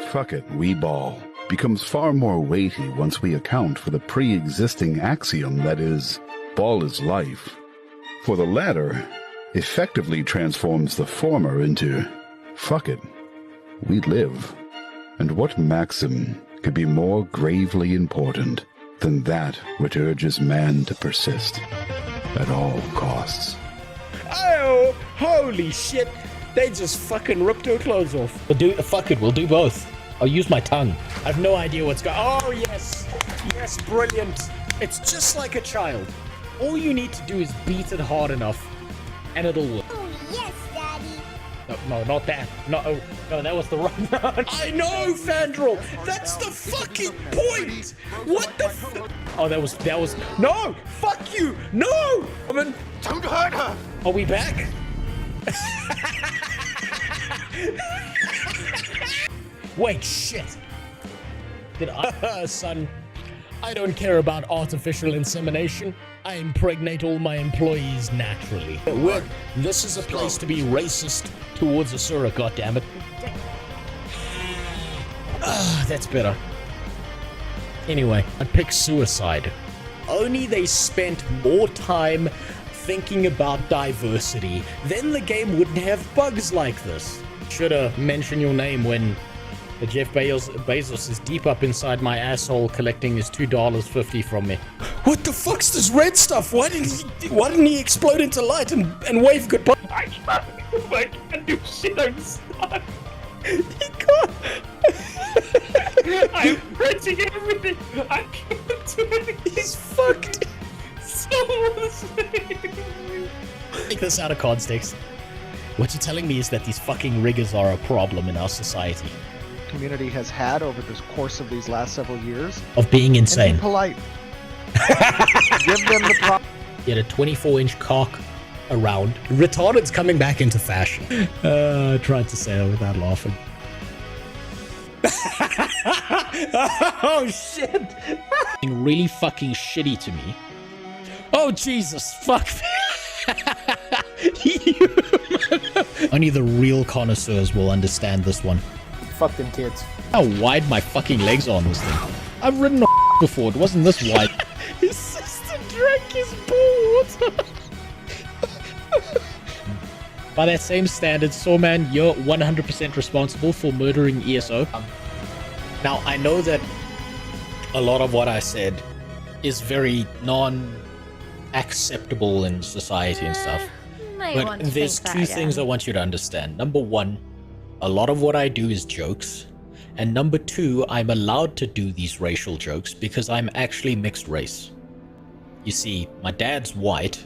fuck it, we ball becomes far more weighty once we account for the pre-existing axiom that is, ball is life. For the latter effectively transforms the former into, fuck it, we live. And what maxim could be more gravely important than that which urges man to persist at all costs? Oh, holy shit. They just fucking ripped her clothes off. Fuck it, we'll do both. I'll use my tongue. I have no idea what's going on. Oh, yes. Yes, brilliant. It's just like a child. All you need to do is beat it hard enough, and it'll work. Oh, yes, Daddy. No, not that. No, that was the wrong one. I know, Fandral. That's the fucking point. What the fuck? Oh, that was. No, fuck you. No. Woman, Don't hurt her! are we back? Wait, shit. Did I? Son, I don't care about artificial insemination. I impregnate all my employees naturally. This is a place to be racist towards Asura, goddammit. That's better. Anyway, I'd pick suicide. Only they spent more time thinking about diversity, then the game wouldn't have bugs like this. Should've mentioned your name when Jeff Bezos is deep up inside my asshole collecting his $2.50 from me. What the fuck's this red stuff? Why didn't he explode into light and wave goodbye? I can't do shit, I'm stuck. He can't. I'm pressing everything. I can't do it. He's fucked. Take this out of context. What you're telling me is that these fucking riggers are a problem in our society. Community has had over the course of these last several years Of being and insane. be polite. Give them the prop. Get a 24-inch cock around. Retarded's coming back into fashion. I tried to say that without laughing. Oh shit! Really fucking shitty to me. Oh Jesus, fuck. Only the real connoisseurs will understand this one. Fuck them kids. How wide my fucking legs are on this thing. I've ridden a before, it wasn't this wide. His sister drank his ball water. By that same standard, Sawman, you're 100% responsible for murdering ESO. Now, I know that a lot of what I said is very non-acceptable in society and stuff. But there's two things I want you to understand. Number one, a lot of what I do is jokes. And number two, I'm allowed to do these racial jokes because I'm actually mixed race. You see, my dad's white.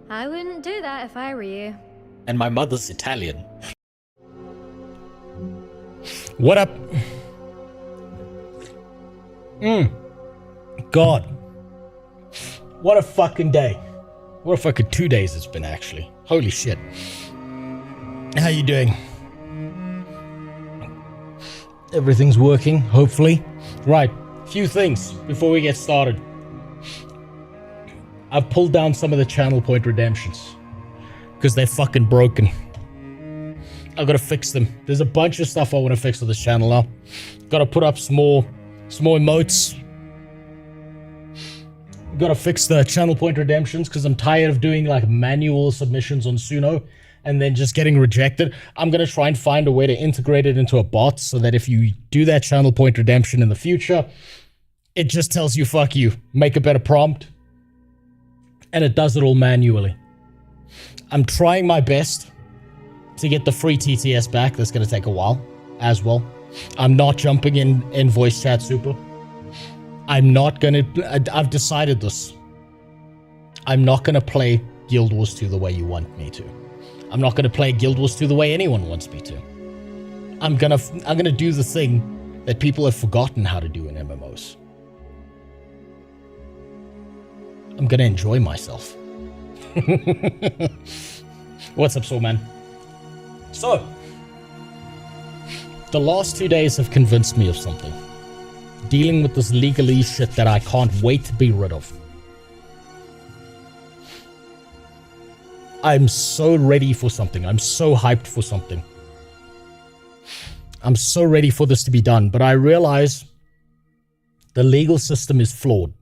I wouldn't do that if I were you. And my mother's Italian. What up? God. What a fucking day. What a fucking 2 days it's been, actually. Holy shit. How you doing? Everything's working, hopefully. Right, few things before we get started. I've pulled down some of the channel point redemptions because they're fucking broken. I've got to fix them. There's a bunch of stuff I want to fix on this channel now. Got to put up some more emotes. Got to fix the channel point redemptions because I'm tired of doing like manual submissions on Suno and then just getting rejected. I'm going to try and find a way to integrate it into a bot so that if you do that channel point redemption in the future, it just tells you, fuck you, make a better prompt. And it does it all manually. I'm trying my best to get the free TTS back. That's going to take a while as well. I'm not jumping in voice chat super. I'm not going to... I've decided this. I'm not going to play Guild Wars 2 the way you want me to. I'm not going to play Guild Wars 2 the way anyone wants me to. I'm gonna do the thing that people have forgotten how to do in MMOs. I'm gonna enjoy myself. What's up, Soul Man? So, the last 2 days have convinced me of something. Dealing with this legalese shit that I can't wait to be rid of. I'm so ready for something. I'm so hyped for something. I'm so ready for this to be done, but I realize the legal system is flawed.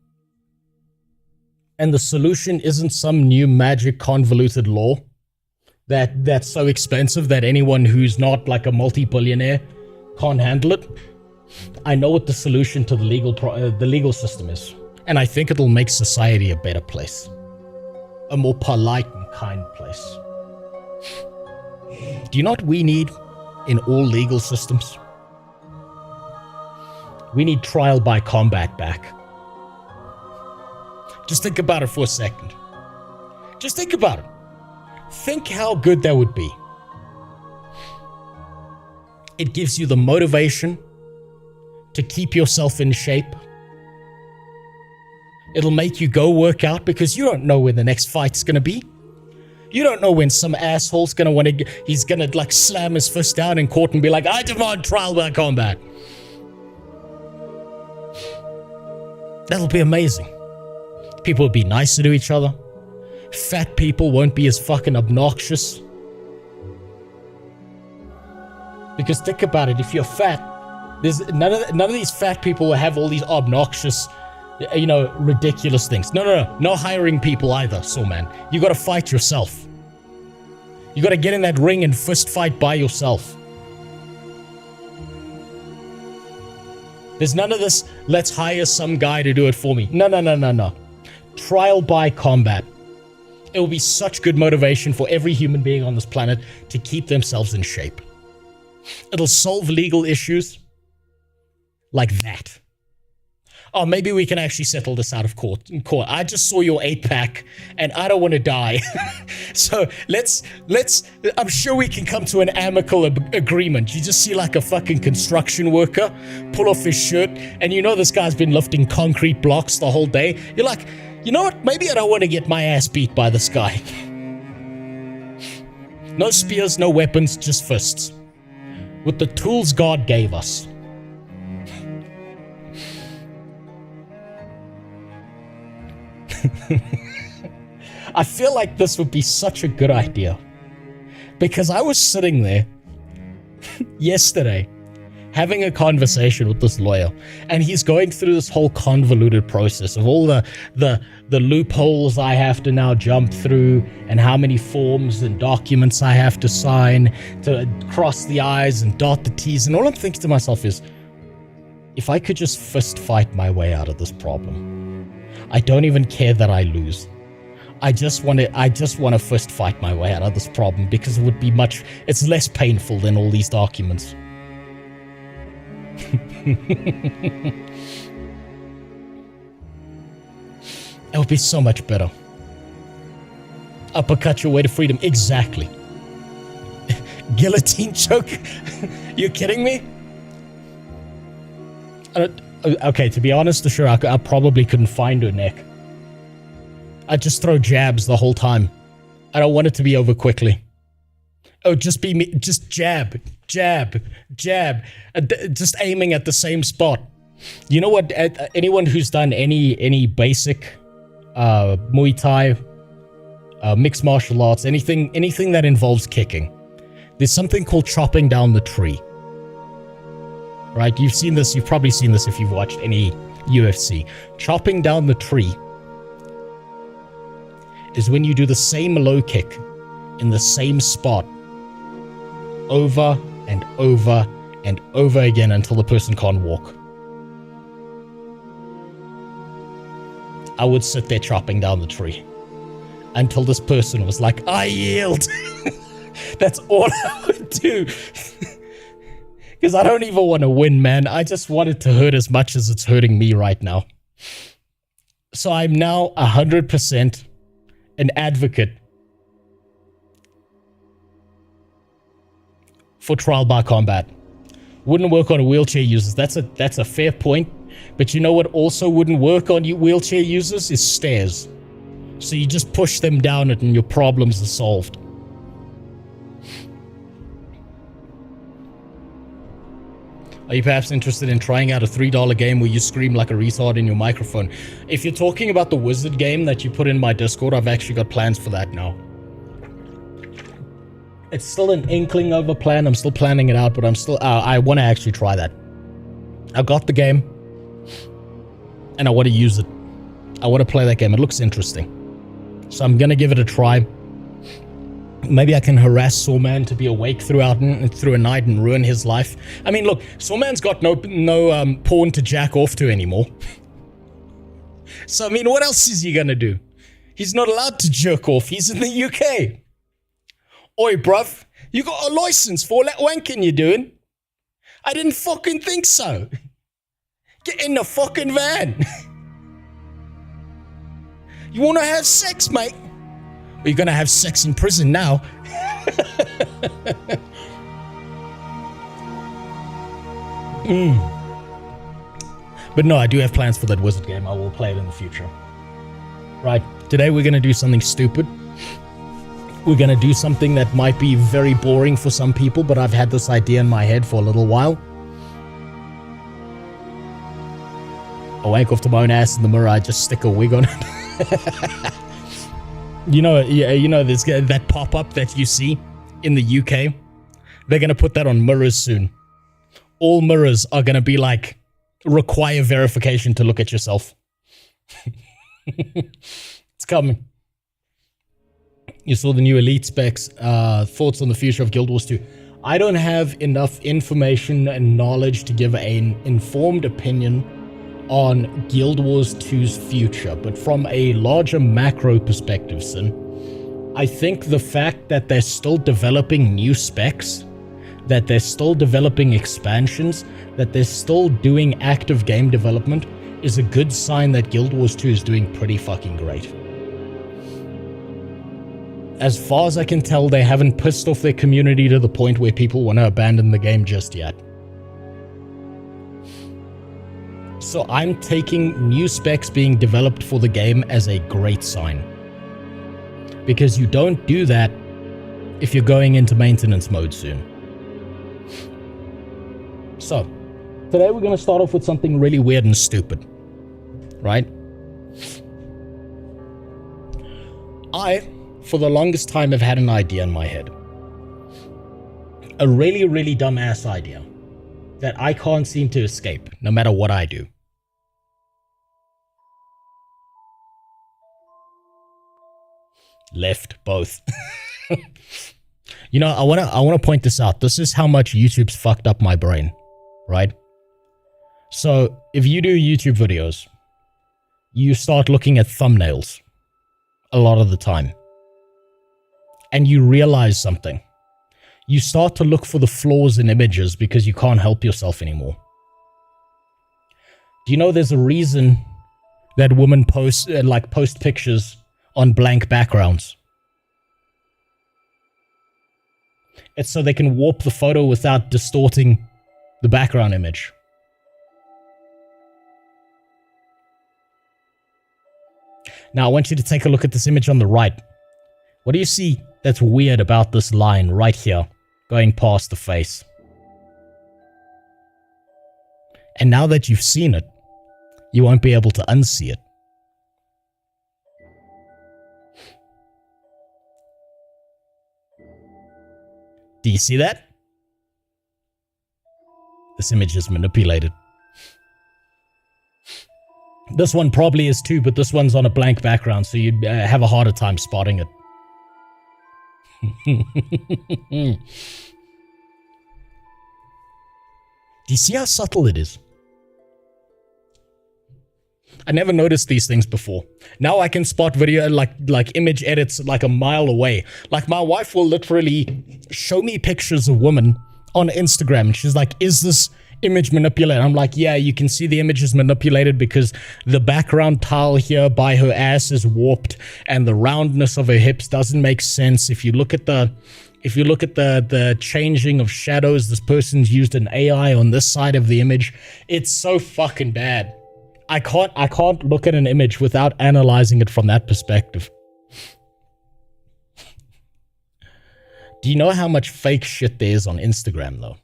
And the solution isn't some new magic convoluted law that's so expensive that anyone who's not like a multi-billionaire can't handle it. I know what the solution to the legal system is, and I think it'll make society a better place, a more polite and kind place. Do you know what we need in all legal systems? We need trial by combat back. Just think about it for a second. Just think about it. Think how good that would be. It gives you the motivation to keep yourself in shape. It'll make you go work out because you don't know when the next fight's gonna be. You don't know when some asshole's gonna he's gonna like slam his fist down in court and be like, I demand trial by combat. That'll be amazing. People will be nicer to each other. Fat people won't be as fucking obnoxious. Because think about it, if you're fat, there's none of these fat people will have all these obnoxious, ridiculous things. No hiring people either, so man. You gotta fight yourself. You gotta get in that ring and fist fight by yourself. There's none of this, let's hire some guy to do it for me. No. Trial by combat. It will be such good motivation for every human being on this planet to keep themselves in shape. It'll solve legal issues like that. Oh, maybe we can actually settle this out of court. I just saw your 8-pack and I don't want to die. So let's, I'm sure we can come to an amicable agreement. You just see like a fucking construction worker pull off his shirt and you know this guy's been lifting concrete blocks the whole day. You're like, you know what? Maybe I don't want to get my ass beat by this guy. No spears, no weapons, just fists. With the tools God gave us. I feel like this would be such a good idea. Because I was sitting there yesterday having a conversation with this lawyer, and he's going through this whole convoluted process of all the loopholes I have to now jump through and how many forms and documents I have to sign to cross the I's and dot the T's. And all I'm thinking to myself is, if I could just fist fight my way out of this problem, I don't even care that I lose. I just want to fist fight my way out of this problem because it would be it's less painful than all these documents. It would be so much better. Uppercut your way to freedom. Exactly. Guillotine choke? You kidding me? Okay, to be honest, sure, I probably couldn't find her neck. I'd just throw jabs the whole time. I don't want it to be over quickly. Oh, just be me. Just jab, jab, jab. Just aiming at the same spot. You know what? Anyone who's done any basic Muay Thai, mixed martial arts, anything that involves kicking, there's something called chopping down the tree. Right? You've seen this. You've probably seen this if you've watched any UFC. Chopping down the tree is when you do the same low kick in the same spot over and over and over again until the person can't walk. I would sit there chopping down the tree until this person was like, I yield. That's all I would do. Because I don't even want to win, man. I just want it to hurt as much as it's hurting me right now. So I'm now 100% an advocate for trial by combat. Wouldn't work on wheelchair users. That's a fair point. But you know what also wouldn't work on you wheelchair users is stairs. So you just push them down it and your problems are solved. Are you perhaps interested in trying out a $3 game where you scream like a retard in your microphone? If you're talking about the wizard game that you put in my Discord, I've actually got plans for that now. It's still an inkling of a plan. I'm still planning it out, but I'm still, I want to actually try that. I got the game, and I want to use it. I want to play that game. It looks interesting. So I'm going to give it a try. Maybe I can harass Sawman to be awake through a night and ruin his life. I mean, look, Sawman's got no porn to jack off to anymore. So, I mean, what else is he going to do? He's not allowed to jerk off. He's in the UK. Oi, bruv, you got a license for all that wanking you're doing? I didn't fucking think so. Get in the fucking van. You want to have sex, mate? Or you're going to have sex in prison now. But no, I do have plans for that wizard game. I will play it in the future. Right, today we're going to do something stupid. We're going to do something that might be very boring for some people, but I've had this idea in my head for a little while. I wank off to my own ass in the mirror, I just stick a wig on it. You know, there's that pop-up that you see in the UK. They're going to put that on mirrors soon. All mirrors are going to be like, require verification to look at yourself. It's coming. You saw the new elite specs. Thoughts on the future of Guild Wars 2. I don't have enough information and knowledge to give an informed opinion on Guild Wars 2's future, but from a larger macro perspective, Sin, I think the fact that they're still developing new specs, that they're still developing expansions, that they're still doing active game development is a good sign that Guild Wars 2 is doing pretty fucking great. As far as I can tell, they haven't pissed off their community to the point where people want to abandon the game just yet. So I'm taking new specs being developed for the game as a great sign. Because you don't do that if you're going into maintenance mode soon. So, today we're going to start off with something really weird and stupid. Right? I, for the longest time, have had an idea in my head. A really, really dumbass idea that I can't seem to escape, no matter what I do. Left, both. You know, I wanna point this out. This is how much YouTube's fucked up my brain, right? So, if you do YouTube videos, you start looking at thumbnails a lot of the time. And you realize something. You start to look for the flaws in images because you can't help yourself anymore. Do you know there's a reason that women post pictures on blank backgrounds? It's so they can warp the photo without distorting the background image. Now, I want you to take a look at this image on the right. What do you see that's weird about this line right here, going past the face? And now that you've seen it, you won't be able to unsee it. Do you see that? This image is manipulated. This one probably is too, but this one's on a blank background, so you'd have a harder time spotting it. Do you see how subtle it is? I never noticed these things before. Now I can spot video like image edits like a mile away. Like my wife will literally show me pictures of women on Instagram and she's like, is this image manipulated? I'm like, yeah, you can see the image is manipulated because the background tile here by her ass is warped and the roundness of her hips doesn't make sense. If you look at the changing of shadows, this person's used an AI on this side of the image. It's so fucking bad. I can't look at an image without analyzing it from that perspective. Do you know how much fake shit there is on Instagram, though?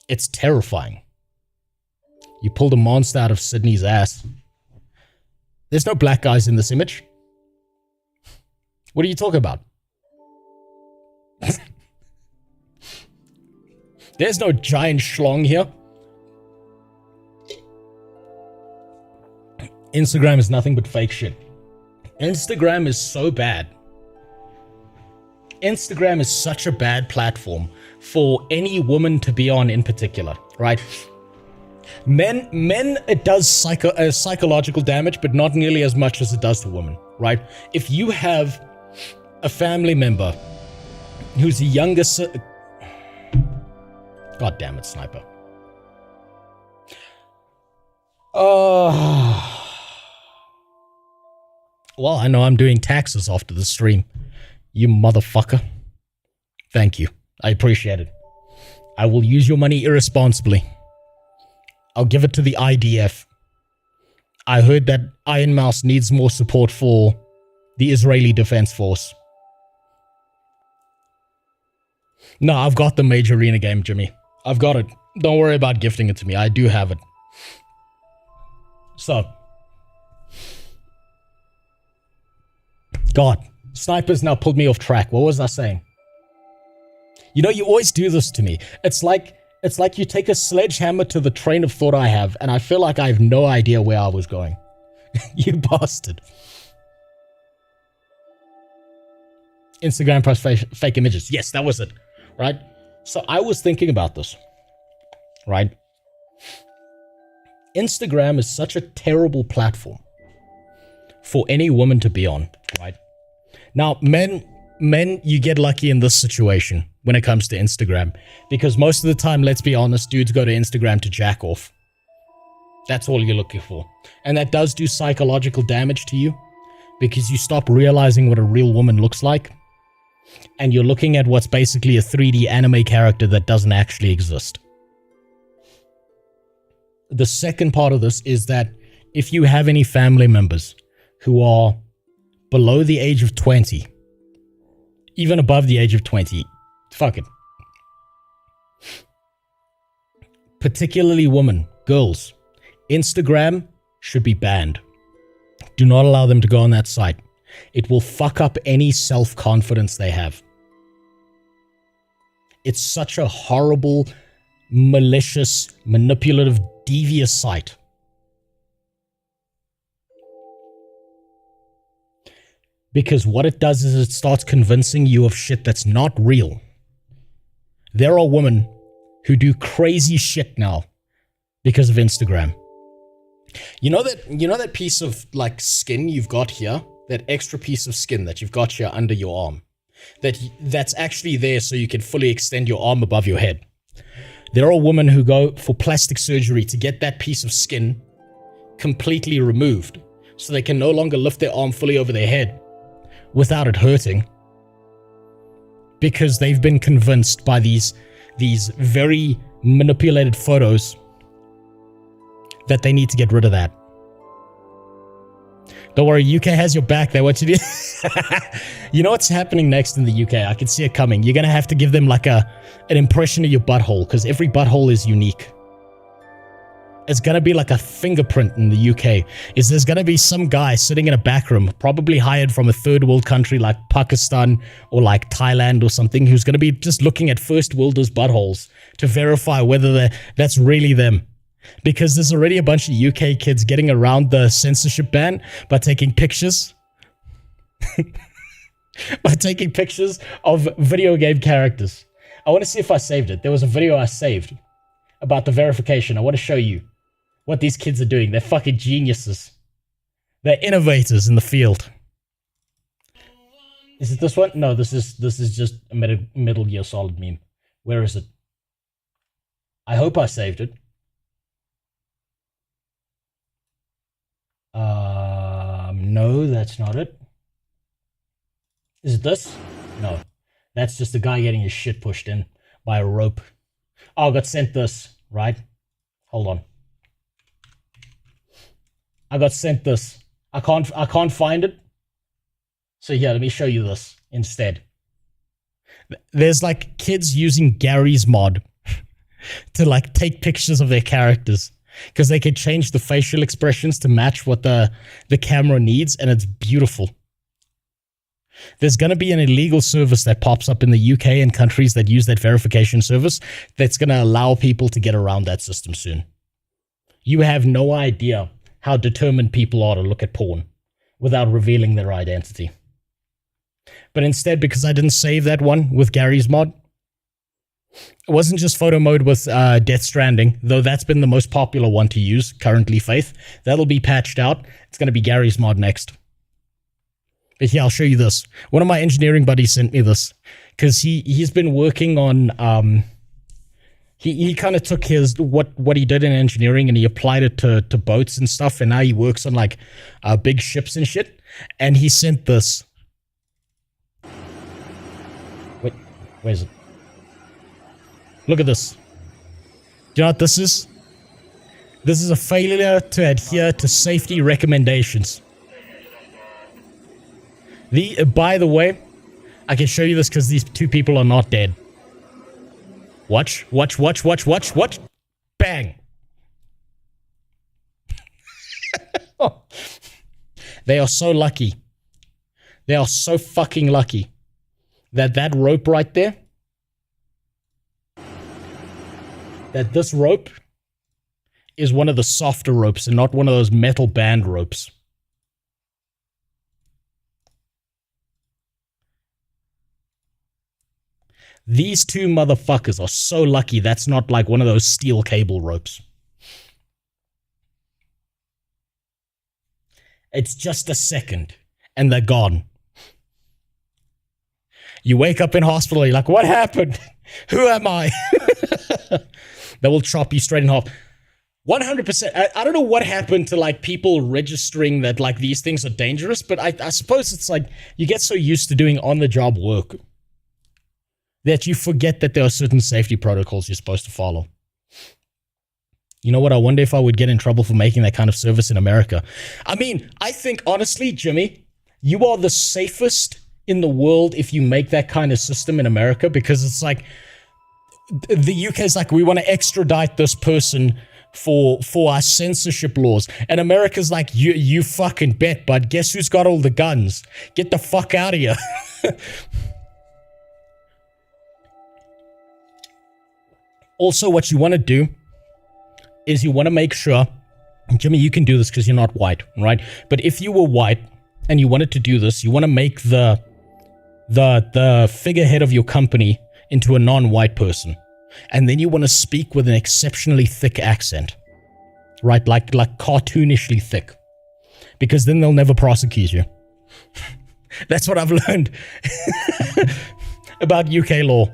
It's terrifying. You pulled a monster out of Sydney's ass. There's no black guys in this image. What are you talking about? There's no giant schlong here. Instagram is nothing but fake shit. Instagram is so bad. Instagram is such a bad platform for any woman to be on in particular, right? Men, it does psychological damage, but not nearly as much as it does to women, right? If you have a family member who's a younger God damn it, Sniper. Well, I know I'm doing taxes after the stream. You motherfucker. Thank you. I appreciate it. I will use your money irresponsibly. I'll give it to the IDF. I heard that Iron Mouse needs more support for the Israeli Defense Force. No, I've got the Mage Arena game, Jimmy. I've got it. Don't worry about gifting it to me. I do have it. So. God. Snipers now pulled me off track. What was I saying? You know, you always do this to me. It's like you take a sledgehammer to the train of thought I have, and I feel like I have no idea where I was going. You bastard. Instagram post fake images. Yes, that was it. Right? So I was thinking about this. Right? Instagram is such a terrible platform for any woman to be on. Right? Now, men, you get lucky in this situation when it comes to Instagram. Because most of the time, let's be honest, dudes go to Instagram to jack off. That's all you're looking for. And that does do psychological damage to you. Because you stop realizing what a real woman looks like. And you're looking at what's basically a 3D anime character that doesn't actually exist. The second part of this is that if you have any family members who are below the age of 20, even above the age of 20, fuck it. Particularly women, girls, Instagram should be banned. Do not allow them to go on that site. It will fuck up any self-confidence they have. It's such a horrible, malicious, manipulative, devious site. Because what it does is it starts convincing you of shit that's not real. There are women who do crazy shit now because of Instagram. You know that piece of like skin you've got here? That extra piece of skin that you've got here under your arm. That's actually there so you can fully extend your arm above your head. There are women who go for plastic surgery to get that piece of skin completely removed so they can no longer lift their arm fully over their head without it hurting. Because they've been convinced by these very manipulated photos that they need to get rid of that. Don't worry, UK has your back. They want you to... You know what's happening next in the UK? I can see it coming. You're going to have to give them like an impression of your butthole, because every butthole is unique. It's going to be like a fingerprint in the UK. There's going to be some guy sitting in a back room, probably hired from a third world country like Pakistan or like Thailand or something, who's going to be just looking at first worlders' buttholes to verify whether that's really them. Because there's already a bunch of UK kids getting around the censorship ban by taking pictures. By taking pictures of video game characters. I want to see if I saved it. There was a video I saved about the verification. I want to show you what these kids are doing. They're fucking geniuses. They're innovators in the field. Is it this one? No, this is just a Metal Gear Solid meme. Where is it? I hope I saved it. No, that's not it. Is it this? No. That's just a guy getting his shit pushed in by a rope. Oh, I got sent this, right? Hold on. I got sent this. I can't find it. So here, let me show you this instead. There's like kids using Gary's mod to like take pictures of their characters. because they could change the facial expressions to match what the camera needs, and it's beautiful. There's going to be an illegal service that pops up in the UK and countries that use that verification service that's going to allow people to get around that system soon. You have no idea how determined people are to look at porn without revealing their identity. But instead, because I didn't save that one with Gary's mod, it wasn't just photo mode with Death Stranding, though that's been the most popular one to use currently, Faith. That'll be patched out. It's going to be Gary's mod next. But yeah, I'll show you this. One of my engineering buddies sent me this because he's been working on he kind of took his what he did in engineering and he applied it to boats and stuff, and now he works on like big ships and shit. And he sent this. Wait, where is it? Look at this. Do you know what this is? This is a failure to adhere to safety recommendations. By the way, I can show you this because these two people are not dead. Watch. Bang. They are so lucky. They are so fucking lucky that rope right there, that this rope is one of the softer ropes and not one of those metal band ropes. These two motherfuckers are so lucky that's not like one of those steel cable ropes. It's just a second, and they're gone. You wake up in hospital, you're like, what happened? Who am I? They will chop you straight in half. 100%. I don't know what happened to like people registering that like these things are dangerous, but I suppose it's like you get so used to doing on-the-job work that you forget that there are certain safety protocols you're supposed to follow. You know what? I wonder if I would get in trouble for making that kind of service in America. I mean, I think, honestly, Jimmy, you are the safest in the world if you make that kind of system in America, because it's like, the UK is like, we want to extradite this person for our censorship laws. And America's like, you fucking bet, bud. Guess who's got all the guns? Get the fuck out of here. Also, what you want to do is you want to make sure, Jimmy, you can do this because you're not white, right? But if you were white and you wanted to do this, you want to make the figurehead of your company into a non-white person. And then you want to speak with an exceptionally thick accent, right? Like cartoonishly thick, because then they'll never prosecute you. That's what I've learned about UK law.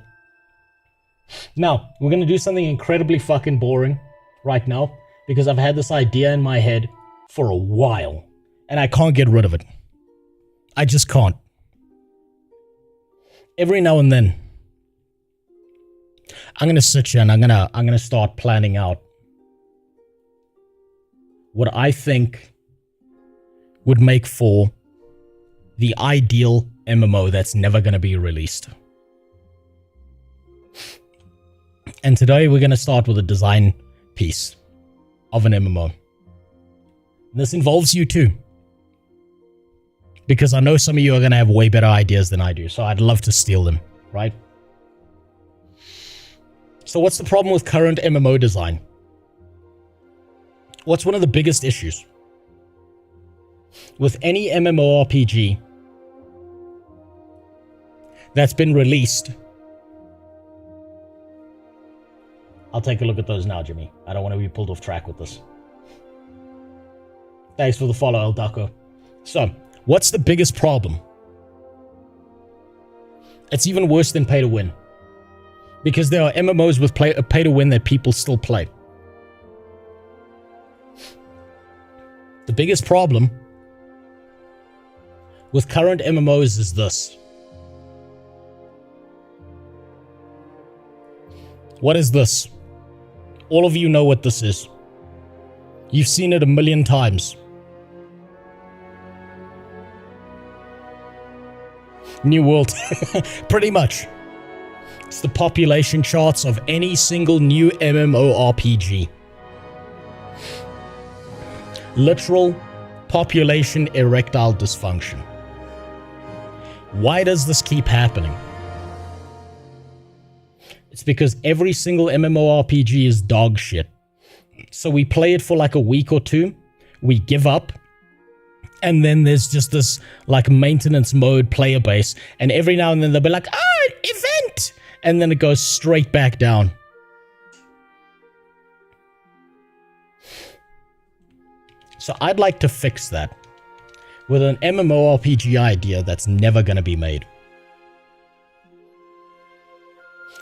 Now, we're going to do something incredibly fucking boring right now, because I've had this idea in my head for a while, and I can't get rid of it. I just can't. Every now and then, I'm going to sit here and I'm going to start planning out what I think would make for the ideal MMO that's never going to be released. And today we're going to start with a design piece of an MMO. This involves you too, because I know some of you are going to have way better ideas than I do, so I'd love to steal them, right? So what's the problem with current MMO design? What's one of the biggest issues with any MMORPG that's been released? I'll take a look at those now, Jimmy. I don't want to be pulled off track with this. Thanks for the follow, El Daco. So, what's the biggest problem? It's even worse than pay to win, because there are MMOs with pay to win that people still play. The biggest problem with current MMOs is this. What is this? All of you know what this is. You've seen it a million times. New World. Pretty much. It's the population charts of any single new MMORPG. Literal population erectile dysfunction. Why does this keep happening? It's because every single MMORPG is dog shit. So we play it for like a week or two, we give up, and then there's just this like maintenance mode player base, and every now and then they'll be like, oh, event! And then it goes straight back down. So I'd like to fix that with an MMORPG idea that's never going to be made.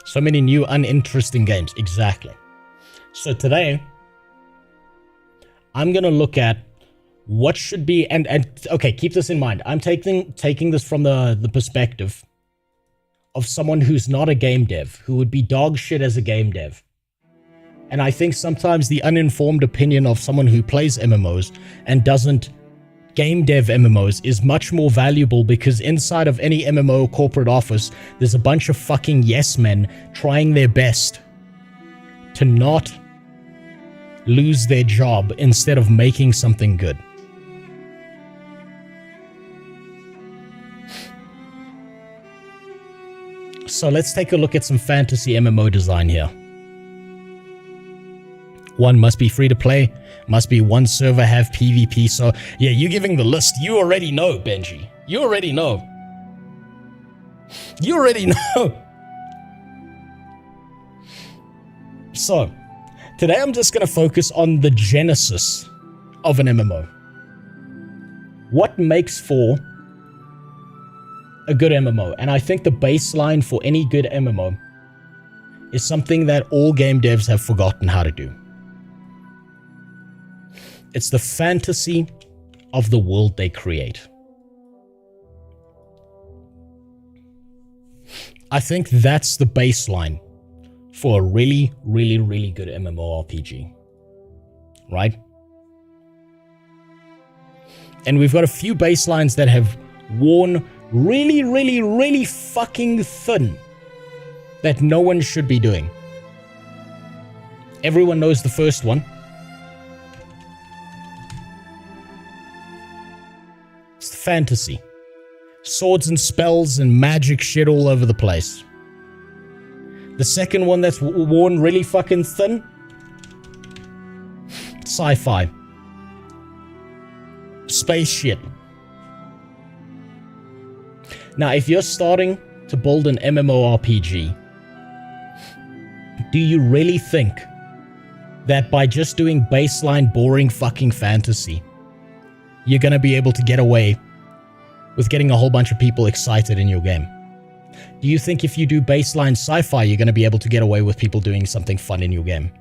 So many new uninteresting games. Exactly. So today, I'm going to look at what should be, and okay, keep this in mind. I'm taking this from the perspective of someone who's not a game dev, who would be dog shit as a game dev. And I think sometimes the uninformed opinion of someone who plays MMOs and doesn't game dev MMOs is much more valuable, because inside of any MMO corporate office, there's a bunch of fucking yes men trying their best to not lose their job instead of making something good. So let's take a look at some fantasy MMO design here. One must be free to play, must be one server, have PvP. So yeah, you're giving the list. You already know, Benji. You already know. You already know. So today I'm just going to focus on the genesis of an MMO. What makes for a good MMO? And I think the baseline for any good MMO is something that all game devs have forgotten how to do. It's the fantasy of the world they create. I think that's the baseline for a really, really, really good MMORPG. Right? And we've got a few baselines that have worn really, really, really fucking thin that no one should be doing. Everyone knows the first one. It's the fantasy. Swords and spells and magic shit all over the place. The second one that's worn really fucking thin. Sci-fi. Space shit. Now, if you're starting to build an MMORPG, do you really think that by just doing baseline boring fucking fantasy, you're going to be able to get away with getting a whole bunch of people excited in your game? Do you think if you do baseline sci-fi, you're going to be able to get away with people doing something fun in your game?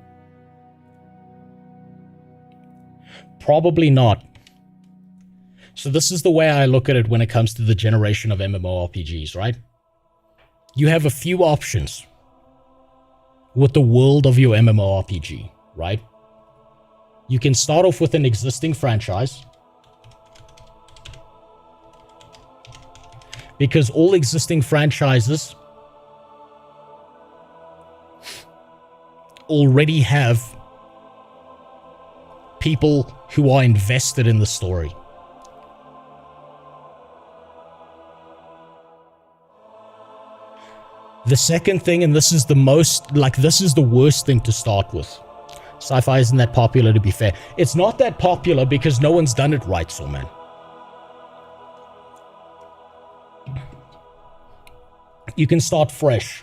Probably not. So this is the way I look at it when it comes to the generation of MMORPGs, right? You have a few options with the world of your MMORPG, right? You can start off with an existing franchise, because all existing franchises already have people who are invested in the story. The second thing, and this is the most, like, this is the worst thing to start with. Sci-fi isn't that popular, to be fair. It's not that popular because no one's done it right, so man. You can start fresh.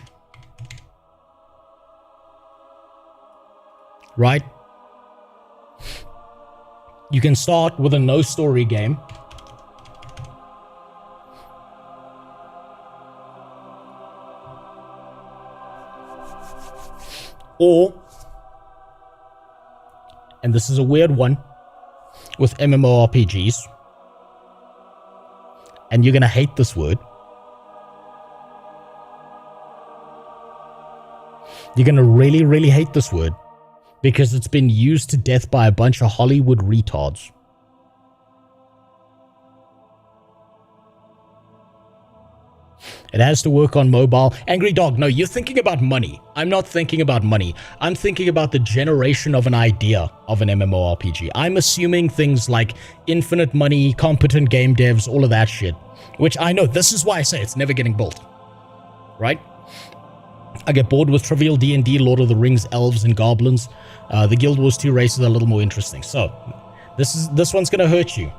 Right? You can start with a no-story game. Or, and this is a weird one with MMORPGs, and you're going to hate this word. You're going to really, really hate this word because it's been used to death by a bunch of Hollywood retards. It has to work on mobile. Angry Dog, no, you're thinking about money. I'm not thinking about money. I'm thinking about the generation of an idea of an MMORPG. I'm assuming things like infinite money, competent game devs, all of that shit. Which I know, this is why I say it's never getting built. Right? I get bored with trivial D&D, Lord of the Rings, elves, and goblins. The Guild Wars 2 races are a little more interesting. So, this one's gonna hurt you.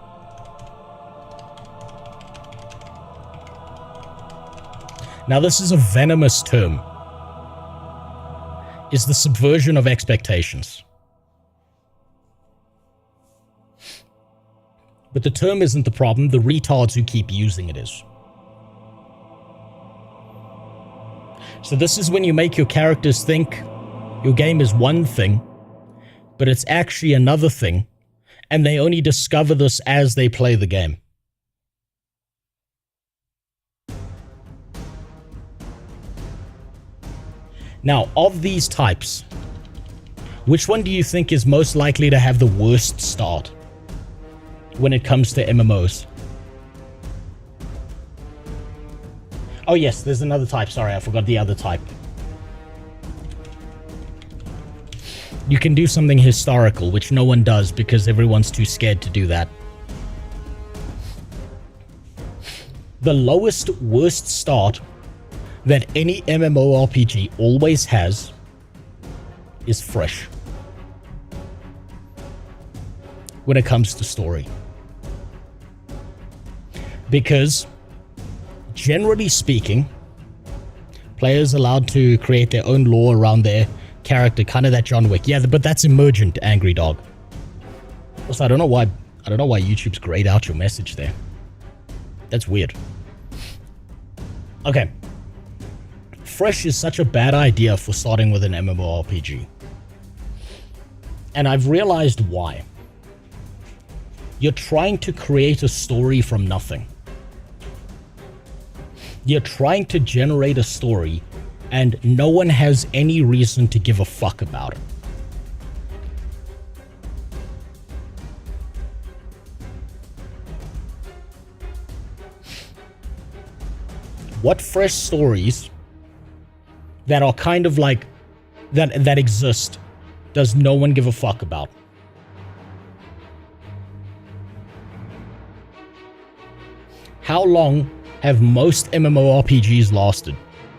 Now, this is a venomous term. It's the subversion of expectations. But the term isn't the problem. The retards who keep using it is. So this is when you make your characters think your game is one thing, but it's actually another thing, and they only discover this as they play the game. Now, of these types, which one do you think is most likely to have the worst start when it comes to MMOs? Oh yes, there's another type. Sorry, I forgot the other type. You can do something historical, which no one does because everyone's too scared to do that. The lowest, worst start that any MMORPG always has is fresh when it comes to story. Because, generally speaking, players are allowed to create their own lore around their character, kind of that John Wick. Yeah, but that's emergent, Angry Dog. Also, I don't know why YouTube's grayed out your message there. That's weird. Okay. Fresh is such a bad idea for starting with an MMORPG. And I've realized why. You're trying to create a story from nothing. You're trying to generate a story, and no one has any reason to give a fuck about it. What fresh stories that are kind of like that exist does no one give a fuck about? How long have most MMORPGs lasted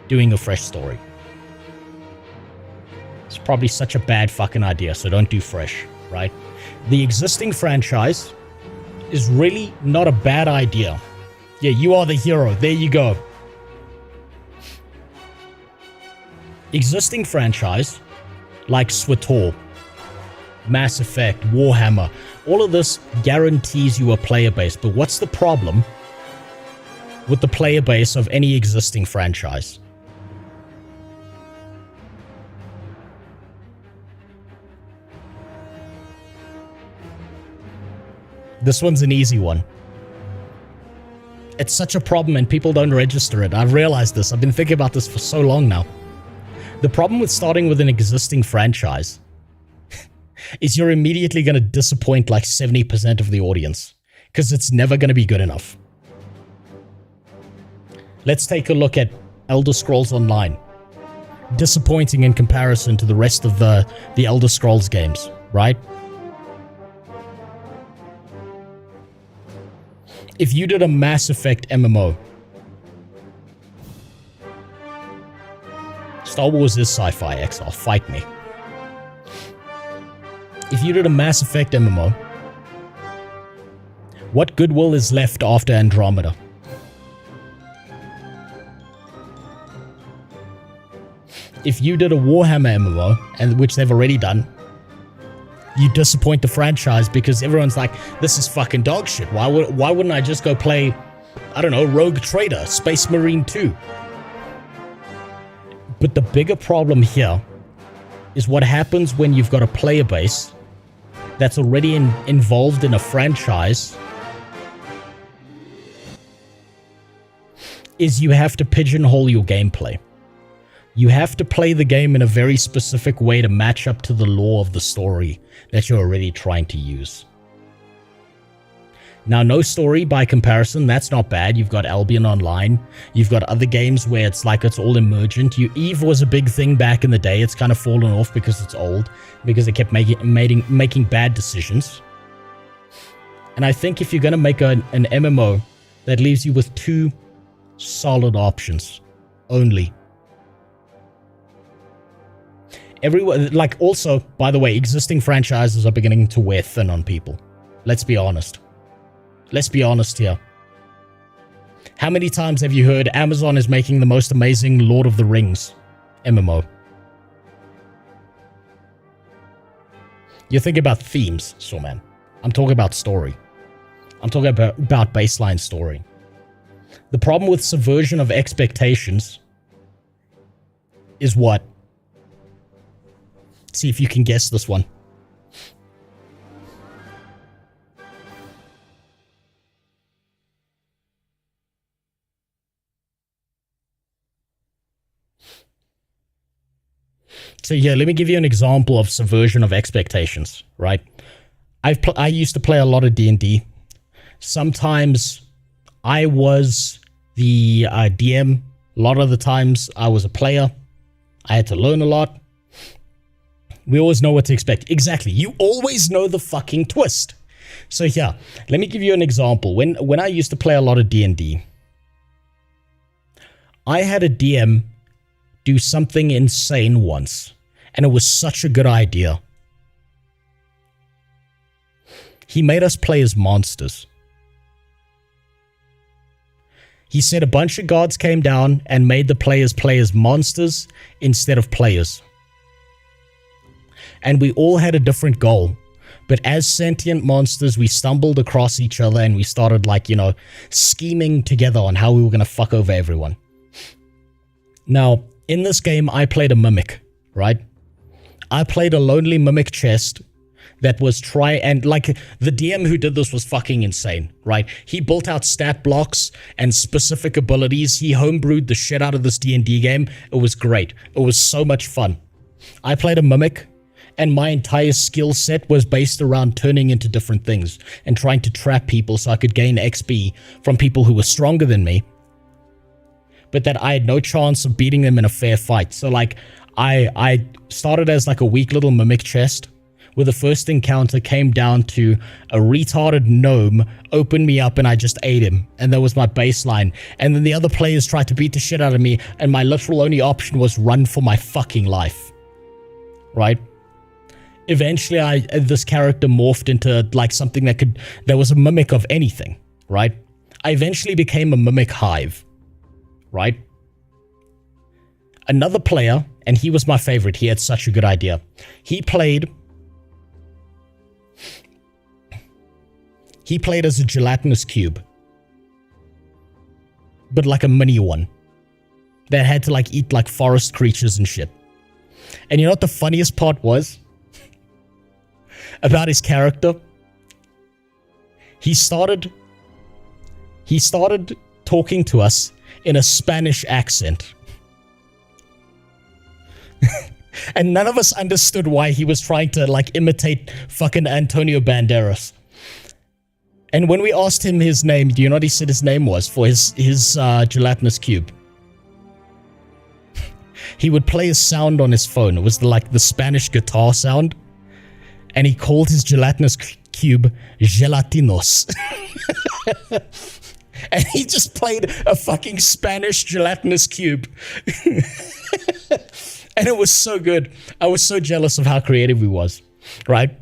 doing a fresh story? It's probably such a bad fucking idea, so don't do fresh, right? The existing franchise is really not a bad idea. Yeah, you are the hero. There you go. Existing franchise, like SWTOR, Mass Effect, Warhammer, all of this guarantees you a player base. But what's the problem with the player base of any existing franchise? This one's an easy one. It's such a problem and people don't register it. I've realized this. I've been thinking about this for so long now. The problem with starting with an existing franchise is you're immediately going to disappoint like 70% of the audience because it's never going to be good enough. Let's take a look at Elder Scrolls Online. Disappointing in comparison to the rest of the Elder Scrolls games, right? If you did a Mass Effect MMO, Star Wars is sci-fi, XR, fight me. If you did a Mass Effect MMO, what goodwill is left after Andromeda? If you did a Warhammer MMO, and which they've already done, you disappoint the franchise because everyone's like, this is fucking dog shit. Why wouldn't I just go play, I don't know, Rogue Trader, Space Marine 2? But the bigger problem here is what happens when you've got a player base that's already involved in a franchise is you have to pigeonhole your gameplay. You have to play the game in a very specific way to match up to the lore of the story that you're already trying to use. Now, no story by comparison, that's not bad. You've got Albion Online. You've got other games where it's like it's all emergent. Eve was a big thing back in the day. It's kind of fallen off because it's old, because it kept making bad decisions. And I think if you're going to make an MMO, that leaves you with 2 solid options only. Everyone, like, also, by the way, existing franchises are beginning to wear thin on people. Let's be honest. Let's be honest here. How many times have you heard Amazon is making the most amazing Lord of the Rings MMO? You think about themes, Sawman. I'm talking about story. I'm talking about baseline story. The problem with subversion of expectations is what? See if you can guess this one. So yeah, let me give you an example of subversion of expectations, right? I used to play a lot of D&D. Sometimes I was the DM. A lot of the times I was a player. I had to learn a lot. We always know what to expect. Exactly. You always know the fucking twist. So yeah, let me give you an example. When I used to play a lot of D&D, I had a DM do something insane once, and it was such a good idea. He made us play as monsters. He said a bunch of gods came down and made the players play as monsters instead of players. And we all had a different goal. But as sentient monsters, we stumbled across each other and we started, like, you know, scheming together on how we were going to fuck over everyone. Now, in this game, I played a mimic, right? I played a lonely mimic chest that was like, the DM who did this was fucking insane, right? He built out stat blocks and specific abilities. He homebrewed the shit out of this D&D game. It was great. It was so much fun. I played a mimic, and my entire skill set was based around turning into different things and trying to trap people so I could gain XP from people who were stronger than me, but that I had no chance of beating them in a fair fight. So, like, I started as like a weak little mimic chest, where the first encounter came down to a retarded gnome opened me up and I just ate him, and that was my baseline. And then the other players tried to beat the shit out of me, and my literal only option was run for my fucking life, right? Eventually, this character morphed into like something that was a mimic of anything, right? I eventually became a mimic hive, right? Another player, and he was my favorite, he had such a good idea. He played as a gelatinous cube, but like a mini one that had to like eat like forest creatures and shit. And you know what the funniest part was about his character? He started talking to us in a Spanish accent. And none of us understood why he was trying to like imitate fucking Antonio Banderas. And when we asked him his name, do you know what he said his name was for his gelatinous cube? He would play a sound on his phone. It was like the Spanish guitar sound. And he called his gelatinous cube Gelatinos. And he just played a fucking Spanish gelatinous cube. And it was so good. I was so jealous of how creative he was, right?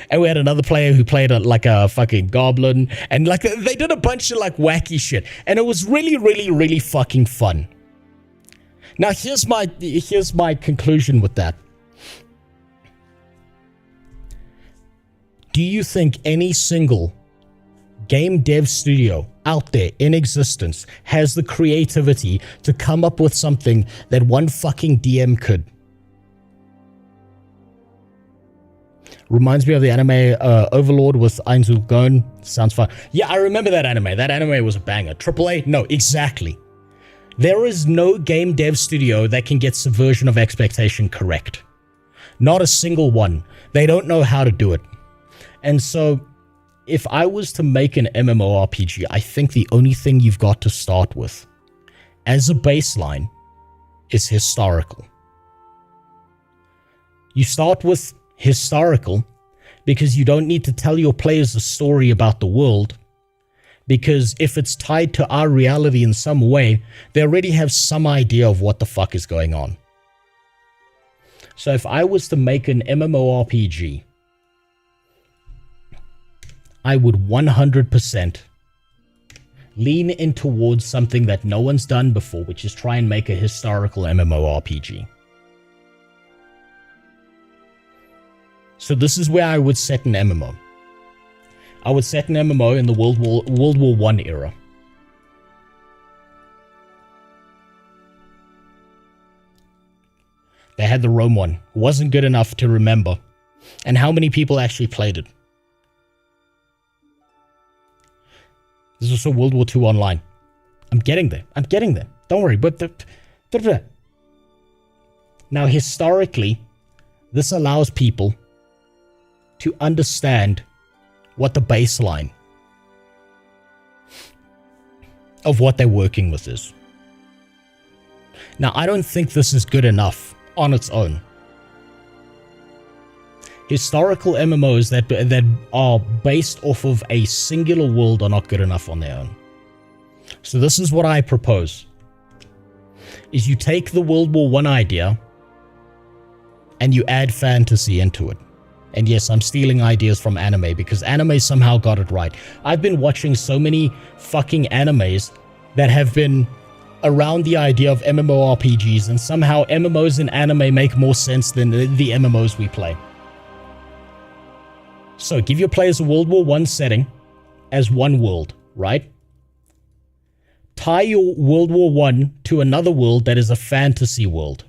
And we had another player who played like a fucking goblin. And like they did a bunch of like wacky shit. And it was really, really, really fucking fun. Now here's my conclusion with that. Do you think any single game dev studio out there in existence has the creativity to come up with something that one fucking DM could? Reminds me of the anime Overlord with Ainzul Gon. Sounds fun. Yeah, I remember that anime. That anime was a banger. AAA? No, exactly. There is no game dev studio that can get subversion of expectation correct. Not a single one. They don't know how to do it. And so, if I was to make an MMORPG, I think the only thing you've got to start with as a baseline is historical. You start with historical because you don't need to tell your players a story about the world, because if it's tied to our reality in some way, they already have some idea of what the fuck is going on. So if I was to make an MMORPG, I would 100% lean in towards something that no one's done before, which is try and make a historical MMORPG. So this is where I would set an MMO. I would set an MMO in the World War I era. They had the Rome one. Wasn't good enough to remember. And how many people actually played it? This is also World War II online. I'm getting there. I'm getting there. Don't worry. But now, historically, this allows people to understand what the baseline of what they're working with is. Now, I don't think this is good enough on its own. Historical MMOs that are based off of a singular world are not good enough on their own. So this is what I propose. Is you take the World War I idea and you add fantasy into it. And yes, I'm stealing ideas from anime because anime somehow got it right. I've been watching so many fucking animes that have been around the idea of MMORPGs, and somehow MMOs in anime make more sense than the MMOs we play. So give your players a World War I setting as one world, right? Tie your World War I to another world that is a fantasy world.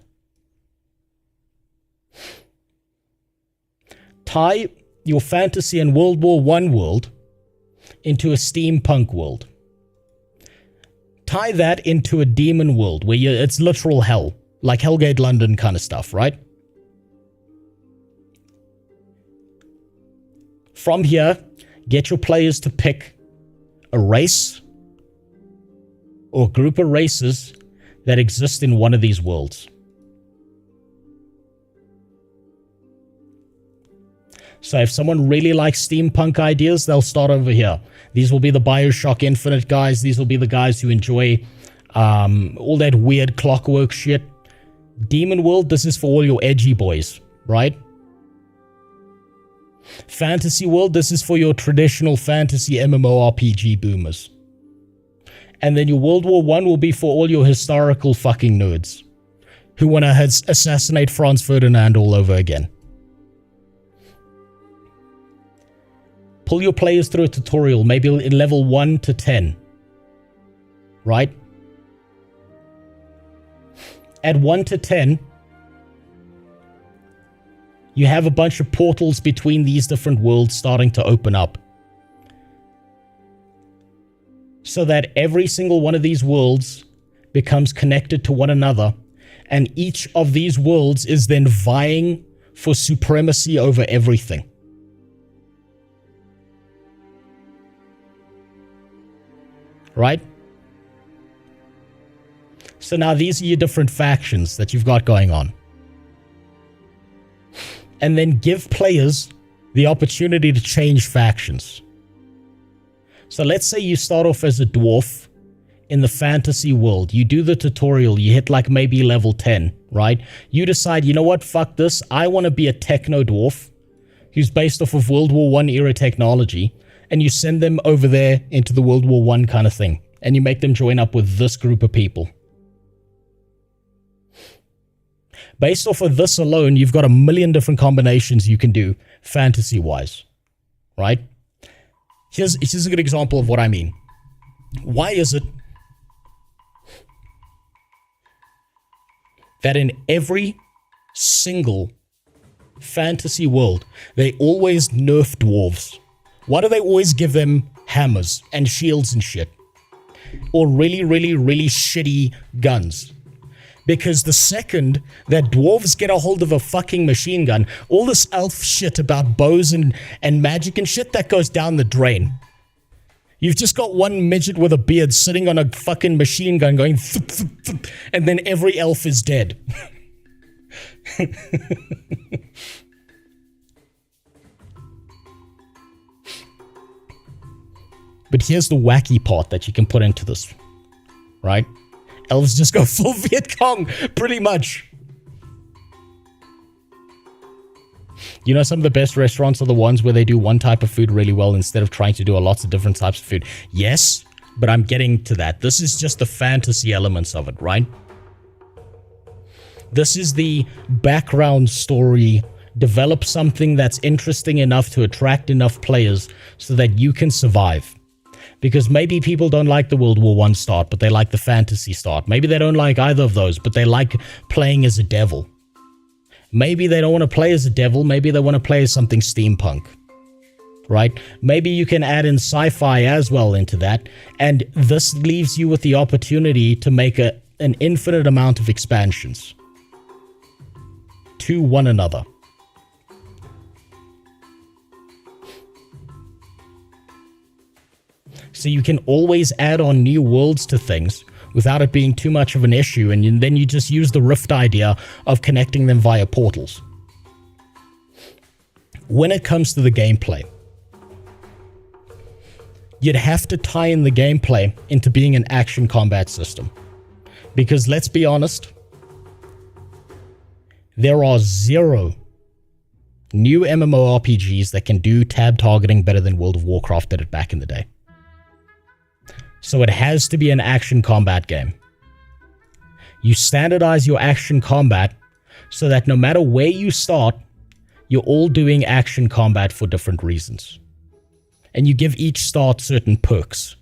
Tie your fantasy and World War I world into a steampunk world. Tie that into a demon world where it's literal hell, like Hellgate London kind of stuff, right? From here, get your players to pick a race or group of races that exist in one of these worlds. So if someone really likes steampunk ideas, they'll start over here. These will be the BioShock Infinite guys. These will be the guys who enjoy all that weird clockwork shit. Demon World, this is for all your edgy boys, right? Fantasy World, this is for your traditional fantasy MMORPG boomers. And then your World War I will be for all your historical fucking nerds who want to assassinate Franz Ferdinand all over again. Pull your players through a tutorial, maybe in level 1 to 10. Right? At 1 to 10, you have a bunch of portals between these different worlds starting to open up. So that every single one of these worlds becomes connected to one another, and each of these worlds is then vying for supremacy over everything. Right? So now these are your different factions that you've got going on. And then give players the opportunity to change factions. So let's say you start off as a dwarf in the fantasy world. You do the tutorial, you hit like maybe level 10, right? You decide, you know what, fuck this. I want to be a techno dwarf who's based off of World War I era technology. And you send them over there into the World War I kind of thing. And you make them join up with this group of people. Based off of this alone, you've got a million different combinations you can do fantasy-wise. Right? Here's a good example of what I mean. Why is it that in every single fantasy world, they always nerf dwarves? Why do they always give them hammers and shields and shit? Or really, really, really shitty guns? Because the second that dwarves get a hold of a fucking machine gun, all this elf shit about bows and magic and shit, that goes down the drain. You've just got one midget with a beard sitting on a fucking machine gun going thup, thup, thup, and then every elf is dead. But here's the wacky part that you can put into this, right? Elves just go full Viet Cong, pretty much. You know, some of the best restaurants are the ones where they do one type of food really well instead of trying to do lots of different types of food. Yes, but I'm getting to that. This is just the fantasy elements of it, right? This is the background story. Develop something that's interesting enough to attract enough players so that you can survive. Because maybe people don't like the World War I start, but they like the fantasy start. Maybe they don't like either of those, but they like playing as a devil. Maybe they don't want to play as a devil. Maybe they want to play as something steampunk. Right? Maybe you can add in sci-fi as well into that. And this leaves you with the opportunity to make an infinite amount of expansions to one another. So you can always add on new worlds to things without it being too much of an issue, and then you just use the Rift idea of connecting them via portals. When it comes to the gameplay, you'd have to tie in the gameplay into being an action combat system. Because let's be honest, there are 0 new MMORPGs that can do tab targeting better than World of Warcraft did it back in the day. So it has to be an action combat game. You standardize your action combat so that no matter where you start, you're all doing action combat for different reasons. And you give each start certain perks.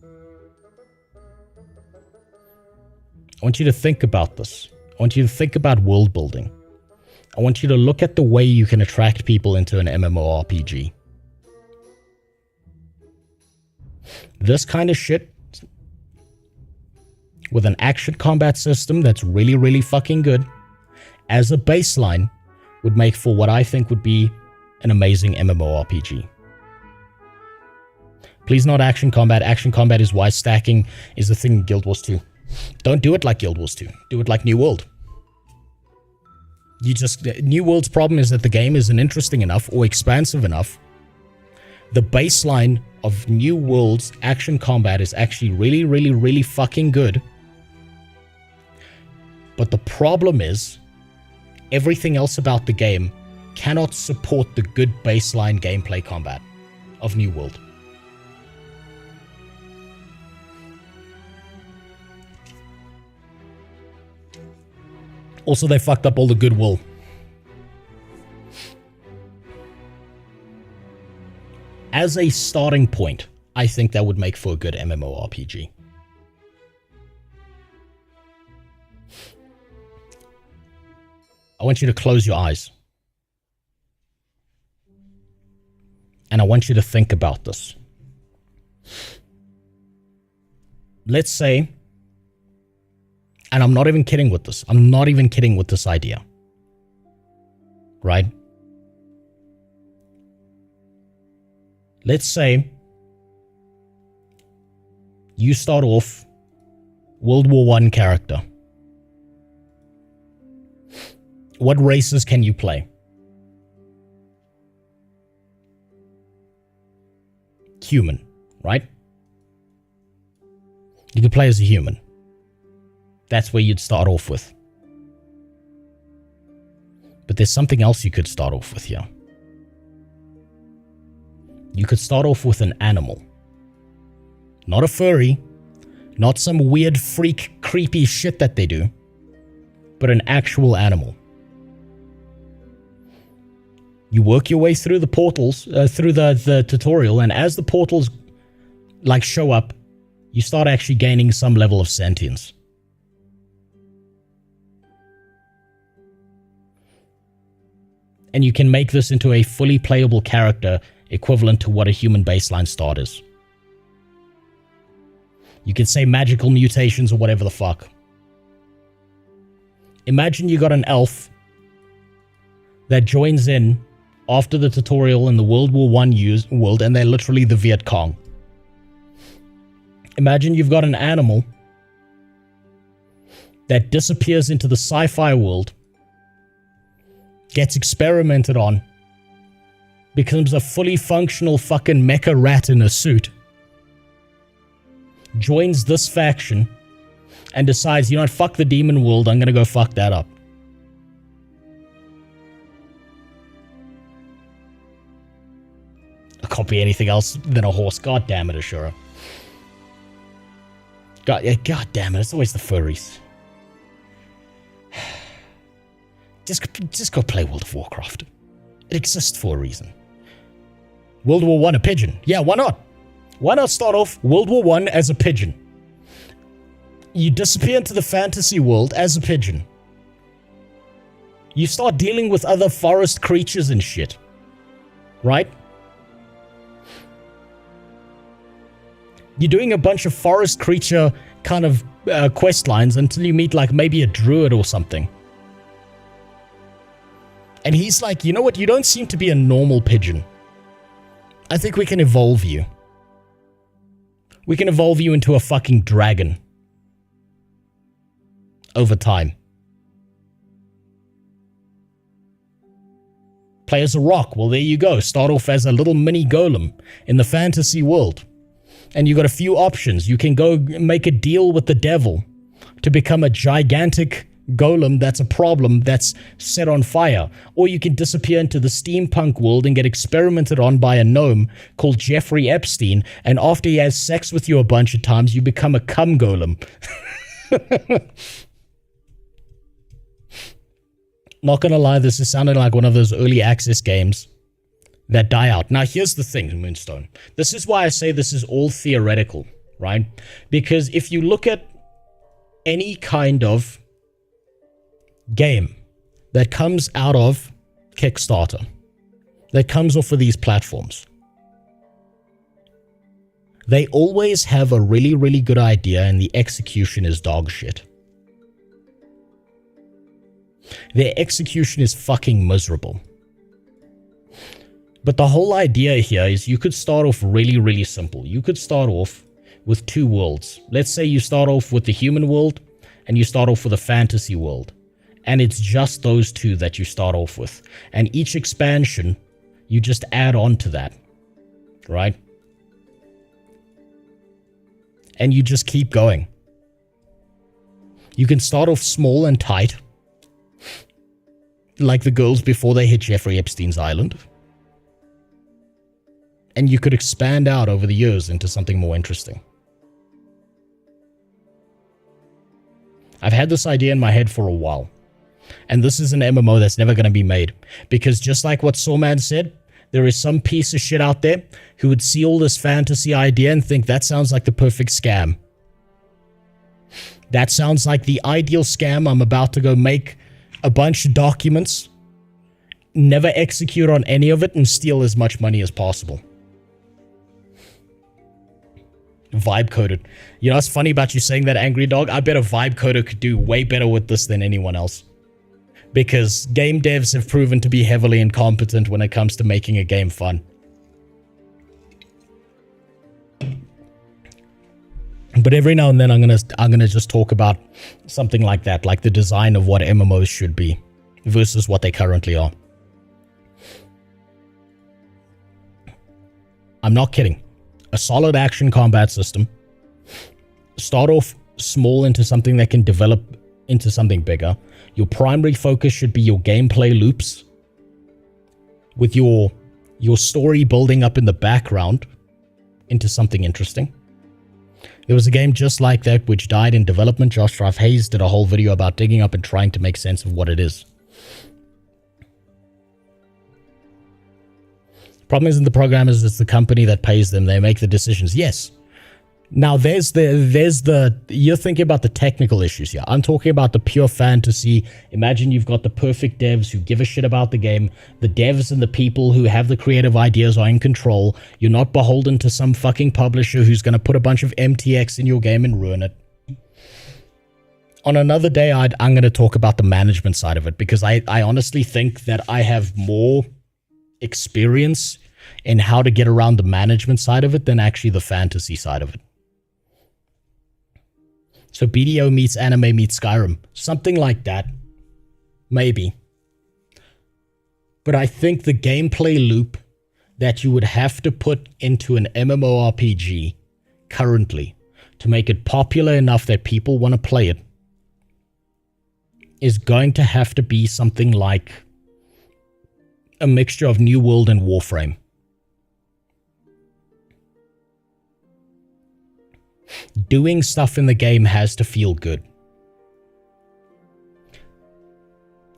I want you to think about this. I want you to think about world building. I want you to look at the way you can attract people into an MMORPG. This kind of shit with an action combat system that's really, really fucking good as a baseline would make for what I think would be an amazing MMORPG. Please not action combat. Action combat is why stacking is the thing in Guild Wars 2. Don't do it like Guild Wars 2. Do it like New World. New World's problem is that the game isn't interesting enough or expansive enough. The baseline of New World's action combat is actually really, really, really fucking good. But the problem is, everything else about the game cannot support the good baseline gameplay combat of New World. Also, they fucked up all the goodwill. As a starting point, I think that would make for a good MMORPG. I want you to close your eyes. And I want you to think about this. Let's say, and I'm not even kidding with this. I'm not even kidding with this idea. Right? Let's say you start off World War I character. What races can you play? Human, right? You can play as a human. That's where you'd start off with. But there's something else you could start off with here. You could start off with an animal. Not a furry, not some weird freak creepy shit that they do, but an actual animal. You work your way through the portals, through the tutorial, and as the portals show up, you start actually gaining some level of sentience. And you can make this into a fully playable character equivalent to what a human baseline start is. You could say magical mutations or whatever the fuck. Imagine you got an elf that joins in after the tutorial in the World War I world, and they're literally the Viet Cong. Imagine you've got an animal that disappears into the sci-fi world, gets experimented on, becomes a fully functional fucking mecha rat in a suit, joins this faction, and decides, you know what, fuck the demon world, I'm gonna go fuck that up. I can't be anything else than a horse. God damn it, Ashura. God damn it, it's always the furries. Just go play World of Warcraft. It exists for a reason. World War I, a pigeon. Yeah, why not? Why not start off World War I as a pigeon? You disappear into the fantasy world as a pigeon. You start dealing with other forest creatures and shit. Right? You're doing a bunch of forest creature kind of quest lines until you meet like maybe a druid or something. And he's like, you know what? You don't seem to be a normal pigeon. I think we can evolve you. We can evolve you into a fucking dragon. Over time. Play as a rock. Well, there you go. Start off as a little mini golem in the fantasy world. And you got a few options. You can go make a deal with the devil to become a gigantic golem that's a problem that's set on fire. Or you can disappear into the steampunk world and get experimented on by a gnome called Jeffrey Epstein, and after he has sex with you a bunch of times, you become a cum golem. Not gonna lie, this is sounding like one of those early access games that die out. Now, here's the thing, Moonstone. This is why I say this is all theoretical, right? Because if you look at any kind of game that comes out of Kickstarter, that comes off of these platforms, they always have a really, really good idea and the execution is dog shit. Their execution is fucking miserable. But the whole idea here is you could start off really, really simple. You could start off with two worlds. Let's say you start off with the human world and you start off with a fantasy world. And it's just those two that you start off with. And each expansion, you just add on to that. Right? And you just keep going. You can start off small and tight, like the girls before they hit Jeffrey Epstein's island. And you could expand out over the years into something more interesting. I've had this idea in my head for a while. And this is an MMO that's never going to be made. Because just like what Sawman said, there is some piece of shit out there who would see all this fantasy idea and think that sounds like the perfect scam. That sounds like the ideal scam. I'm about to go make a bunch of documents, never execute on any of it, and steal as much money as possible. Vibe coded. You know what's funny about you saying that, Angry Dog? I bet a vibe coder could do way better with this than anyone else. Because game devs have proven to be heavily incompetent when it comes to making a game fun. But every now and then I'm gonna just talk about something like that, like the design of what MMOs should be versus what they currently are. I'm not kidding. A solid action combat system. Start off small into something that can develop into something bigger. Your primary focus should be your gameplay loops, with your story building up in the background into something interesting. There was a game just like that which died in development. Josh Drive Hayes did a whole video about digging up and trying to make sense of what it is. Problem isn't the programmers, it's the company that pays them. They make the decisions. Yes, Now, you're thinking about the technical issues here. I'm talking about the pure fantasy. Imagine you've got the perfect devs who give a shit about the game. The devs and the people who have the creative ideas are in control. You're not beholden to some fucking publisher who's going to put a bunch of MTX in your game and ruin it. On another day, I'm going to talk about the management side of it, because I honestly think that I have more experience in how to get around the management side of it than actually the fantasy side of it. So BDO meets anime meets Skyrim. Something like that. Maybe. But I think the gameplay loop that you would have to put into an MMORPG currently to make it popular enough that people want to play it is going to have to be something like a mixture of New World and Warframe. Doing stuff in the game has to feel good.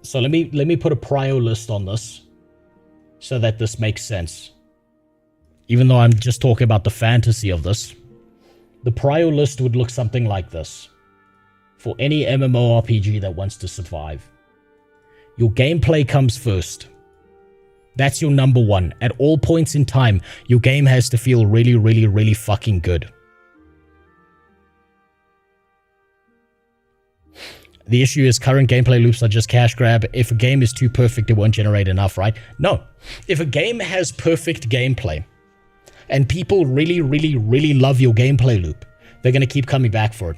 So let me put a prio list on this so that this makes sense. Even though I'm just talking about the fantasy of this, the prio list would look something like this for any MMORPG that wants to survive. Your gameplay comes first. That's your number one. At all points in time, your game has to feel really, really, really fucking good. The issue is current gameplay loops are just cash grab. If a game is too perfect, it won't generate enough, right? No. If a game has perfect gameplay and people really, really, really love your gameplay loop, they're going to keep coming back for it.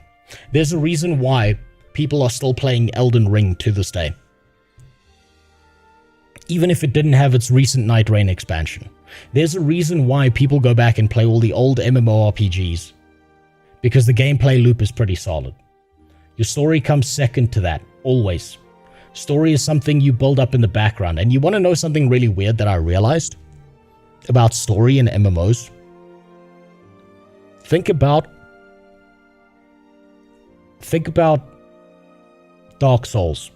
There's a reason why people are still playing Elden Ring to this day. Even if it didn't have its recent Night Rain expansion. There's a reason why people go back and play all the old MMORPGs. Because the gameplay loop is pretty solid. Your story comes second to that, always. Story is something you build up in the background. And you want to know something really weird that I realized about story in MMOs? Think about Dark Souls.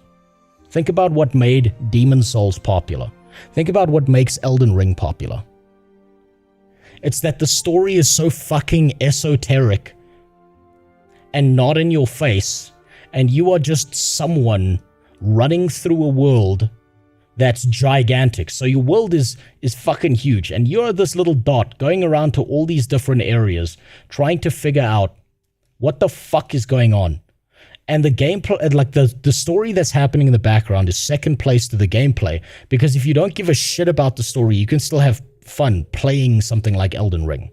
Think about what made Demon Souls popular. Think about what makes Elden Ring popular. It's that the story is so fucking esoteric and not in your face, and you are just someone running through a world that's gigantic. So your world is fucking huge, and you're this little dot going around to all these different areas trying to figure out what the fuck is going on. And the gameplay, like the story that's happening in the background is second place to the gameplay, because if you don't give a shit about the story, you can still have fun playing something like Elden Ring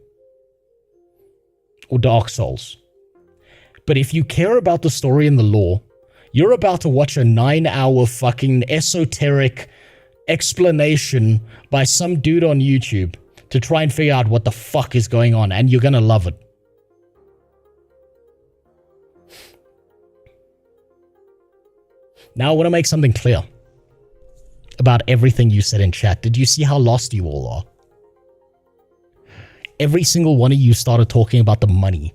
or Dark Souls. But if you care about the story and the lore, you're about to watch a 9-hour fucking esoteric explanation by some dude on YouTube to try and figure out what the fuck is going on, and you're gonna love it. Now I want to make something clear about everything you said in chat. Did you see how lost you all are? Every single one of you started talking about the money.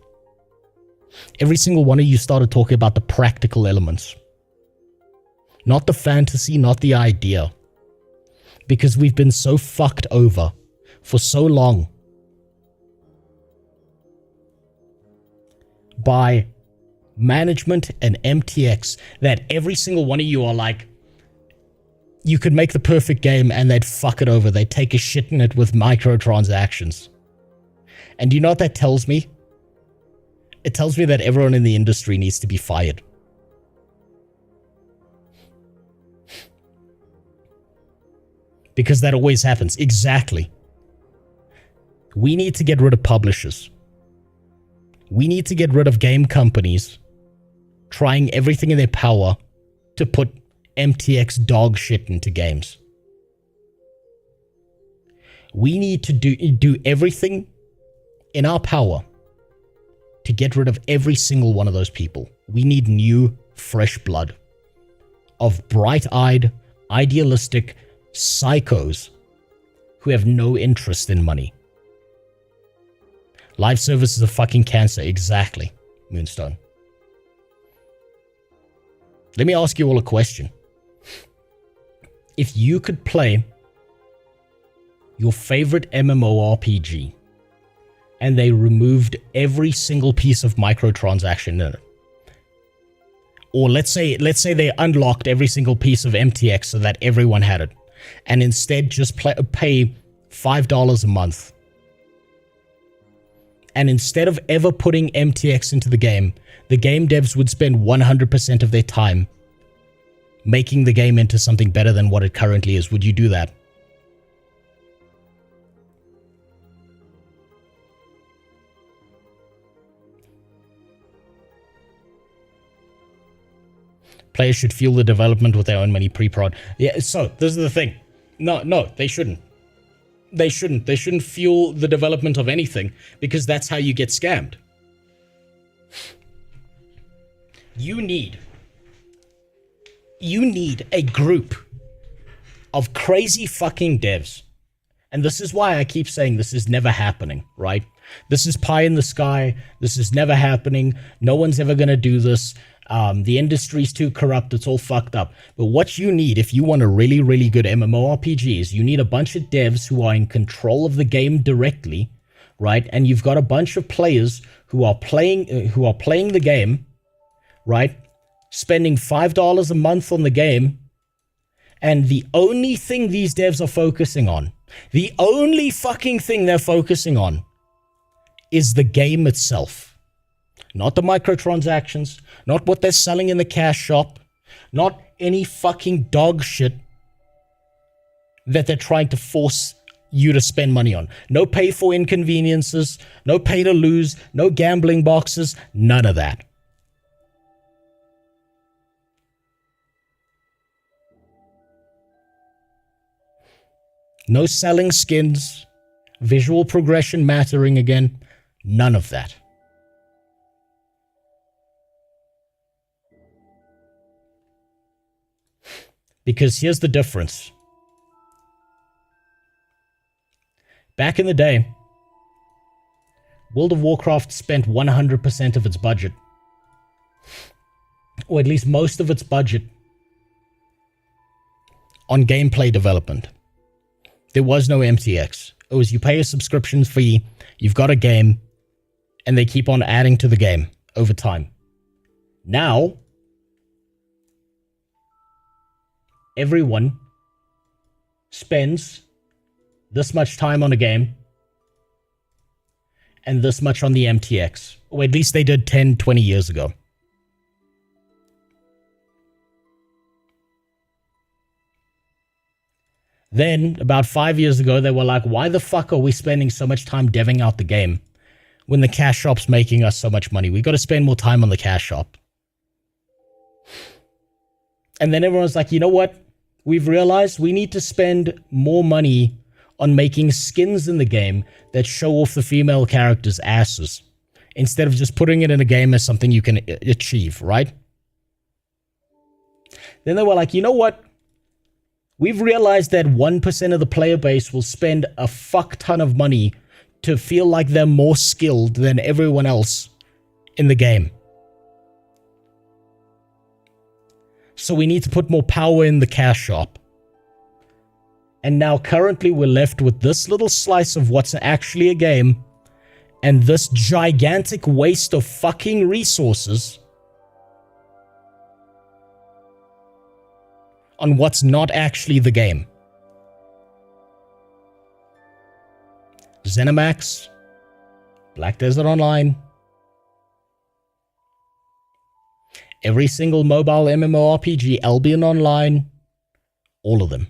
Every single one of you started talking about the practical elements. Not the fantasy, not the idea. Because we've been so fucked over for so long by management and MTX that every single one of you are like, you could make the perfect game and they'd fuck it over. They'd take a shit in it with microtransactions. And do you know what that tells me? It tells me that everyone in the industry needs to be fired. Because that always happens. Exactly. We need to get rid of publishers. We need to get rid of game companies trying everything in their power to put MTX dog shit into games. We need to do everything in our power to get rid of every single one of those people. We need new, fresh blood of bright-eyed, idealistic psychos who have no interest in money. Live service is a fucking cancer. Exactly, Moonstone. Let me ask you all a question. If you could play your favorite MMORPG and they removed every single piece of microtransaction in it. Or let's say they unlocked every single piece of MTX so that everyone had it, and instead just pay $5 a month. And instead of ever putting MTX into the game devs would spend 100% of their time making the game into something better than what it currently is. Would you do that? Players should fuel the development with their own money pre-prod. Yeah, so this is the thing. No, they shouldn't. They shouldn't fuel the development of anything, because that's how you get scammed. You need a group of crazy fucking devs. And this is why I keep saying this is never happening, right? This is pie in the sky. This is never happening. No one's ever going to do this. The industry's too corrupt. It's all fucked up. But what you need, if you want a really, really good MMORPG, is you need a bunch of devs who are in control of the game directly, right? And you've got a bunch of players who are playing the game, right? Spending $5 a month on the game. And the only thing these devs are focusing on, the only fucking thing they're focusing on, is the game itself. Not the microtransactions, not what they're selling in the cash shop, not any fucking dog shit that they're trying to force you to spend money on. No pay for inconveniences, no pay to lose, no gambling boxes, none of that. No selling skins, visual progression mattering again, none of that. Because here's the difference. Back in the day, World of Warcraft spent 100% of its budget, or at least most of its budget, on gameplay development. There was no MTX. It was you pay a subscription fee, you've got a game, and they keep on adding to the game over time. Now, everyone spends this much time on a game and this much on the MTX. Or at least they did 10, 20 years ago. Then, about 5 years ago, they were like, why the fuck are we spending so much time deving out the game when the cash shop's making us so much money? We got to spend more time on the cash shop. And then everyone's like, you know what? We've realized we need to spend more money on making skins in the game that show off the female characters' asses, instead of just putting it in a game as something you can achieve, right? Then they were like, you know what? We've realized that 1% of the player base will spend a fuck ton of money to feel like they're more skilled than everyone else in the game. So we need to put more power in the cash shop. And now currently we're left with this little slice of what's actually a game and this gigantic waste of fucking resources on what's not actually the game. ZeniMax, Black Desert Online, every single mobile MMORPG, Albion Online, all of them.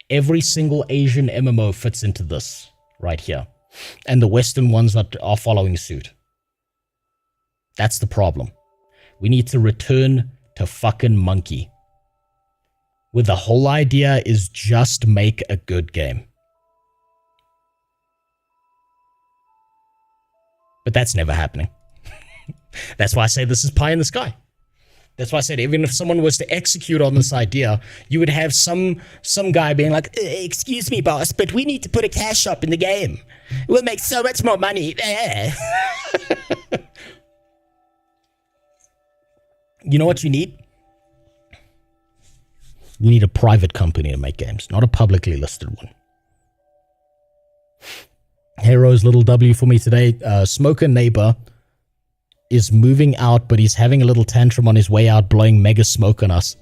Every single Asian MMO fits into this right here. And the Western ones are following suit. That's the problem. We need to return to fucking Monkey, where the whole idea is just make a good game. But that's never happening. That's why I say this is pie in the sky. That's why I said even if someone was to execute on this idea, you would have some guy being like, excuse me, boss, but we need to put a cash shop in the game. We'll make so much more money. You know what you need? You need a private company to make games, not a publicly listed one. Hero's little W for me today. Smoker neighbor is moving out, but he's having a little tantrum on his way out, blowing mega smoke on us.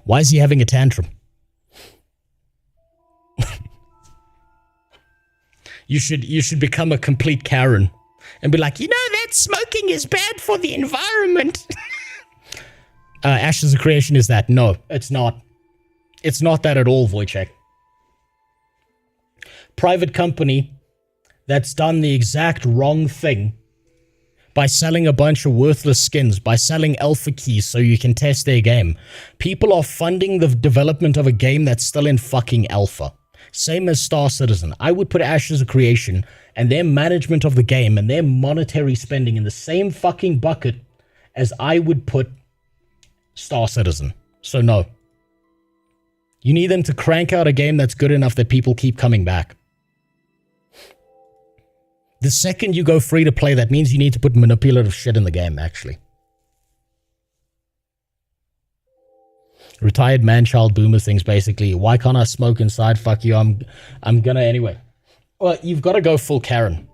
Why is he having a tantrum? You should become a complete Karen and be like, you know, that smoking is bad for the environment. Ashes of Creation is that. No, it's not. It's not that at all, Wojciech. Private company that's done the exact wrong thing by selling a bunch of worthless skins, by selling alpha keys so you can test their game. People are funding the development of a game that's still in fucking alpha. Same as Star Citizen. I would put Ashes of Creation and their management of the game and their monetary spending in the same fucking bucket as I would put Star Citizen. So no. You need them to crank out a game that's good enough that people keep coming back. The second you go free to play, that means you need to put manipulative shit in the game, actually. Retired man-child boomer things, basically. Why can't I smoke inside? Fuck you, I'm gonna anyway. Well, you've got to go full Karen.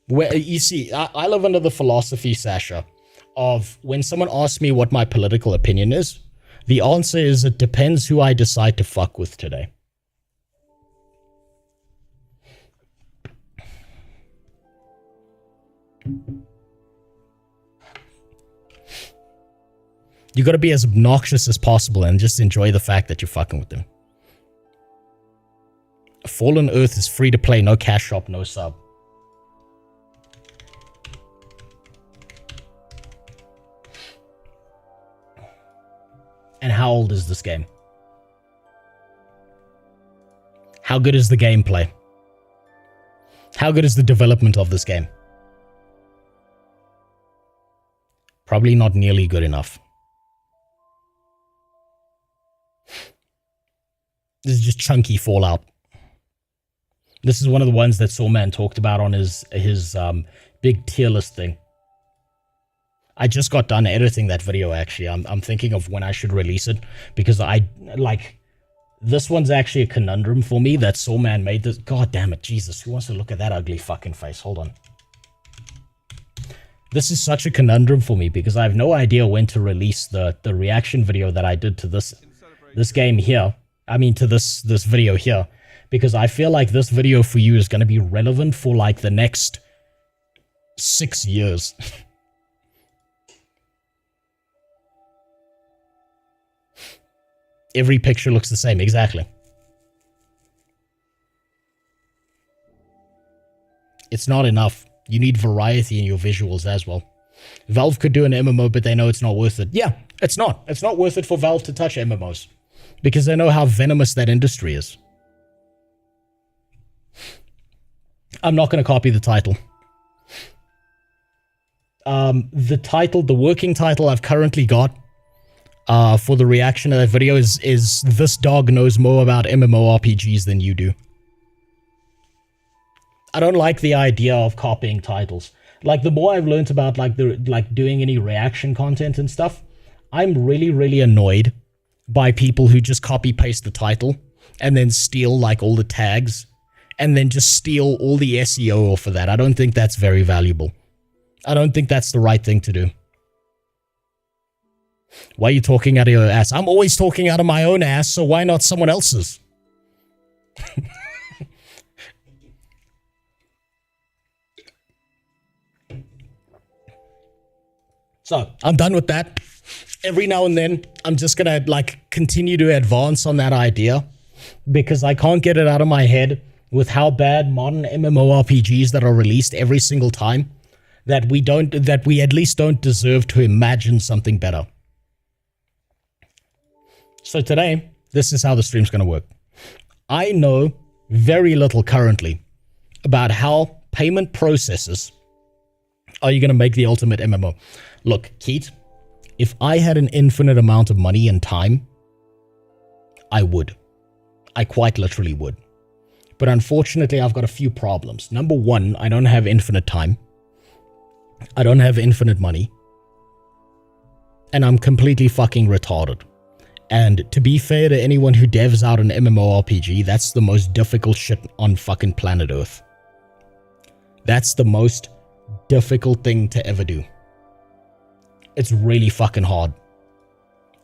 Where, you see, I live under the philosophy, Sasha, of when someone asks me what my political opinion is, the answer is it depends who I decide to fuck with today. You got to be as obnoxious as possible and just enjoy the fact that you're fucking with them. Fallen Earth is free to play, no cash shop, no sub. And how old is this game? How good is the gameplay? How good is the development of this game? Probably not nearly good enough. This is just chunky Fallout. This is one of the ones that Sawman talked about on his big tier list thing. I just got done editing that video, actually. I'm thinking of when I should release it, because this one's actually a conundrum for me that Sawman made this. God damn it, Jesus, who wants to look at that ugly fucking face? Hold on. This is such a conundrum for me because I have no idea when to release the reaction video that I did to this game here. I mean, to this video here, because I feel like this video for you is going to be relevant for like the next 6 years. Every picture looks the same, exactly. It's not enough. You need variety in your visuals as well. Valve could do an MMO, but they know it's not worth it. Yeah, it's not. It's not worth it for Valve to touch MMOs. Because they know how venomous that industry is. I'm not going to copy the title. The working title I've currently got for the reaction to that video is This Dog Knows More About MMORPGs Than You Do. I don't like the idea of copying titles. Like, the more I've learned about doing any reaction content and stuff, I'm really, really annoyed by people who just copy paste the title and then steal like all the tags and then just steal all the SEO off of that. I don't think that's very valuable. I don't think that's the right thing to do. Why are you talking out of your ass? I'm always talking out of my own ass, so why not someone else's? So, I'm done with that. Every now and then, I'm just gonna continue to advance on that idea because I can't get it out of my head with how bad modern MMORPGs that are released every single time that we at least don't deserve to imagine something better. So today, this is how the stream's gonna work. I know very little currently about how payment processes are you gonna make the ultimate MMO. Look, Keith, if I had an infinite amount of money and time, I would. I quite literally would. But unfortunately, I've got a few problems. Number one, I don't have infinite time. I don't have infinite money. And I'm completely fucking retarded. And to be fair to anyone who devs out an MMORPG, that's the most difficult shit on fucking planet Earth. That's the most difficult thing to ever do. It's really fucking hard.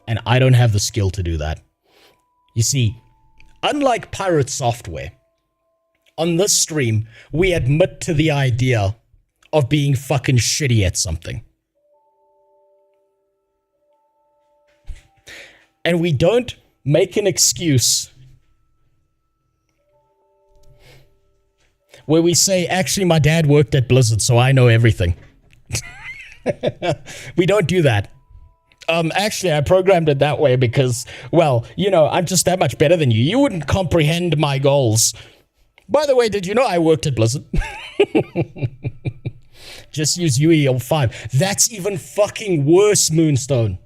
And I don't have the skill to do that. You see, unlike pirate software, on this stream, we admit to the idea of being fucking shitty at something. And we don't make an excuse where we say, actually, my dad worked at Blizzard, so I know everything. We don't do that. Actually, I programmed it that way because, well, you know, I'm just that much better than you. You wouldn't comprehend my goals. By the way, did you know I worked at Blizzard? Just use UE5. That's even fucking worse, Moonstone.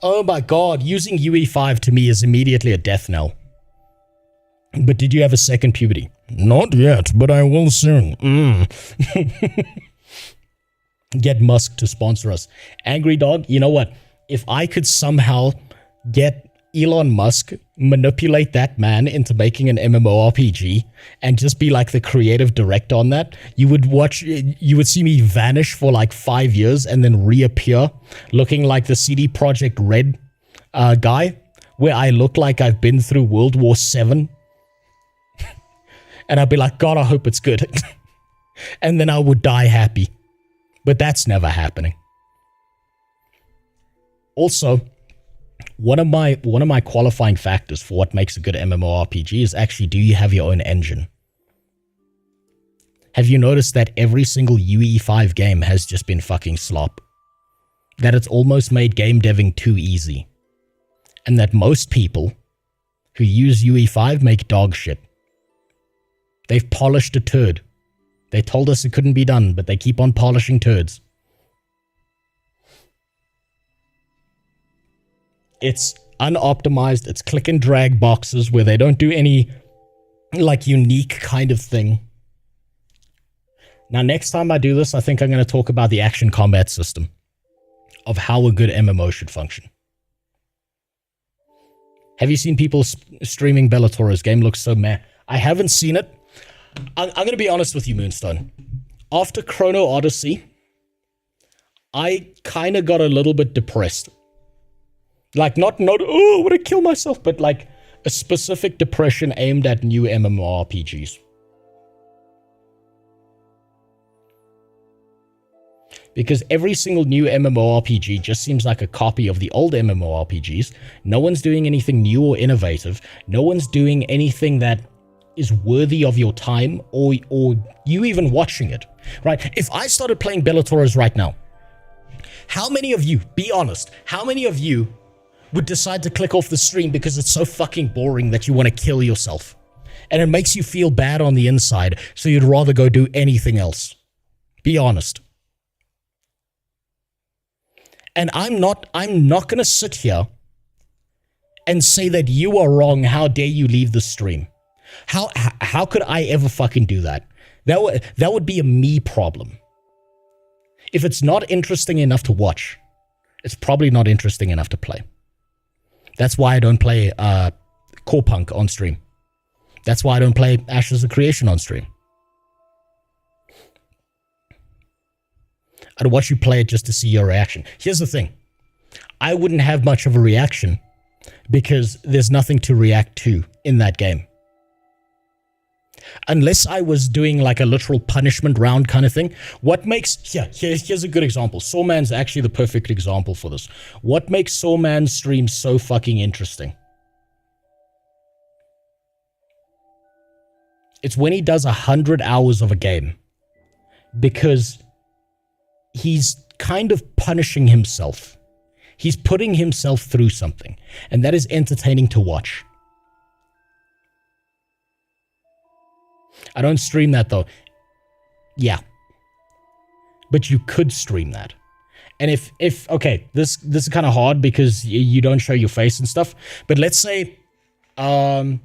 Oh my god, using UE5 to me is immediately a death knell. But did you have a second puberty? Not yet, but I will soon. Get Musk to sponsor us. Angry Dog, you know what? If I could somehow get Elon Musk, manipulate that man into making an MMORPG and just be like the creative director on that, you would see me vanish for like 5 years and then reappear looking like the CD Projekt Red guy, where I look like I've been through World War VII. And I'd be like, God, I hope it's good. And then I would die happy. But that's never happening. Also, one of my qualifying factors for what makes a good MMORPG is actually, do you have your own engine? Have you noticed that every single UE5 game has just been fucking slop? That it's almost made game deving too easy. And that most people who use UE5 make dog shit. They've polished a turd. They told us it couldn't be done, but they keep on polishing turds. It's unoptimized. It's click and drag boxes where they don't do any like unique kind of thing. Now, next time I do this, I think I'm going to talk about the action combat system of how a good MMO should function. Have you seen people streaming Bellator's game? Looks so meh. I haven't seen it. I'm going to be honest with you, Moonstone. After Chrono Odyssey, I kind of got a little bit depressed. Like, not, oh, I want to kill myself, but like a specific depression aimed at new MMORPGs. Because every single new MMORPG just seems like a copy of the old MMORPGs. No one's doing anything new or innovative. No one's doing anything that is worthy of your time or you even watching it, right? If I started playing Bellator's right now, how many of you, be honest, how many of you would decide to click off the stream because it's so fucking boring that you want to kill yourself? And it makes you feel bad on the inside, so you'd rather go do anything else. Be honest. And I'm not going to sit here and say that you are wrong. How dare you leave the stream? How could I ever fucking do that? That would be a me problem. If it's not interesting enough to watch, it's probably not interesting enough to play. That's why I don't play Core Punk on stream. That's why I don't play Ashes of Creation on stream. I'd watch you play it just to see your reaction. Here's the thing. I wouldn't have much of a reaction because there's nothing to react to in that game. Unless I was doing like a literal punishment round kind of thing. What makes... Here's a good example. Sawman's actually the perfect example for this. What makes Sawman's stream so fucking interesting? It's when he does 100 hours of a game. Because he's kind of punishing himself. He's putting himself through something. And that is entertaining to watch. I don't stream that though. Yeah. But you could stream that. And if okay, this is kind of hard because you don't show your face and stuff. But let's say I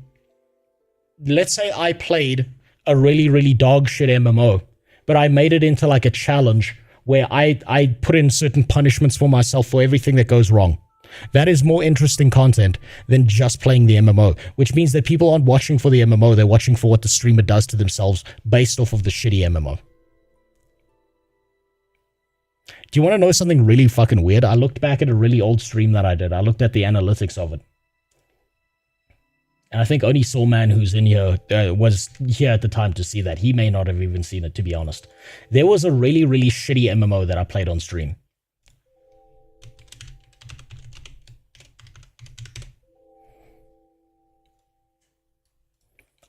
played a really dog shit MMO, but I made it into like a challenge where I put in certain punishments for myself for everything that goes wrong. That is more interesting content than just playing the MMO, which means that people aren't watching for the MMO, they're watching for what the streamer does to themselves based off of the shitty MMO. Do you want to know something really fucking weird? I looked back at a really old stream that I did. I looked at the analytics of it. And I think only Soulman, who's in here, was here at the time to see that. He may not have even seen it, to be honest. There was a really, really shitty MMO that I played on stream.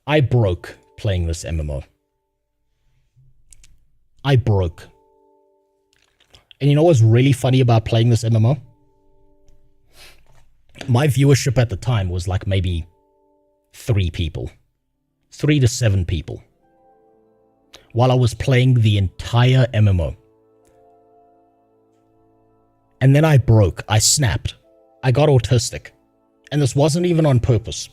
I broke playing this MMO. I broke. And you know what's really funny about playing this MMO? My viewership at the time was like maybe 3 people. 3 to 7 people. While I was playing the entire MMO. And then I broke. I snapped. I got autistic. And this wasn't even on purpose.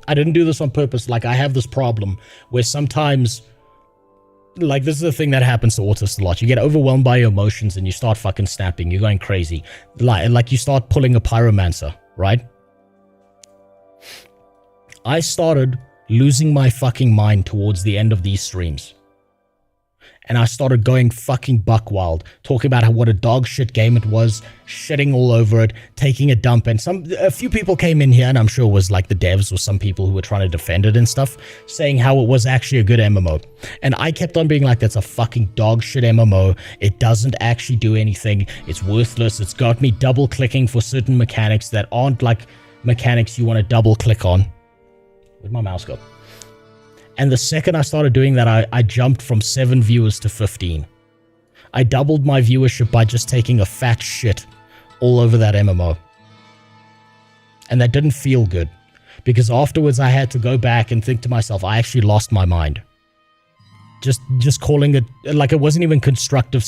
I didn't do this on purpose. Like, I have this problem where sometimes, like, this is the thing that happens to autists a lot. You get overwhelmed by your emotions and you start fucking snapping. You're going crazy. Like you start pulling a pyromancer, right? I started losing my fucking mind towards the end of these streams. And I started going fucking buck wild, talking about what a dog shit game it was, shitting all over it, taking a dump. And a few people came in here, and I'm sure it was like the devs or some people who were trying to defend it and stuff, saying how it was actually a good MMO. And I kept on being like, that's a fucking dog shit MMO. It doesn't actually do anything. It's worthless. It's got me double clicking for certain mechanics that aren't like mechanics you want to double click on. Where'd my mouse go? And the second I started doing that, I jumped from 7 viewers to 15. I doubled my viewership by just taking a fat shit all over that MMO. And that didn't feel good. Because afterwards I had to go back and think to myself, I actually lost my mind. Just calling it, like, it wasn't even constructive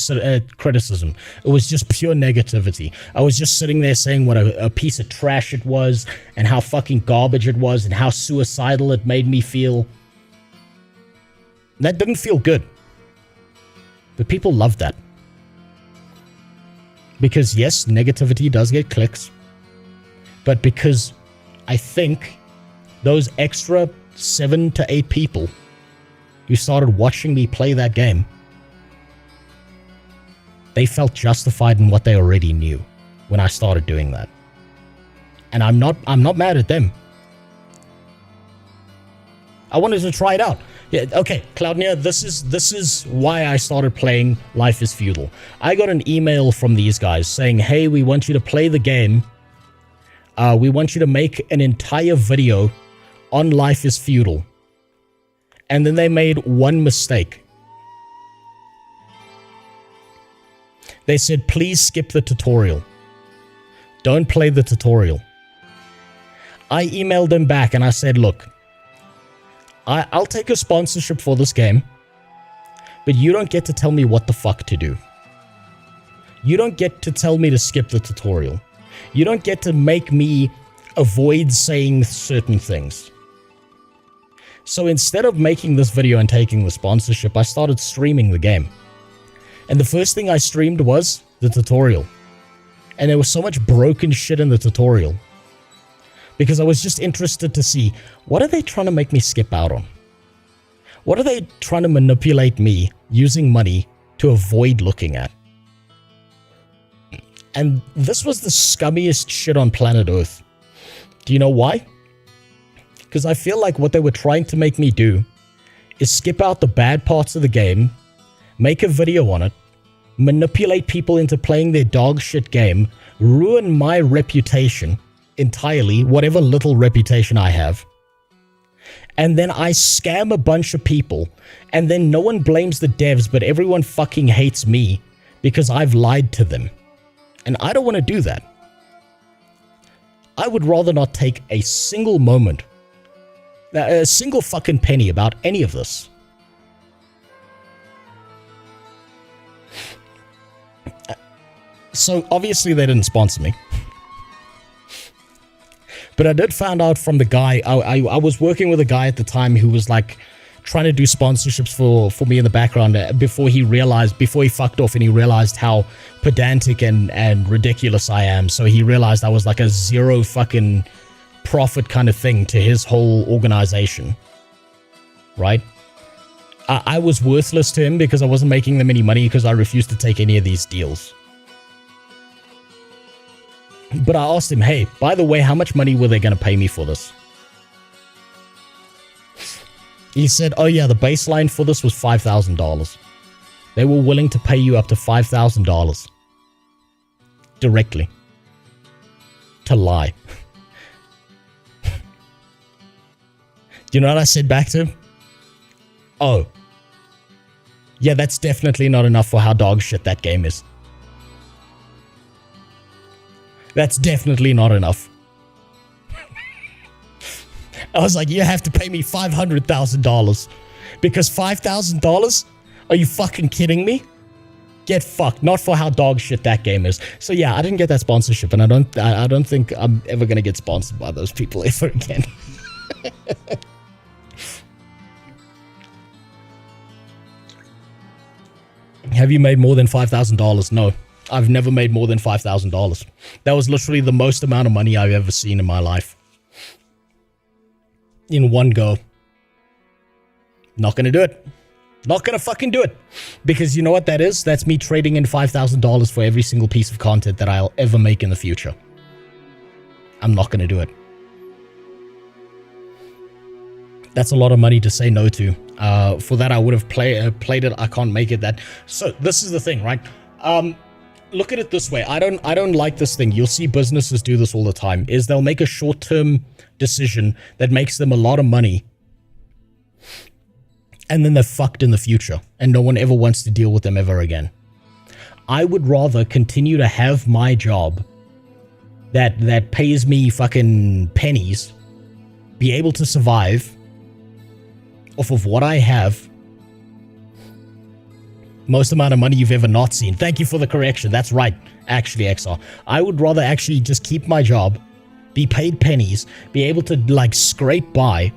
criticism. It was just pure negativity. I was just sitting there saying what a piece of trash it was, and how fucking garbage it was, and how suicidal it made me feel. That didn't feel good. But people love that. Because yes, negativity does get clicks. But because I think those extra 7 to 8 people who started watching me play that game, they felt justified in what they already knew when I started doing that. And I'm not mad at them. I wanted to try it out. Yeah, okay, Cloudnear, this is why I started playing Life is Feudal. I got an email from these guys saying, hey, we want you to play the game. We want you to make an entire video on Life is Feudal. And then they made one mistake. They said, please skip the tutorial. Don't play the tutorial. I emailed them back and I said, look, I'll take a sponsorship for this game, but you don't get to tell me what the fuck to do. You don't get to tell me to skip the tutorial. You don't get to make me avoid saying certain things. So instead of making this video and taking the sponsorship, I started streaming the game. And the first thing I streamed was the tutorial. And there was so much broken shit in the tutorial. Because I was just interested to see, what are they trying to make me skip out on? What are they trying to manipulate me using money to avoid looking at? And this was the scummiest shit on planet Earth. Do you know why? Because I feel like what they were trying to make me do is skip out the bad parts of the game, make a video on it, manipulate people into playing their dog shit game, ruin my reputation entirely, whatever little reputation I have, and then I scam a bunch of people, and then no one blames the devs, but everyone fucking hates me because I've lied to them. And I don't want to do that. I would rather not take a single moment, a single fucking penny about any of this. So obviously they didn't sponsor me. But I did find out from the guy, I was working with a guy at the time who was like trying to do sponsorships for me in the background before he fucked off and he realized how pedantic and ridiculous I am. So he realized I was like a zero fucking profit kind of thing to his whole organization. Right? I was worthless to him because I wasn't making them any money because I refused to take any of these deals. But I asked him, hey, by the way, how much money were they going to pay me for this? He said, oh yeah, the baseline for this was $5,000. They were willing to pay you up to $5,000 directly to lie. Do you know what I said back to him? Oh. Yeah, that's definitely not enough for how dog shit that game is. That's definitely not enough. I was like, you have to pay me $500,000. Because $5,000? Are you fucking kidding me? Get fucked. Not for how dog shit that game is. So yeah, I didn't get that sponsorship, and I don't think I'm ever gonna get sponsored by those people ever again. Have you made more than $5,000? No, I've never made more than $5,000. That was literally the most amount of money I've ever seen in my life. In one go. Not gonna do it. Not gonna fucking do it. Because you know what that is? That's me trading in $5,000 for every single piece of content that I'll ever make in the future. I'm not gonna do it. That's a lot of money to say no to. For that, I would have played it. I can't make it that. So this is the thing, right? Look at it this way. I don't like this thing. You'll see businesses do this all the time. Is they'll make a short-term decision that makes them a lot of money, and then they're fucked in the future, and no one ever wants to deal with them ever again. I would rather continue to have my job that pays me fucking pennies, be able to survive off of what I have. Most amount of money you've ever not seen. Thank you for the correction. That's right, actually, XR. I would rather actually just keep my job, be paid pennies, be able to, like, scrape by,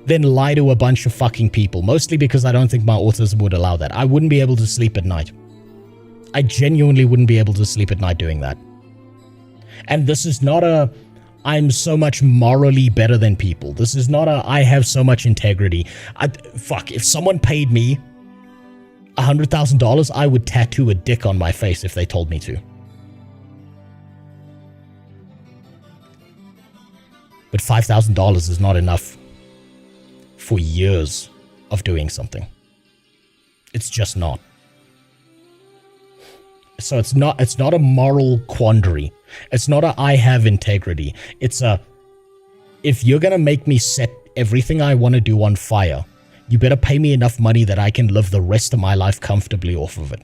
than lie to a bunch of fucking people. Mostly because I don't think my autism would allow that. I wouldn't be able to sleep at night. I genuinely wouldn't be able to sleep at night doing that. And this is not a, I'm so much morally better than people. This is not a, I have so much integrity. Fuck, if someone paid me $100,000, I would tattoo a dick on my face if they told me to. But $5,000 is not enough for years of doing something. It's just not. So it's not a moral quandary. It's not a I have integrity. It's a, if you're gonna make me set everything I want to do on fire, you better pay me enough money that I can live the rest of my life comfortably off of it.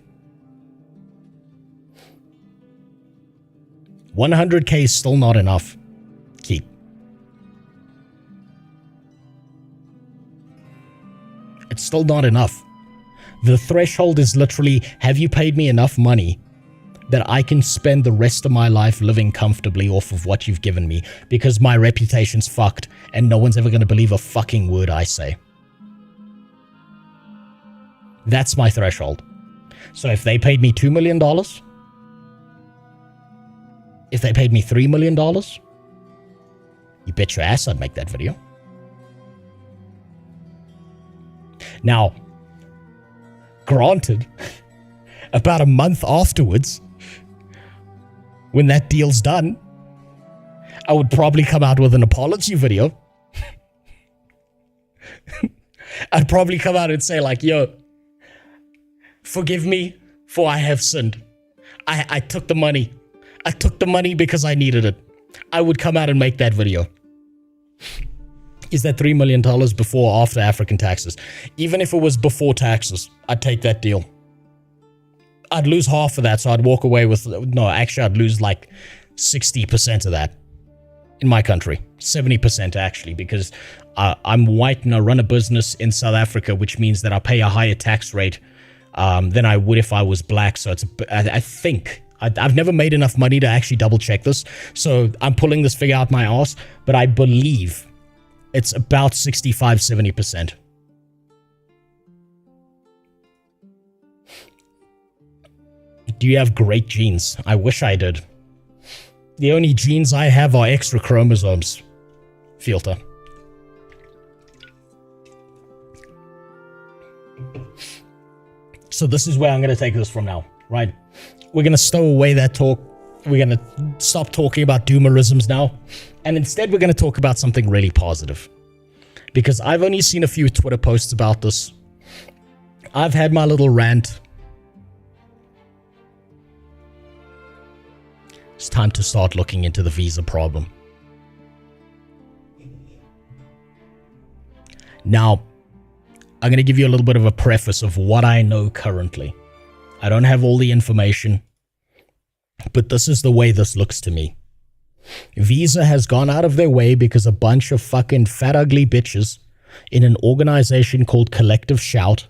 100K is still not enough. Keep. It's still not enough. The threshold is literally, have you paid me enough money that I can spend the rest of my life living comfortably off of what you've given me, because my reputation's fucked and no one's ever going to believe a fucking word I say. That's my threshold. So if they paid me $2 million, if they paid me $3 million, you bet your ass I'd make that video. Now, granted, about a month afterwards, when that deal's done, I would probably come out with an apology video. I'd probably come out and say like, yo, forgive me for I have sinned. I took the money. I took the money because I needed it. I would come out and make that video. Is that $3 million before or after African taxes? Even if it was before taxes, I'd take that deal. I'd lose half of that, so I'd walk away with... No, actually, I'd lose like 60% of that in my country. 70% actually, because I'm white and I run a business in South Africa, which means that I pay a higher tax rate than I would if I was black. So it's, I think... I've never made enough money to actually double check this, so I'm pulling this figure out my ass, but I believe It's about 65-70%. Do you have great genes? I wish I did. The only genes I have are extra chromosomes. Filter. So this is where I'm going to take this from now, right? We're going to stow away that talk. We're going to stop talking about doomerisms now. And instead, we're going to talk about something really positive. Because I've only seen a few Twitter posts about this. I've had my little rant. It's time to start looking into the visa problem. Now, I'm going to give you a little bit of a preface of what I know currently. I don't have all the information, but this is the way this looks to me. Visa has gone out of their way because a bunch of fucking fat ugly bitches in an organization called Collective Shout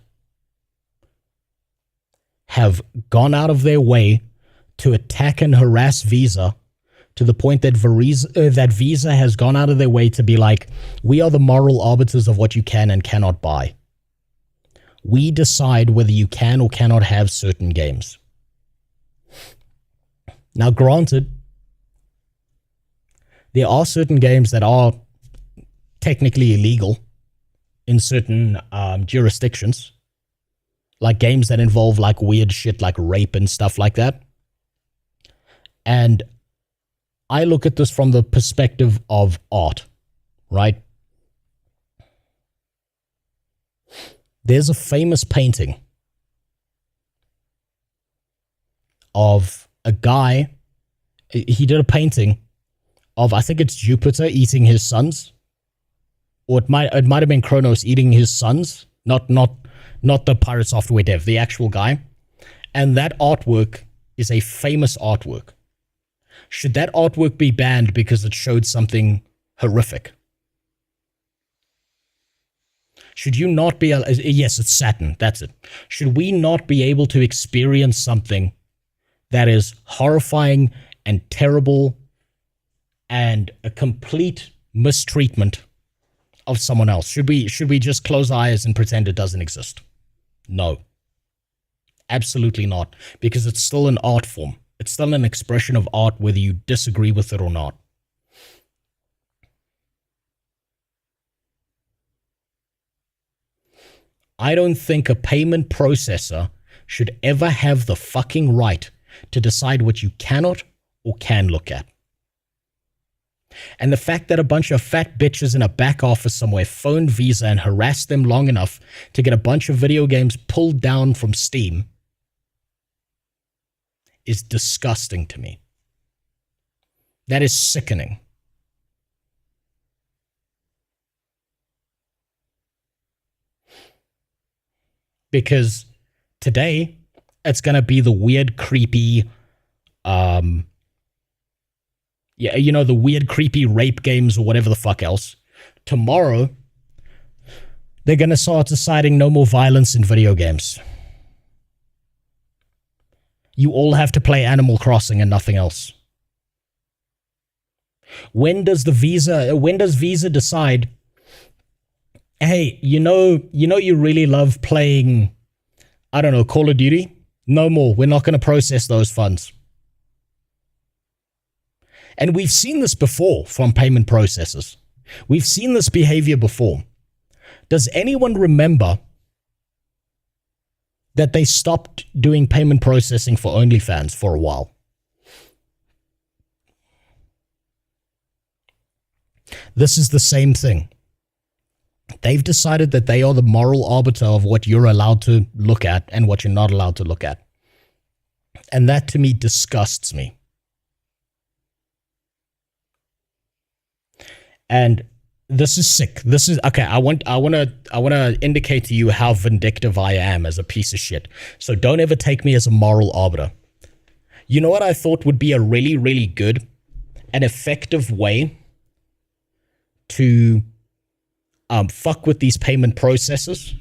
have gone out of their way to attack and harass Visa to the point that Visa has gone out of their way to be like, we are the moral arbiters of what you can and cannot buy. We decide whether you can or cannot have certain games. Now, granted, there are certain games that are technically illegal in certain jurisdictions, like games that involve like weird shit like rape and stuff like that. And I look at this from the perspective of art, right? There's a famous painting of a guy. He did a painting of, I think it's Jupiter eating his sons, or it might have been Kronos eating his sons, not the Pirate Software dev, the actual guy. And that artwork is a famous artwork. Should that artwork be banned because it showed something horrific? Should you not be... yes, it's Saturn. That's it. Should we not be able to experience something that is horrifying and terrible and a complete mistreatment of someone else? Should we just close our eyes and pretend it doesn't exist? No. Absolutely not. Because it's still an art form. It's still an expression of art whether you disagree with it or not. I don't think a payment processor should ever have the fucking right to decide what you cannot or can look at. And the fact that a bunch of fat bitches in a back office somewhere phoned Visa and harassed them long enough to get a bunch of video games pulled down from Steam is disgusting to me. That is sickening. Because today, it's going to be the weird, creepy, the weird, creepy rape games or whatever the fuck else. Tomorrow, they're going to start deciding no more violence in video games. You all have to play Animal Crossing and nothing else. When does Visa decide, hey, you really love playing, I don't know, Call of Duty? No more. We're not going to process those funds. And we've seen this before from payment processors. We've seen this behavior before. Does anyone remember that they stopped doing payment processing for OnlyFans for a while? This is the same thing. They've decided that they are the moral arbiter of what you're allowed to look at and what you're not allowed to look at. And that to me disgusts me. And this is sick. This is okay. I want to indicate to you how vindictive I am as a piece of shit. So don't ever take me as a moral arbiter. You know what I thought would be a really, really good and effective way to fuck with these payment processors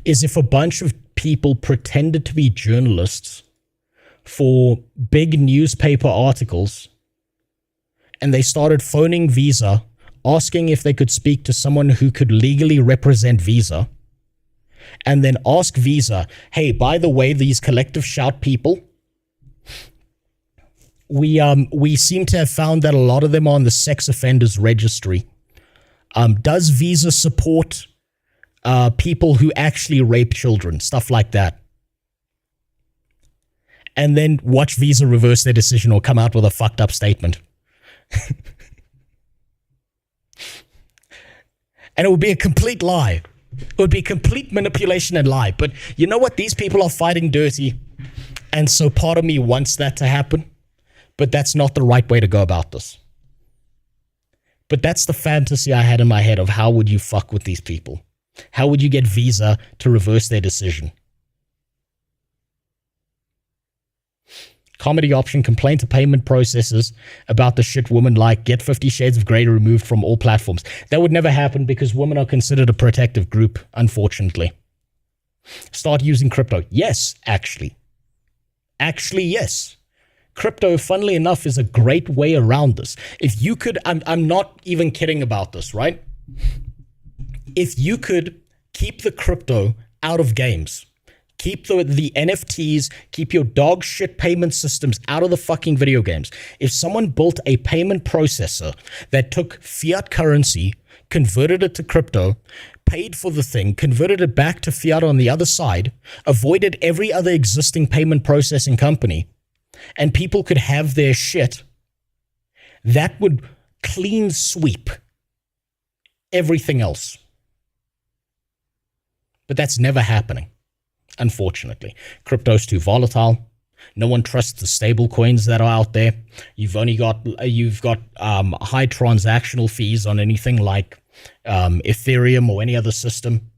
is if a bunch of people pretended to be journalists for big newspaper articles and they started phoning Visa asking if they could speak to someone who could legally represent Visa, and then ask Visa, hey, by the way, these collective shout people, we seem to have found that a lot of them are on the sex offenders registry. Does Visa support people who actually rape children? Stuff like that. And then watch Visa reverse their decision or come out with a fucked up statement. And it would be a complete lie. It would be complete manipulation and lie. But you know what? These people are fighting dirty. And so part of me wants that to happen. But that's not the right way to go about this. But that's the fantasy I had in my head of how would you fuck with these people? How would you get Visa to reverse their decision? Comedy option, complain to payment processors about the shit women like, get 50 Shades of Grey removed from all platforms. That would never happen because women are considered a protective group, unfortunately. Start using crypto. Yes, actually. Actually, yes. Crypto, funnily enough, is a great way around this. If you could, I'm not even kidding about this, right? If you could keep the crypto out of games, keep the NFTs, keep your dog shit payment systems out of the fucking video games. If someone built a payment processor that took fiat currency, converted it to crypto, paid for the thing, converted it back to fiat on the other side, avoided every other existing payment processing company, and people could have their shit, that would clean sweep everything else. But that's never happening. Unfortunately, crypto's too volatile. No one trusts the stable coins that are out there. You've got high transactional fees on anything like Ethereum or any other system.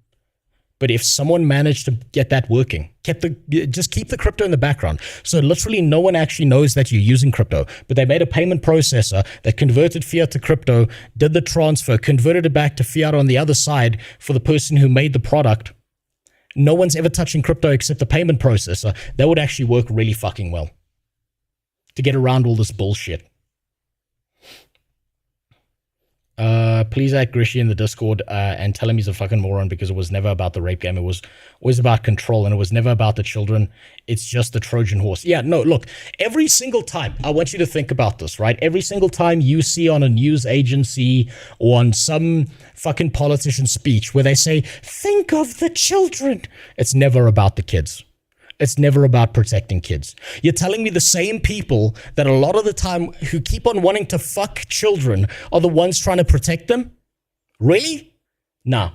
But if someone managed to get that working, just keep the crypto in the background. So literally no one actually knows that you're using crypto, but they made a payment processor that converted fiat to crypto, did the transfer, converted it back to fiat on the other side for the person who made the product. No one's ever touching crypto except the payment processor. That would actually work really fucking well to get around all this bullshit. Please add Grishy in the Discord and tell him he's a fucking moron because it was never about the rape game. It was always about control and it was never about the children. It's just the Trojan horse. Yeah, no, look, every single time, I want you to think about this, right? Every single time you see on a news agency or on some fucking politician speech where they say, think of the children, it's never about the kids. It's never about protecting kids. You're telling me the same people that a lot of the time who keep on wanting to fuck children are the ones trying to protect them? Really? Nah.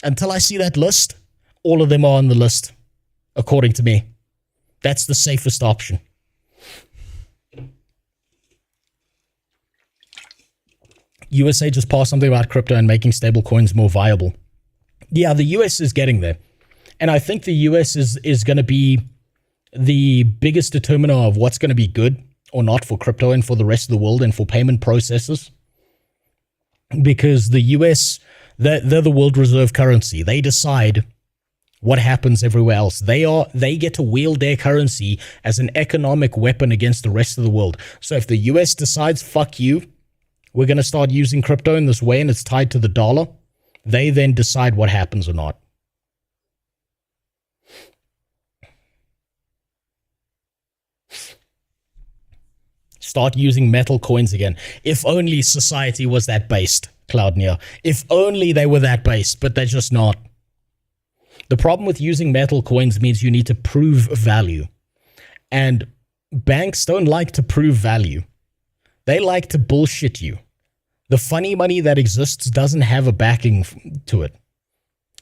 Until I see that list, all of them are on the list, according to me. That's the safest option. USA just passed something about crypto and making stable coins more viable. Yeah, the US is getting there. And I think the US is going to be the biggest determiner of what's going to be good or not for crypto and for the rest of the world and for payment processors. Because the US, they're the world reserve currency. They decide what happens everywhere else. They get to wield their currency as an economic weapon against the rest of the world. So if the US decides, fuck you, we're going to start using crypto in this way and it's tied to the dollar, they then decide what happens or not. Start using metal coins again. If only society was that based, Cloudnear. If only they were that based, but they're just not. The problem with using metal coins means you need to prove value. And banks don't like to prove value. They like to bullshit you. The funny money that exists doesn't have a backing to it.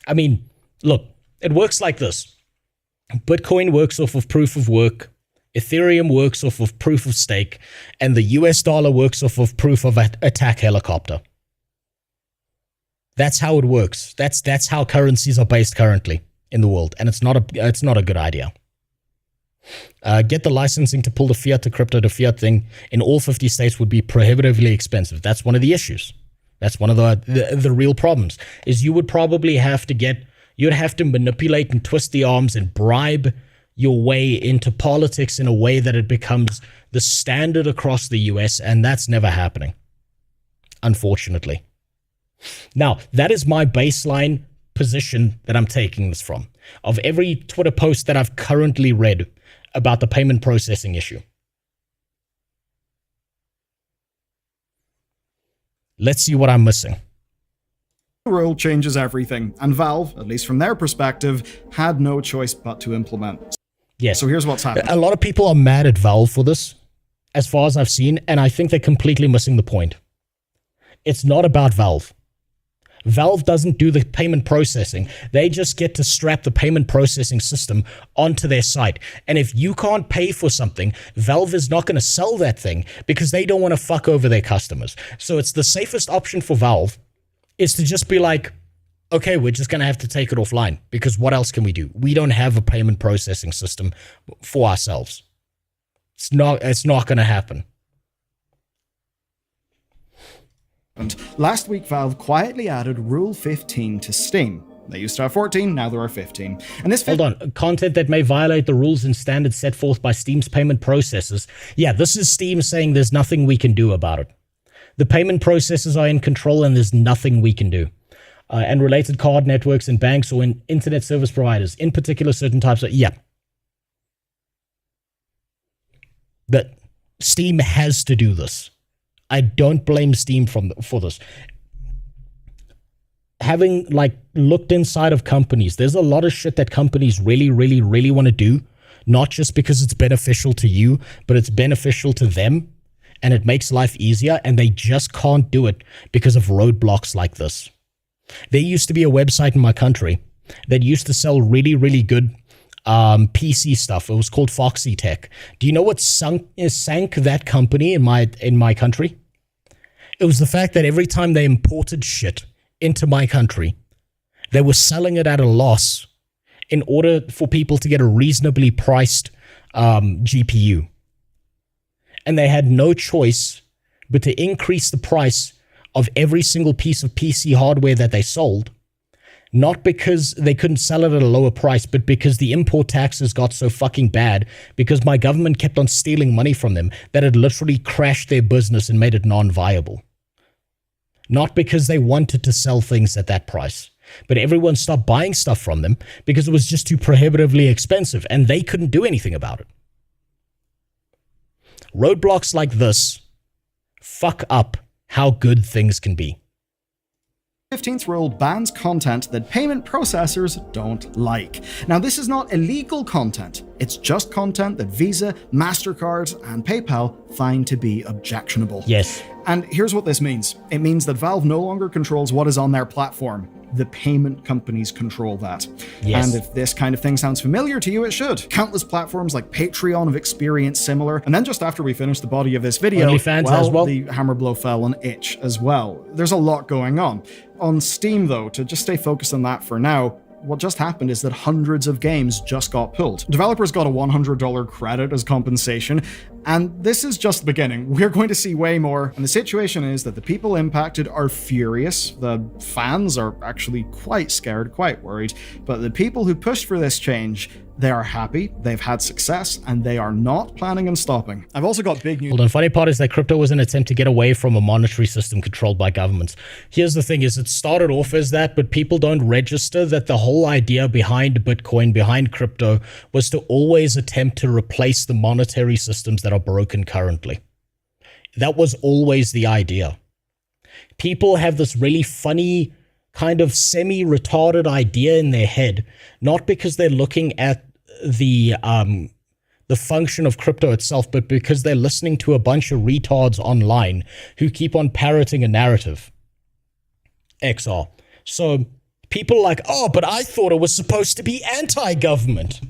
I mean, look, it works like this. Bitcoin works off of proof of work. Ethereum works off of proof of stake, and the US dollar works off of proof of attack helicopter. That's how it works. That's how currencies are based currently in the world, and it's not a good idea. Get the licensing to pull the fiat to crypto to fiat thing in all 50 states would be prohibitively expensive. That's one of the issues. That's one of the real problems. Is you would probably have to manipulate and twist the arms and bribe your way into politics in a way that it becomes the standard across the US, and that's never happening. unfortunately. Now, that is my baseline position that I'm taking this from. Of every Twitter post that I've currently read about the payment processing issue. Let's see what I'm missing. The rule changes everything, and Valve, at least from their perspective, had no choice but to implement. Yes. So here's what's happening. A lot of people are mad at Valve for this, as far as I've seen, and I think they're completely missing the point. It's not about Valve. Valve doesn't do the payment processing. They just get to strap the payment processing system onto their site. And if you can't pay for something, Valve is not going to sell that thing because they don't want to fuck over their customers. So it's the safest option for Valve is to just be like, okay, we're just going to have to take it offline because what else can we do? We don't have a payment processing system for ourselves. It's not going to happen. And last week, Valve quietly added Rule 15 to Steam. They used to have 14, now there are 15. And this Hold on. Content that may violate the rules and standards set forth by Steam's payment processors. Yeah, this is Steam saying there's nothing we can do about it. The payment processors are in control and there's nothing we can do. And related card networks and banks or in internet service providers, in particular certain types of... Yeah. But Steam has to do this. I don't blame Steam for this. Having looked inside of companies, there's a lot of shit that companies really, really, really want to do, not just because it's beneficial to you, but it's beneficial to them, and it makes life easier, and they just can't do it because of roadblocks like this. There used to be a website in my country that used to sell really, really good PC stuff. It was called Foxy Tech. Do you know what sank that company in my country? It was the fact that every time they imported shit into my country, they were selling it at a loss in order for people to get a reasonably priced GPU. And they had no choice but to increase the price of every single piece of PC hardware that they sold, not because they couldn't sell it at a lower price, but because the import taxes got so fucking bad because my government kept on stealing money from them that it literally crashed their business and made it non-viable. Not because they wanted to sell things at that price, but everyone stopped buying stuff from them because it was just too prohibitively expensive and they couldn't do anything about it. Roadblocks like this fuck up how good things can be. 15th rule bans content that payment processors don't like. Now, this is not illegal content. It's just content that Visa, MasterCard, and PayPal find to be objectionable. Yes. And here's what this means. It means that Valve no longer controls what is on their platform. The payment companies control that. Yes. And if this kind of thing sounds familiar to you, it should. Countless platforms like Patreon have experienced similar. And then just after we finish the body of this video, the hammer blow fell on itch as well. There's a lot going on. On Steam, though, to just stay focused on that for now, what just happened is that hundreds of games just got pulled. Developers got a $100 credit as compensation, and this is just the beginning. We're going to see way more, and the situation is that the people impacted are furious. The fans are actually quite scared, quite worried, but the people who pushed for this change, they are happy, they've had success, and they are not planning on stopping. I've also got big news. Hold on, funny part is that crypto was an attempt to get away from a monetary system controlled by governments. Here's the thing is it started off as that, but people don't register that the whole idea behind Bitcoin, behind crypto, was to always attempt to replace the monetary systems that are broken currently. That was always the idea. People have this really funny kind of semi-retarded idea in their head, not because they're looking at the function of crypto itself, but because they're listening to a bunch of retards online who keep on parroting a narrative. XR. So people are like, oh, but I thought it was supposed to be anti-government.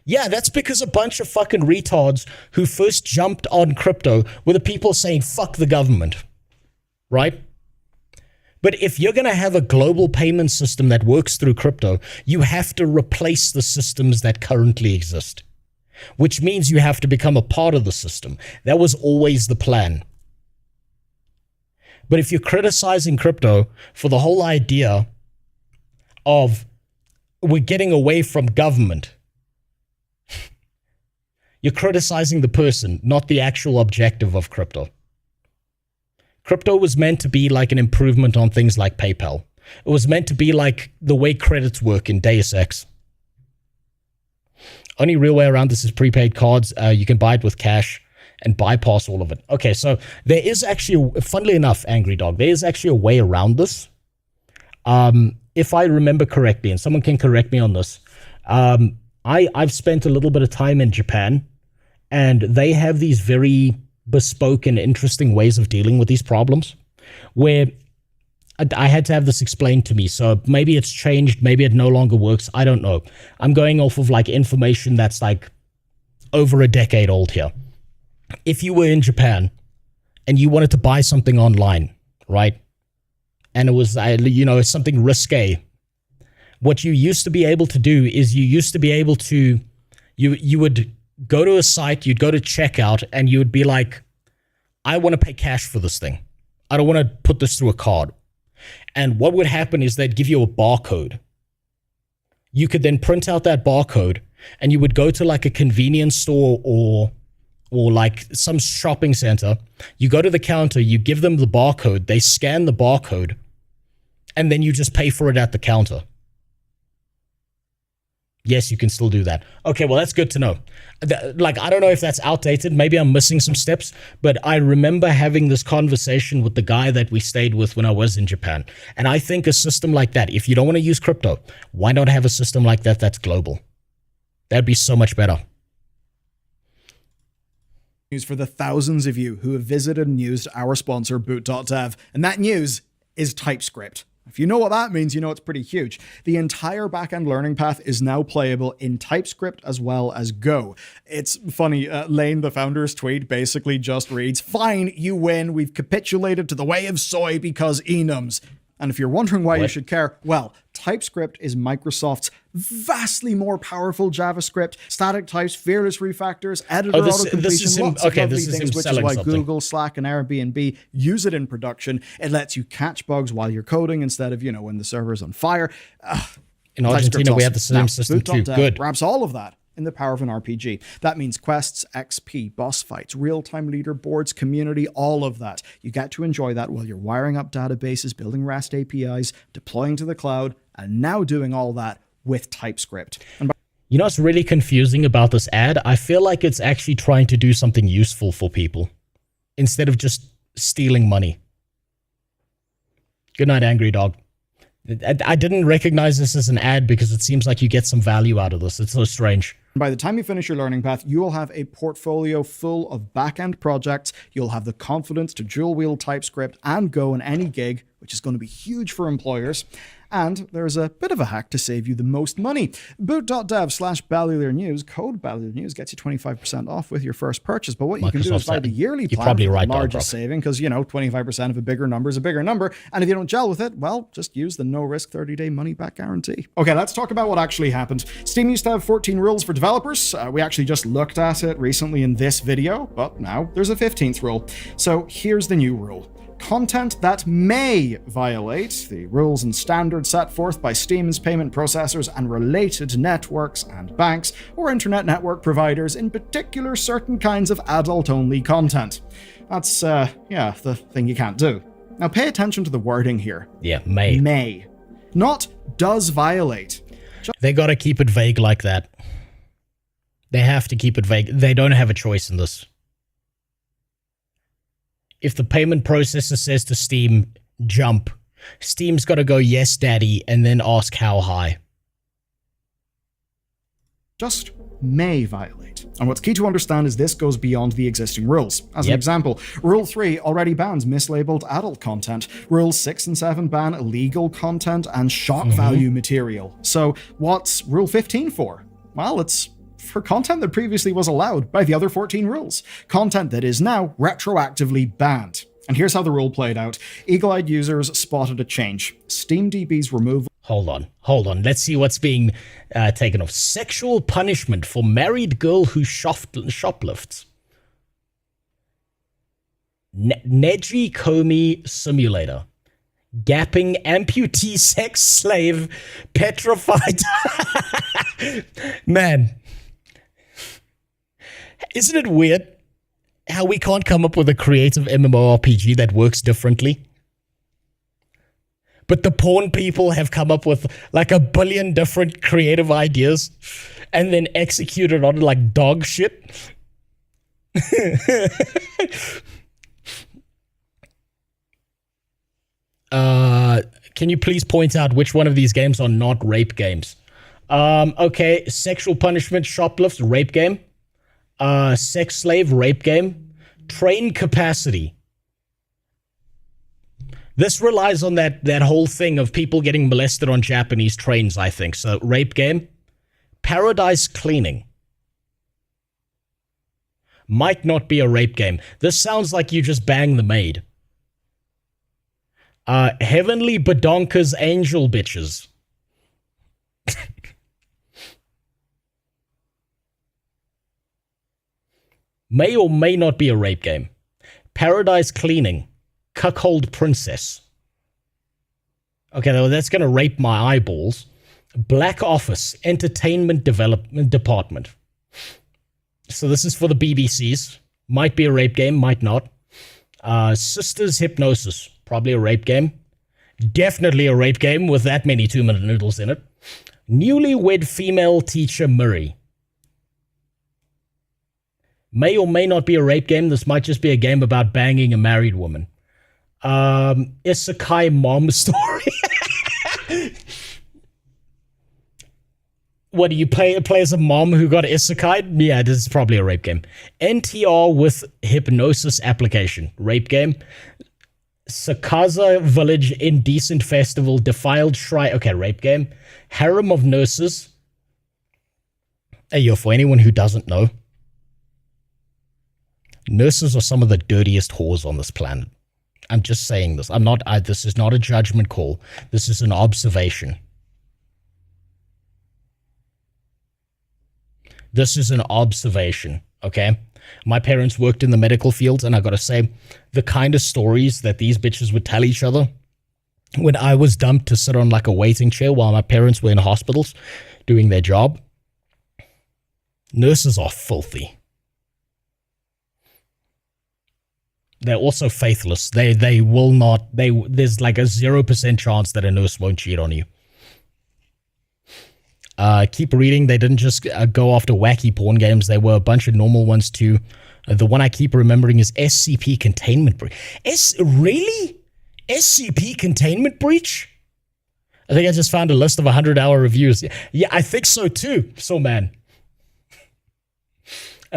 Yeah, that's because a bunch of fucking retards who first jumped on crypto were the people saying, fuck the government. Right? But if you're going to have a global payment system that works through crypto, you have to replace the systems that currently exist, which means you have to become a part of the system. That was always the plan. But if you're criticizing crypto for the whole idea of we're getting away from government, you're criticizing the person, not the actual objective of crypto. Crypto was meant to be like an improvement on things like PayPal. It was meant to be like the way credits work in Deus Ex. Only real way around this is prepaid cards. You can buy it with cash and bypass all of it. Okay, so there is actually, funnily enough, Angry Dog, there is actually a way around this. If I remember correctly, and someone can correct me on this, I've spent a little bit of time in Japan, and they have these very bespoke and interesting ways of dealing with these problems, where I had to have this explained to me. So maybe it's changed, maybe it no longer works. I don't know. I'm going off of like information that's like over a decade old here. If you were in Japan and you wanted to buy something online, right? And it was, something risque. What you used to be able to do is you would go to a site, you'd go to checkout, and you would be like, I want to pay cash for this thing. I don't want to put this through a card. And what would happen is they'd give you a barcode. You could then print out that barcode, and you would go to like a convenience store or like some shopping center. You go to the counter, you give them the barcode, they scan the barcode, and then you just pay for it at the counter. Yes, you can still do that. Okay, well, that's good to know. Like, I don't know if that's outdated. Maybe I'm missing some steps, but I remember having this conversation with the guy that we stayed with when I was in Japan. And I think a system like that, if you don't want to use crypto, why not have a system like that that's global? That'd be so much better. News for the thousands of you who have visited and used our sponsor, boot.dev. And that news is TypeScript. If you know what that means, you know it's pretty huge. The entire backend learning path is now playable in TypeScript as well as Go. It's funny, Lane, the founder's tweet, basically just reads, "Fine, you win. We've capitulated to the way of soy because enums." And if you're wondering why you should care, well, TypeScript is Microsoft's vastly more powerful JavaScript, static types, fearless refactors, editor auto-completion, lots of lovely things, which is why Google, Slack, and Airbnb use it in production. It lets you catch bugs while you're coding instead of, when the server's on fire. In Argentina, we have the same system too. Good. Wraps all of that in the power of an RPG. That means quests, XP, boss fights, real-time leaderboards, community, all of that. You get to enjoy that while you're wiring up databases, building REST APIs, deploying to the cloud, and now doing all that with TypeScript. You know what's really confusing about this ad? I feel like it's actually trying to do something useful for people instead of just stealing money. Good night, Angry Dog. I didn't recognize this as an ad because it seems like you get some value out of this. It's so strange. By the time you finish your learning path, you will have a portfolio full of back-end projects. You'll have the confidence to dual-wield TypeScript and Go in any gig, which is going to be huge for employers. And there's a bit of a hack to save you the most money. Boot.dev/BallyLearNews, code BallyLearNews gets you 25% off with your first purchase. But what you can do is buy the yearly plan for the largest saving, because, 25% of a bigger number is a bigger number. And if you don't gel with it, well, just use the no-risk 30-day money-back guarantee. Okay, let's talk about what actually happened. Steam used to have 14 rules for developers. We actually just looked at it recently in this video, but now there's a 15th rule. So here's the new rule. Content that may violate the rules and standards set forth by Steam's payment processors and related networks and banks or internet network providers, in particular certain kinds of adult-only content. That's, the thing you can't do. Now pay attention to the wording here. Yeah, may. May. Not does violate. They gotta keep it vague like that. They have to keep it vague. They don't have a choice in this. If the payment processor says to Steam, jump, Steam's got to go, yes, daddy, and then ask how high. Just may violate. And what's key to understand is this goes beyond the existing rules. As an example, Rule 3 already bans mislabeled adult content. Rules 6 and 7 ban illegal content and shock value material. So what's Rule 15 for? Well, it's for content that previously was allowed by the other 14 rules. Content that is now retroactively banned. And here's how the rule played out. Eagle-eyed users spotted a change. SteamDB's removal... Hold on. Let's see what's being taken off. Sexual punishment for married girl who shoplifts. Neji Komi Simulator. Gapping amputee sex slave petrified. Man. Isn't it weird how we can't come up with a creative MMORPG that works differently. But the porn people have come up with like a billion different creative ideas and then executed on like dog shit. Can you please point out which one of these games are not rape games? Okay, sexual punishment, shoplift, rape game. Sex slave, rape game. Train capacity. This relies on that whole thing of people getting molested on Japanese trains, I think. So, rape game. Paradise cleaning. Might not be a rape game. This sounds like you just bang the maid. Heavenly Badonka's angel bitches. May or may not be a rape game. Paradise cleaning. Cuckold princess. Okay, well, that's going to rape my eyeballs. Black office. Entertainment development department. So this is for the BBCs. Might be a rape game, might not. Sisters hypnosis. Probably a rape game. Definitely a rape game with that many 2-minute noodles in it. Newlywed female teacher Murray. May or may not be a rape game. This might just be a game about banging a married woman. Isekai mom story. What do you play as a mom who got isekai? Yeah, this is probably a rape game. NTR with hypnosis application. Rape game. Sakaza Village Indecent Festival Defiled Shrine. Okay, rape game. Harem of Nurses. Hey, yo, for anyone who doesn't know, nurses are some of the dirtiest whores on this planet. I'm just saying this. This is not a judgment call. This is an observation. This is an observation, okay? My parents worked in the medical field, and I gotta say, the kind of stories that these bitches would tell each other when I was dumped to sit on like a waiting chair while my parents were in hospitals doing their job. Nurses are filthy. They're also faithless. They will not, there's like a 0% chance that a nurse won't cheat on you. Keep reading. They didn't just go after wacky porn games. There were a bunch of normal ones too. The one I keep remembering is SCP Containment Breach. Really? SCP Containment Breach? I think I just found a list of 100-hour reviews. Yeah, I think so too. So, man.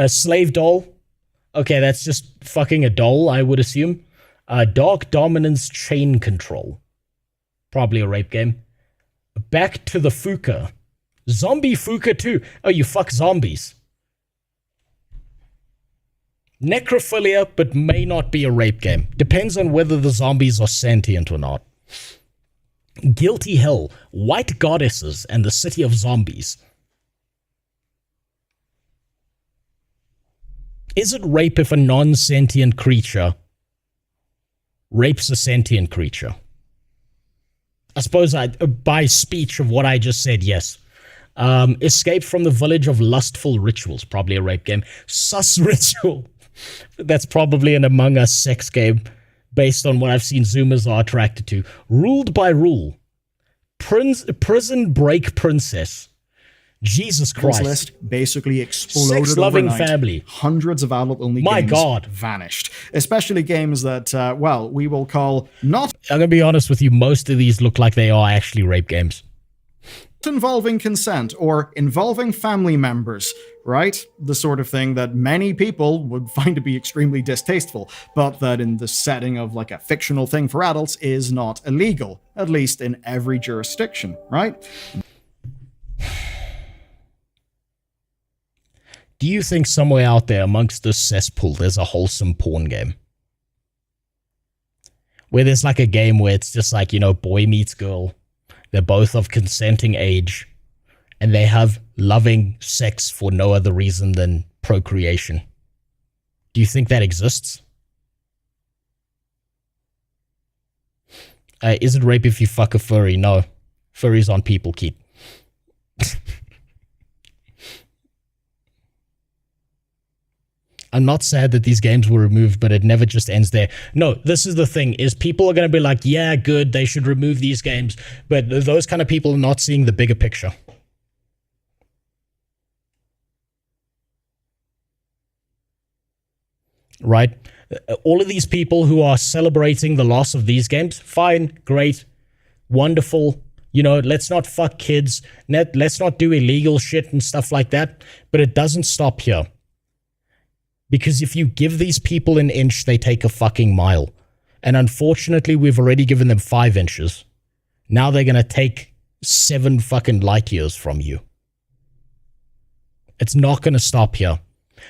Slave doll. Okay, that's just fucking a doll, I would assume. Dark Dominance Chain Control. Probably a rape game. Back to the Fuka. Zombie Fuka too. Oh, you fuck zombies. Necrophilia, but may not be a rape game. Depends on whether the zombies are sentient or not. Guilty Hell. White Goddesses and the City of Zombies. Is it rape if a non-sentient creature rapes a sentient creature? I suppose by speech of what I just said, yes. Escape from the Village of Lustful Rituals. Probably a rape game. Sus Ritual. That's probably an Among Us sex game based on what I've seen Zoomers are attracted to. Ruled by Rule. Prison Break Princess. Jesus Christ. This list basically exploded Sex-loving overnight. family. Hundreds of adult-only games vanished. Especially games that, well, we will call not... I'm going to be honest with you, most of these look like they are actually rape games. ...involving consent or involving family members, right? The sort of thing that many people would find to be extremely distasteful, but that in the setting of like a fictional thing for adults is not illegal, at least in every jurisdiction, right? Do you think somewhere out there amongst this cesspool there's a wholesome porn game? Where there's like a game where it's just like, you know, boy meets girl. They're both of consenting age. And they have loving sex for no other reason than procreation. Do you think that exists? Is it rape if you fuck a furry? No. Furries on people keep. I'm not sad that these games were removed, but it never just ends there. No, this is the thing, is people are going to be like, yeah, good, they should remove these games. But those kind of people are not seeing the bigger picture. Right? All of these people who are celebrating the loss of these games, fine, great, wonderful. You know, let's not fuck kids. Let's not do illegal shit and stuff like that. But it doesn't stop here. Because if you give these people an inch, they take a fucking mile. And unfortunately, we've already given them 5 inches. Now they're going to take 7 fucking light years from you. It's not going to stop here.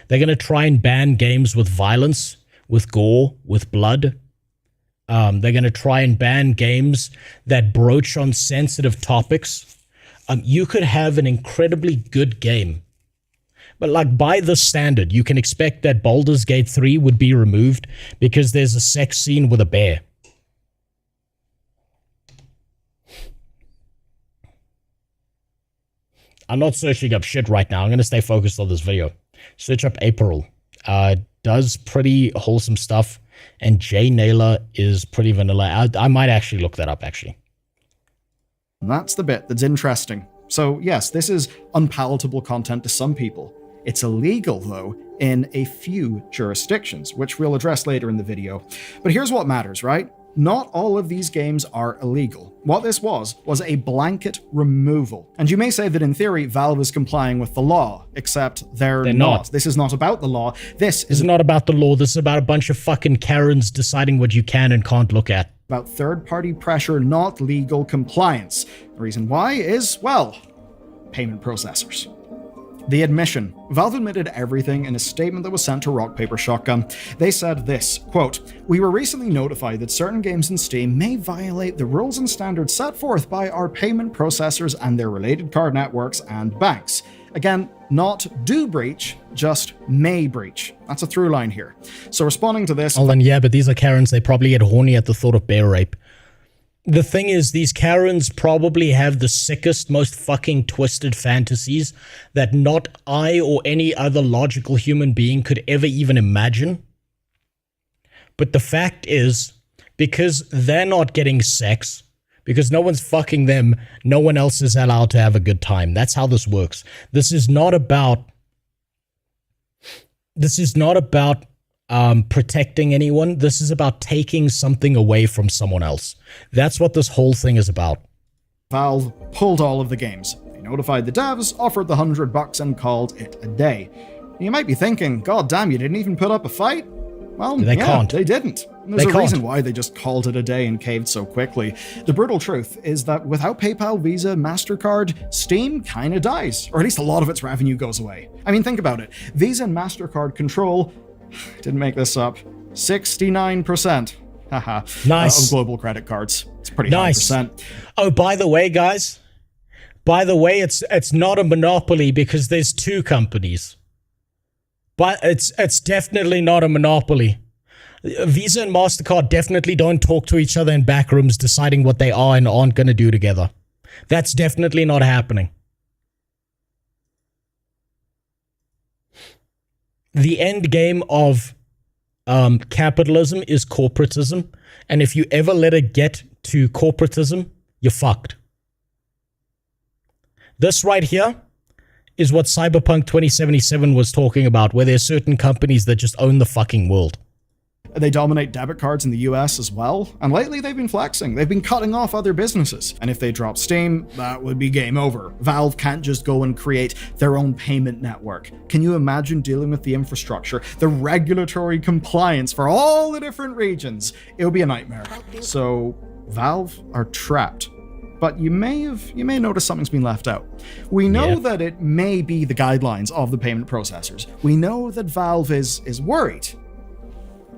They're going to try and ban games with violence, with gore, with blood. They're going to try and ban games that broach on sensitive topics. You could have an incredibly good game. But like by this standard, you can expect that Baldur's Gate 3 would be removed because there's a sex scene with a bear. I'm not searching up shit right now. I'm going to stay focused on this video. Search up April. Does pretty wholesome stuff. And Jay Naylor is pretty vanilla. I might actually look that up, actually. And that's the bit that's interesting. So yes, this is unpalatable content to some people. It's illegal, though, in a few jurisdictions, which we'll address later in the video. But here's what matters, right? Not all of these games are illegal. What this was a blanket removal. And you may say that in theory, Valve is complying with the law, except they're not. This is not about the law. This is not about the law. This is about a bunch of fucking Karens deciding what you can and can't look at. About third-party pressure, not legal compliance. The reason why is, well, payment processors. The admission. Valve admitted everything in a statement that was sent to Rock Paper Shotgun. They said this, quote, "We were recently notified that certain games in Steam may violate the rules and standards set forth by our payment processors and their related card networks and banks." Again, not do breach, just may breach. That's a through line here. So responding to this... Well then, yeah, but these are Karens. They probably get horny at the thought of bear rape. The thing is, these Karens probably have the sickest, most fucking twisted fantasies that not I or any other logical human being could ever even imagine. But the fact is, because they're not getting sex, because no one's fucking them, no one else is allowed to have a good time. That's how this works. This is not about protecting anyone. This is about taking something away from someone else. That's what this whole thing is about. Valve pulled all of the games. They notified the devs, offered the $100 and called it a day. You might be thinking, God damn, you didn't even put up a fight? Well, they can't. They didn't. And there's a reason why they just called it a day and caved so quickly. The brutal truth is that without PayPal, Visa, MasterCard, Steam kinda dies. Or at least a lot of its revenue goes away. I mean, think about it. Visa and MasterCard control... Didn't make this up. 69%. Haha. Nice. Of global credit cards. It's pretty high percent. Oh, by the way, guys. By the way, it's not a monopoly because there's 2 companies. But it's definitely not a monopoly. Visa and MasterCard definitely don't talk to each other in back rooms deciding what they are and aren't going to do together. That's definitely not happening. The end game of capitalism is corporatism, and if you ever let it get to corporatism, you're fucked. This right here is what Cyberpunk 2077 was talking about, where there's certain companies that just own the fucking world. They dominate debit cards in the US as well, and lately they've been flexing. They've been cutting off other businesses, and if they drop Steam, that would be game over. Valve can't just go and create their own payment network. Can you imagine dealing with the infrastructure, the regulatory compliance for all the different regions? It would be a nightmare. So Valve are trapped. But you may notice something's been left out. We know that it may be the guidelines of the payment processors. We know that Valve is worried.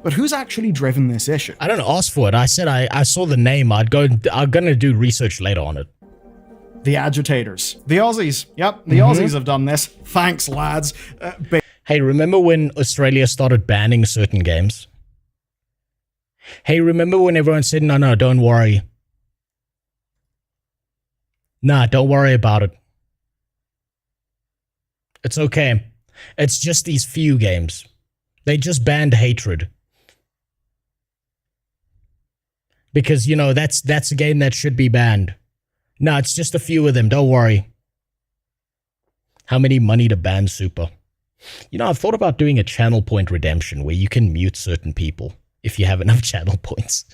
But who's actually driven this issue? I don't ask for it. I said I saw the name. I'm gonna do research later on it. The agitators. The Aussies. Yep, the Aussies have done this. Thanks, lads. Hey, remember when Australia started banning certain games? Hey, remember when everyone said, no, don't worry. Nah, don't worry about it. It's okay. It's just these few games. They just banned hatred. Because, you know, that's a game that should be banned. No, it's just a few of them, don't worry. How many money to ban super? You know, I've thought about doing a channel point redemption where you can mute certain people if you have enough channel points.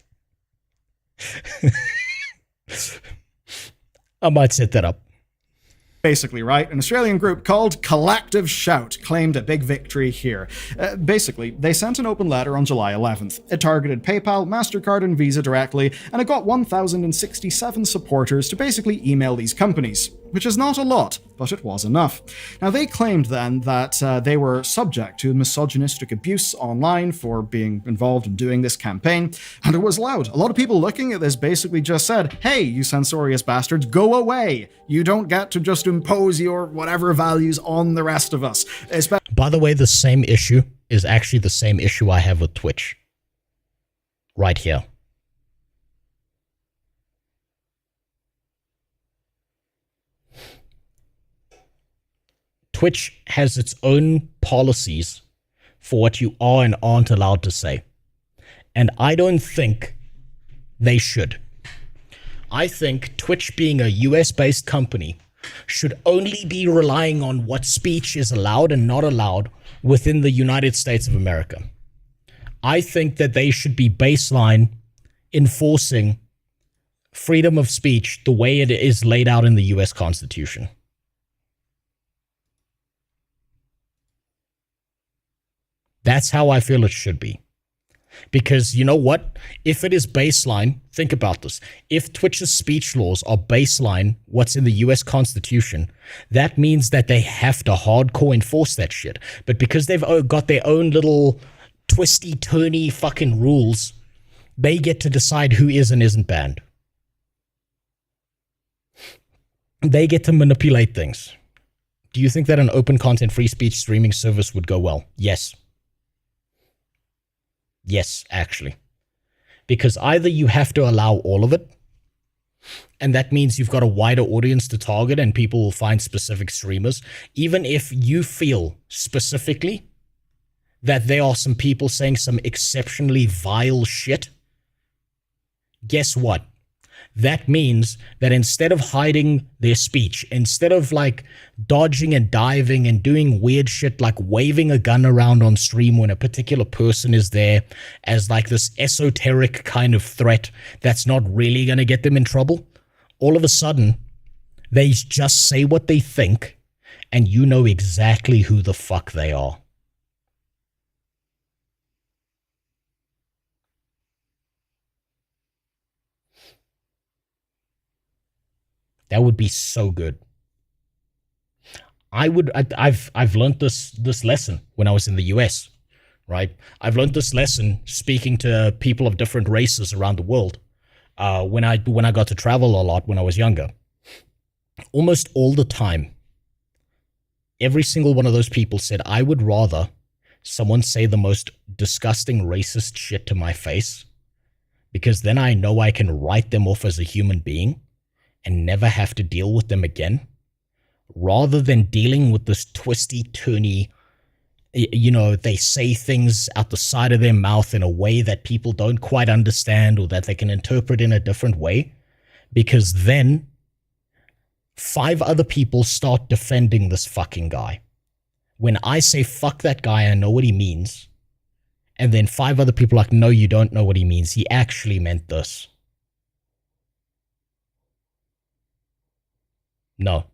I might set that up. Basically, right? An Australian group called Collective Shout claimed a big victory here. Basically, they sent an open letter on July 11th. It targeted PayPal, MasterCard, and Visa directly, and it got 1,067 supporters to basically email these companies, which is not a lot, but it was enough. Now, they claimed then that they were subject to misogynistic abuse online for being involved in doing this campaign, and it was loud. A lot of people looking at this basically just said, hey, you censorious bastards, go away. You don't get to just impose your whatever values on the rest of us. By the way, the same issue is actually the same issue I have with Twitch. Right here. Twitch has its own policies for what you are and aren't allowed to say. And I don't think they should. I think Twitch, being a US-based company, should only be relying on what speech is allowed and not allowed within the United States of America. I think that they should be baseline enforcing freedom of speech the way it is laid out in the US Constitution. That's how I feel it should be. Because you know what? If it is baseline, think about this. If Twitch's speech laws are baseline what's in the US Constitution, that means that they have to hardcore enforce that shit. But because they've got their own little twisty-turny fucking rules, they get to decide who is and isn't banned. They get to manipulate things. Do you think that an open content free speech streaming service would go well? Yes. Yes, actually. Because either you have to allow all of it, and that means you've got a wider audience to target and people will find specific streamers, even if you feel specifically that there are some people saying some exceptionally vile shit. Guess what? That means that instead of hiding their speech, instead of like dodging and diving and doing weird shit like waving a gun around on stream when a particular person is there as like this esoteric kind of threat that's not really going to get them in trouble, all of a sudden they just say what they think and you know exactly who the fuck they are. That would be so good. I've learned this lesson when I was in the US, right? I've learned this lesson speaking to people of different races around the world. When I got to travel a lot when I was younger, almost all the time, every single one of those people said, I would rather someone say the most disgusting racist shit to my face, because then I know I can write them off as a human being and never have to deal with them again, rather than dealing with this twisty, turny, you know, they say things out the side of their mouth in a way that people don't quite understand or that they can interpret in a different way, because then 5 other people start defending this fucking guy. When I say fuck that guy, I know what he means. And then 5 other people are like, no, you don't know what he means. He actually meant this. No.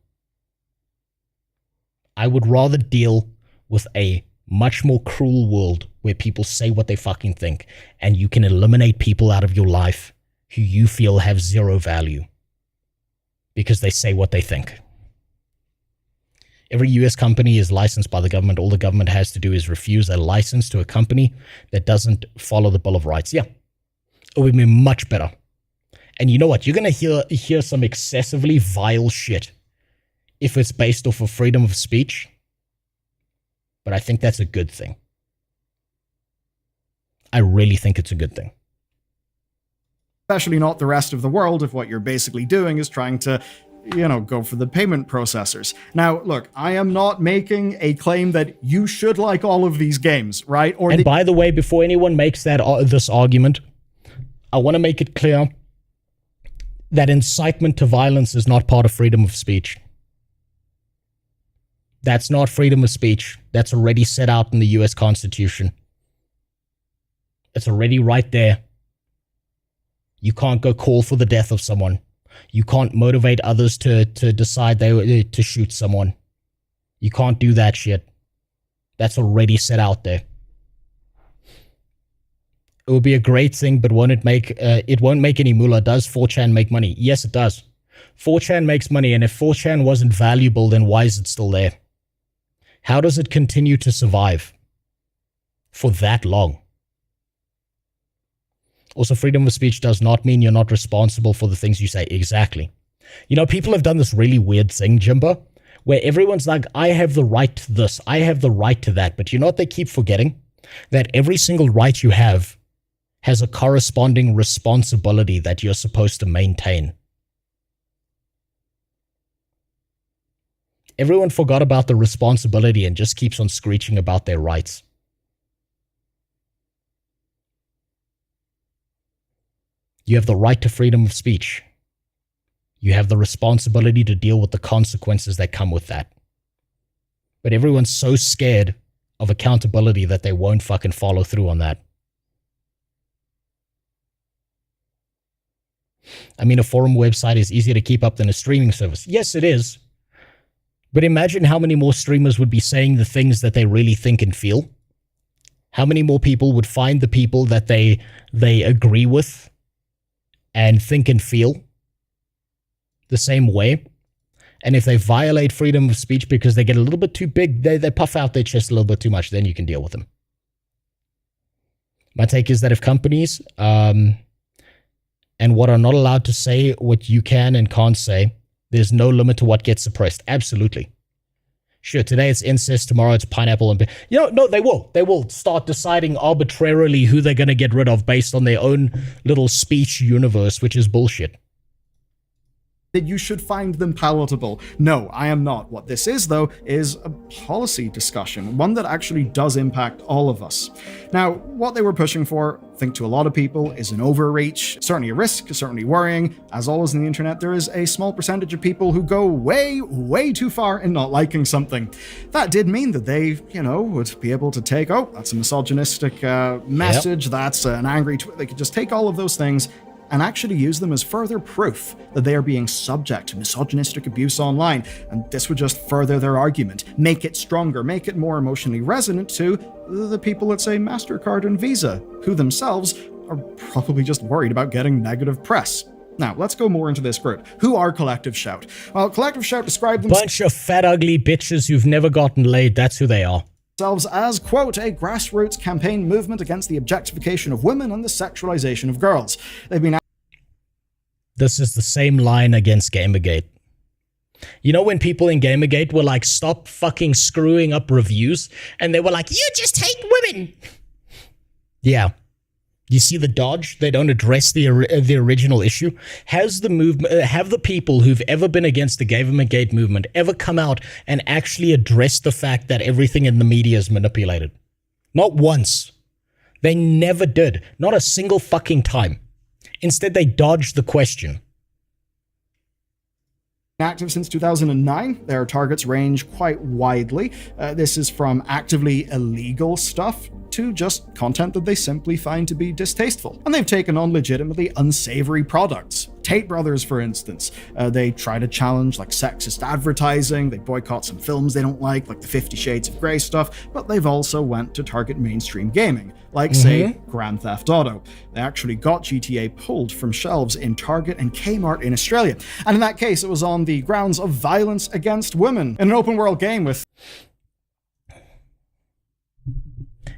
I would rather deal with a much more cruel world where people say what they fucking think and you can eliminate people out of your life who you feel have zero value because they say what they think. Every US company is licensed by the government. All the government has to do is refuse a license to a company that doesn't follow the Bill of Rights. Yeah, it would be much better. And you know what? You're going to hear some excessively vile shit if it's based off of freedom of speech. But I think that's a good thing. I really think it's a good thing. Especially not the rest of the world if what you're basically doing is trying to go for the payment processors. Now, look, I am not making a claim that you should like all of these games, right? And by the way, before anyone makes this argument, I want to make it clear that incitement to violence is not part of freedom of speech. That's not freedom of speech. That's already set out in the US Constitution. It's already right there. You can't go call for the death of someone. You can't motivate others to decide to shoot someone. You can't do that shit. That's already set out there. It would be a great thing, but won't it won't make any moolah. Does 4chan make money? Yes, it does. 4chan makes money, and if 4chan wasn't valuable, then why is it still there? How does it continue to survive for that long? Also, freedom of speech does not mean you're not responsible for the things you say. Exactly. People have done this really weird thing, Jimbo, where everyone's like, I have the right to this, I have the right to that. But you know what they keep forgetting? That every single right you have has a corresponding responsibility that you're supposed to maintain. Everyone forgot about the responsibility and just keeps on screeching about their rights. You have the right to freedom of speech. You have the responsibility to deal with the consequences that come with that. But everyone's so scared of accountability that they won't fucking follow through on that. I mean, a forum website is easier to keep up than a streaming service. Yes, it is. But imagine how many more streamers would be saying the things that they really think and feel. How many more people would find the people that they agree with and think and feel the same way. And if they violate freedom of speech because they get a little bit too big, they puff out their chest a little bit too much, then you can deal with them. My take is that if companies and what are not allowed to say what you can and can't say, there's no limit to what gets suppressed. Absolutely. Sure, today it's incest, tomorrow it's pineapple. And no, they will. They will start deciding arbitrarily who they're going to get rid of based on their own little speech universe, which is bullshit. That you should find them palatable. No, I am not. What this is, though, is a policy discussion, one that actually does impact all of us. Now, what they were pushing for, I think to a lot of people, is an overreach, certainly a risk, certainly worrying. As always in the internet, there is a small percentage of people who go way, way too far in not liking something. That did mean that they, would be able to take, that's a misogynistic message, that's an angry tweet. They could just take all of those things and actually use them as further proof that they are being subject to misogynistic abuse online. And this would just further their argument, make it stronger, make it more emotionally resonant to the people at, say, MasterCard and Visa, who themselves are probably just worried about getting negative press. Now, let's go more into this group. Who are Collective Shout? Well, Collective Shout described themselves... Bunch of fat, ugly bitches who've never gotten laid. That's who they are. As, quote, a grassroots campaign movement against the objectification of women and the sexualization of girls. They've been... This is the same line against Gamergate. When people in Gamergate were like, stop fucking screwing up reviews, and they were like, you just hate women. Yeah. You see the dodge? They don't address the original issue. Have the people who've ever been against the Gamergate movement ever come out and actually address the fact that everything in the media is manipulated? Not once. They never did. Not a single fucking time. Instead, they dodged the question. Active since 2009. Their targets range quite widely. This is from actively illegal stuff to just content that they simply find to be distasteful. And they've taken on legitimately unsavory products. Tate Brothers, for instance, they try to challenge like sexist advertising, they boycott some films they don't like the 50 Shades of Grey stuff, but they've also went to target mainstream gaming, like say Grand Theft Auto. They actually got GTA pulled from shelves in Target and Kmart in Australia. And in that case, it was on the grounds of violence against women in an open world game with...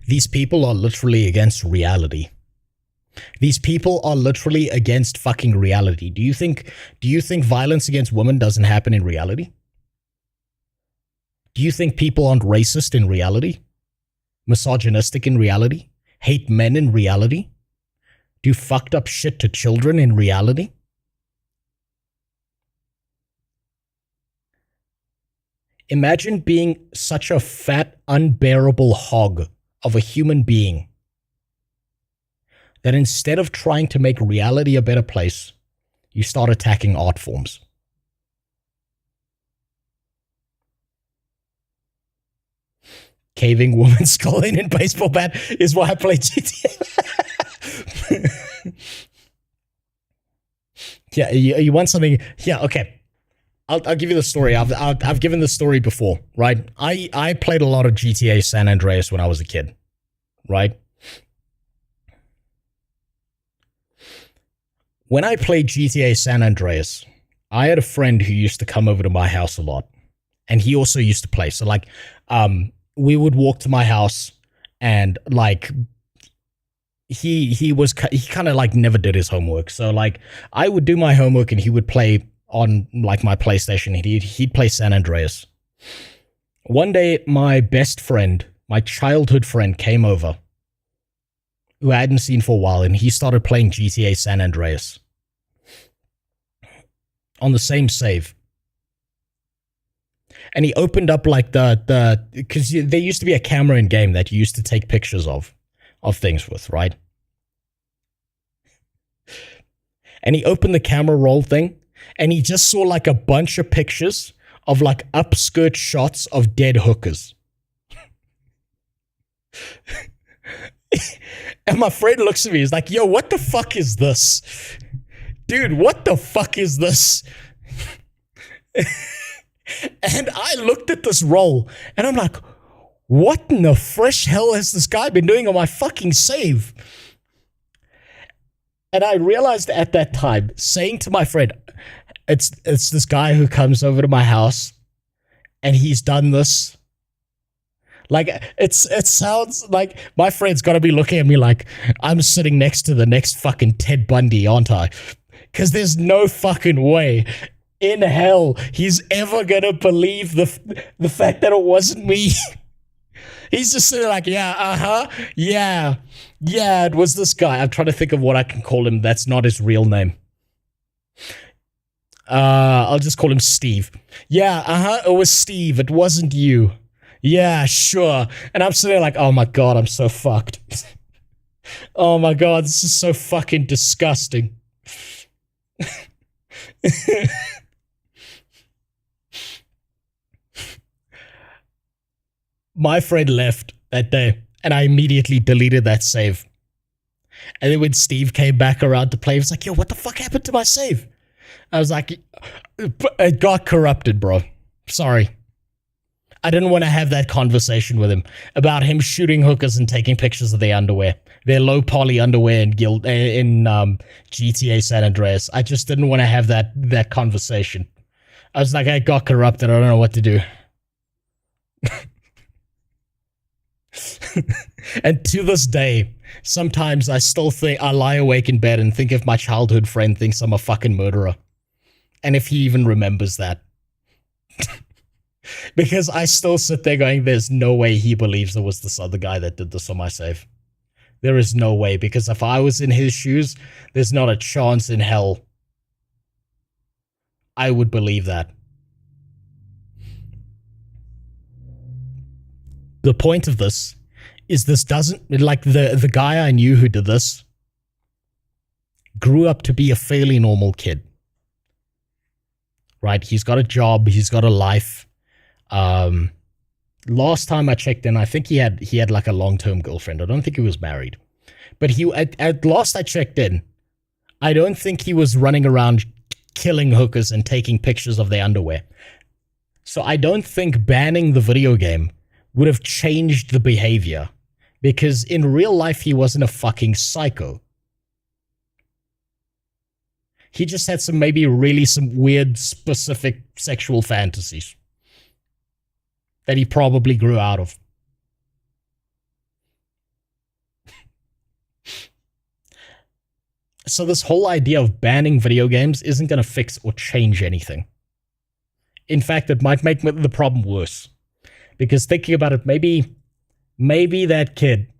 These people are literally against reality. These people are literally against fucking reality. Do you think violence against women doesn't happen in reality? Do you think people aren't racist in reality? Misogynistic in reality? Hate men in reality? Do fucked up shit to children in reality? Imagine being such a fat, unbearable hog of a human being that instead of trying to make reality a better place, you start attacking art forms. Caving woman skull in baseball bat is why I play GTA. Yeah, you want something? Yeah, okay. I'll give you the story. I've given this story before, right? I played a lot of GTA San Andreas when I was a kid, right? When I played GTA San Andreas, I had a friend who used to come over to my house a lot, and he also used to play. So like, we would walk to my house, and like, he kind of like never did his homework. So like, I would do my homework, and he would play on like my PlayStation. He'd play San Andreas. One day, my best friend, my childhood friend, came over, who I hadn't seen for a while, and he started playing GTA San Andreas on the same save. And he opened up like because there used to be a camera in game that you used to take pictures of things with, right? And he opened the camera roll thing, and he just saw like a bunch of pictures of like upskirt shots of dead hookers. And my friend looks at me, he's like, yo, what the fuck is this? Dude, what the fuck is this? And I looked at this roll, and I'm like, what in the fresh hell has this guy been doing on my fucking save? And I realized at that time, saying to my friend, it's this guy who comes over to my house, and he's done this. Like, it sounds like my friend's got to be looking at me like I'm sitting next to the next fucking Ted Bundy, aren't I? Because there's no fucking way in hell he's ever going to believe the fact that it wasn't me. He's just sitting like, yeah, yeah, it was this guy. I'm trying to think of what I can call him that's not his real name. I'll just call him Steve. Yeah, it was Steve. It wasn't you. Yeah, sure. And I'm sitting there like, oh my god, I'm so fucked. Oh my god, this is so fucking disgusting. My friend left that day, and I immediately deleted that save. And then when Steve came back around to play, he was like, yo, what the fuck happened to my save? I was like, it got corrupted, bro. Sorry. I didn't want to have that conversation with him about him shooting hookers and taking pictures of their underwear, their low poly underwear in GTA San Andreas. I just didn't want to have that conversation. I was like, I got corrupted. I don't know what to do. And to this day, sometimes I still think I lie awake in bed and think if my childhood friend thinks I'm a fucking murderer, and if he even remembers that. Because I still sit there going, there's no way he believes it was this other guy that did this on my save. There is no way, because if I was in his shoes, there's not a chance in hell I would believe that. The point of this is this doesn't, like the guy I knew who did this grew up to be a fairly normal kid. Right? He's got a job, he's got a life. Last time I checked in, I think he had like a long-term girlfriend. I don't think he was married. But at last I checked in, I don't think he was running around killing hookers and taking pictures of their underwear. So I don't think banning the video game would have changed the behavior, because in real life he wasn't a fucking psycho. He just had some weird specific sexual fantasies that he probably grew out of. So this whole idea of banning video games isn't going to fix or change anything. In fact, it might make the problem worse. Because thinking about it, maybe that kid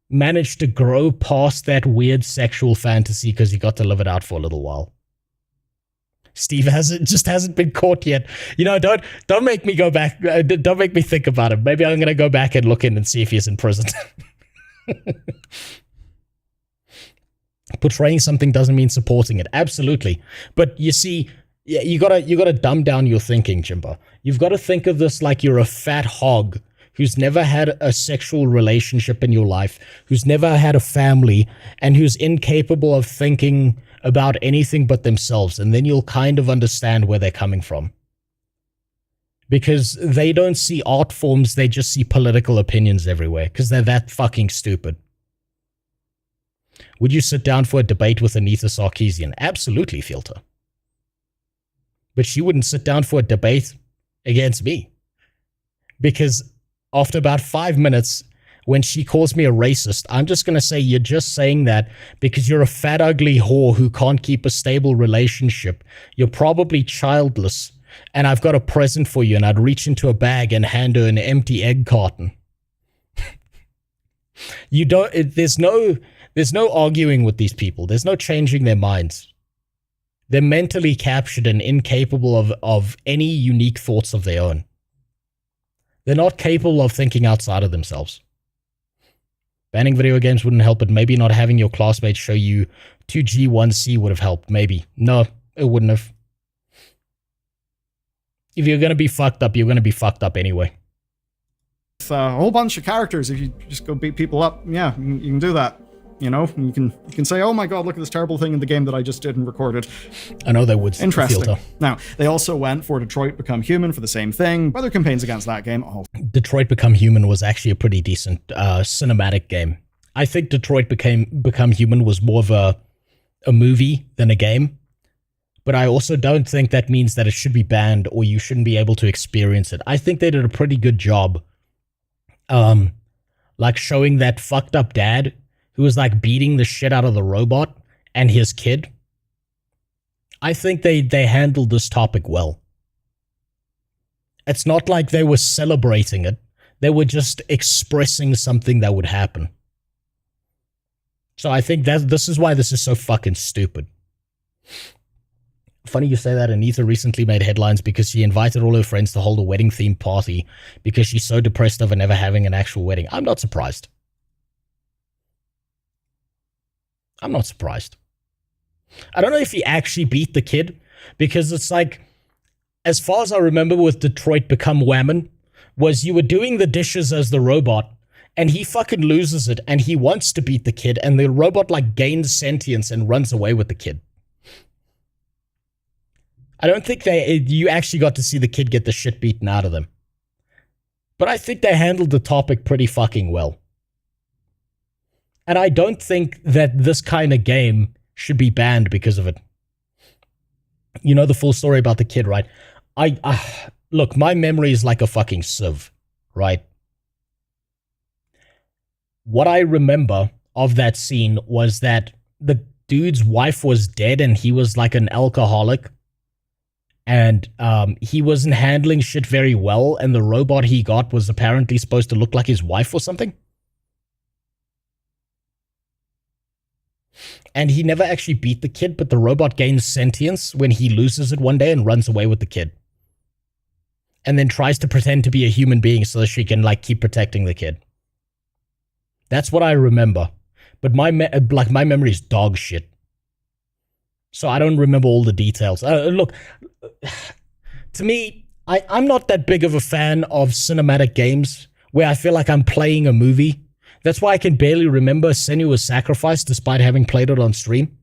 managed to grow past that weird sexual fantasy because he got to live it out for a little while. Steve hasn't been caught yet. You know, don't make me go back. Don't make me think about it. Maybe I'm gonna go back and look in and see if he's in prison. Portraying something doesn't mean supporting it. Absolutely, but you see, yeah, you gotta dumb down your thinking, Jimbo. You've got to think of this like you're a fat hog who's never had a sexual relationship in your life, who's never had a family, and who's incapable of thinking about anything but themselves, and then you'll kind of understand where they're coming from. Because they don't see art forms, they just see political opinions everywhere, because they're that fucking stupid. Would you sit down for a debate with Anita Sarkeesian? Absolutely, Filter. But she wouldn't sit down for a debate against me. Because after about 5 minutes, when she calls me a racist, I'm just going to say, you're just saying that because you're a fat, ugly whore who can't keep a stable relationship. You're probably childless, and I've got a present for you, and I'd reach into a bag and hand her an empty egg carton. You don't, there's no arguing with these people. There's no changing their minds. They're mentally captured and incapable of any unique thoughts of their own. They're not capable of thinking outside of themselves. Banning video games wouldn't help, but maybe not having your classmates show you 2G1C would have helped. Maybe. No, it wouldn't have. If you're going to be fucked up, you're going to be fucked up anyway. With a whole bunch of characters, if you just go beat people up, yeah, you can do that. You know, you can say, oh my god, look at this terrible thing in the game that I just did and recorded. I know they would. Interesting. Filter. Now, they also went for Detroit Become Human for the same thing. Other campaigns against that game. Oh. Detroit Become Human was actually a pretty decent cinematic game. I think Detroit Become Human was more of a movie than a game. But I also don't think that means that it should be banned or you shouldn't be able to experience it. I think they did a pretty good job like showing that fucked up dad who was like beating the shit out of the robot and his kid. I think they handled this topic well. It's not like they were celebrating it. They were just expressing something that would happen. So I think that this is why this is so fucking stupid. Funny you say that. Anita recently made headlines because she invited all her friends to hold a wedding-themed party because she's so depressed over never having an actual wedding. I'm not surprised. I'm not surprised. I don't know if he actually beat the kid, because it's like, as far as I remember with Detroit Become Whammon, was you were doing the dishes as the robot, and he fucking loses it, and he wants to beat the kid, and the robot like gains sentience and runs away with the kid. I don't think you actually got to see the kid get the shit beaten out of them. But I think they handled the topic pretty fucking well. And I don't think that this kind of game should be banned because of it. You know the full story about the kid, right? Look, my memory is like a fucking sieve, right? What I remember of that scene was that the dude's wife was dead and he was like an alcoholic. And he wasn't handling shit very well, and the robot he got was apparently supposed to look like his wife or something. And he never actually beat the kid, but the robot gains sentience when he loses it one day and runs away with the kid. And then tries to pretend to be a human being so that she can like keep protecting the kid. That's what I remember. But my memory is dog shit. So I don't remember all the details. Look, to me, I'm not that big of a fan of cinematic games where I feel like I'm playing a movie. That's why I can barely remember Senua's Sacrifice despite having played it on stream.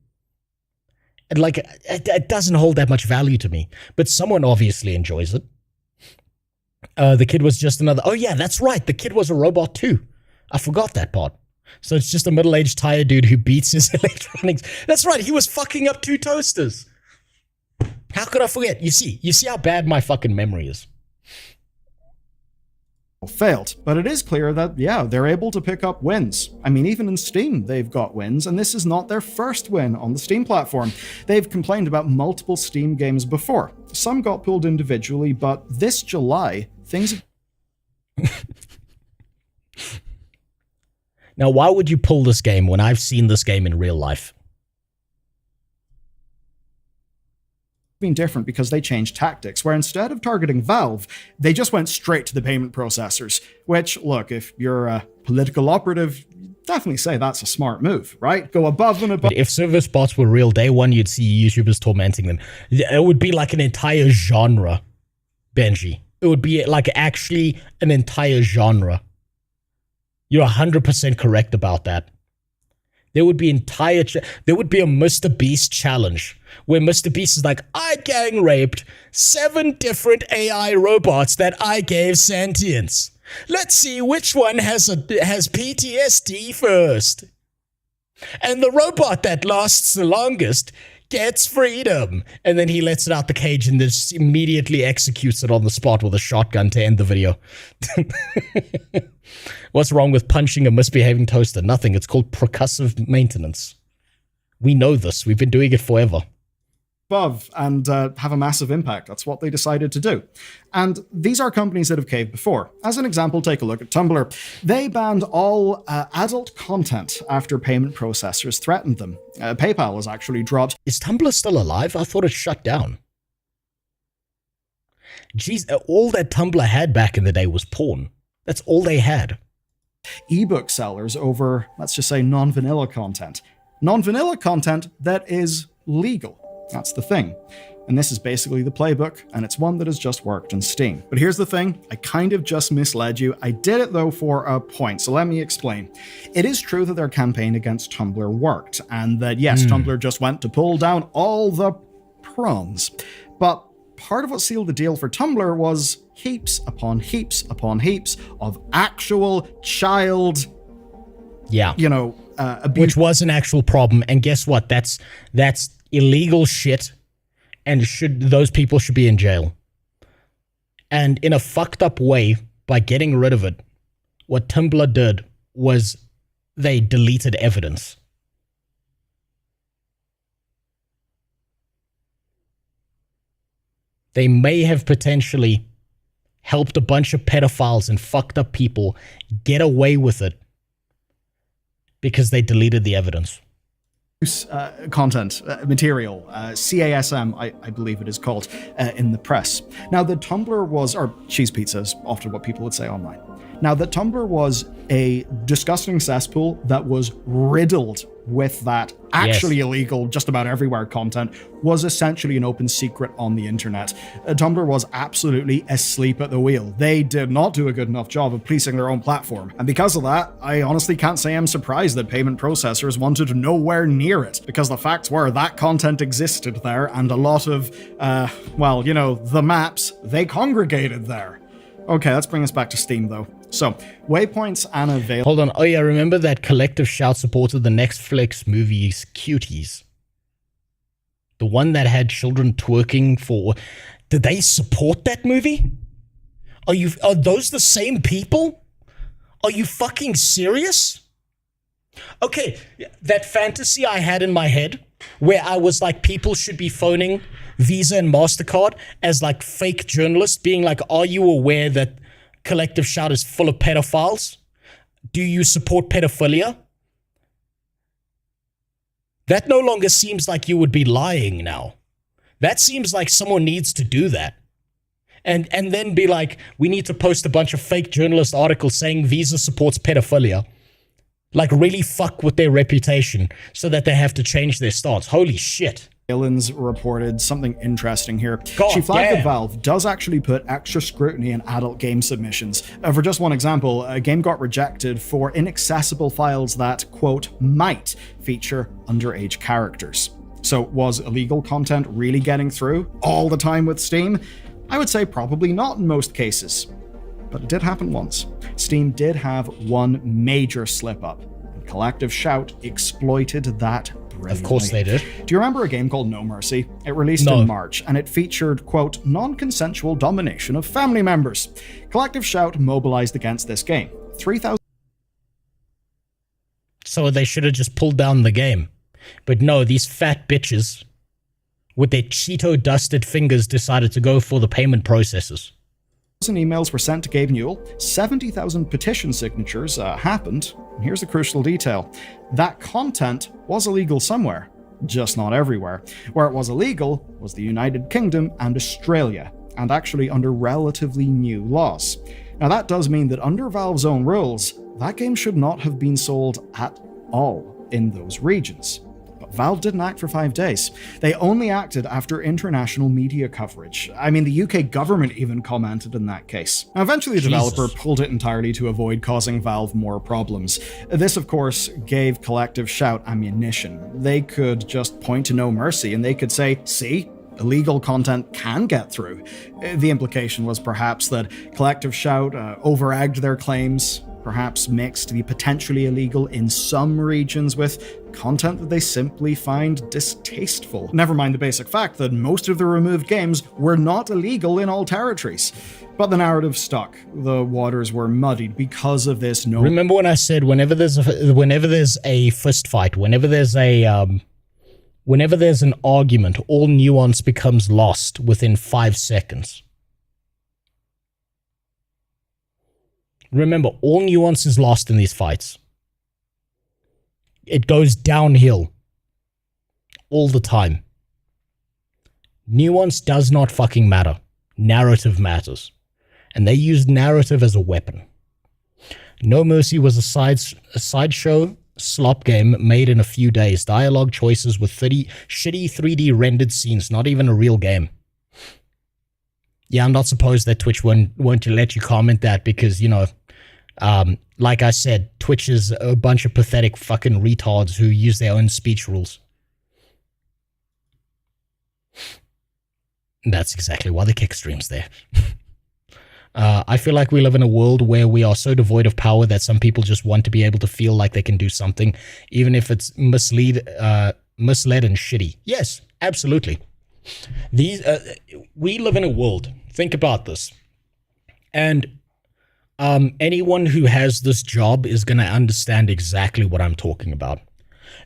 And like, it doesn't hold that much value to me. But someone obviously enjoys it. The kid was just another... Oh yeah, that's right. The kid was a robot too. I forgot that part. So it's just a middle-aged tired dude who beats his electronics. That's right. He was fucking up 2 toasters. How could I forget? You see how bad my fucking memory is. Failed, but it is clear that, yeah, they're able to pick up wins. I mean, even in Steam, they've got wins, and this is not their first win on the Steam platform. They've complained about multiple Steam games before. Some got pulled individually, but this July, things... Now, why would you pull this game when I've seen this game in real life? been different because they changed tactics, where instead of targeting Valve, they just went straight to the payment processors, which, look, if you're a political operative, definitely say that's a smart move, right? Go above and above. But if service bots were real, day one, you'd see YouTubers tormenting them. It would be like an entire genre, Benji. It would be like actually an entire genre. You're 100% correct about that. There would be there would be a Mr. Beast challenge where Mr. Beast is like, I gang raped 7 different AI robots that I gave sentience. Let's see which one has PTSD first. And the robot that lasts the longest gets freedom. And then he lets it out the cage and just immediately executes it on the spot with a shotgun to end the video. What's wrong with punching a misbehaving toaster? Nothing. It's called percussive maintenance. We know this. We've been doing it forever. Above and have a massive impact. That's what they decided to do. And these are companies that have caved before. As an example, take a look at Tumblr. They banned all adult content after payment processors threatened them. PayPal was actually dropped. Is Tumblr still alive? I thought it shut down. Jeez, all that Tumblr had back in the day was porn. That's all they had. Ebook sellers over, let's just say, non-vanilla content. Non-vanilla content that is legal. That's the thing. And this is basically the playbook, and it's one that has just worked in Steam. But here's the thing, I kind of just misled you. I did it though for a point, so let me explain. It is true that their campaign against Tumblr worked, and that yes, Tumblr just went to pull down all the prawns. But part of what sealed the deal for Tumblr was heaps upon heaps upon heaps of actual child, abuse. Which was an actual problem, and guess what? That's illegal shit, and those people should be in jail. And in a fucked up way, by getting rid of it, what Tumblr did was they deleted evidence. They may have potentially helped a bunch of pedophiles and fucked up people get away with it because they deleted the evidence. Content, material, CASM, I believe it is called, in the press. Now, the Tumblr was, or cheese pizza is often what people would say online. Now, the Tumblr was a disgusting cesspool that was riddled with that actually illegal, just about everywhere content, was essentially an open secret on the internet. Tumblr was absolutely asleep at the wheel. They did not do a good enough job of policing their own platform. And because of that, I honestly can't say I'm surprised that payment processors wanted nowhere near it, because the facts were that content existed there, and a lot of, the maps, they congregated there. Okay, let's bring us back to Steam, though. So, waypoints and available. Hold on. Oh, yeah, remember that Collective Shout supported the Netflix movies Cuties? The one that had children twerking for... Did they support that movie? Are those the same people? Are you fucking serious? Okay, that fantasy I had in my head, where I was like, people should be phoning Visa and MasterCard as like fake journalists, being like, are you aware that Collective Shout is full of pedophiles? Do you support pedophilia? That no longer seems like you would be lying now. That seems like someone needs to do that. And then be like, we need to post a bunch of fake journalist articles saying Visa supports pedophilia. Like really fuck with their reputation so that they have to change their stance. Holy shit. Gillen's reported something interesting here. She flagged that Valve does actually put extra scrutiny in adult game submissions. For just one example, a game got rejected for inaccessible files that, quote, might feature underage characters. So was illegal content really getting through all the time with Steam? I would say probably not in most cases. But it did happen once. Steam did have one major slip-up, and Collective Shout exploited that brilliantly. Of course they did. Do you remember a game called No Mercy? It released in March, and it featured, quote, non-consensual domination of family members. Collective Shout mobilized against this game. 3,000... So they should have just pulled down the game. But no, these fat bitches with their Cheeto-dusted fingers decided to go for the payment processors. Emails were sent to Gabe Newell, 70,000 petition signatures happened, and here's the crucial detail. That content was illegal somewhere, just not everywhere. Where it was illegal was the United Kingdom and Australia, and actually under relatively new laws. Now that does mean that under Valve's own rules, that game should not have been sold at all in those regions. But Valve didn't act for 5 days. They only acted after international media coverage. I mean, the UK government even commented in that case. Now, eventually the developer pulled it entirely to avoid causing Valve more problems. This, of course, gave Collective Shout ammunition. They could just point to No Mercy and they could say, see? Illegal content can get through. The implication was perhaps that Collective Shout over-egged their claims, perhaps mixed the potentially illegal in some regions with content that they simply find distasteful. Never mind the basic fact that most of the removed games were not illegal in all territories. But the narrative stuck. The waters were muddied because of this. Remember when I said whenever there's a fist fight, whenever there's an argument, all nuance becomes lost within 5 seconds. Remember, all nuance is lost in these fights. It goes downhill all the time. Nuance does not fucking matter. Narrative matters. And they used narrative as a weapon. No Mercy was a sideshow slop game made in a few days. Dialogue choices with shitty 3D rendered scenes. Not even a real game. Yeah, I'm not supposed that Twitch won't let you comment that because, you know, like I said, Twitch is a bunch of pathetic fucking retards who use their own speech rules. That's exactly why the kick stream's there. I feel like we live in a world where we are so devoid of power that some people just want to be able to feel like they can do something, even if it's misled and shitty. Yes, absolutely. We live in a world. Think about this. And anyone who has this job is going to understand exactly what I'm talking about.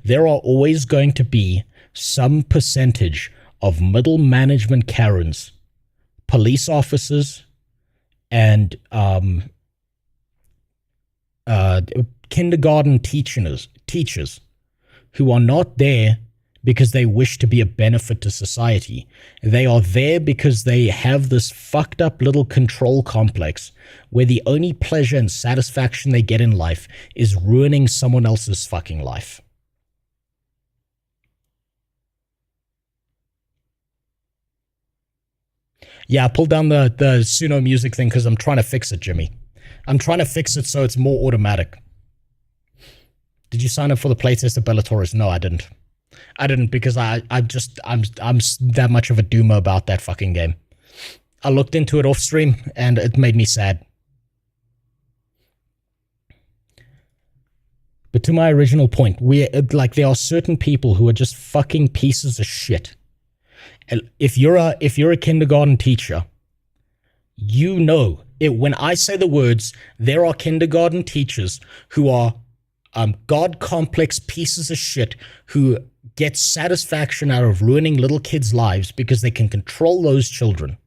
There are always going to be some percentage of middle management Karens, police officers, and kindergarten teachers who are not there because they wish to be a benefit to society. They are there because they have this fucked up little control complex where the only pleasure and satisfaction they get in life is ruining someone else's fucking life. Yeah, I pulled down the Suno music thing because I'm trying to fix it, Jimmy. I'm trying to fix it so it's more automatic. Did you sign up for the playtest of Bellator's? No, I didn't. I didn't because I'm that much of a doomer about that fucking game. I looked into it off stream and it made me sad. But to my original point, there are certain people who are just fucking pieces of shit. If you're a kindergarten teacher, you know it. When I say the words, there are kindergarten teachers who are God complex pieces of shit who get satisfaction out of ruining little kids' lives because they can control those children.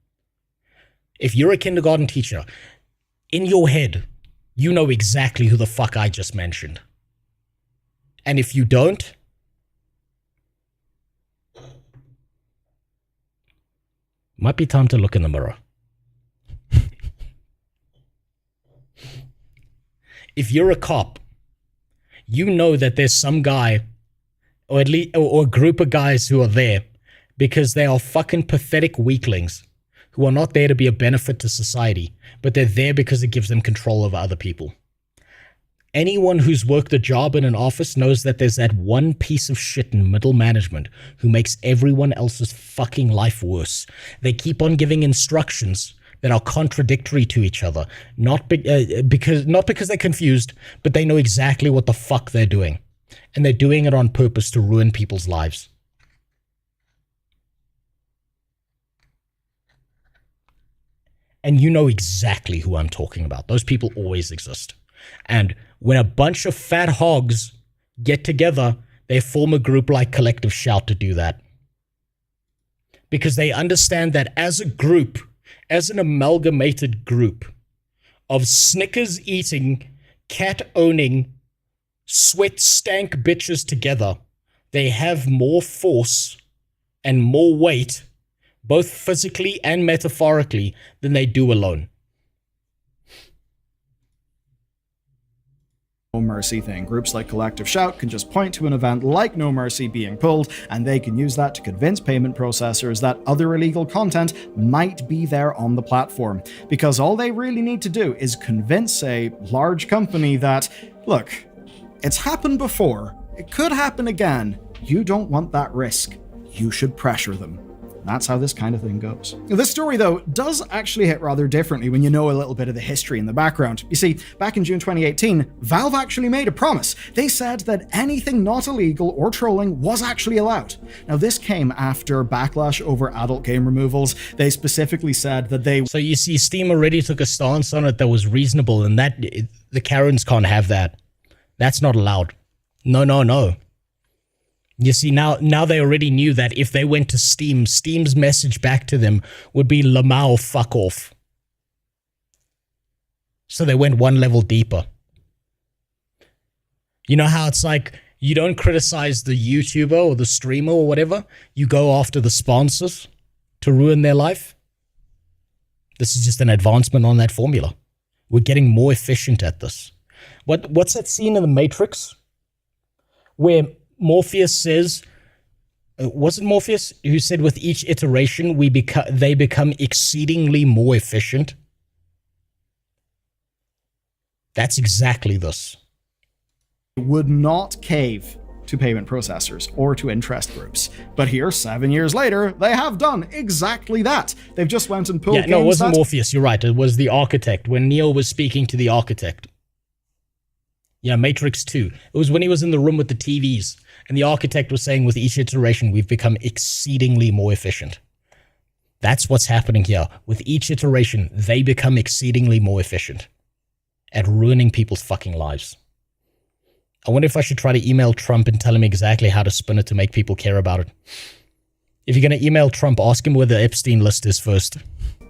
If you're a kindergarten teacher, in your head, you know exactly who the fuck I just mentioned. And if you don't, might be time to look in the mirror. If you're a cop, you know that there's some guy, or at least or a group of guys who are there because they are fucking pathetic weaklings who are not there to be a benefit to society, but they're there because it gives them control over other people. Anyone who's worked a job in an office knows that there's that one piece of shit in middle management who makes everyone else's fucking life worse. They keep on giving instructions that are contradictory to each other, not because they're confused, but they know exactly what the fuck they're doing. And they're doing it on purpose to ruin people's lives. And you know exactly who I'm talking about. Those people always exist. And when a bunch of fat hogs get together, they form a group like Collective Shout to do that. Because they understand that as a group, as an amalgamated group of Snickers-eating, cat-owning, sweat-stank bitches together, they have more force and more weight, both physically and metaphorically, than they do alone. No Mercy thing. Groups like Collective Shout can just point to an event like No Mercy being pulled, and they can use that to convince payment processors that other illegal content might be there on the platform. Because all they really need to do is convince a large company that, look, it's happened before, it could happen again, you don't want that risk, you should pressure them. That's how this kind of thing goes. This story, though, does actually hit rather differently when you know a little bit of the history in the background. You see, back in June 2018, Valve actually made a promise. They said that anything not illegal or trolling was actually allowed. Now, this came after backlash over adult game removals. They specifically said that they... So you see, Steam already took a stance on it that was reasonable, and that the Karens can't have that. That's not allowed. No, no, no. You see, now they already knew that if they went to Steam, Steam's message back to them would be Lamau, fuck off. So they went one level deeper. You know how it's like, you don't criticize the YouTuber or the streamer or whatever, you go after the sponsors to ruin their life? This is just an advancement on that formula. We're getting more efficient at this. What's that scene in The Matrix where Morpheus says, was it Morpheus who said with each iteration they become exceedingly more efficient? That's exactly this. Would not cave to payment processors or to interest groups. But here, 7 years later, they have done exactly that. They've just went and pulled games. No, it wasn't Morpheus, you're right. It was the architect, when Neo was speaking to the architect. Yeah, Matrix 2. It was when he was in the room with the TVs, and the architect was saying with each iteration, we've become exceedingly more efficient. That's what's happening here. With each iteration, they become exceedingly more efficient at ruining people's fucking lives. I wonder if I should try to email Trump and tell him exactly how to spin it to make people care about it. If you're going to email Trump, ask him where the Epstein list is first.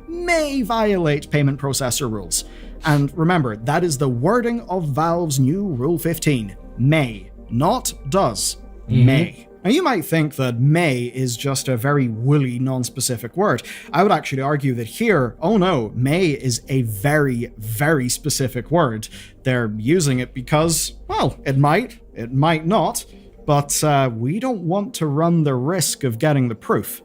May violate payment processor rules. And remember, that is the wording of Valve's new Rule 15. May, not does. May. Now, you might think that may is just a very woolly, non-specific word. I would actually argue that here, oh no, may is a very, very specific word. They're using it because, well, it might not, but we don't want to run the risk of getting the proof.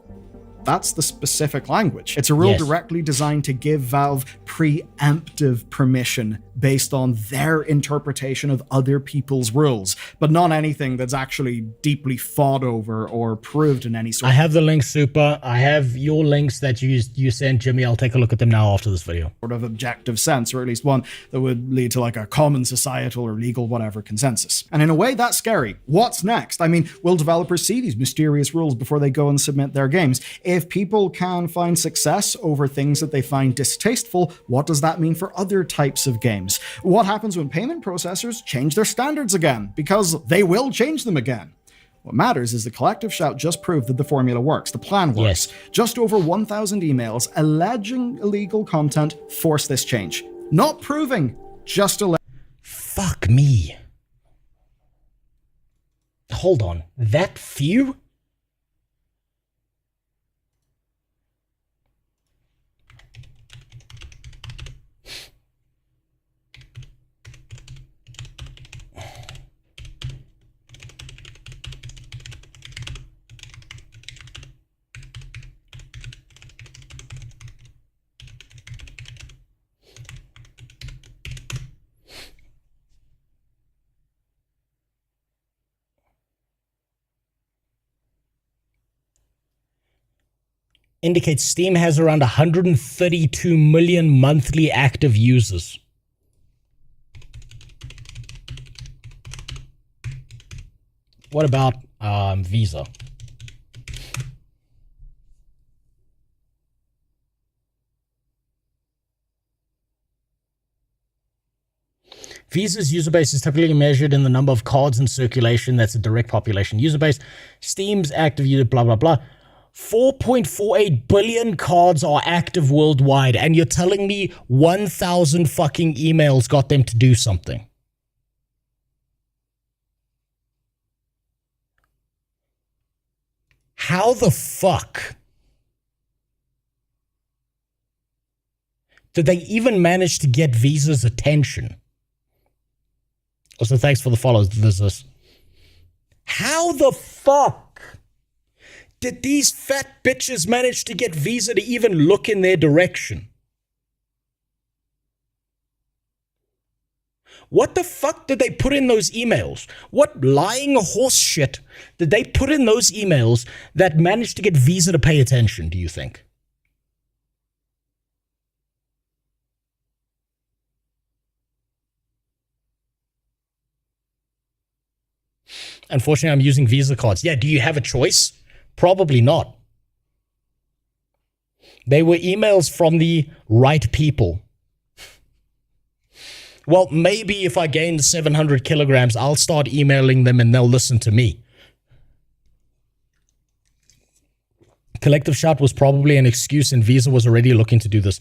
That's the specific language. It's a rule directly designed to give Valve preemptive permission based on their interpretation of other people's rules, but not anything that's actually deeply fought over or proved in any sort. I have the link, Super. I have your links that you sent, Jimmy. I'll take a look at them now after this video. Sort of objective sense, or at least one that would lead to like a common societal or legal whatever consensus. And in a way, that's scary. What's next? I mean, will developers see these mysterious rules before they go and submit their games? If people can find success over things that they find distasteful, what does that mean for other types of games? What happens when payment processors change their standards again? Because they will change them again. What matters is the Collective Shout just proved that the formula works, the plan works. Just over 1,000 emails alleging illegal content force this change. Not proving, just alleging. Fuck me. Hold on, that few? Indicates Steam has around 132 million monthly active users. What about Visa? Visa's user base is typically measured in the number of cards in circulation. That's a direct population user base. Steam's active user, blah, blah, blah. 4.48 billion cards are active worldwide, and you're telling me 1,000 fucking emails got them to do something. How the fuck did they even manage to get Visa's attention? Also, thanks for the follows. This. How the fuck did these fat bitches manage to get Visa to even look in their direction? What the fuck did they put in those emails? What lying horse shit did they put in those emails that managed to get Visa to pay attention, do you think? Unfortunately, I'm using Visa cards. Yeah, do you have a choice? Probably not. They were emails from the right people. Well, maybe if I gain 700 kilograms, I'll start emailing them and they'll listen to me. Collective shout was probably an excuse and Visa was already looking to do this.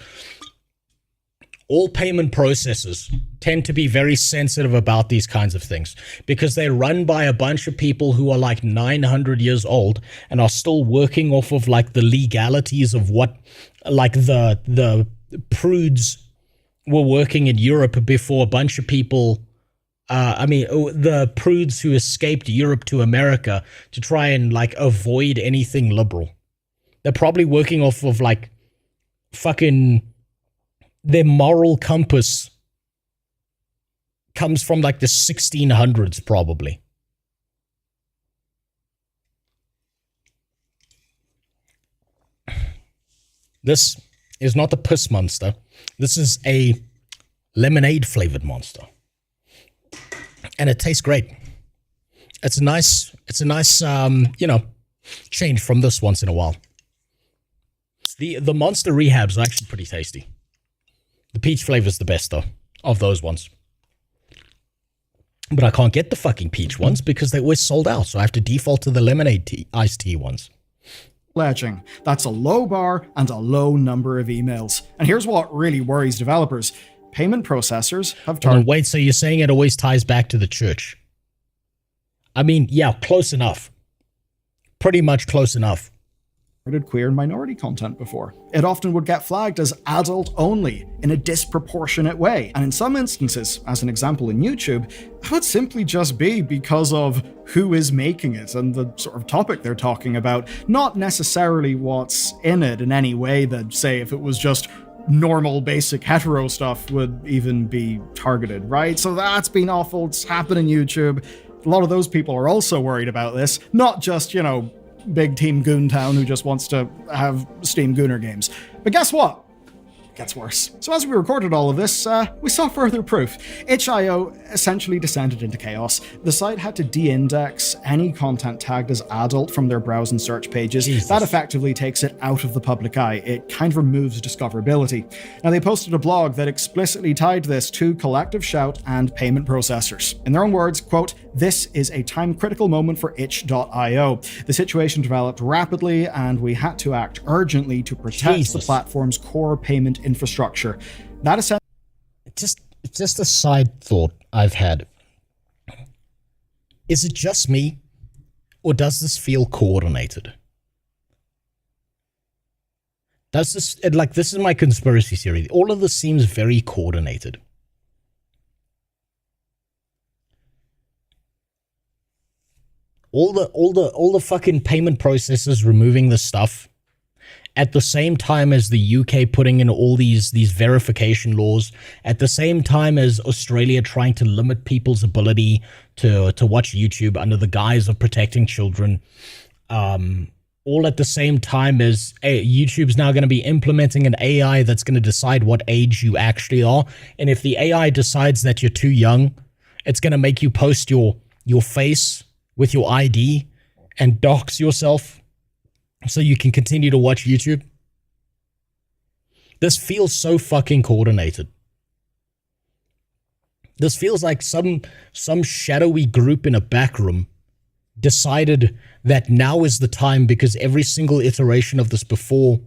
All payment processors tend to be very sensitive about these kinds of things because they're run by a bunch of people who are like 900 years old and are still working off of like the legalities of what like the prudes were working in Europe before a bunch of people, the prudes who escaped Europe to America to try and like avoid anything liberal. They're probably working off of like fucking their moral compass comes from like the 1600s probably. This is not the piss monster. This is a lemonade flavored monster. And it tastes great. It's a nice, change from this once in a while. The monster rehabs are actually pretty tasty. The peach flavor is the best though, of those ones. But I can't get the fucking peach ones because they're always sold out. So I have to default to the lemonade iced tea ones. Pledging. That's a low bar and a low number of emails. And here's what really worries developers. Payment processors have targeted... Wait, so you're saying it always ties back to the church? I mean, yeah, close enough. Pretty much close enough. Queer and minority content before. It often would get flagged as adult only in a disproportionate way. And in some instances, as an example in YouTube, it would simply just be because of who is making it and the sort of topic they're talking about, not necessarily what's in it in any way that, say, if it was just normal basic hetero stuff would even be targeted, right? So that's been awful. It's happened in YouTube. A lot of those people are also worried about this, not just, big Team Goontown who just wants to have Steam Gooner games. But guess what? It gets worse. So as we recorded all of this, we saw further proof. itch.io essentially descended into chaos. The site had to de-index any content tagged as adult from their browse and search pages. Jesus. That effectively takes it out of the public eye. It kind of removes discoverability. Now, they posted a blog that explicitly tied this to collective shout and payment processors. In their own words, quote, "This is a time-critical moment for itch.io. The situation developed rapidly, and we had to act urgently to protect the platform's core payment infrastructure." That is just a side thought I've had. Is it just me, or does this feel coordinated? Does this, this is my conspiracy theory. All of this seems very coordinated. All the fucking payment processors removing this stuff at the same time as the UK putting in all these verification laws, at the same time as Australia trying to limit people's ability to watch YouTube under the guise of protecting children, all at the same time as YouTube's now going to be implementing an AI that's going to decide what age you actually are. And if the AI decides that you're too young, it's going to make you post your face with your ID and dox yourself so you can continue to watch YouTube. This feels so fucking coordinated. This feels like some shadowy group in a back room decided that now is the time because every single iteration of this before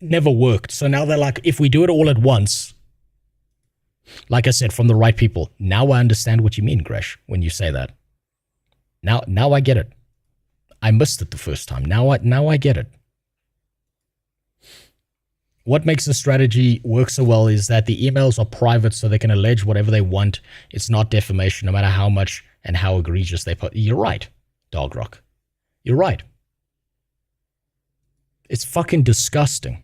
never worked. So now they're like, if we do it all at once, like I said, from the right people. Now I understand what you mean, Gresh, when you say that. Now I get it. I missed it the first time. Now I get it. What makes the strategy work so well is that the emails are private, so they can allege whatever they want. It's not defamation, no matter how much and how egregious they put. You're right, Dog Rock. You're right. It's fucking disgusting.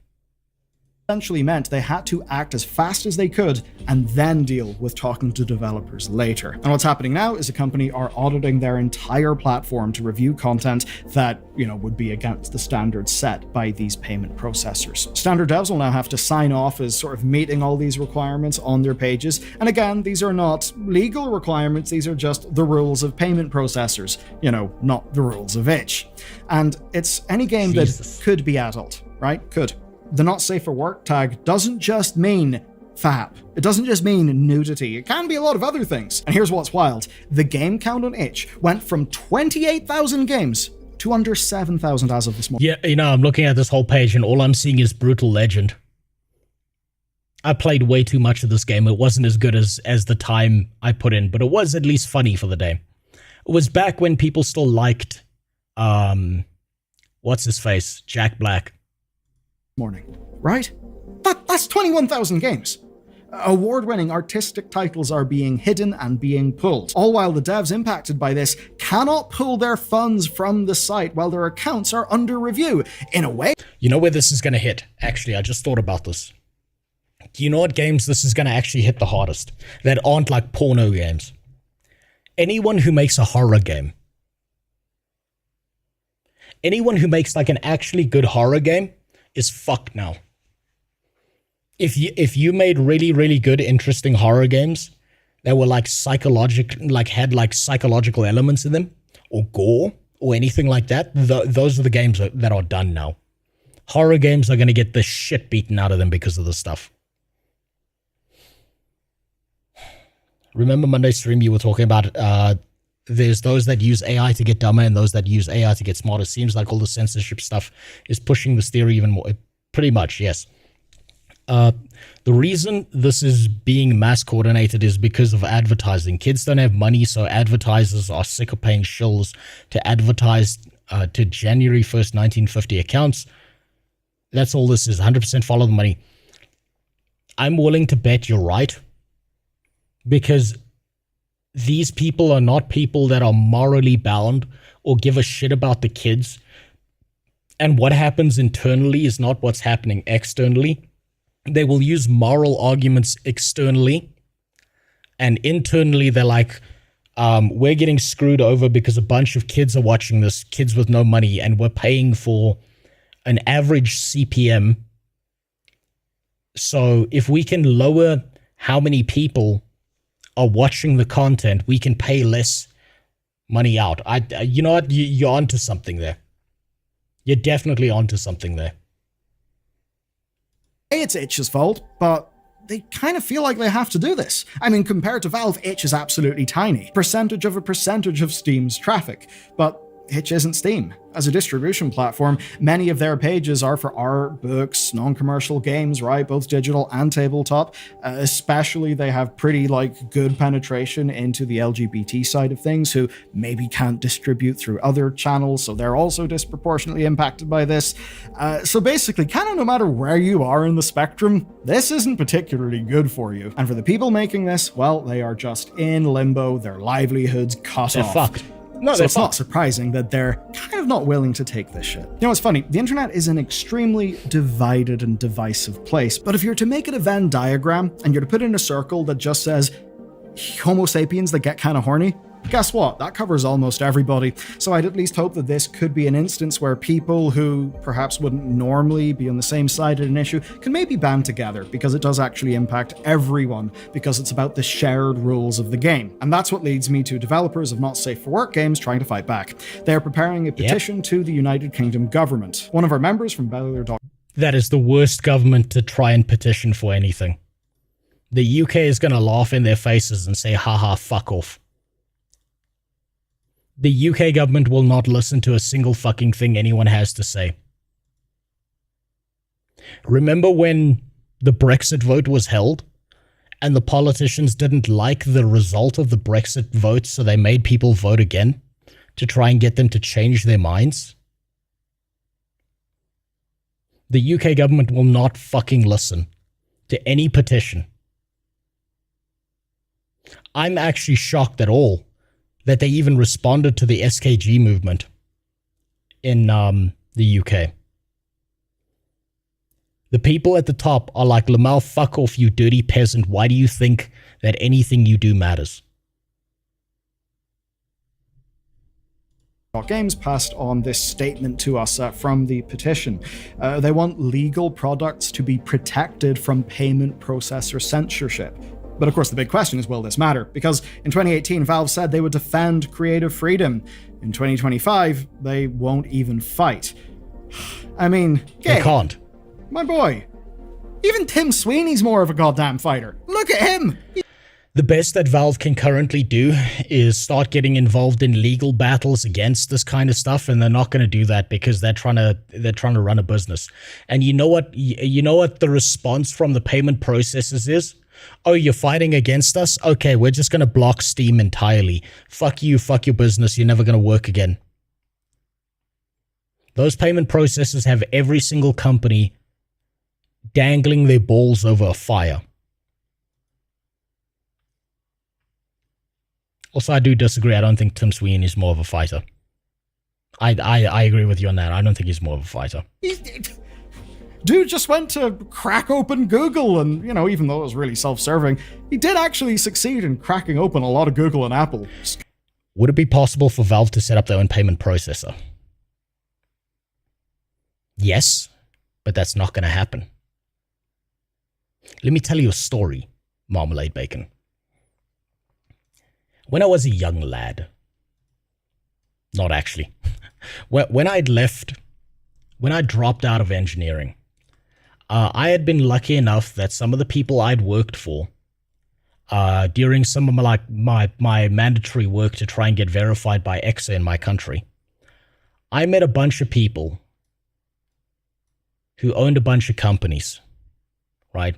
Essentially meant they had to act as fast as they could and then deal with talking to developers later. And what's happening now is a company are auditing their entire platform to review content that, would be against the standards set by these payment processors. Standard devs will now have to sign off as sort of meeting all these requirements on their pages. And again, these are not legal requirements, these are just the rules of payment processors, not the rules of itch. And it's any game that could be adult, right? Could. The not safe for work tag doesn't just mean FAP. It doesn't just mean nudity. It can be a lot of other things. And here's what's wild. The game count on itch went from 28,000 games to under 7,000 as of this morning. Yeah, I'm looking at this whole page and all I'm seeing is Brutal Legend. I played way too much of this game. It wasn't as good as the time I put in, but it was at least funny for the day. It was back when people still liked, what's his face? Jack Black. Morning, right? That's 21,000 games. Award-winning artistic titles are being hidden and being pulled, all while the devs impacted by this cannot pull their funds from the site while their accounts are under review. In a way... You know where this is going to hit? Actually, I just thought about this. Do you know what games this is going to actually hit the hardest? That aren't like porno games. Anyone who makes a horror game. Anyone who makes like an actually good horror game is fucked now. If you made really, really good, interesting horror games that were like had psychological elements in them, or gore, or anything like that, those are the games that are done now. Horror games are going to get the shit beaten out of them because of this stuff. Remember Monday stream you were talking about, there's those that use AI to get dumber and those that use AI to get smarter. Seems like all the censorship stuff is pushing this theory even more. Pretty much, yes. The reason this is being mass coordinated is because of advertising. Kids don't have money, so advertisers are sick of paying shills to advertise to January 1st, 1950 accounts. That's all this is, 100% follow the money. I'm willing to bet you're right, because these people are not people that are morally bound or give a shit about the kids. And what happens internally is not what's happening externally. They will use moral arguments externally, and internally they're like, we're getting screwed over because a bunch of kids are watching this, kids with no money, and we're paying for an average CPM. So if we can lower how many people are watching the content, we can pay less money out. You know what? You're onto something there. You're definitely onto something there. It's itch's fault, but they kind of feel like they have to do this. I mean, compared to Valve, itch is absolutely tiny. Percentage of Steam's traffic. But itch isn't Steam. As a distribution platform, many of their pages are for art, books, non-commercial games, right? Both digital and tabletop. Especially, they have pretty, good penetration into the LGBT side of things, who maybe can't distribute through other channels, so they're also disproportionately impacted by this. So basically, kind of no matter where you are in the spectrum, this isn't particularly good for you. And for the people making this, well, they are just in limbo, their livelihoods cut off. They're fucked. No, so it's not surprising that they're kind of not willing to take this shit. You know, it's funny, the internet is an extremely divided and divisive place, but if you're to make it a Venn diagram, and you're to put in a circle that just says, Homo sapiens that get kind of horny, guess what? That covers almost everybody. So I'd at least hope that this could be an instance where people who perhaps wouldn't normally be on the same side of an issue can maybe band together, because it does actually impact everyone, because it's about the shared rules of the game. And that's what leads me to developers of not safe for work games trying to fight back. They are preparing a petition to the United Kingdom government. One of our members from Bellular. That is the worst government to try and petition for anything. The UK is going to laugh in their faces and say, haha, fuck off. The UK government will not listen to a single fucking thing anyone has to say. Remember when the Brexit vote was held and the politicians didn't like the result of the Brexit vote, so they made people vote again to try and get them to change their minds, the UK government will not fucking listen to any petition. I'm actually shocked at all that they even responded to the SKG movement in the UK. The people at the top are like, Lamau, fuck off, you dirty peasant. Why do you think that anything you do matters? Games passed on this statement to us from the petition. They want legal products to be protected from payment processor censorship. But of course the big question is, will this matter? Because in 2018, Valve said they would defend creative freedom. In 2025, they won't even fight. I mean, they can't. My boy. Even Tim Sweeney's more of a goddamn fighter. Look at him! The best that Valve can currently do is start getting involved in legal battles against this kind of stuff, and they're not going to do that because they're trying to run a business. And you know what? You know what the response from the payment processors is? Oh, you're fighting against us? Okay, we're just going to block Steam entirely. Fuck you, fuck your business. You're never going to work again. Those payment processors have every single company dangling their balls over a fire. Also, I do disagree. I don't think Tim Sweeney is more of a fighter. I agree with you on that. I don't think he's more of a fighter. Dude just went to crack open Google, and, you know, even though it was really self-serving, he did actually succeed in cracking open a lot of Google and Apple. Would it be possible for Valve to set up their own payment processor? Yes, but that's not going to happen. Let me tell you a story, Marmalade Bacon. When I was a young lad, not actually, when I dropped out of engineering, I had been lucky enough that some of the people I'd worked for, during some of my mandatory work to try and get verified by EXA in my country, I met a bunch of people who owned a bunch of companies, right?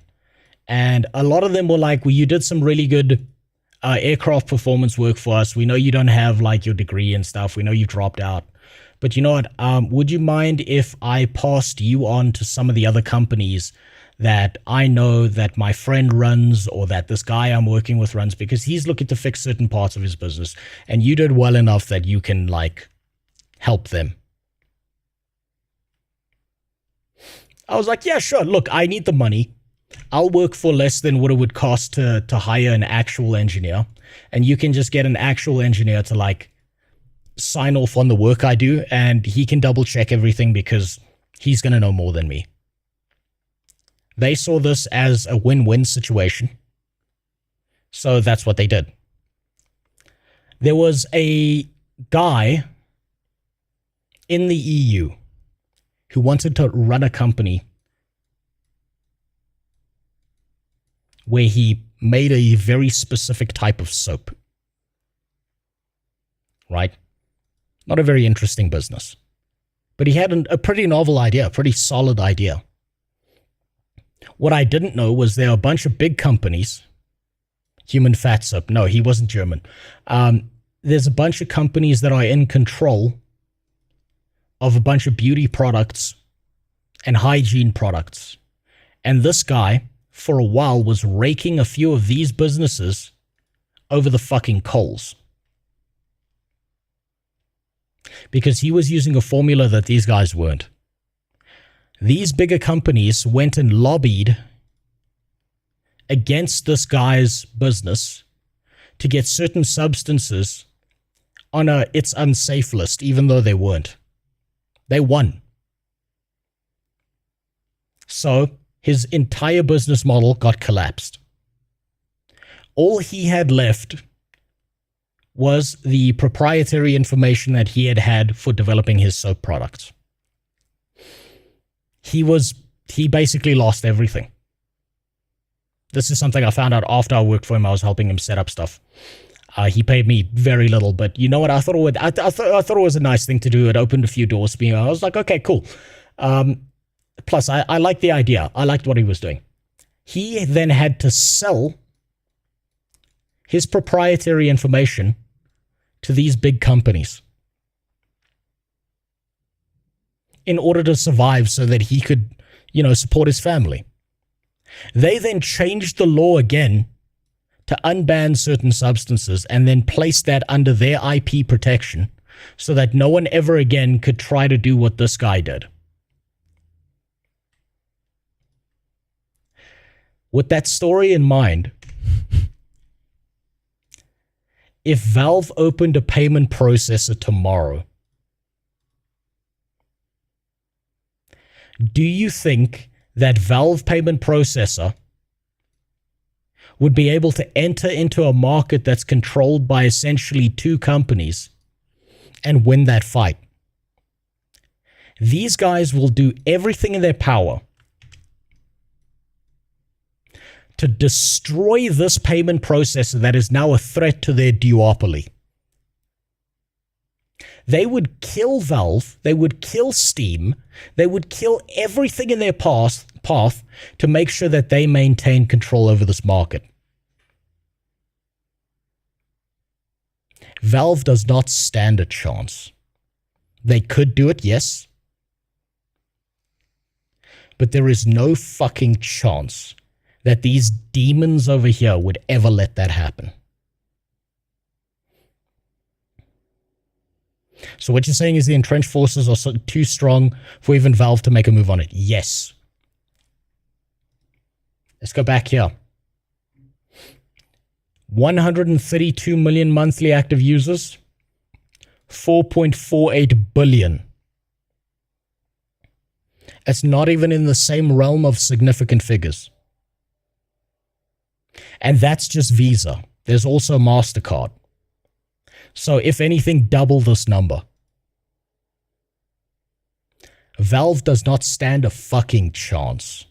And a lot of them were like, well, you did some really good aircraft performance work for us. We know you don't have like your degree and stuff. We know you dropped out. But you know what? Would you mind if I passed you on to some of the other companies that I know that my friend runs, or that this guy I'm working with runs, because he's looking to fix certain parts of his business, and you did well enough that you can like help them? I was like, yeah, sure. Look, I need the money. I'll work for less than what it would cost to hire an actual engineer. And you can just get an actual engineer to like sign off on the work I do, and he can double check everything because he's going to know more than me. They saw this as a win-win situation. So that's what they did. There was a guy in the EU who wanted to run a company where he made a very specific type of soap. Right? Not a very interesting business. But he had a pretty novel idea, a pretty solid idea. What I didn't know was there are a bunch of big companies. Human Fat Soap. No, he wasn't German. There's a bunch of companies that are in control of a bunch of beauty products and hygiene products. And this guy, for a while, was raking a few of these businesses over the fucking coals. Because he was using a formula that these guys weren't. These bigger companies went and lobbied against this guy's business to get certain substances on a it's unsafe list, even though they weren't. They won. So his entire business model got collapsed. All he had left was the proprietary information that he had for developing his soap products. He basically lost everything. This is something I found out after I worked for him. I was helping him set up stuff. He paid me very little, but you know what? I thought it was a nice thing to do. It opened a few doors for me. I was like, okay, cool. Plus, I liked the idea. I liked what he was doing. He then had to sell his proprietary information to these big companies. in order to survive so that he could, support his family. They then changed the law again to unban certain substances and then placed that under their IP protection so that no one ever again could try to do what this guy did. With that story in mind, if Valve opened a payment processor tomorrow, do you think that Valve payment processor would be able to enter into a market that's controlled by essentially two companies and win that fight? These guys will do everything in their power to destroy this payment processor that is now a threat to their duopoly. They would kill Valve, they would kill Steam, they would kill everything in their path to make sure that they maintain control over this market. Valve does not stand a chance. They could do it, yes. But there is no fucking chance that these demons over here would ever let that happen. So what you're saying is the entrenched forces are too strong for even Valve to make a move on it? Yes. Let's go back here. 132 million monthly active users. 4.48 billion. It's not even in the same realm of significant figures. And that's just Visa. There's also MasterCard. So if anything, double this number. Valve does not stand a fucking chance.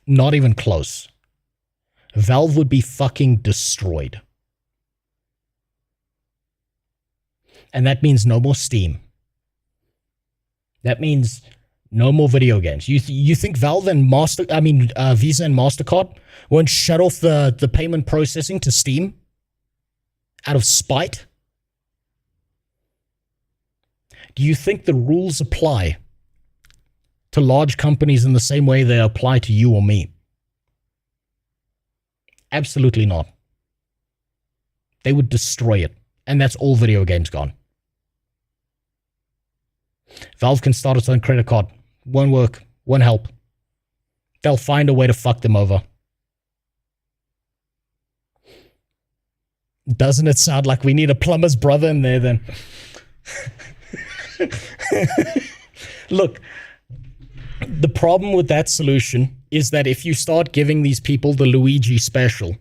Not even close. Valve would be fucking destroyed. And that means no more Steam. That means no more video games. You think Valve and Visa and MasterCard won't shut off the payment processing to Steam out of spite? Do you think the rules apply to large companies in the same way they apply to you or me? Absolutely not. They would destroy it. And that's all video games gone. Valve can start its own credit card. Won't work. Won't help. They'll find a way to fuck them over. Doesn't it sound like we need a plumber's brother in there then? Look, the problem with that solution is that if you start giving these people the Luigi special,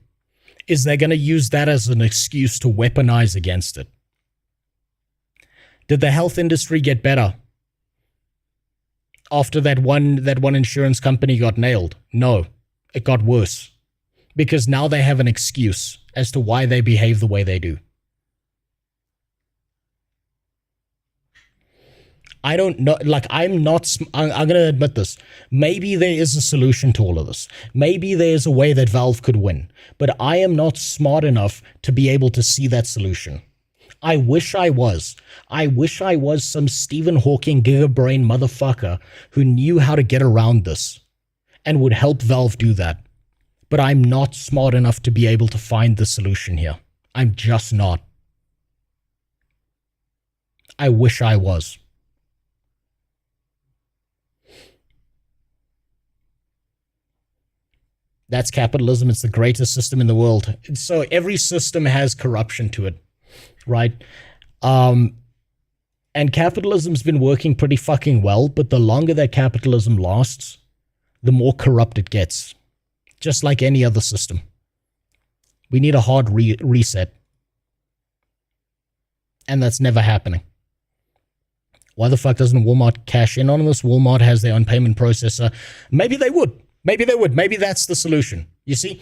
is they're going to use that as an excuse to weaponize against it. Did the health industry get better after that one insurance company got nailed? No, it got worse. Because now they have an excuse as to why they behave the way they do. I don't know, I'm going to admit this. Maybe there is a solution to all of this. Maybe there's a way that Valve could win. But I am not smart enough to be able to see that solution. I wish I was. I wish I was some Stephen Hawking gigabrain motherfucker who knew how to get around this and would help Valve do that. But I'm not smart enough to be able to find the solution here. I'm just not. I wish I was. That's capitalism. It's the greatest system in the world. So every system has corruption to it, right? And capitalism's been working pretty fucking well, but the longer that capitalism lasts, the more corrupt it gets. Just like any other system. We need a hard reset. And that's never happening. Why the fuck doesn't Walmart cash in on this? Walmart has their own payment processor. Maybe they would. Maybe they would. Maybe that's the solution. You see,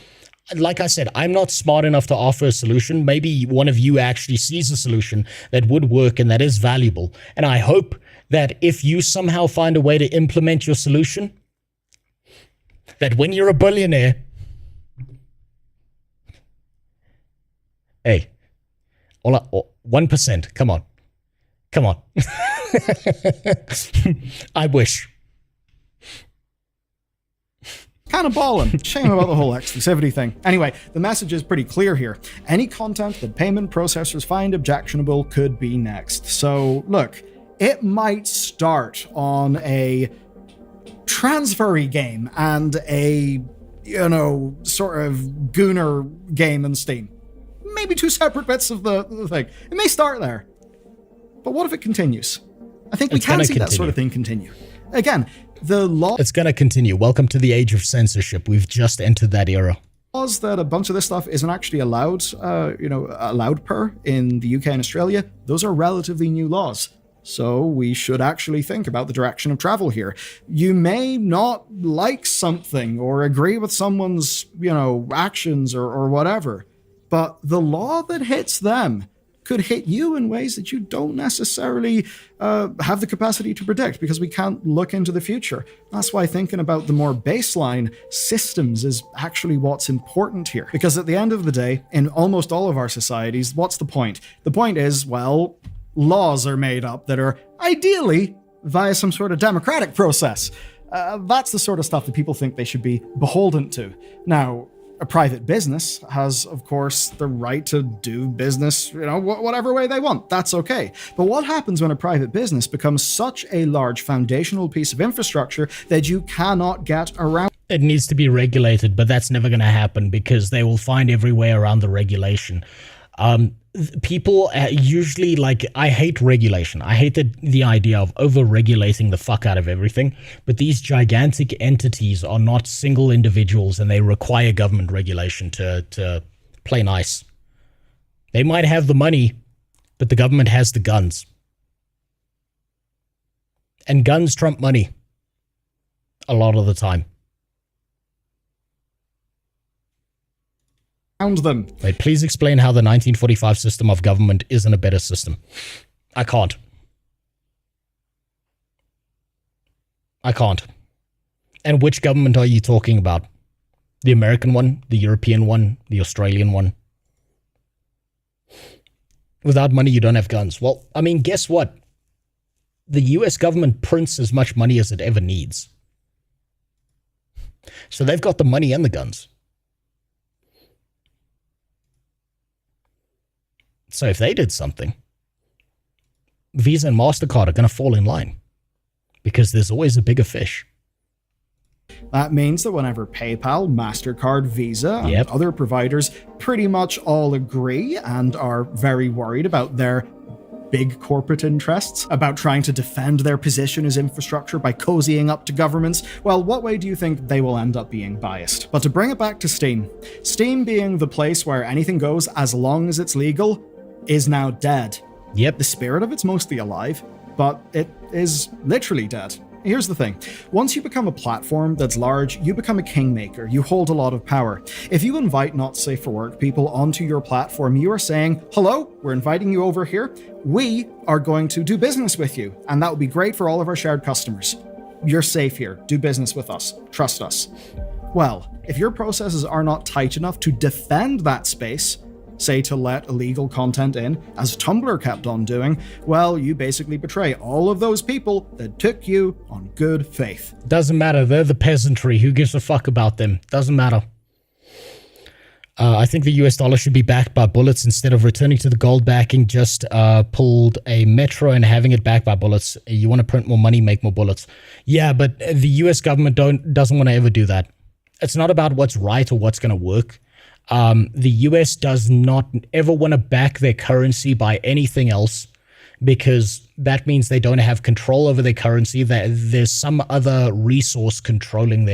like I said, I'm not smart enough to offer a solution. Maybe one of you actually sees a solution that would work and that is valuable. And I hope that if you somehow find a way to implement your solution, that when you're a billionaire, all 1%. Come on. Come on. I wish. Kind of balling. Shame about the whole exclusivity thing. Anyway, the message is pretty clear here. Any content that payment processors find objectionable could be next. So, look, it might start on a transfery game and a, sort of gooner game in Steam. Maybe two separate bits of the thing. It may start there. But what if it continues? I think we can see that sort of thing continue. Again, the law... It's going to continue. Welcome to the age of censorship. We've just entered that era. Laws that a bunch of this stuff isn't actually allowed, allowed per in the UK and Australia, those are relatively new laws. So we should actually think about the direction of travel here. You may not like something or agree with someone's, actions or whatever, but the law that hits them could hit you in ways that you don't necessarily have the capacity to predict, because we can't look into the future. That's why thinking about the more baseline systems is actually what's important here. Because at the end of the day, in almost all of our societies, what's the point? The point is, well, laws are made up that are ideally via some sort of democratic process. That's the sort of stuff that people think they should be beholden to. Now, a private business has, of course, the right to do business, whatever way they want. That's okay. But what happens when a private business becomes such a large foundational piece of infrastructure that you cannot get around? It needs to be regulated, but that's never going to happen because they will find every way around the regulation. People usually I hate regulation. I hate the idea of over-regulating the fuck out of everything. But these gigantic entities are not single individuals, and they require government regulation to play nice. They might have the money, but the government has the guns. And guns trump money a lot of the time. Them. Wait, please explain how the 1945 system of government isn't a better system. I can't. And which government are you talking about? The American one, the European one, the Australian one? Without money, you don't have guns. Well, I mean, guess what? The US government prints as much money as it ever needs. So they've got the money and the guns. So if they did something, Visa and MasterCard are going to fall in line because there's always a bigger fish. That means that whenever PayPal, MasterCard, Visa, and other providers pretty much all agree and are very worried about their big corporate interests, about trying to defend their position as infrastructure by cozying up to governments, well, what way do you think they will end up being biased? But to bring it back to Steam, Steam being the place where anything goes as long as it's legal, is now dead. Yep. The spirit of it's mostly alive, but it is literally dead. Here's the thing. Once you become a platform that's large, you become a kingmaker. You hold a lot of power. If you invite not safe for work people onto your platform, you are saying, hello, we're inviting you over here. We are going to do business with you, and that would be great for all of our shared customers. You're safe here. Do business with us. Trust us. Well, if your processes are not tight enough to defend that space, say to let illegal content in, as Tumblr kept on doing, well, you basically betray all of those people that took you on good faith. Doesn't matter. They're the peasantry. Who gives a fuck about them? Doesn't matter. I think the US dollar should be backed by bullets instead of returning to the gold backing. Just pulled a metro and having it backed by bullets. You want to print more money, make more bullets. Yeah, but the US government doesn't want to ever do that. It's not about what's right or what's going to work. The US does not ever want to back their currency by anything else, because that means they don't have control over their currency. There's some other resource controlling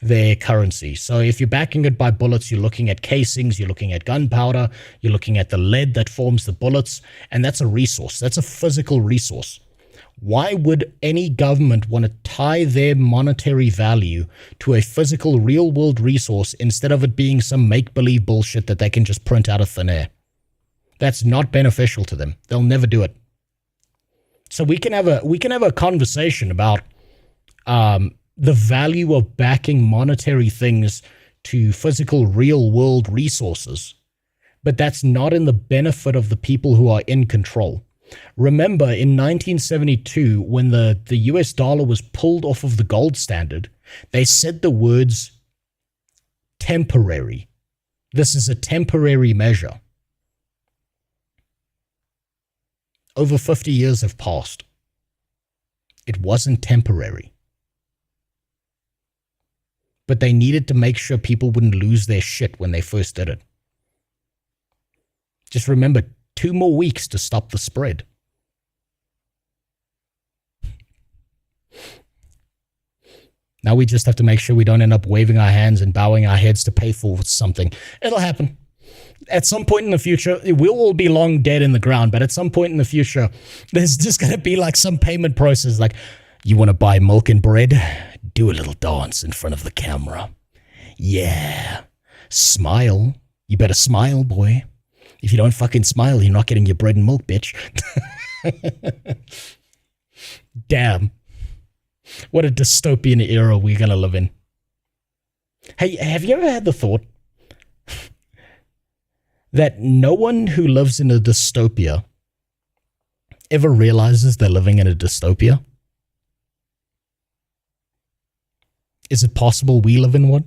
their currency. So if you're backing it by bullets, you're looking at casings, you're looking at gunpowder, you're looking at the lead that forms the bullets, and that's a resource. That's a physical resource. Why would any government want to tie their monetary value to a physical, real-world resource instead of it being some make-believe bullshit that they can just print out of thin air? That's not beneficial to them. They'll never do it. So we can have a conversation about the value of backing monetary things to physical, real-world resources. but that's not in the benefit of the people who are in control. Remember, in 1972, when the US dollar was pulled off of the gold standard, they said the words temporary. This is a temporary measure. Over 50 years have passed. It wasn't temporary. But they needed to make sure people wouldn't lose their shit when they first did it. Just remember, 2 more weeks to stop the spread. Now we just have to make sure we don't end up waving our hands and bowing our heads to pay for something. It'll happen. At some point in the future, we'll all be long dead in the ground, but at some point in the future, there's just going to be like some payment process. Like, you want to buy milk and bread? Do a little dance in front of the camera. Yeah. Smile. You better smile, boy. If you don't fucking smile, you're not getting your bread and milk, bitch. Damn. What a dystopian era we're going to live in. Hey, have you ever had the thought that no one who lives in a dystopia ever realizes they're living in a dystopia? Is it possible we live in one?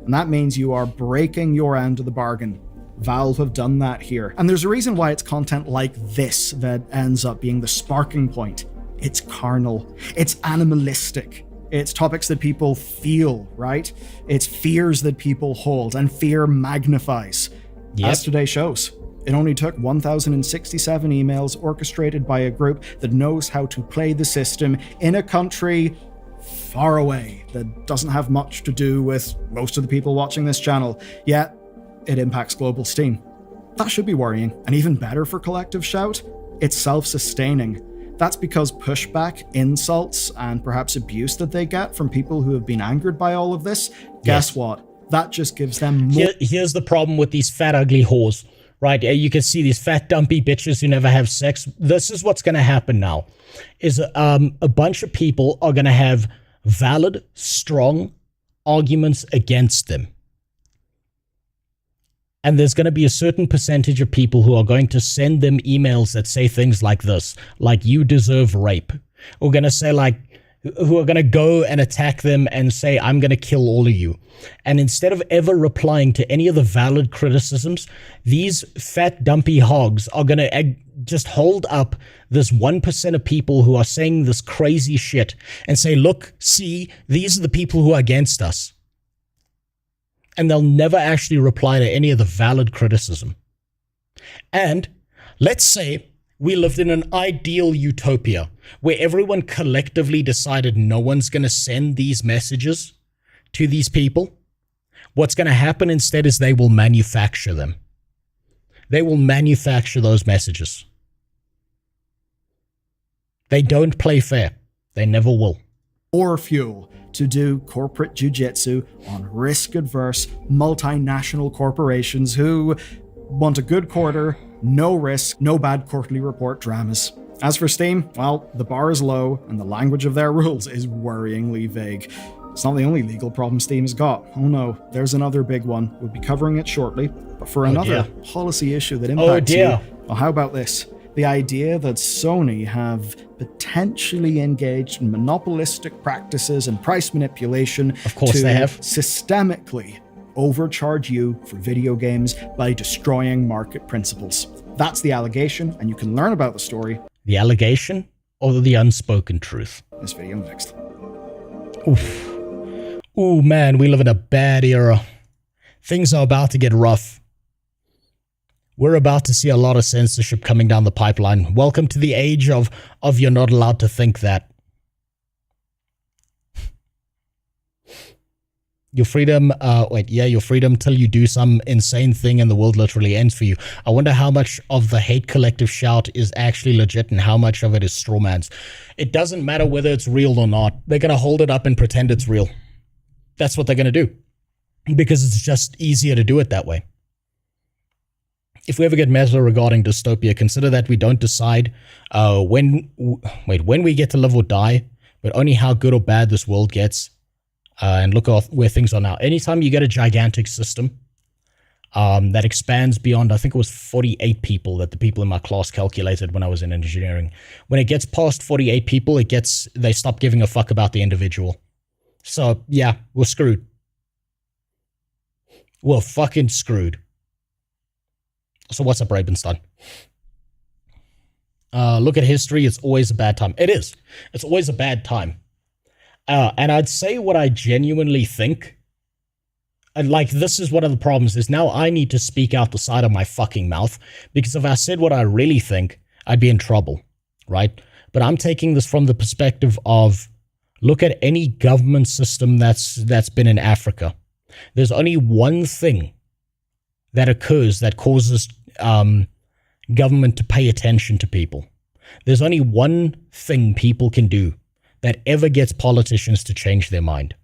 And that means you are breaking your end of the bargain. Valve have done that here. And there's a reason why it's content like this that ends up being the sparking point. It's carnal. It's animalistic. It's topics that people feel, right? It's fears that people hold, and fear magnifies. Yep. As today shows. It only took 1,067 emails orchestrated by a group that knows how to play the system in a country far away that doesn't have much to do with most of the people watching this channel, yet it impacts global Steam. That should be worrying. And even better for Collective Shout, it's self-sustaining. That's because pushback, insults, and perhaps abuse that they get from people who have been angered by all of this, guess what? That just gives them more... Here's the problem with these fat, ugly whores, right? You can see these fat, dumpy bitches who never have sex. This is what's going to happen now, is a bunch of people are going to have valid, strong arguments against them. And there's going to be a certain percentage of people who are going to send them emails that say things like this, like, you deserve rape. Or going to say, like, who are going to go and attack them and say, I'm going to kill all of you. And instead of ever replying to any of the valid criticisms, these fat, dumpy hogs are going to just hold up this 1% of people who are saying this crazy shit and say, look, see, these are the people who are against us. And they'll never actually reply to any of the valid criticism. And let's say we lived in an ideal utopia where everyone collectively decided no one's going to send these messages to these people. What's going to happen instead is they will manufacture them. They will manufacture those messages. They don't play fair. They never will. Or fuel to do corporate jujitsu on risk-adverse multinational corporations who want a good quarter, no risk, no bad quarterly report dramas. As for Steam, well, the bar is low and the language of their rules is worryingly vague. It's not the only legal problem Steam has got. Oh no, there's another big one. We'll be covering it shortly. But for another policy issue that impacts you, well, how about this? The idea that Sony have potentially engaged in monopolistic practices and price manipulation systemically overcharge you for video games by destroying market principles. That's the allegation, and you can learn about the story. The allegation or the unspoken truth? This video next. Oof. Ooh, man, we live in a bad era. Things are about to get rough. We're about to see a lot of censorship coming down the pipeline. Welcome to the age of you're not allowed to think that. Your freedom, your freedom till you do some insane thing and the world literally ends for you. I wonder how much of the hate collective shout is actually legit and how much of it is strawmans. It doesn't matter whether it's real or not. They're going to hold it up and pretend it's real. That's what they're going to do. Because it's just easier to do it that way. If we ever get meta regarding dystopia, consider that we don't decide when we get to live or die, but only how good or bad this world gets. and look off where things are now. Anytime you get a gigantic system that expands beyond, I think it was 48 people that the people in my class calculated when I was in engineering. When it gets past 48 people, they stop giving a fuck about the individual. So yeah, we're screwed. We're fucking screwed. So what's up, Ravenstein? Look at history. It's always a bad time. It is. It's always a bad time. And I'd say what I genuinely think. And like, this is one of the problems is now I need to speak out the side of my fucking mouth, because if I said what I really think, I'd be in trouble, right? But I'm taking this from the perspective of, look at any government system that's been in Africa. There's only one thing that occurs that causes government to pay attention to people. There's only one thing people can do that ever gets politicians to change their mind.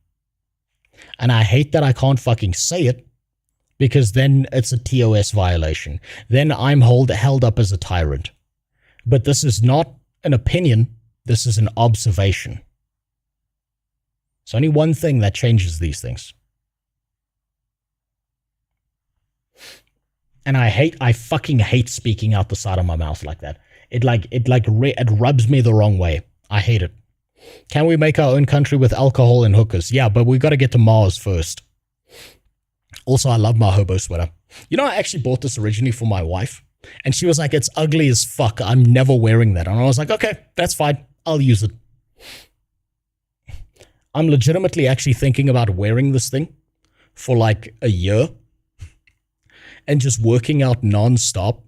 And I hate that I can't fucking say it, because then it's a TOS violation. Then I'm held up as a tyrant. But this is not an opinion. This is an observation. It's only one thing that changes these things. And I fucking hate speaking out the side of my mouth like that. It rubs me the wrong way. I hate it. Can we make our own country with alcohol and hookers? Yeah, but we got to get to Mars first. Also, I love my hobo sweater. You know, I actually bought this originally for my wife, and she was like, it's ugly as fuck. I'm never wearing that. And I was like, okay, that's fine. I'll use it. I'm legitimately actually thinking about wearing this thing for like a year and just working out non-stop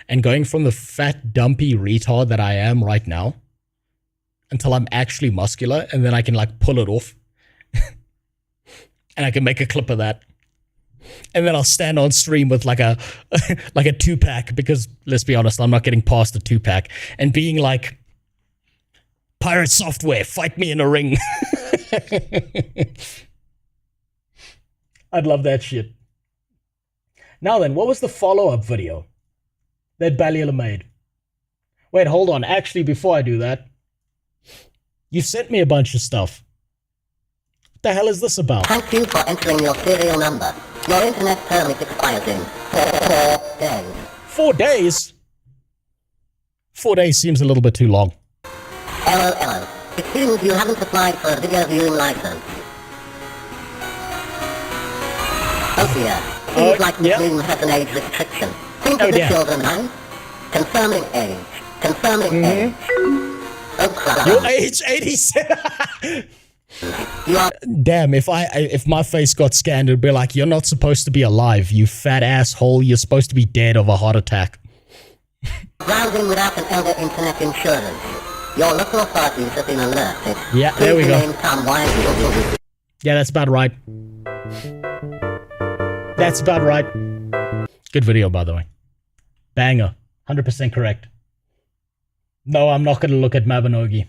and going from the fat, dumpy retard that I am right now until I'm actually muscular, and then I can like pull it off and I can make a clip of that. And then I'll stand on stream with like a like a 2-pack, because let's be honest, I'm not getting past the 2-pack, and being like, Pirate Software, fight me in a ring. I'd love that shit. Now then, what was the follow-up video that Balila made? Wait, hold on. Actually, before I do that, you sent me a bunch of stuff. What the hell is this about? Thank you for entering your serial number. Your internet permit expires in 4 days. 4 days? 4 days seems a little bit too long. LOL. It seems you haven't applied for a video viewing license. Oh dear. Seems like the room has an age restriction. Think of the children, huh? Confirming age. Confirming age. Oh crap. Your age 87. Damn, if my face got scanned, it'd be like, you're not supposed to be alive, you fat asshole. You're supposed to be dead of a heart attack. Browsing without an elder internet insurance. Your local authorities have been alerted. Yeah, there we go. Yeah, that's about right. That's about right. Good video, by the way. Banger. 100% correct. No, I'm not going to look at Mabinogi.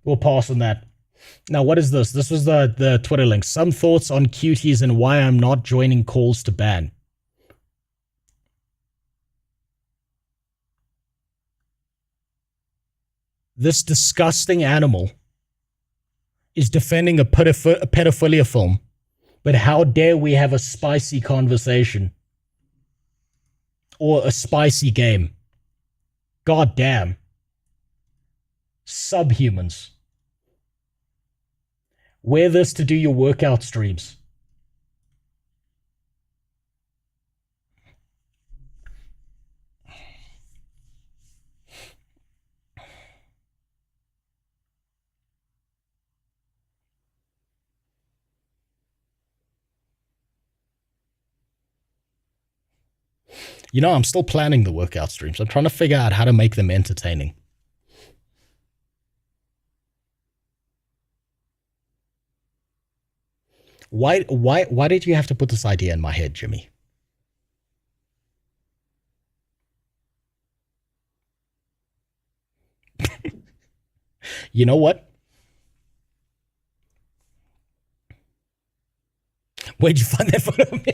We'll pass on that. Now, what is this? This was the Twitter link. Some thoughts on cuties and why I'm not joining calls to ban. This disgusting animal is defending a pedophilia film. But how dare we have a spicy conversation? Or a spicy game? God damn. Subhumans. Wear this to do your workout streams. You know, I'm still planning the workout streams. I'm trying to figure out how to make them entertaining. Why did you have to put this idea in my head, Jimmy? You know what? Where'd you find that photo of me?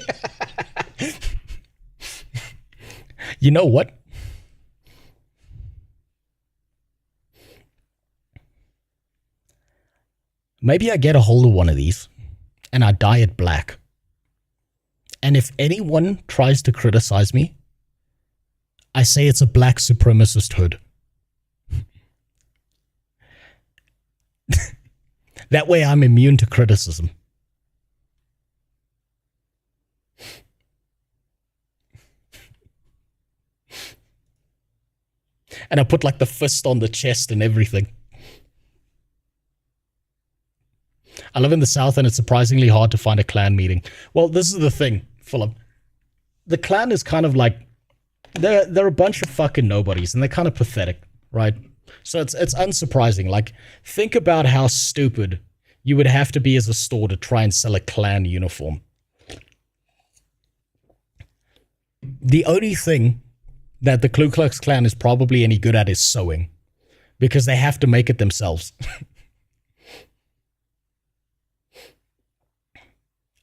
You know what? Maybe I get a hold of one of these and I dye it black. And if anyone tries to criticize me, I say it's a black supremacist hood. That way I'm immune to criticism. And I put like the fist on the chest and everything. I live in the South and it's surprisingly hard to find a clan meeting. Well, this is the thing, Philip. The clan is kind of like, they're a bunch of fucking nobodies and they're kind of pathetic, right? So it's unsurprising. Like, think about how stupid you would have to be as a store to try and sell a clan uniform. The only thing that the Ku Klux Klan is probably any good at is sewing, because they have to make it themselves.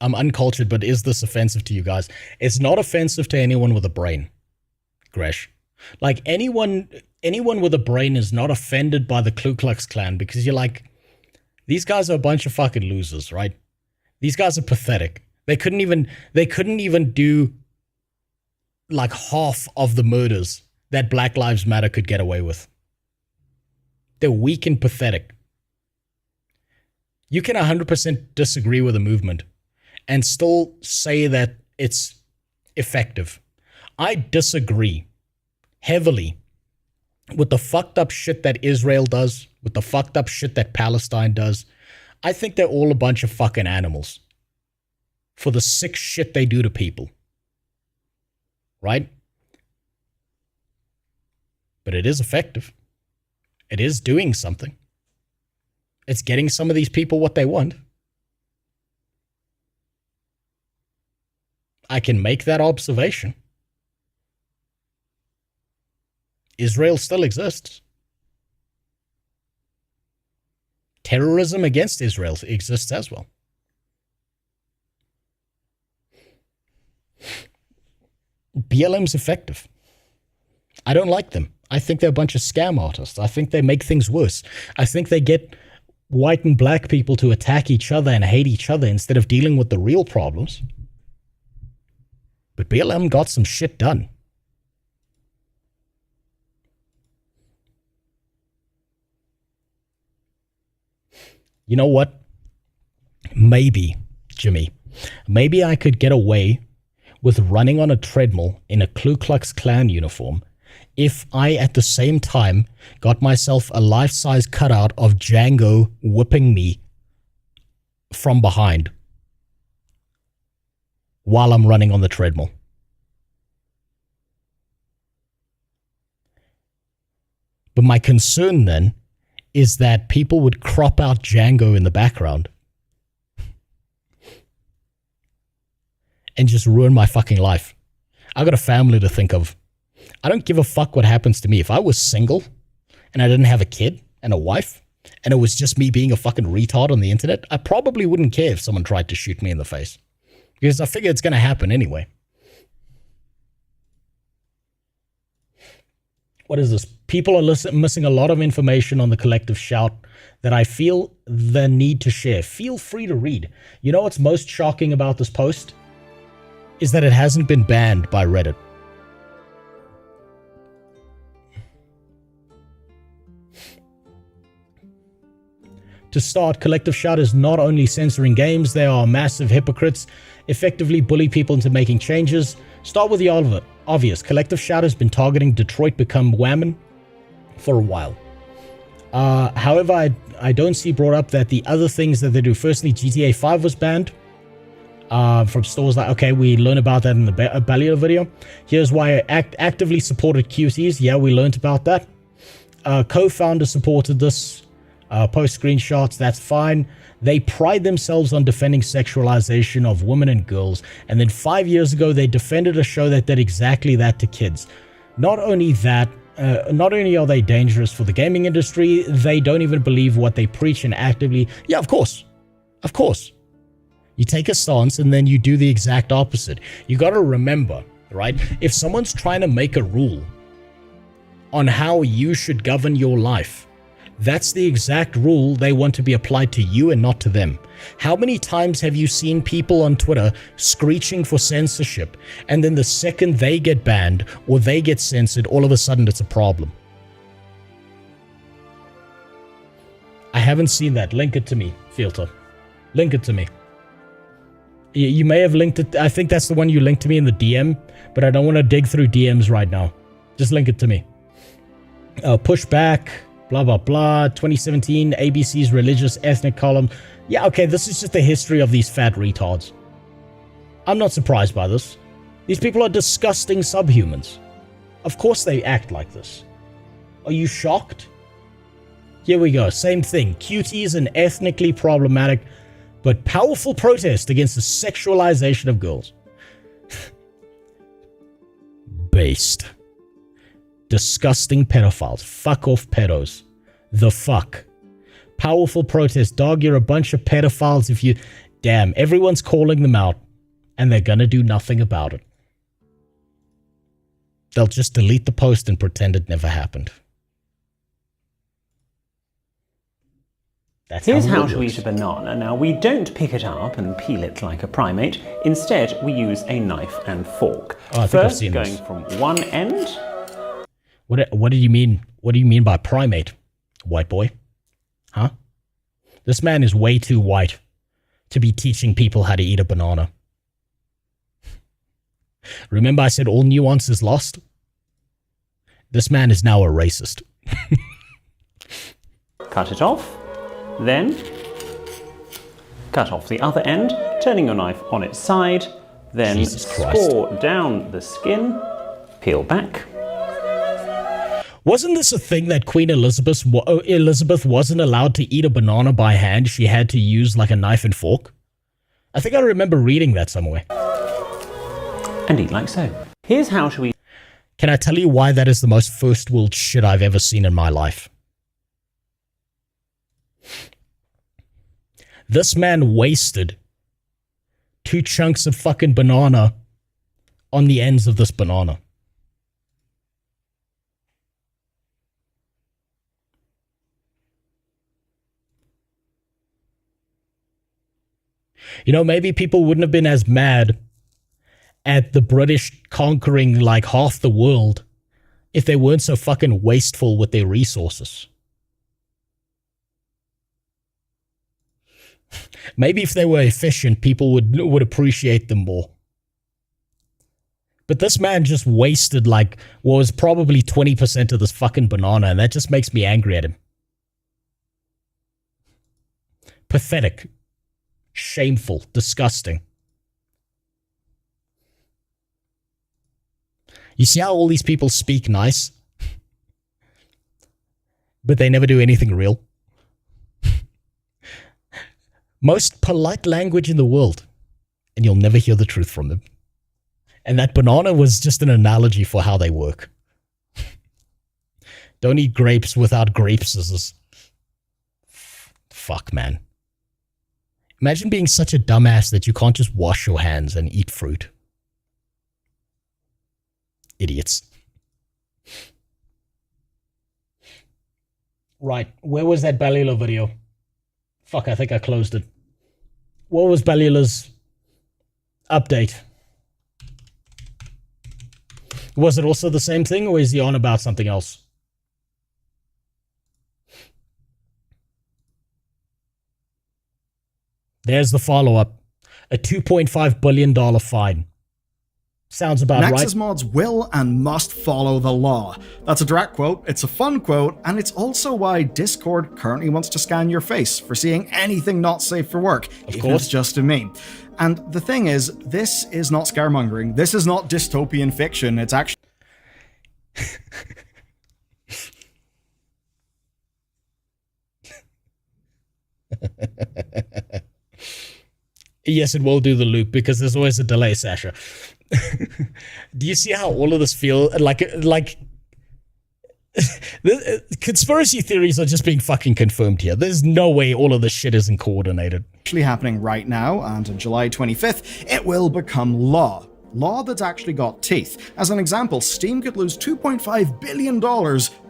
I'm uncultured, but is this offensive to you guys? It's not offensive to anyone with a brain, Gresh. Like, anyone with a brain is not offended by the Ku Klux Klan, because you're like, these guys are a bunch of fucking losers, right? These guys are pathetic. They couldn't even do like half of the murders that Black Lives Matter could get away with. They're weak and pathetic. You can 100% disagree with a movement and still say that it's effective. I disagree heavily with the fucked up shit that Israel does, with the fucked up shit that Palestine does. I think they're all a bunch of fucking animals for the sick shit they do to people. Right? But it is effective. It is doing something. It's getting some of these people what they want. I can make that observation. Israel still exists. Terrorism against Israel exists as well. BLM's effective. I don't like them. I think they're a bunch of scam artists. I think they make things worse. I think they get white and black people to attack each other and hate each other instead of dealing with the real problems. But BLM got some shit done. You know what? Maybe, Jimmy, maybe I could get away with running on a treadmill in a Ku Klux Klan uniform if I, at the same time, got myself a life-size cutout of Django whipping me from behind while I'm running on the treadmill. But my concern then is that people would crop out Django in the background and just ruin my fucking life. I got a family to think of. I don't give a fuck what happens to me. If I was single and I didn't have a kid and a wife and it was just me being a fucking retard on the internet, I probably wouldn't care if someone tried to shoot me in the face, because I figure it's going to happen anyway. What is this? People are missing a lot of information on the collective shout that I feel the need to share. Feel free to read. You know what's most shocking about this post? Is that it hasn't been banned by Reddit. To start, Collective Shout is not only censoring games, they are massive hypocrites, effectively bully people into making changes. Start with the obvious. Collective Shout has been targeting Detroit Become Whammon for a while. However, I don't see brought up that the other things that they do. Firstly, GTA 5 was banned from stores. Like, okay, we learned about that in the Balio video. Here's why I actively supported QCs. Yeah, we learned about that. Co-founder supported this. Post screenshots, that's fine. They pride themselves on defending sexualization of women and girls, and then 5 years ago they defended a show that did exactly that to kids. Not only that, not only are they dangerous for the gaming industry, they don't even believe what they preach and actively, yeah, of course, you take a stance and then you do the exact opposite. You got to remember, right, if someone's trying to make a rule on how you should govern your life, That's the exact rule they want to be applied to you and not to them. How many times have you seen people on Twitter screeching for censorship, and then the second they get banned or they get censored, all of a sudden it's a problem? I haven't seen that. Link it to me, Filter. Link it to me. You may have linked it. I think that's the one you linked to me in the DM, but I don't want to dig through DMs right now. Just link it to me. Pushback, blah, blah, blah. 2017, ABC's religious ethnic column. Yeah, okay, this is just the history of these fat retards. I'm not surprised by this. These people are disgusting subhumans. Of course they act like this. Are you shocked? Here we go, same thing. Cuties and ethnically problematic, but powerful protest against the sexualization of girls. Based. Disgusting pedophiles. Fuck off pedos. The fuck. Powerful protest. Dog, you're a bunch of pedophiles if you... Damn, everyone's calling them out, and they're gonna do nothing about it. They'll just delete the post and pretend it never happened. Here's how to eat a banana. Now, we don't pick it up and peel it like a primate. Instead, we use a knife and fork. First, going from one end. What do you mean? What do you mean by primate, white boy? Huh? This man is way too white to be teaching people how to eat a banana. Remember I said all nuance is lost? This man is now a racist. Cut it off. Then, cut off the other end, turning your knife on its side, then score down the skin, peel back. Wasn't this a thing that Queen Elizabeth wasn't allowed to eat a banana by hand? She had to use like a knife and fork? I think I remember reading that somewhere. And eat like so. Here's how to eat. Can I tell you why that is the most first world shit I've ever seen in my life? This man wasted 2 chunks of fucking banana on the ends of this banana. You know, maybe people wouldn't have been as mad at the British conquering like half the world if they weren't so fucking wasteful with their resources. Maybe if they were efficient, people would appreciate them more. But this man just wasted like what was probably 20% of this fucking banana, and that just makes me angry at him. Pathetic. Shameful. Disgusting. You see how all these people speak nice? But they never do anything real? Most polite language in the world, and you'll never hear the truth from them. And that banana was just an analogy for how they work. Don't eat grapes without grape scissors. Fuck, man. Imagine being such a dumbass that you can't just wash your hands and eat fruit. Idiots. Right, where was that Balula video? Fuck, I think I closed it. What was Balula's update? Was it also the same thing, or is he on about something else? There's the follow-up. A $2.5 billion fine. Sounds about right. Nexus mods will and must follow the law. That's a direct quote, it's a fun quote, and it's also why Discord currently wants to scan your face for seeing anything not safe for work, even if it's just a meme. And the thing is, this is not scaremongering, this is not dystopian fiction, it's actually... Yes, it will do the loop, because there's always a delay, Sasha. Do you see how all of this feel like the conspiracy theories are just being fucking confirmed here? There's no way all of this shit isn't coordinated. Actually happening right now, and on July 25th, it will become law. Law that's actually got teeth. As an example, Steam could lose $2.5 billion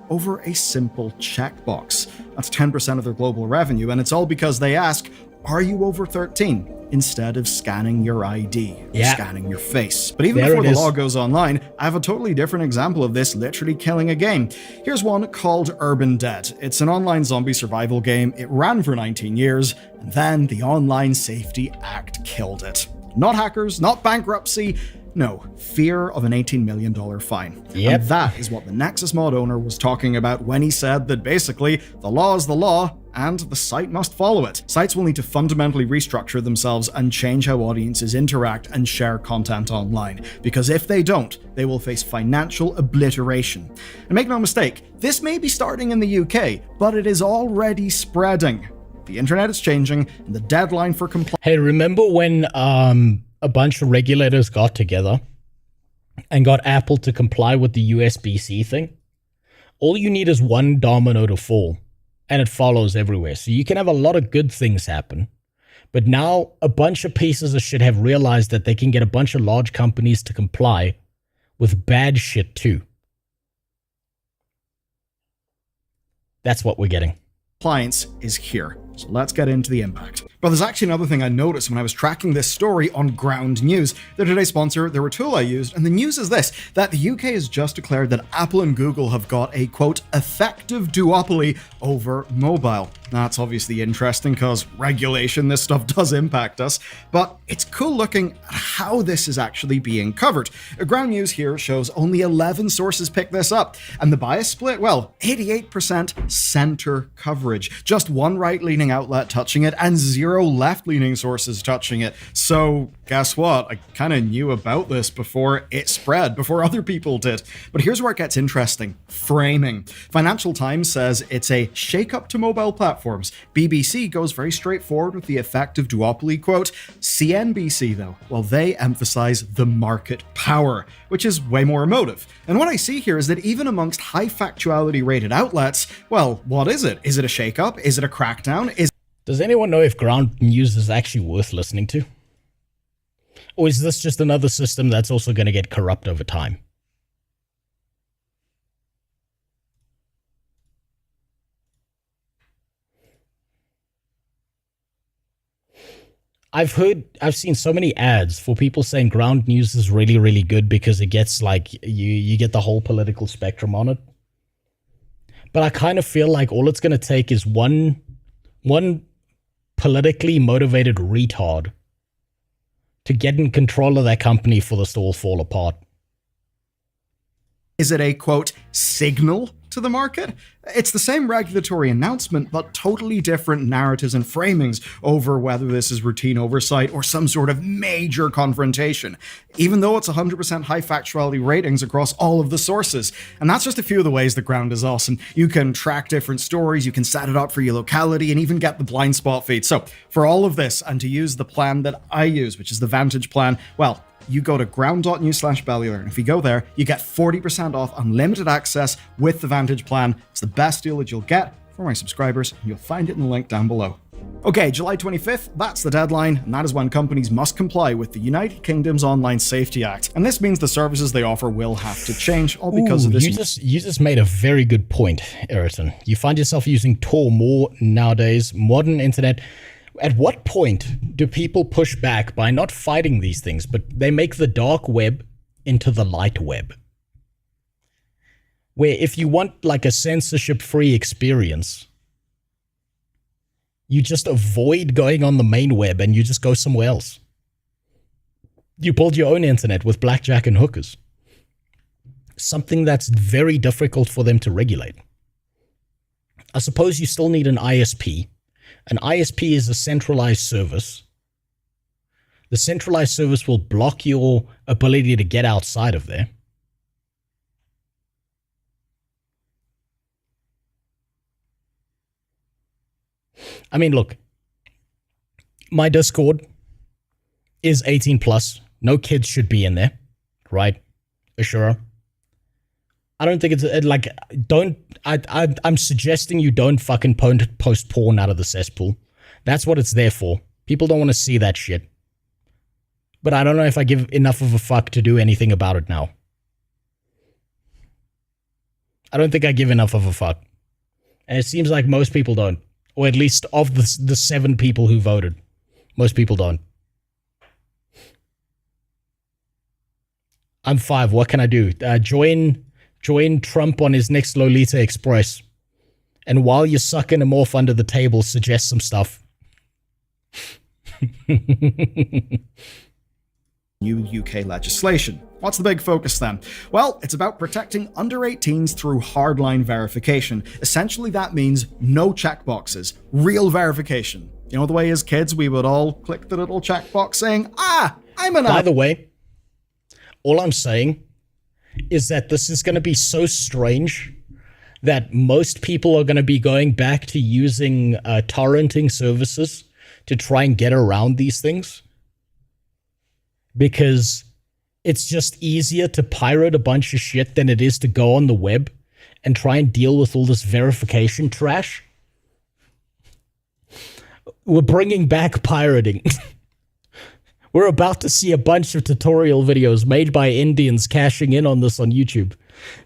over a simple checkbox. That's 10% of their global revenue, and it's all because they ask, are you over 13? Instead of scanning your ID, scanning your face. But even before the law goes online, I have a totally different example of this literally killing a game. Here's one called Urban Dead. It's an online zombie survival game. It ran for 19 years, and then the Online Safety Act killed it. Not hackers, not bankruptcy, no, fear of an $18 million fine. And that is what the Nexus mod owner was talking about when he said that basically, the law is the law, and the site must follow it. Sites will need to fundamentally restructure themselves and change how audiences interact and share content online, because if they don't, they will face financial obliteration. And make no mistake, this may be starting in the UK, but it is already spreading. The internet is changing, and the deadline for compliance... Hey, remember when a bunch of regulators got together and got Apple to comply with the USB-C thing? All you need is one domino to fall, and it follows everywhere. So you can have a lot of good things happen. But now a bunch of pieces of shit have realized that they can get a bunch of large companies to comply with bad shit too. That's what we're getting. Compliance is here. So let's get into the impact. But there's actually another thing I noticed when I was tracking this story on Ground News. They're today's sponsor, they're a tool I used, and the news is this, that the UK has just declared that Apple and Google have got a, quote, effective duopoly over mobile. That's obviously interesting because regulation, this stuff does impact us, but it's cool looking at how this is actually being covered. Ground News here shows only 11 sources pick this up, and the bias split, well, 88% center coverage. Just one right-leaning outlet touching it and 0 left-leaning sources touching it. So guess what? I kind of knew about this before it spread, before other people did. But here's where it gets interesting. Framing. Financial Times says it's a shake-up to mobile platforms. BBC goes very straightforward with the effective duopoly quote. CNBC, though, well, they emphasize the market power, which is way more emotive. And what I see here is that even amongst high factuality rated outlets, well, what is it? Is it a shake-up? Is it a crackdown? Does anyone know if Ground News is actually worth listening to? Or is this just another system that's also going to get corrupt over time? I've seen so many ads for people saying Ground News is really, really good because it gets like, you get the whole political spectrum on it. But I kind of feel like all it's going to take is one politically motivated retard to get in control of that company for this to all fall apart. Is it a, quote, signal to the market? It's the same regulatory announcement, but totally different narratives and framings over whether this is routine oversight or some sort of major confrontation, even though it's 100% high factuality ratings across all of the sources. And that's just a few of the ways the Ground is awesome. You can track different stories, you can set it up for your locality, and even get the blind spot feed. So for all of this, and to use the plan that I use, which is the Vantage plan, well, you go to ground.news/Bellular, and if you go there, you get 40% off unlimited access with the Vantage plan. It's the best deal that you'll get for my subscribers, and you'll find it in the link down below. Okay, July 25th, that's the deadline, and that is when companies must comply with the United Kingdom's Online Safety Act. And this means the services they offer will have to change, all because of this. You just made a very good point, Ayrton. You find yourself using Tor more nowadays, modern internet. At what point do people push back by not fighting these things, but they make the dark web into the light web? Where if you want like a censorship-free experience, you just avoid going on the main web and you just go somewhere else. You build your own internet with blackjack and hookers. Something that's very difficult for them to regulate. I suppose you still need an ISP. An ISP is a centralized service. The centralized service will block your ability to get outside of there. I mean, look, my Discord is 18 plus. No kids should be in there, right? Sure. I don't think it's like, I'm suggesting you don't fucking post porn out of the cesspool. That's what it's there for. People don't want to see that shit. But I don't know if I give enough of a fuck to do anything about it now. I don't think I give enough of a fuck. And it seems like most people don't. Or at least of the 7 people who voted. Most people don't. I'm 5. What can I do? Join Trump on his next Lolita Express. And while you're sucking him off under the table, suggest some stuff. New UK legislation. What's the big focus then? Well, it's about protecting under 18s through hardline verification. Essentially, that means no checkboxes, real verification. You know the way as kids we would all click the little checkbox saying, I'm an By the way, all I'm saying is that this is going to be so strange that most people are going to be going back to using torrenting services to try and get around these things. Because it's just easier to pirate a bunch of shit than it is to go on the web and try and deal with all this verification trash. We're bringing back pirating. We're about to see a bunch of tutorial videos made by Indians cashing in on this on YouTube,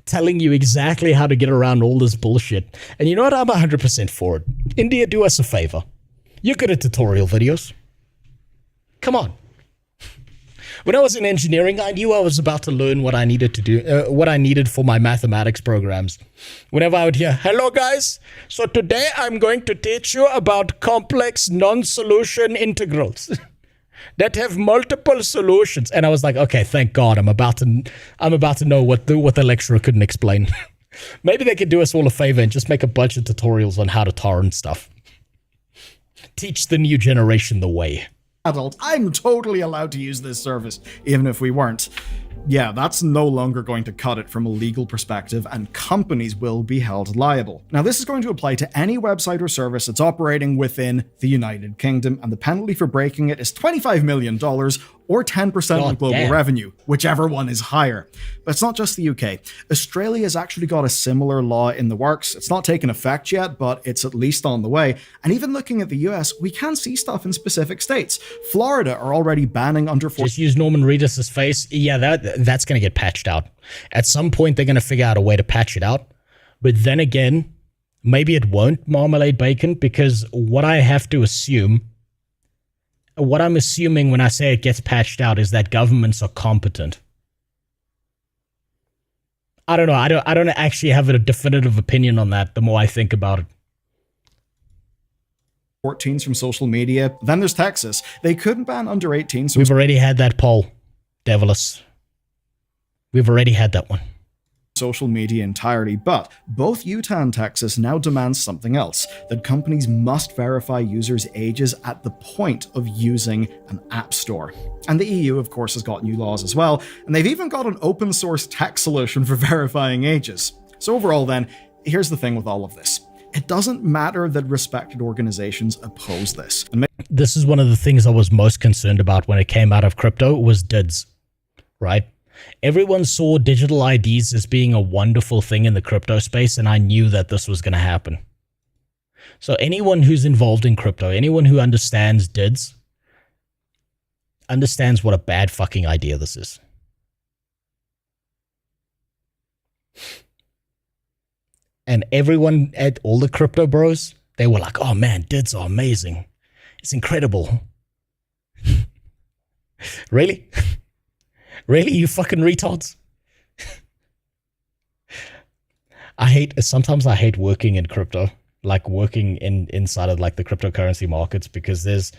telling you exactly how to get around all this bullshit. And you know what? I'm 100% for it. India, do us a favor. You're good at tutorial videos. Come on. When I was in engineering, I knew I was about to learn what I needed to do, what I needed for my mathematics programs. Whenever I would hear, hello guys, so today I'm going to teach you about complex non-solution integrals that have multiple solutions. And I was like, okay, thank God, I'm about to know what the lecturer couldn't explain. Maybe they could do us all a favor and just make a bunch of tutorials on how to torrent stuff. Teach the new generation the way. Adult, I'm totally allowed to use this service, even if we weren't. Yeah, that's no longer going to cut it from a legal perspective, and companies will be held liable. Now, this is going to apply to any website or service that's operating within the United Kingdom, and the penalty for breaking it is $25 million or 10% of global revenue, whichever one is higher. But it's not just the UK. Australia has actually got a similar law in the works. It's not taken effect yet, but it's at least on the way. And even looking at the US, we can see stuff in specific states. Florida are already banning under 14. Just use Norman Reedus' face. Yeah, that's going to get patched out. At some point, they're going to figure out a way to patch it out. But then again, maybe it won't, Marmalade Bacon, because what I'm assuming when I say it gets patched out is that governments are competent. I don't know. I don't actually have a definitive opinion on that the more I think about it. 14s from social media. Then there's Texas. They couldn't ban under 18s. We've already had that poll, Devilus. We've already had that one. Social media entirely, but both Utah and Texas now demand something else, that companies must verify users' ages at the point of using an app store. And the EU, of course, has got new laws as well, and they've even got an open source tech solution for verifying ages. So overall then, here's the thing with all of this. It doesn't matter that respected organizations oppose this. This is one of the things I was most concerned about when it came out of crypto was DIDs, right? Everyone saw digital IDs as being a wonderful thing in the crypto space, and I knew that this was going to happen. So anyone who's involved in crypto, anyone who understands DIDs, understands what a bad fucking idea this is. And everyone at all the crypto bros, they were like, oh man, DIDs are amazing. It's incredible. Really? Really, you fucking retards? Sometimes I hate working in crypto, like working inside of like the cryptocurrency markets, because there's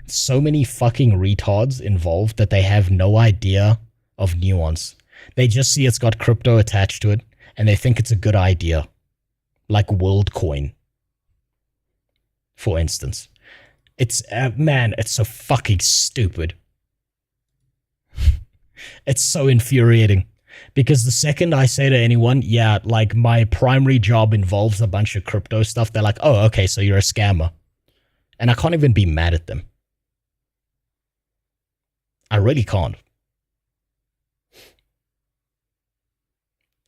so many fucking retards involved that they have no idea of nuance. They just see it's got crypto attached to it and they think it's a good idea. Like WorldCoin, for instance. It's, man, it's so fucking stupid. It's so infuriating, because the second I say to anyone, yeah, like my primary job involves a bunch of crypto stuff, they're like, oh, okay, so you're a scammer. And I can't even be mad at them. I really can't.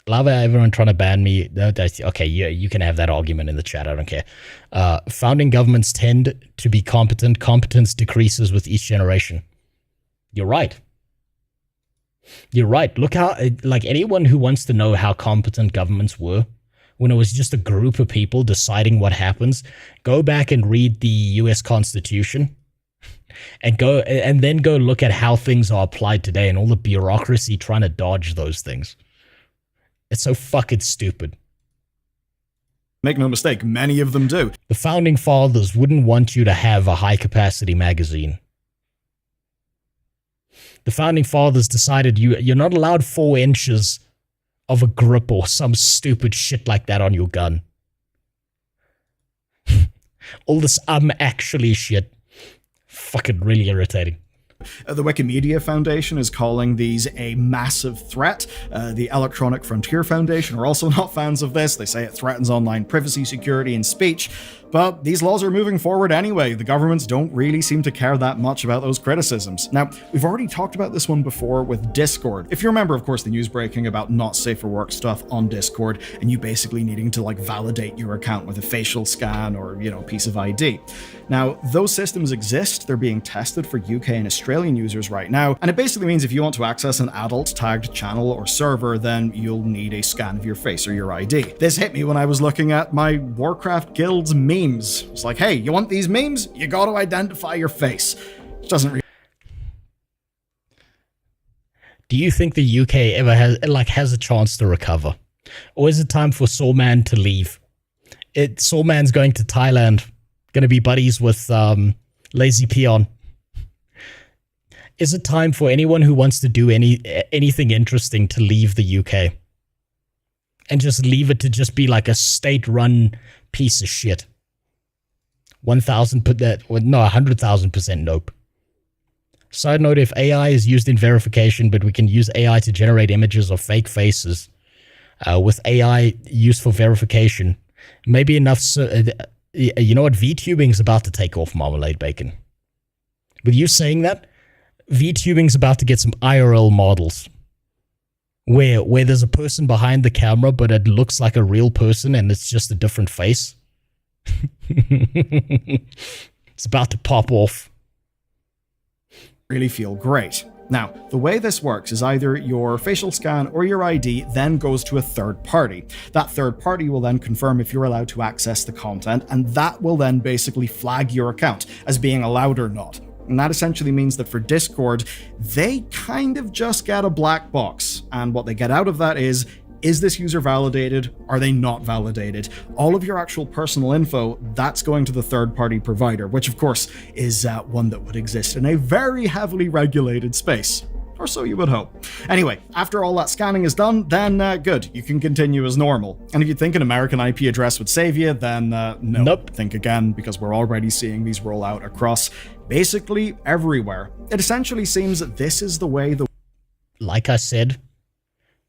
Love everyone trying to ban me. Okay, you can have that argument in the chat. I don't care. Founding governments tend to be competent. Competence decreases with each generation. You're right. You're right. Look how, like, anyone who wants to know how competent governments were when it was just a group of people deciding what happens. Go back and read the US Constitution and then go look at how things are applied today and all the bureaucracy trying to dodge those things. It's so fucking stupid. Make no mistake, many of them do. The founding fathers wouldn't want you to have a high-capacity magazine. The founding fathers decided you're not allowed 4 inches of a grip or some stupid shit like that on your gun. All this actually shit. Fucking really irritating. The Wikimedia Foundation is calling these a massive threat. The Electronic Frontier Foundation are also not fans of this. They say it threatens online privacy, security, and speech. But these laws are moving forward anyway. The governments don't really seem to care that much about those criticisms. Now, we've already talked about this one before with Discord. If you remember, of course, the news breaking about not safe for work stuff on Discord, and you basically needing to validate your account with a facial scan or, piece of ID. Now, those systems exist. They're being tested for UK and Australian users right now. And it basically means if you want to access an adult tagged channel or server, then you'll need a scan of your face or your ID. This hit me when I was looking at my Warcraft guild's memes. It's like, hey, you want these memes? You gotta identify your face. It doesn't really... Do you think the UK ever has a chance to recover? Or is it time for Sawman to leave? Sawman's going to Thailand. Going to be buddies with Lazy Peon. Is it time for anyone who wants to do anything interesting to leave the UK? And just leave it to just be like a state-run piece of shit? 100,000% nope. Side note, if AI is used in verification, but we can use AI to generate images of fake faces, with AI used for verification, maybe enough... you know what? VTubing's about to take off, Marmalade Bacon. With you saying that, VTubing's about to get some IRL models. Where there's a person behind the camera, but it looks like a real person and it's just a different face. It's about to pop off. Really feel great. Now, the way this works is either your facial scan or your ID then goes to a third party. That third party will then confirm if you're allowed to access the content, and that will then basically flag your account as being allowed or not. And that essentially means that for Discord, they kind of just get a black box. And what they get out of that is this user validated? Are they not validated? All of your actual personal info, that's going to the third-party provider, which of course is one that would exist in a very heavily regulated space. Or so you would hope. Anyway, after all that scanning is done, then good, you can continue as normal. And if you think an American IP address would save you, then no. Nope. Think again, because we're already seeing these roll out across basically everywhere. It essentially seems that this is the way the... Like I said,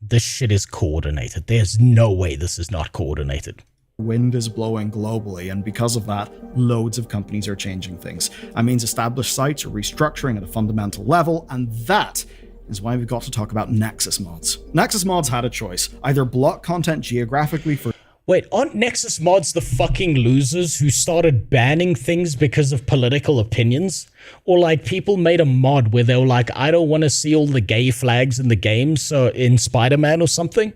this shit is coordinated. There's no way this is not coordinated. Wind is blowing globally, and because of that, loads of companies are changing things. That means established sites are restructuring at a fundamental level, and that is why we've got to talk about Nexus mods. Nexus mods had a choice. Either block content geographically for... Wait, aren't Nexus mods the fucking losers who started banning things because of political opinions? Or like people made a mod where they were like, I don't want to see all the gay flags in the game, so in Spider-Man or something.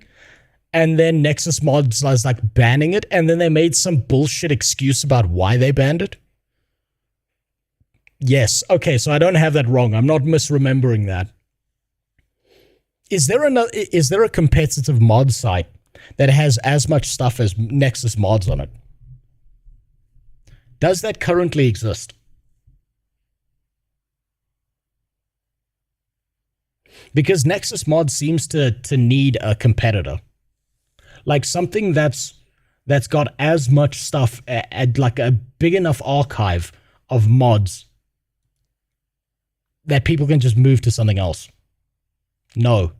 And then Nexus mods was like banning it, and then they made some bullshit excuse about why they banned it? Yes, okay, so I don't have that wrong. I'm not misremembering that. Is there a competitive mod site that has as much stuff as Nexus mods on it? Does that currently exist? Because Nexus mod seems to need a competitor. Like something that's got as much stuff, like a big enough archive of mods that people can just move to something else. No.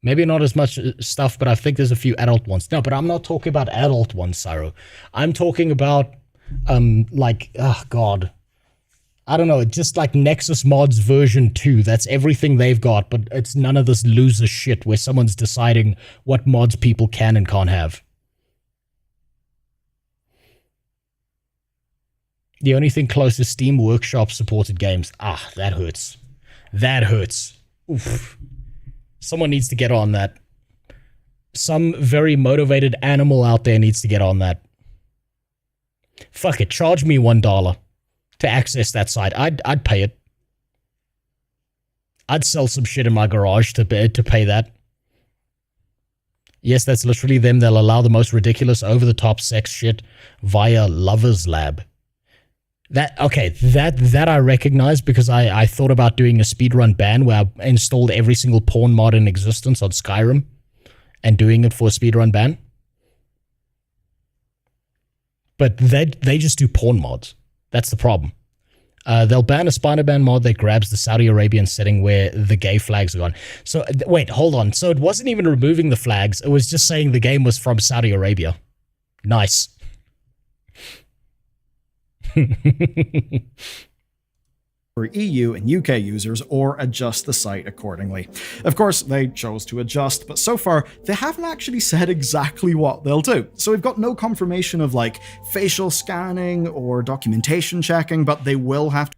Maybe not as much stuff, but I think there's a few adult ones. No, but I'm not talking about adult ones, Saru. I'm talking about, like, oh god. I don't know, just like Nexus Mods version 2. That's everything they've got, but it's none of this loser shit where someone's deciding what mods people can and can't have. The only thing close is Steam Workshop supported games. Ah, that hurts. That hurts. Oof. Someone needs to get on that. Some very motivated animal out there needs to get on that. Fuck it, charge me $1 to access that site. I'd pay it. I'd sell some shit in my garage to pay that. Yes, that's literally them. They'll allow the most ridiculous, over-the-top sex shit via Lover's Lab. That I recognize because I thought about doing a speedrun ban where I installed every single porn mod in existence on Skyrim and doing it for a speedrun ban. But they just do porn mods. That's the problem. They'll ban a Spider-Man mod that grabs the Saudi Arabian setting where the gay flags are gone. So, wait, hold on. So it wasn't even removing the flags. It was just saying the game was from Saudi Arabia. Nice. For EU and UK users, or adjust the site accordingly. Of course, they chose to adjust, but so far, they haven't actually said exactly what they'll do. So we've got no confirmation of like facial scanning or documentation checking, but they will have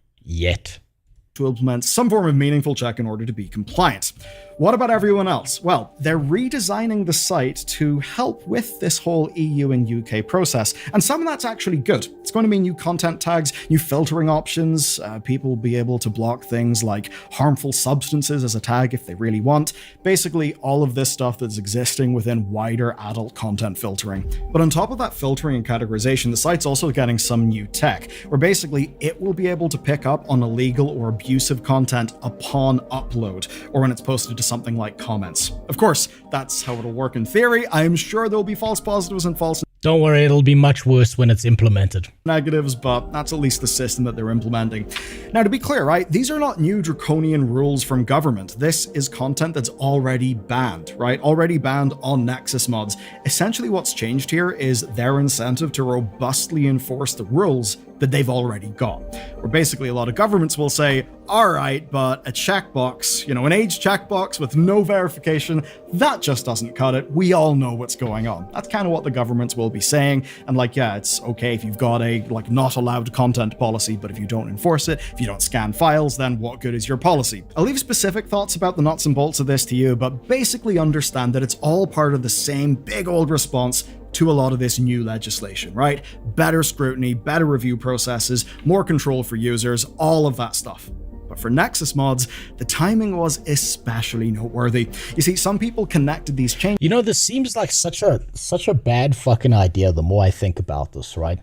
to implement some form of meaningful check in order to be compliant. What about everyone else? Well, they're redesigning the site to help with this whole EU and UK process, and some of that's actually good. It's going to mean new content tags, new filtering options, people will be able to block things like harmful substances as a tag if they really want. Basically, all of this stuff that's existing within wider adult content filtering. But on top of that filtering and categorization, the site's also getting some new tech, where basically it will be able to pick up on illegal or abusive content upon upload, or when it's posted to something like comments. Of course, that's how it'll work in theory. I'm sure there'll be false positives and false Don't worry, it'll be much worse when it's implemented. negatives, but that's at least the system that they're implementing. Now, to be clear, right, these are not new draconian rules from government. This is content that's already banned, right? Already banned on Nexus mods. Essentially, what's changed here is their incentive to robustly enforce the rules that they've already got. Where basically a lot of governments will say, all right, but a checkbox, an age checkbox with no verification, that just doesn't cut it. We all know what's going on. That's kind of what the governments will be saying. And yeah, it's okay if you've got a not allowed content policy, but if you don't enforce it, if you don't scan files, then what good is your policy? I'll leave specific thoughts about the nuts and bolts of this to you, but basically understand that it's all part of the same big old response to a lot of this new legislation, right? Better scrutiny, better review processes, more control for users, all of that stuff. But for Nexus mods, the timing was especially noteworthy. You see, some people connected these changes. This seems like such a bad fucking idea the more I think about this, right?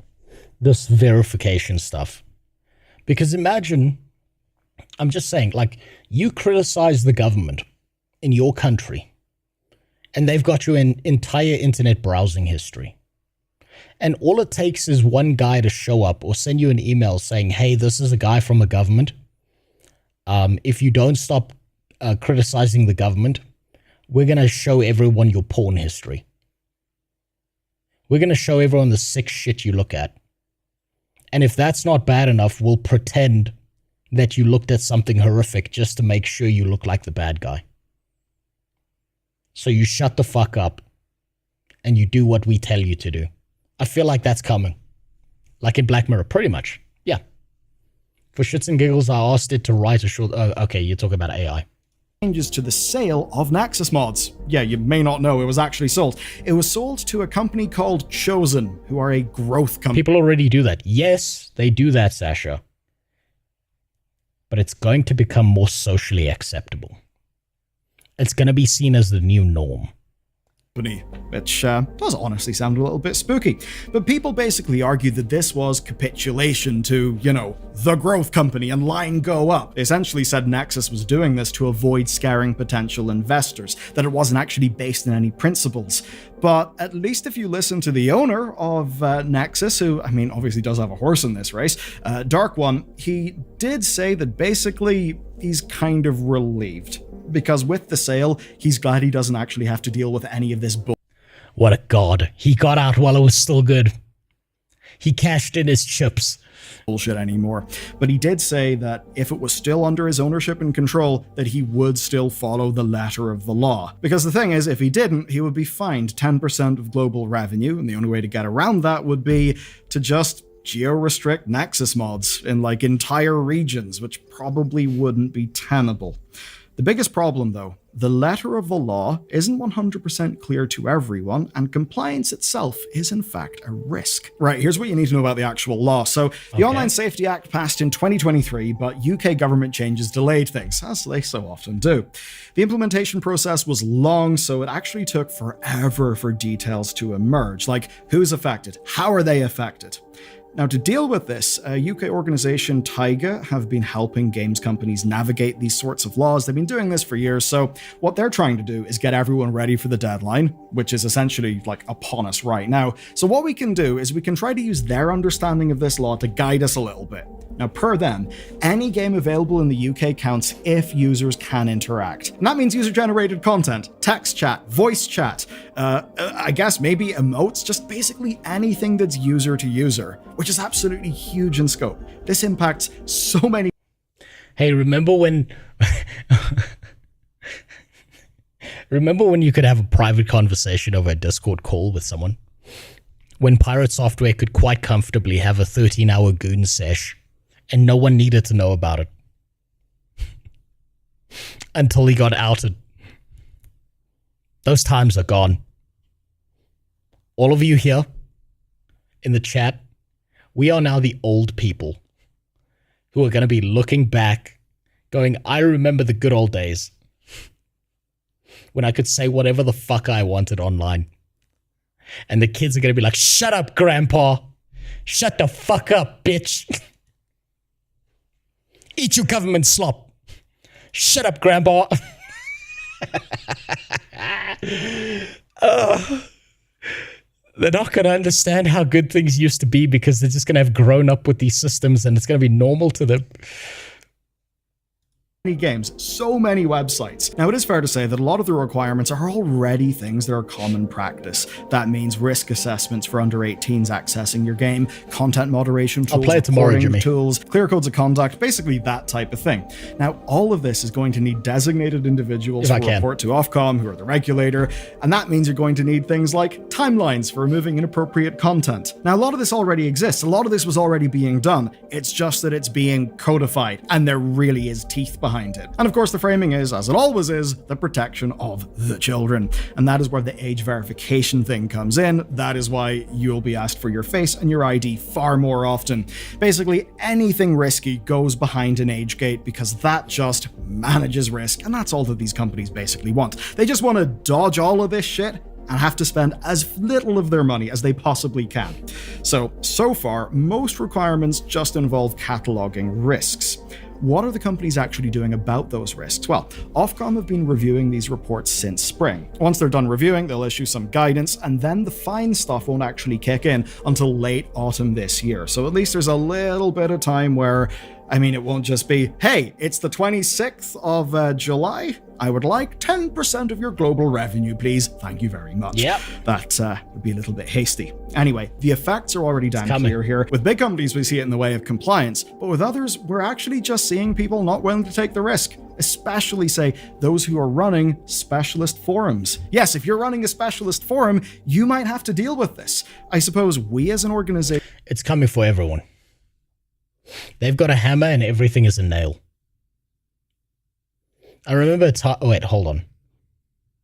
This verification stuff. Because imagine, I'm just saying, you criticize the government in your country, and they've got your entire internet browsing history. And all it takes is one guy to show up or send you an email saying, hey, this is a guy from a government. If you don't stop criticizing the government, we're going to show everyone your porn history. We're going to show everyone the sick shit you look at. And if that's not bad enough, we'll pretend that you looked at something horrific just to make sure you look like the bad guy. So you shut the fuck up and you do what we tell you to do. I feel like that's coming. Like in Black Mirror, pretty much. Yeah. For shits and giggles, I asked it to write a short... okay, you're talking about AI. Changes to the sale of Nexus mods. Yeah, you may not know it was actually sold. It was sold to a company called Chosen, who are a growth company. People already do that. Yes, they do that, Sasha. But it's going to become more socially acceptable. It's going to be seen as the new norm. Which does honestly sound a little bit spooky. But people basically argued that this was capitulation to, the growth company and line go up. They essentially said Nexus was doing this to avoid scaring potential investors, that it wasn't actually based in any principles. But at least if you listen to the owner of Nexus, who, obviously does have a horse in this race, Dark One, he did say that basically he's kind of relieved. Because with the sale, he's glad he doesn't actually have to deal with any of this bull. What a god. He got out while it was still good. He cashed in his chips. Bullshit anymore. But he did say that if it was still under his ownership and control, that he would still follow the letter of the law. Because the thing is, if he didn't, he would be fined 10% of global revenue, and the only way to get around that would be to just geo-restrict Nexus mods in entire regions, which probably wouldn't be tenable. The biggest problem, though, the letter of the law isn't 100% clear to everyone, and compliance itself is in fact a risk. Right, here's what you need to know about the actual law. So, the Online Safety Act passed in 2023, but UK government changes delayed things, as they so often do. The implementation process was long, so it actually took forever for details to emerge, like who's affected, how are they affected. Now, to deal with this, a UK organisation, Taiga, have been helping games companies navigate these sorts of laws. They've been doing this for years, so what they're trying to do is get everyone ready for the deadline, which is essentially like upon us right now. So what we can do is we can try to use their understanding of this law to guide us a little bit. Now, per them, any game available in the UK counts if users can interact. And that means user-generated content, text chat, voice chat, I guess maybe emotes, just basically anything that's user to user, which is absolutely huge in scope. This impacts so many. Hey, remember when you could have a private conversation over a Discord call with someone? When Pirate Software could quite comfortably have a 13-hour goon sesh and no one needed to know about it until he got outed. Those times are gone. All of you here in the chat, we are now the old people who are going to be looking back, going, I remember the good old days when I could say whatever the fuck I wanted online. And the kids are going to be like, shut up, Grandpa. Shut the fuck up, bitch. Eat your government slop. Shut up, Grandpa. They're not going to understand how good things used to be because they're just going to have grown up with these systems and it's going to be normal to them. Games, so many websites. Now, it is fair to say that a lot of the requirements are already things that are common practice. That means risk assessments for under 18s accessing your game, content moderation tools, I'll play it tomorrow, Jimmy. Tools, clear codes of conduct, basically that type of thing. Now, all of this is going to need designated individuals who report to Ofcom, who are the regulator, and that means you're going to need things like timelines for removing inappropriate content. Now, a lot of this already exists. A lot of this was already being done. It's just that it's being codified, and there really is teeth behind it. And of course, the framing is, as it always is, the protection of the children. And that is where the age verification thing comes in. That is why you'll be asked for your face and your ID far more often. Basically, anything risky goes behind an age gate because that just manages risk. And that's all that these companies basically want. They just want to dodge all of this shit and have to spend as little of their money as they possibly can. So far, most requirements just involve cataloging risks. What are the companies actually doing about those risks? Well, Ofcom have been reviewing these reports since spring. Once they're done reviewing, they'll issue some guidance, and then the fine stuff won't actually kick in until late autumn this year. So at least there's a little bit of time where, it won't just be, hey, it's the 26th of July. I would like 10% of your global revenue, please. Thank you very much. Yep. That would be a little bit hasty. Anyway, the effects are already damn clear here. With big companies, we see it in the way of compliance, but with others, we're actually just seeing people not willing to take the risk, especially, say, those who are running specialist forums. Yes, if you're running a specialist forum, you might have to deal with this. I suppose we as an organization... It's coming for everyone. They've got a hammer and everything is a nail. I remember... wait, hold on.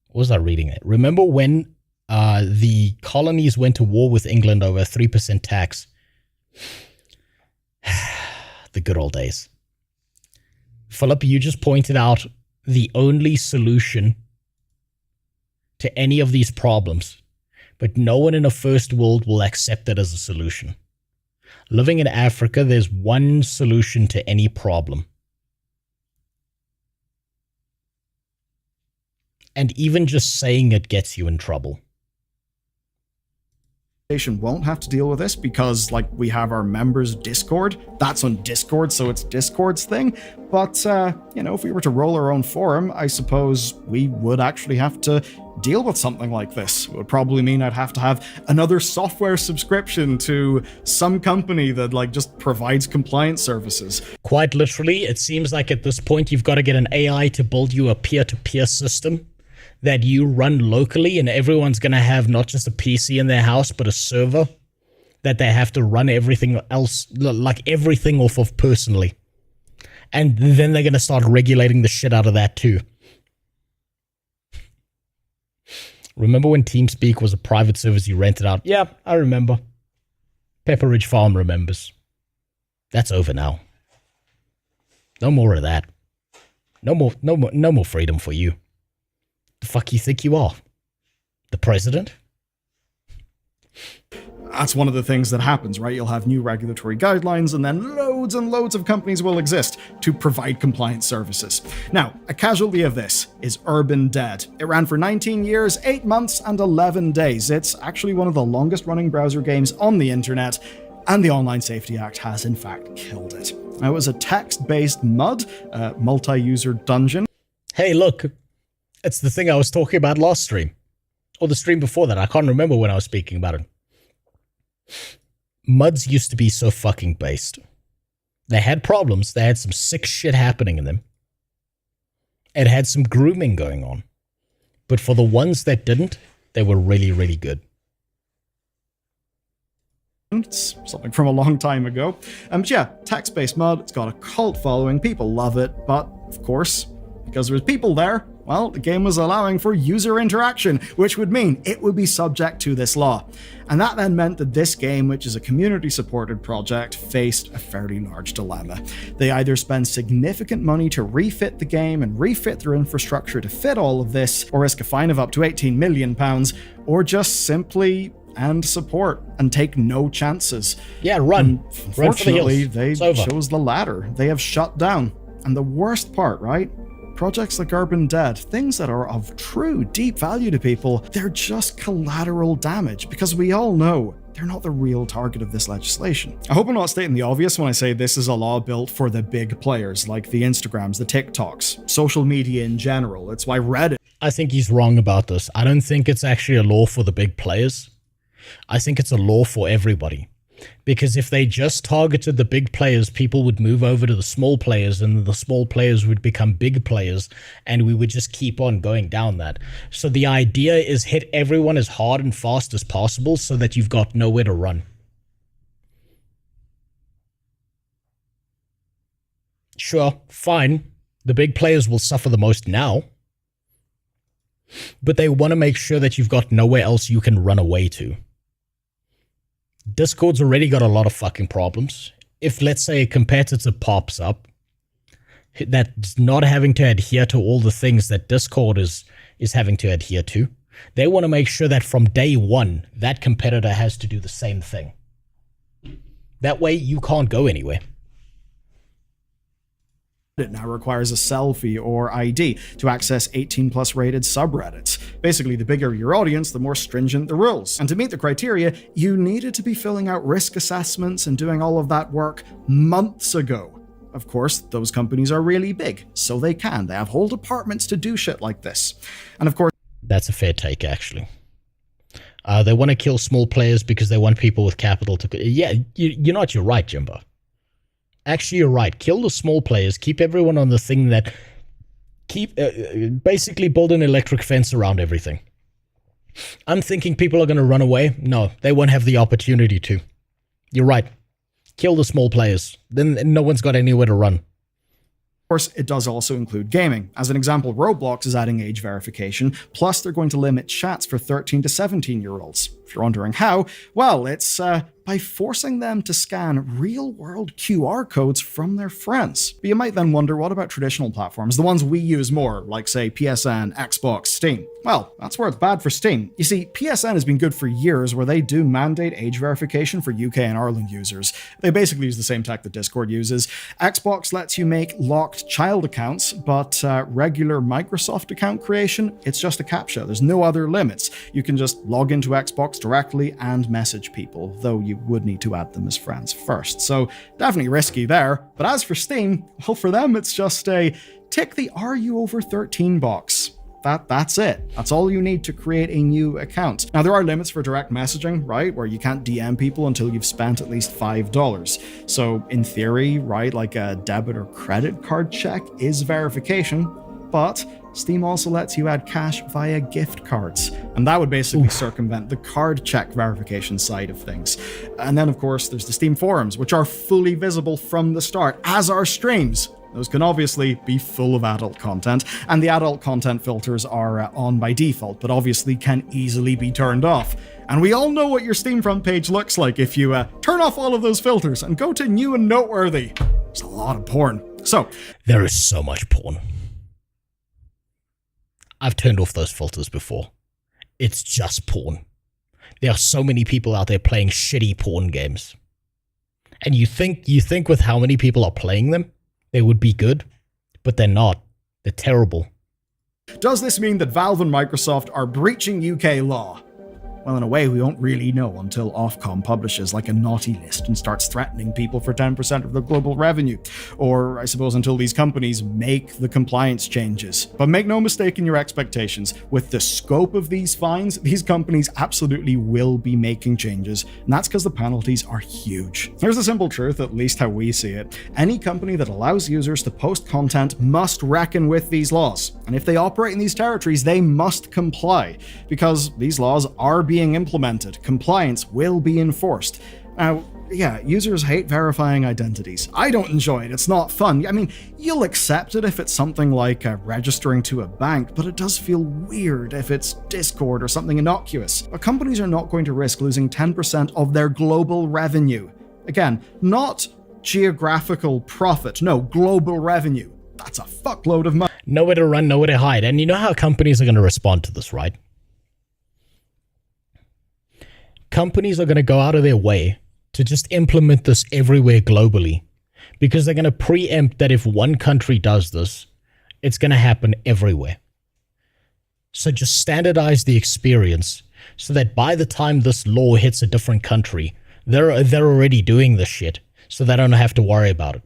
What was I reading it? Remember when the colonies went to war with England over a 3% tax? The good old days. Philip, you just pointed out the only solution to any of these problems, but no one in a first world will accept it as a solution. Living in Africa, there's one solution to any problem. And even just saying it gets you in trouble. Won't have to deal with this because, we have our members Discord. That's on Discord, so it's Discord's thing. But, if we were to roll our own forum, I suppose we would actually have to deal with something like this. It would probably mean I'd have to have another software subscription to some company that, just provides compliance services. Quite literally, it seems like at this point you've got to get an AI to build you a peer-to-peer system that you run locally, and everyone's going to have not just a PC in their house, but a server that they have to run everything else, everything off of personally. And then they're going to start regulating the shit out of that too. Remember when TeamSpeak was a private service you rented out? Yeah, I remember. Pepper Ridge Farm remembers. That's over now. No more of that. No more freedom for you. The fuck you think you are? The president? That's one of the things that happens, right? You'll have new regulatory guidelines, and then loads and loads of companies will exist to provide compliance services. Now, a casualty of this is Urban Dead. It ran for 19 years, 8 months, and 11 days. It's actually one of the longest running browser games on the internet, and the Online Safety Act has in fact killed it. Now, it was a text-based MUD, multi-user dungeon. Hey, look, it's the thing I was talking about last stream. Or the stream before that, I can't remember when I was speaking about it. MUDs used to be so fucking based. They had problems, they had some sick shit happening in them. It had some grooming going on. But for the ones that didn't, they were really, really good. It's something from a long time ago. Yeah, text-based MUD, it's got a cult following, people love it, but of course, because there's people there, well, the game was allowing for user interaction, which would mean it would be subject to this law. And that then meant that this game, which is a community-supported project, faced a fairly large dilemma. They either spend significant money to refit the game and refit their infrastructure to fit all of this, or risk a fine of up to £18 million, or just simply end support and take no chances. Yeah, run. Unfortunately, they chose the latter. They have shut down. And the worst part, right? Projects like Urban Dead, things that are of true deep value to people, they're just collateral damage because we all know they're not the real target of this legislation. I hope I'm not stating the obvious when I say this is a law built for the big players like the Instagrams, the TikToks, social media in general. It's why Reddit... I think he's wrong about this. I don't think it's actually a law for the big players. I think it's a law for everybody. Because if they just targeted the big players, people would move over to the small players, and the small players would become big players, and we would just keep on going down that. So the idea is hit everyone as hard and fast as possible so that you've got nowhere to run. Sure, fine. The big players will suffer the most now. But they want to make sure that you've got nowhere else you can run away to. Discord's already got a lot of fucking problems. If, let's say, a competitor pops up that's not having to adhere to all the things that Discord is having to adhere to, they want to make sure that from day one, that competitor has to do the same thing. That way, you can't go anywhere. It now requires a selfie or ID to access 18+ rated subreddits. Basically, the bigger your audience, the more stringent the rules. And to meet the criteria, you needed to be filling out risk assessments and doing all of that work months ago. Of course, those companies are really big, so they can. They have whole departments to do shit like this. And of course... That's a fair take, actually. They want to kill small players because they want people with capital to... Yeah, you're right, Jimbo. Actually, you're right. Kill the small players. Keep everyone on the thing that... basically build an electric fence around everything. I'm thinking people are going to run away. No, they won't have the opportunity to. You're right. Kill the small players. Then no one's got anywhere to run. Of course, it does also include gaming. As an example, Roblox is adding age verification, plus they're going to limit chats for 13 to 17-year-olds. If you're wondering how, well, it's by forcing them to scan real-world QR codes from their friends. But you might then wonder, what about traditional platforms, the ones we use more, like, say, PSN, Xbox, Steam? Well, that's where it's bad for Steam. You see, PSN has been good for years where they do mandate age verification for UK and Ireland users. They basically use the same tech that Discord uses. Xbox lets you make locked child accounts, but regular Microsoft account creation, it's just a CAPTCHA. There's no other limits. You can just log into Xbox directly and message people, though you would need to add them as friends first. So definitely risky there. But as for Steam, well, for them, it's just a tick the "Are you over 13" box. That's it. That's all you need to create a new account. Now, there are limits for direct messaging, right, where you can't DM people until you've spent at least $5. So in theory, right, like a debit or credit card check is verification, but Steam also lets you add cash via gift cards, and that would basically circumvent the card check verification side of things. And then, of course, there's the Steam forums, which are fully visible from the start, as are streams. Those can obviously be full of adult content, and the adult content filters are on by default, but obviously can easily be turned off. And we all know what your Steam front page looks like if you turn off all of those filters and go to new and noteworthy. There's a lot of porn. So, there is so much porn. I've turned off those filters before. It's just porn. There are so many people out there playing shitty porn games. And you think with how many people are playing them, they would be good, but they're not. They're terrible. Does this mean that Valve and Microsoft are breaching UK law? Well, in a way, we won't really know until Ofcom publishes like a naughty list and starts threatening people for 10% of their global revenue. Or, I suppose, until these companies make the compliance changes. But make no mistake in your expectations. With the scope of these fines, these companies absolutely will be making changes. And that's because the penalties are huge. Here's the simple truth, at least how we see it. Any company that allows users to post content must reckon with these laws. And if they operate in these territories, they must comply. Because these laws are being implemented. Compliance will be enforced. Now, yeah, users hate verifying identities. I don't enjoy it. It's not fun. I mean, you'll accept it if it's something like registering to a bank, but it does feel weird if it's Discord or something innocuous. But companies are not going to risk losing 10% of their global revenue. Again, not geographical profit, no, global revenue. That's a fuckload of money. Nowhere to run, nowhere to hide. And you know how companies are going to respond to this, right? Companies are going to go out of their way to just implement this everywhere globally because they're going to preempt that if one country does this, it's going to happen everywhere. So just standardize the experience so that by the time this law hits a different country, they're already doing this shit, so they don't have to worry about it.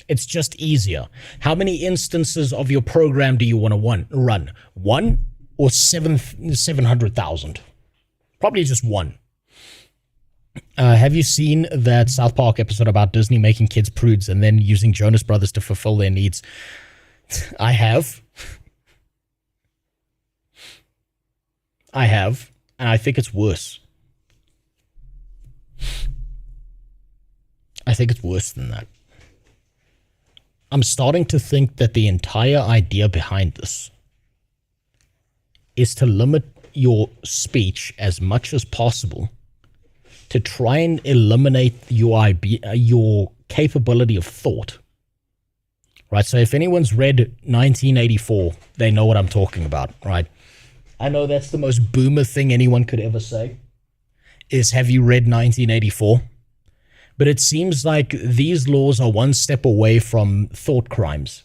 It's just easier. How many instances of your program do you want to run? 1 or 700,000? Probably just 1. Have you seen that South Park episode about Disney making kids prudes and then using Jonas Brothers to fulfill their needs? I have. And I think it's worse. I think it's worse than that. I'm starting to think that the entire idea behind this is to limit your speech as much as possible to try and eliminate your capability of thought. Right? So if anyone's read 1984, they know what I'm talking about, right? I know that's the most boomer thing anyone could ever say, is have you read 1984? But it seems like these laws are one step away from thought crimes.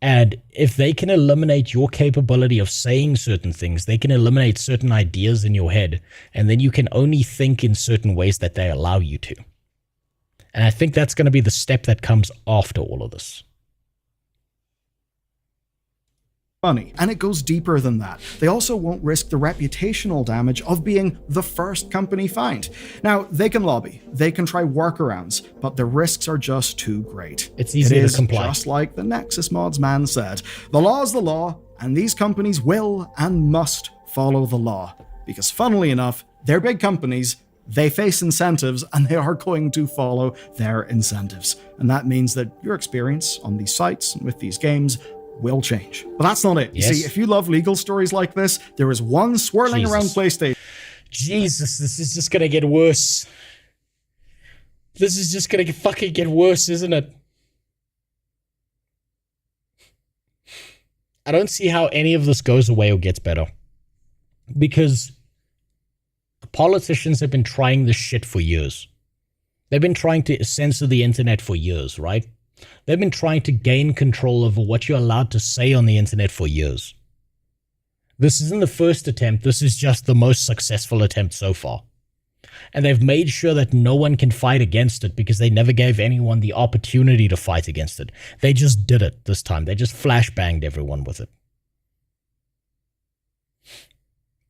And if they can eliminate your capability of saying certain things, they can eliminate certain ideas in your head, and then you can only think in certain ways that they allow you to. And I think that's going to be the step that comes after all of this. Money, and it goes deeper than that. They also won't risk the reputational damage of being the first company fined. Now, they can lobby, they can try workarounds, but the risks are just too great. It's easy to comply. Just like the Nexus Mods man said, the law is the law, and these companies will and must follow the law. Because funnily enough, they're big companies, they face incentives, and they are going to follow their incentives. And that means that your experience on these sites and with these games will change. But that's not it. You see, if you love legal stories like this, there is one swirling around PlayStation. Jesus, this is just gonna get worse. This is just gonna fucking get worse, isn't it? I don't see how any of this goes away or gets better. Because politicians have been trying this shit for years. They've been trying to censor the internet for years, right? They've been trying to gain control over what you're allowed to say on the internet for years. This isn't the first attempt, this is just the most successful attempt so far. And they've made sure that no one can fight against it because they never gave anyone the opportunity to fight against it. They just did it this time. They just flashbanged everyone with it.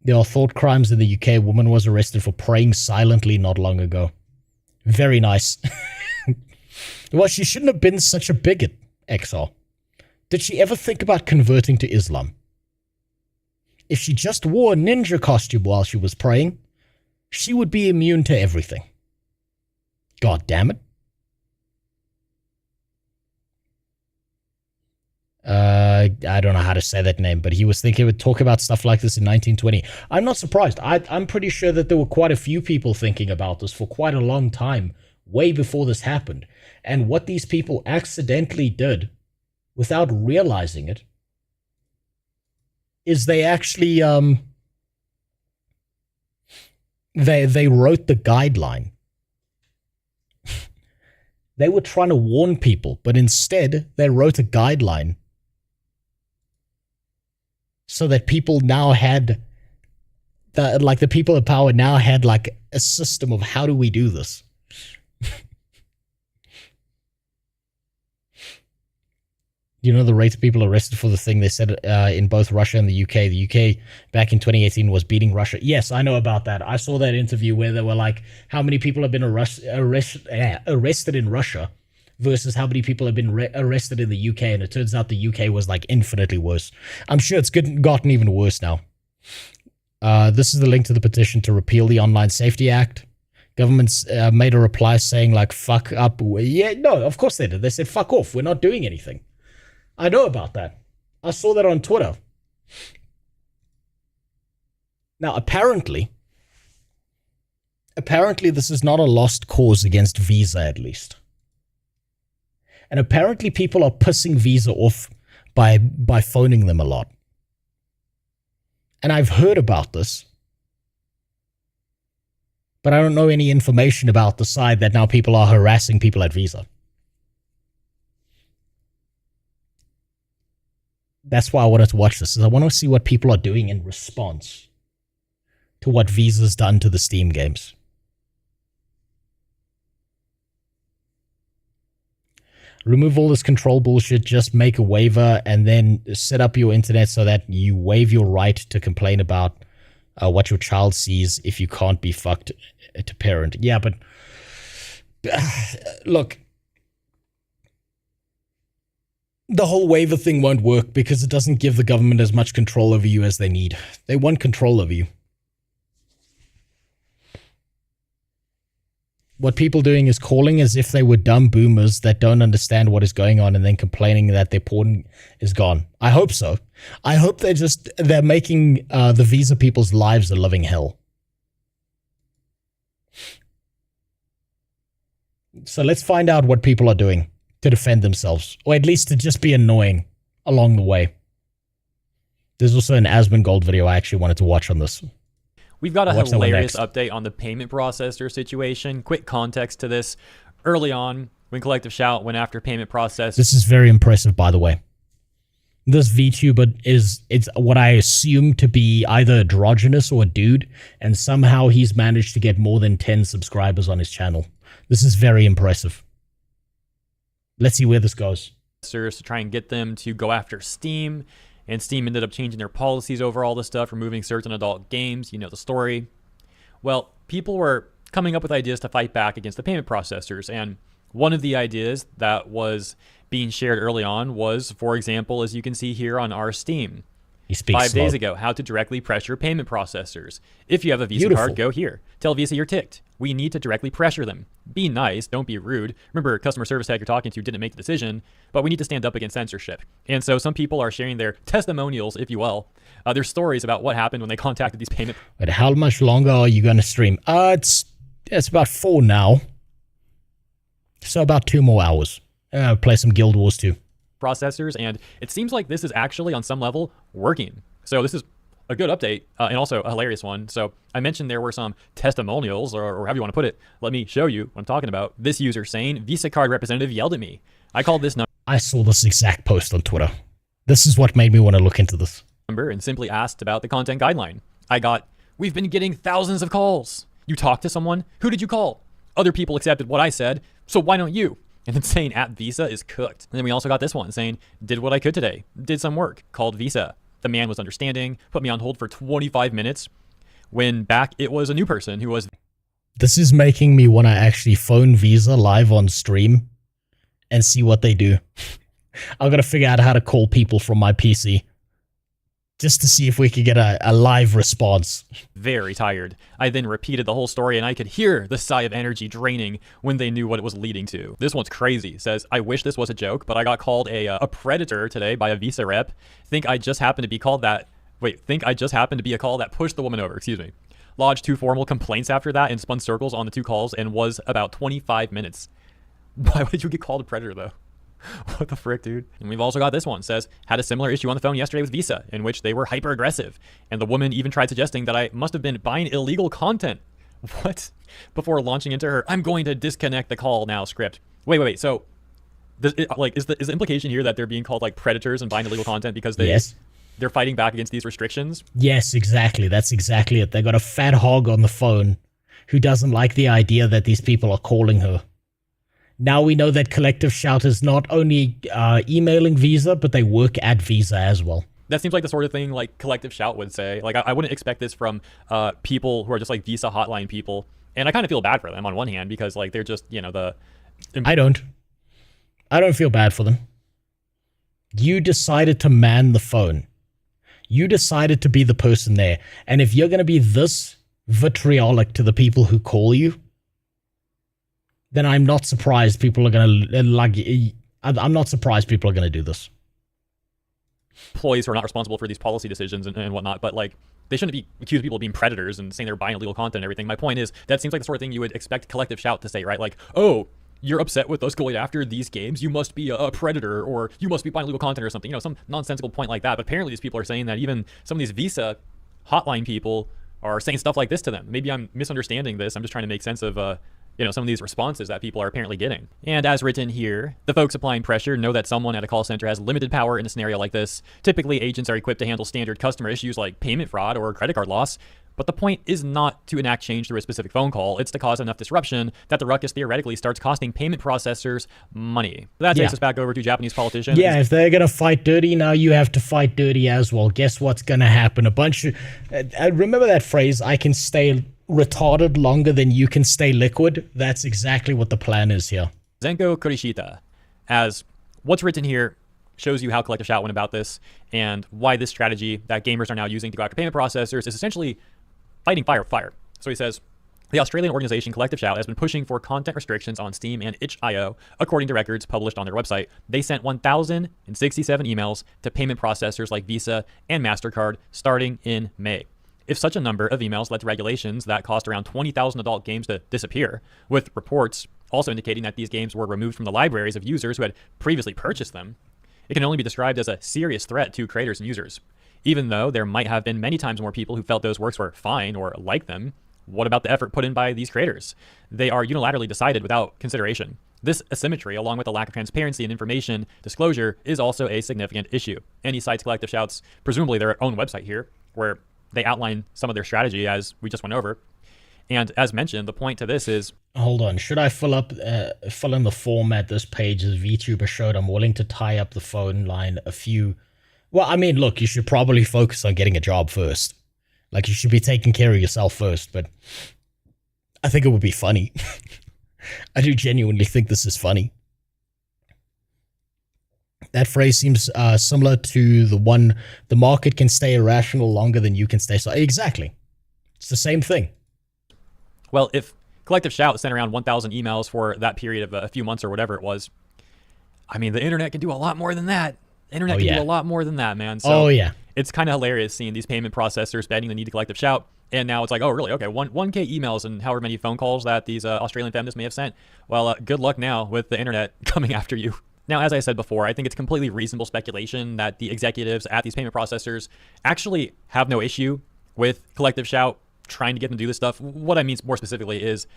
There are thought crimes in the UK. A woman was arrested for praying silently not long ago. Very nice. Well, she shouldn't have been such a bigot, XR. Did she ever think about converting to Islam? If she just wore a ninja costume while she was praying, she would be immune to everything. God damn it. I don't know how to say that name, but he was thinking he would talk about stuff like this in 1920. I'm not surprised. I'm pretty sure that there were quite a few people thinking about this for quite a long time, way before this happened. And what these people accidentally did, without realizing it, is they actually they wrote the guideline. They were trying to warn people, but instead they wrote a guideline so that people now had the people in power now had like a system of how do we do this. You know the rate of people arrested for the thing they said in both Russia and the UK. The UK back in 2018 was beating Russia. Yes, I know about that. I saw that interview where they were like, how many people have been arrested in Russia versus how many people have been arrested in the UK. And it turns out the UK was like infinitely worse. I'm sure it's gotten even worse now. This is the link to the petition to repeal the Online Safety Act. Governments made a reply saying like, fuck up. Yeah, no, of course they did. They said, fuck off. We're not doing anything. I know about that. I saw that on Twitter. Now, apparently this is not a lost cause against Visa, at least. And apparently people are pissing Visa off by phoning them a lot. And I've heard about this, but I don't know any information about the side that now people are harassing people at Visa. That's why I wanted to watch this, is I want to see what people are doing in response to what Visa's done to the Steam games. Remove all this control bullshit, just make a waiver and then set up your internet so that you waive your right to complain about what your child sees if you can't be fucked to parent. Yeah, but look, the whole waiver thing won't work because it doesn't give the government as much control over you as they need. They want control over you. What people doing is calling as if they were dumb boomers that don't understand what is going on and then complaining that their porn is gone. I hope so. I hope they're making the Visa people's lives a living hell. So let's find out what people are doing to defend themselves, or at least to just be annoying along the way. There's also an Asmongold video I actually wanted to watch on this. We've got a hilarious update on the payment processor situation. Quick context to this. Early on, when Collective Shout went after payment processors... This is very impressive, by the way. This VTuber it's what I assume to be either androgynous or a dude, and somehow he's managed to get more than 10 subscribers on his channel. This is very impressive. Let's see where this goes. To try and get them to go after Steam, and Steam ended up changing their policies over all this stuff, removing certain adult games. You know the story. Well, people were coming up with ideas to fight back against the payment processors, and one of the ideas that was being shared early on was, for example, as you can see here on our Steam, 5 days ago, how to directly pressure payment processors. If you have a Visa card, go here. Tell Visa you're ticked. We need to directly pressure them. Be nice, don't be rude. Remember, customer service tag you're talking to didn't make the decision, but we need to stand up against censorship. And so some people are sharing their testimonials, if you will, their stories about what happened when they contacted these payment. But how much longer are you going to stream? It's about 4 now. So about 2 more hours. Play some Guild Wars 2. Processors, and it seems like this is actually on some level working. So this is a good update and also a hilarious one. So I mentioned there were some testimonials, or however you want to put it. Let me show you what I'm talking about. This user saying, Visa card representative yelled at me. I called this number. I saw this exact post on Twitter. This is what made me want to look into this. And simply asked about the content guideline. I got, we've been getting thousands of calls. You talked to someone? Who did you call? Other people accepted what I said, so why don't you? And then saying at Visa is cooked. And then we also got this one saying, did what I could today. Did some work. Called Visa. The man was understanding. Put me on hold for 25 minutes. When back, it was a new person who was... This is making me want to actually phone Visa live on stream and see what they do. I've got to figure out how to call people from my PC just to see if we could get a live response. Very tired. I then repeated the whole story, and I could hear the sigh of energy draining when they knew what it was leading to. This one's crazy. Says, I wish this was a joke, but I got called a predator today by a Visa rep. Think I just happened to be called that. Wait, think I just happened to be a call that pushed the woman over. Excuse me. Lodged 2 formal complaints after that and spun circles on the 2 calls and was about 25 minutes. Why would you get called a predator, though? What the frick, dude? And we've also got this one. Says, had a similar issue on the phone yesterday with Visa, in which they were hyper aggressive. And the woman even tried suggesting that I must have been buying illegal content. What? Before launching into her, I'm going to disconnect the call now script. Wait. So, is the implication here that they're being called like predators and buying illegal content because they're fighting back against these restrictions? Yes, exactly. That's exactly it. They got a fat hog on the phone who doesn't like the idea that these people are calling her. Now we know that Collective Shout is not only emailing Visa, but they work at Visa as well. That seems like the sort of thing like Collective Shout would say. Like, I wouldn't expect this from people who are just like Visa hotline people. And I kind of feel bad for them on one hand because like they're just, you know, I don't feel bad for them. You decided to man the phone. You decided to be the person there. And if you're going to be this vitriolic to the people who call you, then I'm not surprised people are going to, I'm not surprised people are going to do this. Employees who are not responsible for these policy decisions and whatnot, but like, they shouldn't be accusing people of being predators and saying they're buying illegal content and everything. My point is, that seems like the sort of thing you would expect Collective Shout to say, right? Like, oh, you're upset with us going after these games, you must be a predator, or you must be buying illegal content or something, you know, some nonsensical point like that. But apparently these people are saying that even some of these Visa hotline people are saying stuff like this to them. Maybe I'm misunderstanding this. I'm just trying to make sense of, you know, some of these responses that people are apparently getting. And as written here, the folks applying pressure know that someone at a call center has limited power in a scenario like this. Typically, agents are equipped to handle standard customer issues like payment fraud or credit card loss. But the point is not to enact change through a specific phone call. It's to cause enough disruption that the ruckus theoretically starts costing payment processors money. That takes us back over to Japanese politicians. Yeah, if they're going to fight dirty, now you have to fight dirty as well. Guess what's going to happen? A bunch of... remember that phrase, I can stay retarded longer than you can stay liquid? That's exactly what the plan is here. Zenko Kurishita, as what's written here, shows you how Collective Shout went about this and why this strategy that gamers are now using to go after payment processors is essentially fighting fire with fire. So he says, the Australian organization Collective Shout has been pushing for content restrictions on Steam and itch.io. According to records published on their website, they sent 1,067 emails to payment processors like Visa and MasterCard starting in May. If such a number of emails led to regulations that caused around 20,000 adult games to disappear, with reports also indicating that these games were removed from the libraries of users who had previously purchased them, it can only be described as a serious threat to creators and users. Even though there might have been many times more people who felt those works were fine or liked them, what about the effort put in by these creators? They are unilaterally decided without consideration. This asymmetry, along with the lack of transparency and information disclosure, is also a significant issue. And he cites Collective Shout's, presumably their own website here, where they outline some of their strategy as we just went over. And as mentioned, the point to this is... Hold on, should I fill in the format this page as VTuber showed? I'm willing to tie up the phone line a few... Well, I mean, look, you should probably focus on getting a job first. Like, you should be taking care of yourself first, but I think it would be funny. I do genuinely think this is funny. That phrase seems similar to the one, the market can stay irrational longer than you can stay. So exactly. It's the same thing. Well, if Collective Shout sent around 1,000 emails for that period of a few months or whatever it was, I mean, the internet can do a lot more than that. Internet can do a lot more than that, man. So it's kind of hilarious seeing these payment processors bending the knee to Collective Shout. And now it's like, oh, really? Okay, 1K emails and however many phone calls that these Australian feminists may have sent. Well, good luck now with the internet coming after you. Now, as I said before, I think it's completely reasonable speculation that the executives at these payment processors actually have no issue with Collective Shout trying to get them to do this stuff. What I mean more specifically is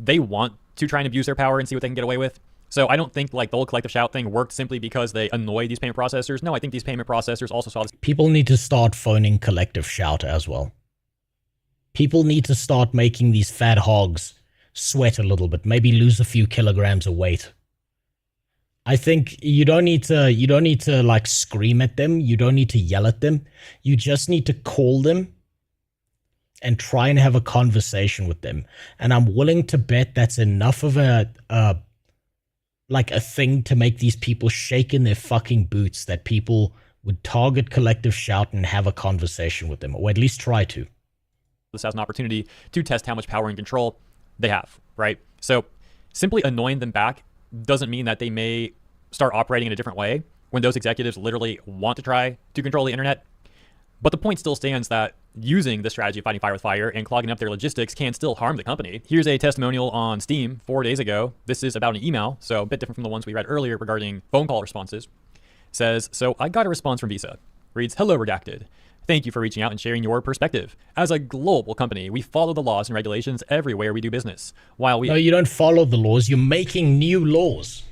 they want to try and abuse their power and see what they can get away with. So I don't think like the whole Collective Shout thing worked simply because they annoy these payment processors. No, I think these payment processors also saw this. People need to start phoning Collective Shout as well. People need to start making these fat hogs sweat a little bit, maybe lose a few kilograms of weight. I think you don't need to like scream at them. You don't need to yell at them. You just need to call them and try and have a conversation with them. And I'm willing to bet that's enough of a thing to make these people shake in their fucking boots that people would target Collective Shout and have a conversation with them, or at least try to. This has an opportunity to test how much power and control they have, right? So simply annoying them back doesn't mean that they may start operating in a different way when those executives literally want to try to control the internet. But the point still stands that using the strategy of fighting fire with fire and clogging up their logistics can still harm the company. Here's a testimonial on Steam 4 days ago. This is about an email, so a bit different from the ones we read earlier regarding phone call responses. Says, so I got a response from Visa. Reads, hello redacted. Thank you for reaching out and sharing your perspective. As a global company, we follow the laws and regulations everywhere we do business. While we— No, you don't follow the laws. You're making new laws.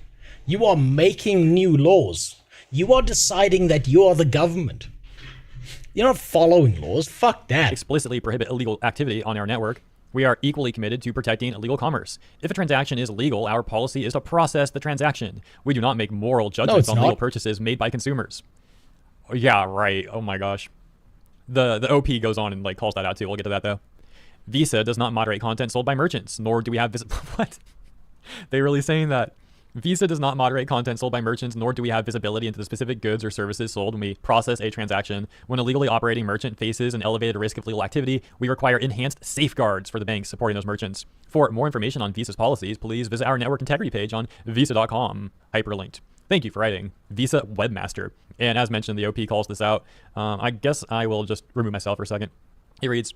You are making new laws. You are deciding that you are the government. You're not following laws. Fuck that. Explicitly prohibit illegal activity on our network. We are equally committed to protecting illegal commerce. If a transaction is legal, our policy is to process the transaction. We do not make moral judgments on legal purchases made by consumers. Yeah, right. Oh my gosh. The OP goes on and like calls that out too. We'll get to that though. Visa does not moderate content sold by merchants, nor do we have what? They really saying that? Visa does not moderate content sold by merchants, nor do we have visibility into the specific goods or services sold when we process a transaction. When a legally operating merchant faces an elevated risk of legal activity, we require enhanced safeguards for the banks supporting those merchants. For more information on Visa's policies, please visit our network integrity page on visa.com, hyperlinked. Thank you for writing, Visa Webmaster. And as mentioned, the OP calls this out. I guess I will just remove myself for a second. He reads,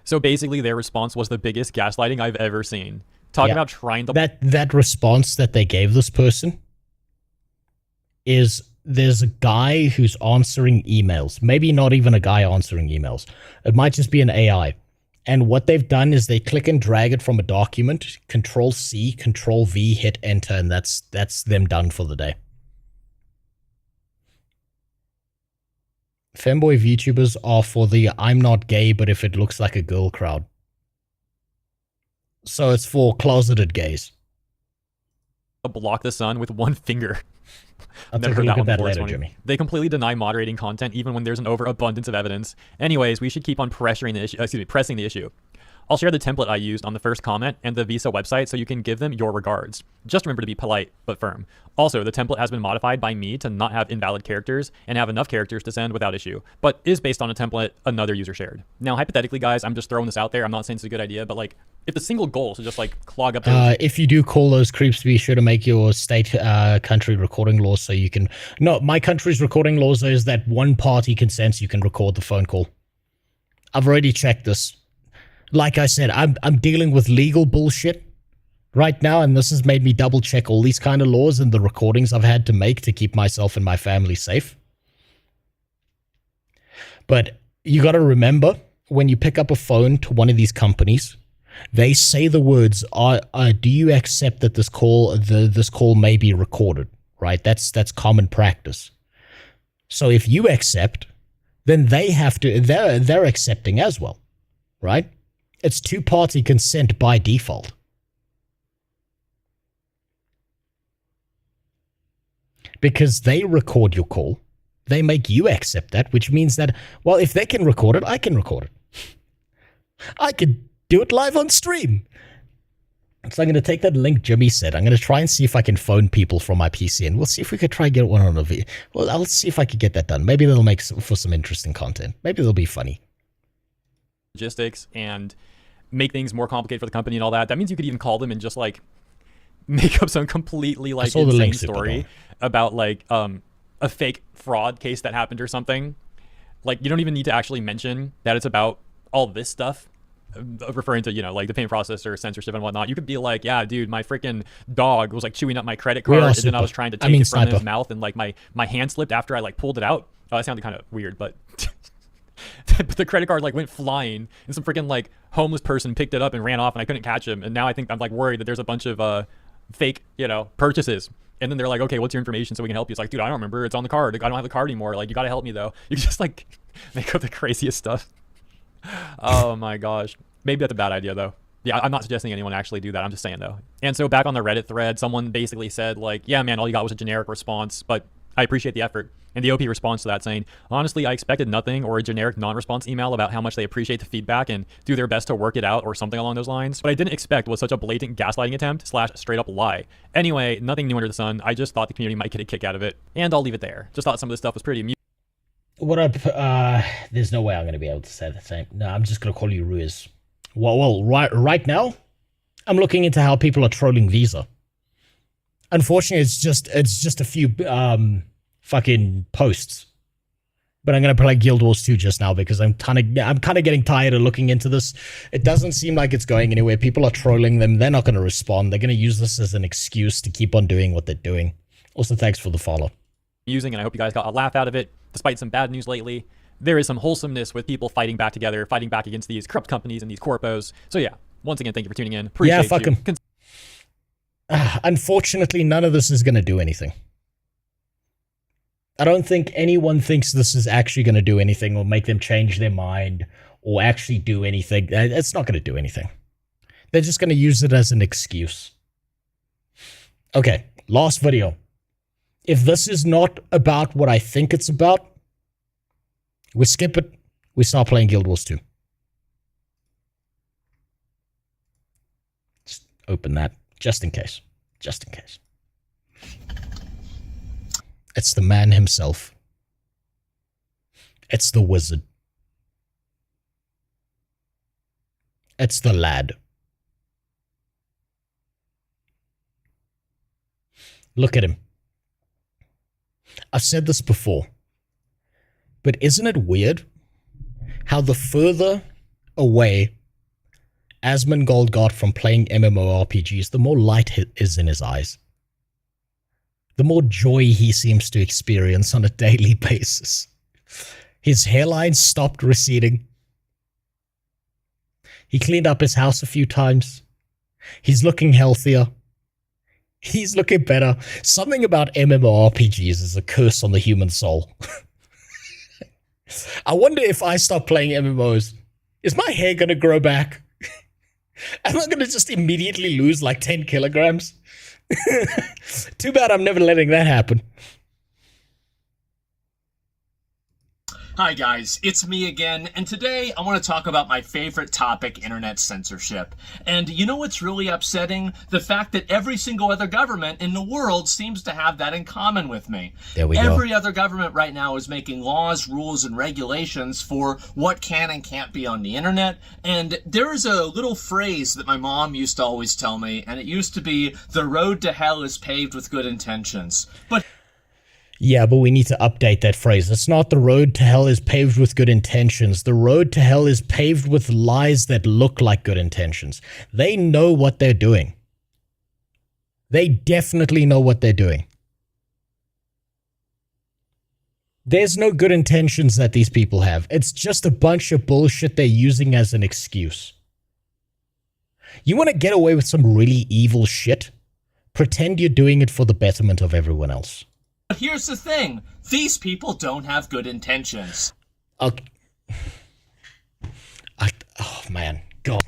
so basically their response was the biggest gaslighting I've ever seen. Talking about trying to— That response that they gave this person is, there's a guy who's answering emails. Maybe not even a guy answering emails. It might just be an AI. And what they've done is they click and drag it from a document, Control-C, Control-V, hit enter, and that's them done for the day. Femboy VTubers are for the I'm not gay, but if it looks like a girl crowd. So it's for closeted gays. Block the sun with one finger. I'll take a look at that later, Jimmy. They completely deny moderating content even when there's an overabundance of evidence. Anyways, we should keep on pressing the issue. I'll share the template I used on the first comment and the Visa website so you can give them your regards. Just remember to be polite, but firm. Also, the template has been modified by me to not have invalid characters and have enough characters to send without issue, but is based on a template another user shared. Now, hypothetically, guys, I'm just throwing this out there. I'm not saying it's a good idea, but like, if the single goal is to just like clog up— if you do call those creeps, be sure to make your state country recording laws so you can— No, my country's recording laws is that one party consents you can record the phone call. I've already checked this. Like I said, I'm dealing with legal bullshit right now, and this has made me double check all these kind of laws and the recordings I've had to make to keep myself and my family safe. But you got to remember, when you pick up a phone to one of these companies, they say the words, do you accept that this call may be recorded, right? That's common practice. So if you accept, then they have to, they're accepting as well, right? It's two-party consent by default. Because they record your call, they make you accept that, which means that, well, if they can record it, I can record it. I could do it live on stream. So I'm going to take that link Jimmy said. I'm going to try and see if I can phone people from my PC, and we'll see if we could try and get one on a video. Well, I'll see if I could get that done. Maybe that'll make for some interesting content. Maybe it'll be funny. Logistics and make things more complicated for the company and all that. That means you could even call them and just like make up some completely like insane story about like a fake fraud case that happened or something. Like, you don't even need to actually mention that it's about all this stuff, referring to, you know, like the payment processor, censorship and whatnot. You could be like, yeah, dude, my freaking dog was like chewing up my credit card, and then I was trying to take it from his mouth, and like my hand slipped after I like pulled it out. Oh, that sounded kind of weird, but but the credit card like went flying, and some freaking like homeless person picked it up and ran off, and I couldn't catch him. And now I think I'm like worried that there's a bunch of fake, you know, purchases. And then they're like, okay, what's your information so we can help you? It's like, dude, I don't remember. It's on the card. I don't have the card anymore. Like, you got to help me though. You just like make up the craziest stuff. Oh my gosh. Maybe that's a bad idea though. Yeah, I'm not suggesting anyone actually do that. I'm just saying though. And so back on the Reddit thread, someone basically said like, yeah, man, all you got was a generic response, but I appreciate the effort. And the OP responds to that saying, honestly, I expected nothing, or a generic non-response email about how much they appreciate the feedback and do their best to work it out or something along those lines. What I didn't expect was such a blatant gaslighting attempt / straight up lie. Anyway, nothing new under the sun. I just thought the community might get a kick out of it. And I'll leave it there. Just thought some of this stuff was pretty amusing. What up? There's no way I'm going to be able to say the same. No, I'm just going to call you Ruiz. Well, right now, I'm looking into how people are trolling Visa. Unfortunately, it's just a few fucking posts. But I'm going to play Guild Wars 2 just now because I'm kind of getting tired of looking into this. It doesn't seem like it's going anywhere. People are trolling them. They're not going to respond. They're going to use this as an excuse to keep on doing what they're doing. Also, thanks for the follow. And I hope you guys got a laugh out of it. Despite some bad news lately, there is some wholesomeness with people fighting back together, fighting back against these corrupt companies and these corpos. So yeah, once again, thank you for tuning in. Appreciate fuck them. Unfortunately, none of this is going to do anything. I don't think anyone thinks this is actually going to do anything or make them change their mind or actually do anything. It's not going to do anything. They're just going to use it as an excuse. Okay, last video. If this is not about what I think it's about, we skip it. We start playing Guild Wars 2. Just open that, just in case. Just in case. It's the man himself. It's the wizard. It's the lad. Look at him. I've said this before, but isn't it weird how the further away Asmongold got from playing MMORPGs, the more light is in his eyes. The more joy he seems to experience on a daily basis. His hairline stopped receding. He cleaned up his house a few times. He's looking healthier. He's looking better. Something about MMORPGs is a curse on the human soul. I wonder if I stop playing MMOs, is my hair going to grow back? Am I going to just immediately lose like 10 kilograms? Too bad I'm never letting that happen. Hi guys, it's me again, and today I want to talk about my favorite topic, internet censorship. And you know what's really upsetting? The fact that every single other government in the world seems to have that in common with me. There we go. Every other government right now is making laws, rules, and regulations for what can and can't be on the internet. And there is a little phrase that my mom used to always tell me, and it used to be, the road to hell is paved with good intentions. Yeah, but we need to update that phrase. It's not the road to hell is paved with good intentions. The road to hell is paved with lies that look like good intentions. They know what they're doing. They definitely know what they're doing. There's no good intentions that these people have. It's just a bunch of bullshit they're using as an excuse. You want to get away with some really evil shit? Pretend you're doing it for the betterment of everyone else. But here's the thing, these people don't have good intentions. Okay. Oh man, God.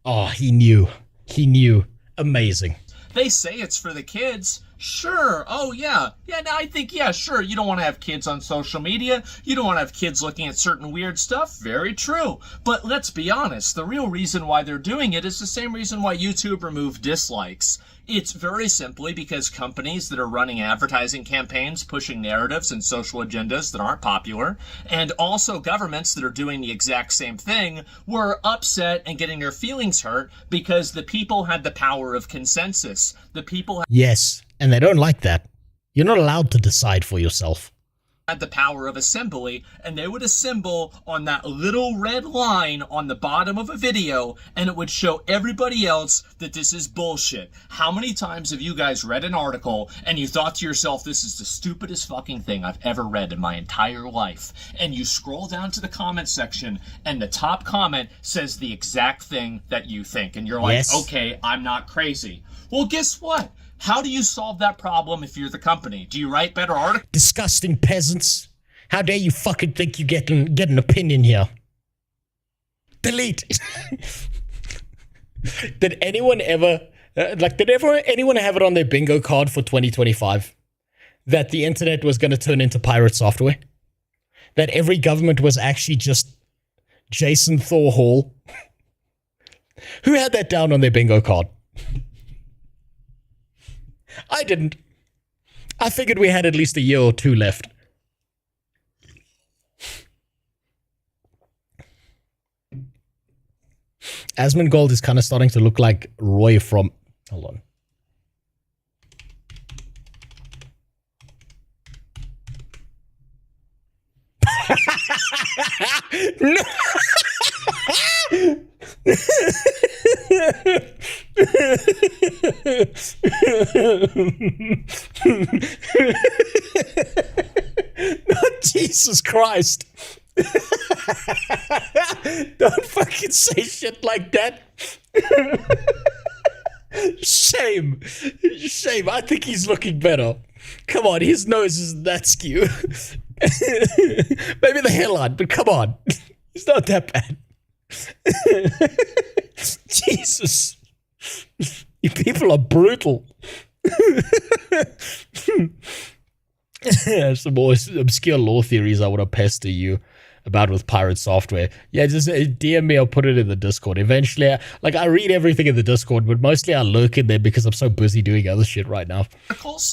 Oh, he knew. He knew. Amazing. They say it's for the kids. Sure. Oh, yeah. Yeah, no, I think, yeah, sure. You don't want to have kids on social media. You don't want to have kids looking at certain weird stuff. Very true. But let's be honest. The real reason why they're doing it is the same reason why YouTube removed dislikes. It's very simply because companies that are running advertising campaigns, pushing narratives and social agendas that aren't popular, and also governments that are doing the exact same thing, were upset and getting their feelings hurt because the people had the power of consensus. The people Yes, and they don't like that. You're not allowed to decide for yourself. Had the power of assembly, and they would assemble on that little red line on the bottom of a video, and it would show everybody else that this is bullshit. How many times have you guys read an article and you thought to yourself, this is the stupidest fucking thing I've ever read in my entire life? And you scroll down to the comment section and the top comment says the exact thing that you think, and you're like, yes. Okay, I'm not crazy. Well, guess what? How do you solve that problem if you're the company? Do you write better articles? Disgusting peasants. How dare you fucking think you get an opinion here? Delete. Did anyone ever, anyone have it on their bingo card for 2025? That the internet was going to turn into pirate software? That every government was actually just Jason Thor Hall? Who had that down on their bingo card? I didn't. I figured we had at least a year or two left. Asmongold is kind of starting to look like Roy from... Hold on. No. Oh, Jesus Christ. Don't fucking say shit like that. Shame. Shame. I think he's looking better. Come on, his nose isn't that skew. Maybe the hairline, but come on. It's not that bad. Jesus. You people are brutal. Some more obscure lore theories I want to pester you about with pirate software. Yeah, just DM me, I'll put it in the Discord. Eventually, I read everything in the Discord, but mostly I lurk in there because I'm so busy doing other shit right now.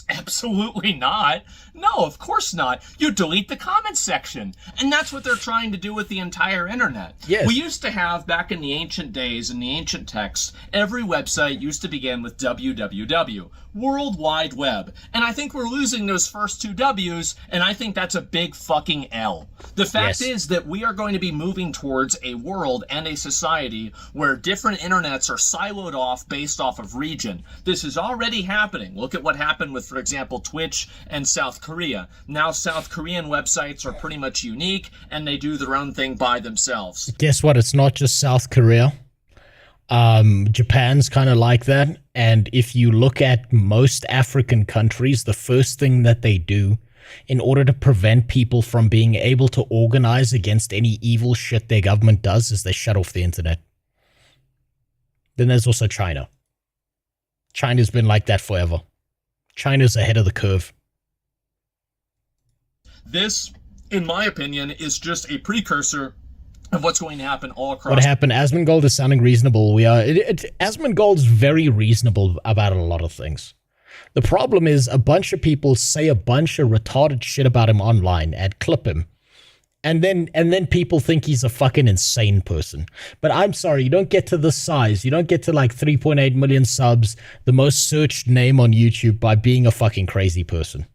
Absolutely not. No, of course not. You delete the comments section. And that's what they're trying to do with the entire internet. Yes. We used to have, back in the ancient days, in the ancient texts, every website used to begin with www. World Wide Web. And I think we're losing those first two W's, and I think that's a big fucking L. The fact is that we are going to be moving towards a world and a society where different internets are siloed off based off of region. This is already happening. Look at what happened with, for example, Twitch and South Korea. Now South Korean websites are pretty much unique, and they do their own thing by themselves. Guess what? It's not just South Korea. Japan's kind of like that. And if you look at most African countries, the first thing that they do in order to prevent people from being able to organize against any evil shit their government does is they shut off the internet. Then there's also China. China's been like that forever. China's ahead of the curve. This, in my opinion, is just a precursor of what's going to happen all across. What happened? Asmongold is sounding reasonable. Asmongold is very reasonable about a lot of things. The problem is a bunch of people say a bunch of retarded shit about him online and clip him. And then people think he's a fucking insane person. But I'm sorry, you don't get to this size. You don't get to like 3.8 million subs, the most searched name on YouTube, by being a fucking crazy person.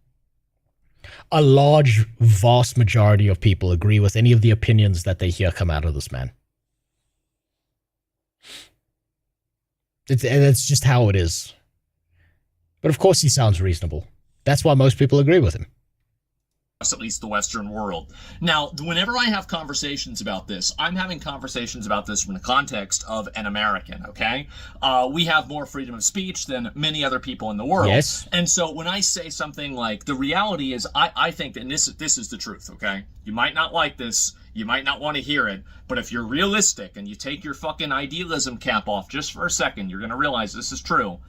A large, vast majority of people agree with any of the opinions that they hear come out of this man. It's just how it is. But of course he sounds reasonable. That's why most people agree with him. At least the Western world. Now, whenever I have conversations about this, I'm having conversations about this from the context of an American, okay? We have more freedom of speech than many other people in the world. Yes. And so when I say something like, the reality is, I think, and this is the truth, okay? You might not like this, you might not want to hear it, but if you're realistic and you take your fucking idealism cap off just for a second, you're going to realize this is true.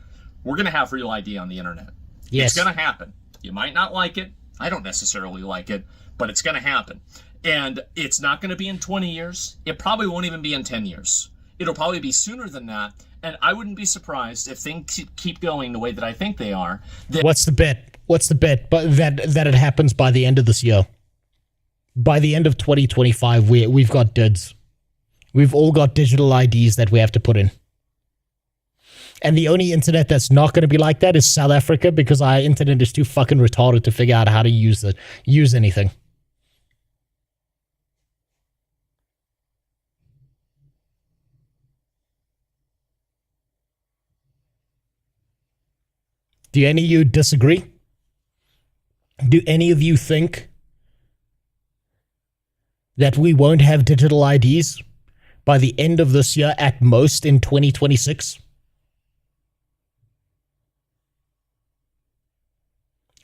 We're going to have real ID on the internet. Yes. It's going to happen. You might not like it. I don't necessarily like it, but it's going to happen. And it's not going to be in 20 years. It probably won't even be in 10 years. It'll probably be sooner than that. And I wouldn't be surprised if things keep going the way that I think they are. What's the bet? What's the bet? But that it happens by the end of this year. By the end of 2025, we've got DIDs. We've all got digital IDs that we have to put in. And the only internet that's not going to be like that is South Africa, because our internet is too fucking retarded to figure out how to use anything. Do any of you disagree? Do any of you think that we won't have digital IDs by the end of this year, at most in 2026?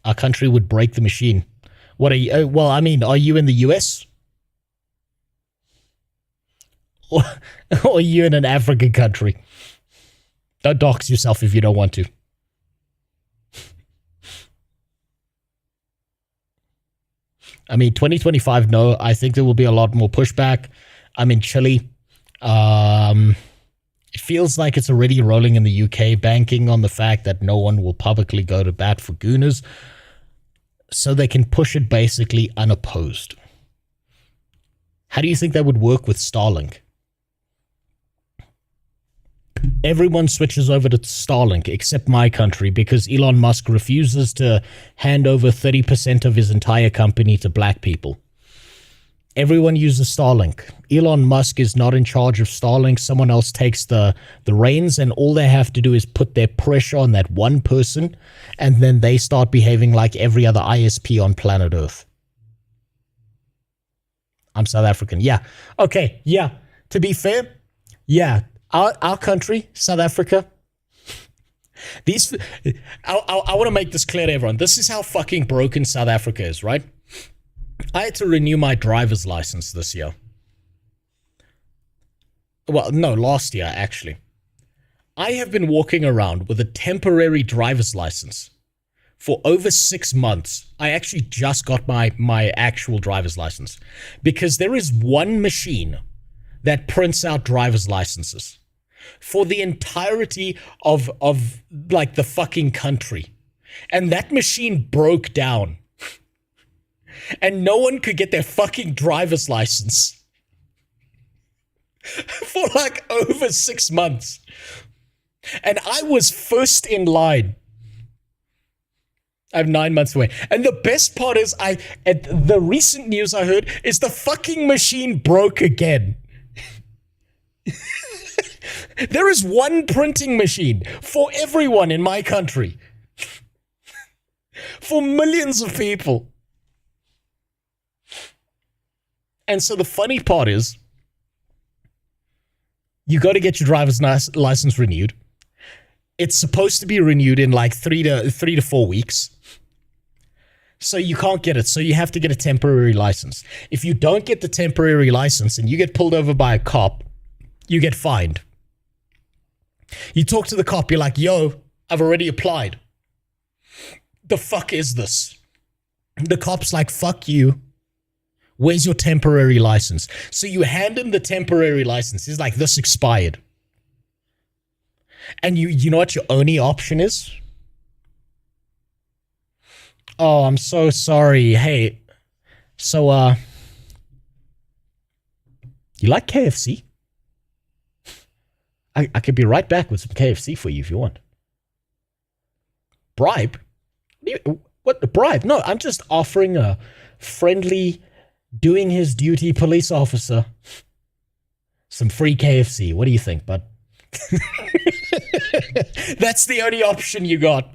Our country would break the machine. What are you? Well, I mean, are you in the US? Or are you in an African country? Don't dox yourself if you don't want to. I mean, 2025, no. I think there will be a lot more pushback. I'm in Chile. It feels like it's already rolling in the UK, banking on the fact that no one will publicly go to bat for gooners, so they can push it basically unopposed. How do you think that would work with Starlink? everyone switches over to Starlink except my country because Elon Musk refuses to hand over 30% of his entire company to black people. Everyone uses Starlink. Elon Musk is not in charge of Starlink. Someone else takes the reins, and all they have to do is put their pressure on that one person, and then they start behaving like every other ISP on planet Earth. I'm South African. Yeah. Okay. Yeah. To be fair, yeah. Our country, South Africa, I want to make this clear to everyone. This is how fucking broken South Africa is, right? I had to renew my driver's license this year. Well, no, last year, actually. I have been walking around with a temporary driver's license for over 6 months. I actually just got my actual driver's license because there is one machine that prints out driver's licenses for the entirety of like the fucking country. And that machine broke down. And no one could get their fucking driver's license for like over 6 months. And I was first in line. I'm 9 months away. And the best part is the recent news I heard is the fucking machine broke again. There is one printing machine for everyone in my country. For millions of people. And so the funny part is, you got to get your driver's license renewed. It's supposed to be renewed in like 3 to 4 weeks. So you can't get it. So you have to get a temporary license. If you don't get the temporary license and you get pulled over by a cop, you get fined. You talk to the cop, you're like, yo, I've already applied. The fuck is this? The cop's like, fuck you. Where's your temporary license? So you hand him the temporary license. He's like, this expired. And you know what your only option is? Oh, I'm so sorry. Hey, so, you like KFC? I could be right back with some KFC for you if you want. Bribe? What the bribe? No, I'm just offering a friendly, doing his duty police officer some free KFC. What do you think, bud? That's the only option you got.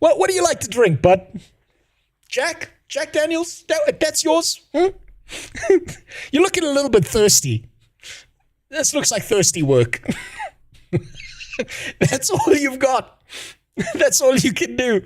Well, what do you like to drink, bud? Jack Daniels? That's yours? You're looking a little bit thirsty. This looks like thirsty work. That's all you've got. That's all you can do.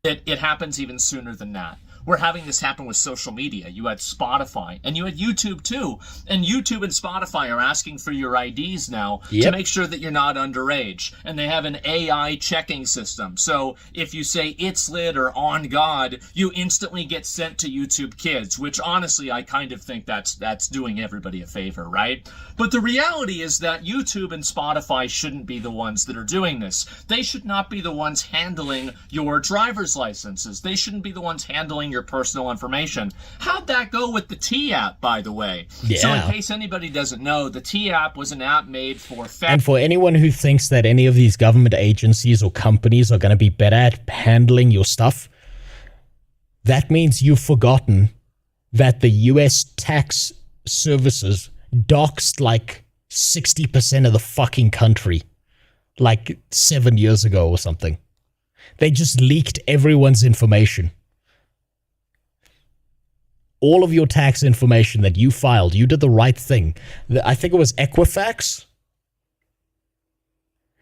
It happens even sooner than that. We're having this happen with social media. You had Spotify, and you had YouTube too. And YouTube and Spotify are asking for your IDs now to make sure that you're not underage. And they have an AI checking system. So if you say it's lit or on God, you instantly get sent to YouTube Kids, which honestly, I kind of think that's doing everybody a favor, right? But the reality is that YouTube and Spotify shouldn't be the ones that are doing this. They should not be the ones handling your driver's licenses. They shouldn't be the ones handling your personal information. How'd that go with the T app, by the way? Yeah. So in case anybody doesn't know, the T app was an app made for... And for anyone who thinks that any of these government agencies or companies are going to be better at handling your stuff, that means you've forgotten that the US tax services doxed like 60% of the fucking country like 7 years ago or something. They just leaked everyone's information. All of your tax information that you filed, you did the right thing. I think it was Equifax.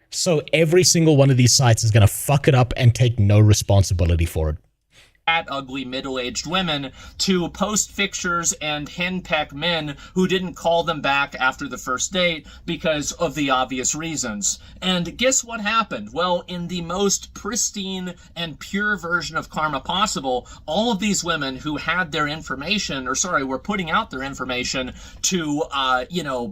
So every single one of these sites is going to fuck it up and take no responsibility for it. Ugly middle-aged women to post pictures and henpeck men who didn't call them back after the first date because of the obvious reasons. And guess what happened? Well, in the most pristine and pure version of karma possible, all of these women who had their information, were putting out their information to,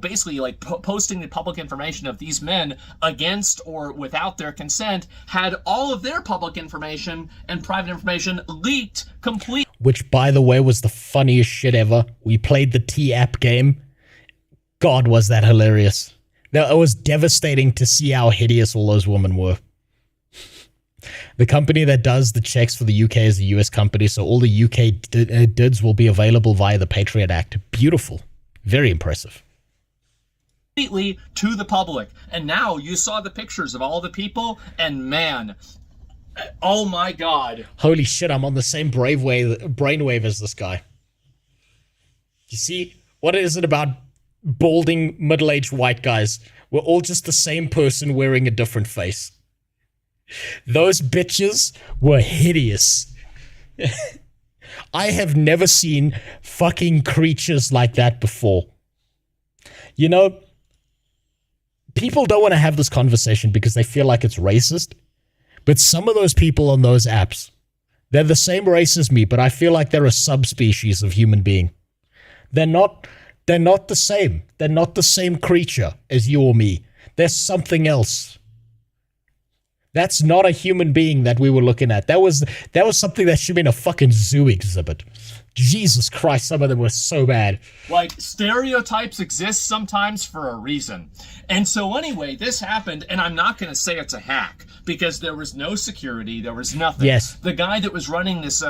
basically like posting the public information of these men against or without their consent, had all of their public information and private information leaked complete. Which, by the way, was the funniest shit ever. We played the T-App game. God, was that hilarious. Now, it was devastating to see how hideous all those women were. The company that does the checks for the UK is a US company, so all the UK DIDs will be available via the Patriot Act. Beautiful. Very impressive. Completely to the public. And now you saw the pictures of all the people, and man, oh my God. Holy shit, I'm on the same brainwave as this guy. You see, what is it about balding middle-aged white guys? We're all just the same person wearing a different face. Those bitches were hideous. I have never seen fucking creatures like that before. You know, people don't want to have this conversation because they feel like it's racist. But some of those people on those apps, they're the same race as me, but I feel like they're a subspecies of human being. They're not the same. They're not the same creature as you or me. They're something else. That's not a human being that we were looking at. That was something that should be in a fucking zoo exhibit. Jesus Christ, some of them were so bad. Like, stereotypes exist sometimes for a reason. And so anyway, this happened, and I'm not going to say it's a hack, because there was no security, there was nothing. Yes. The guy that was running this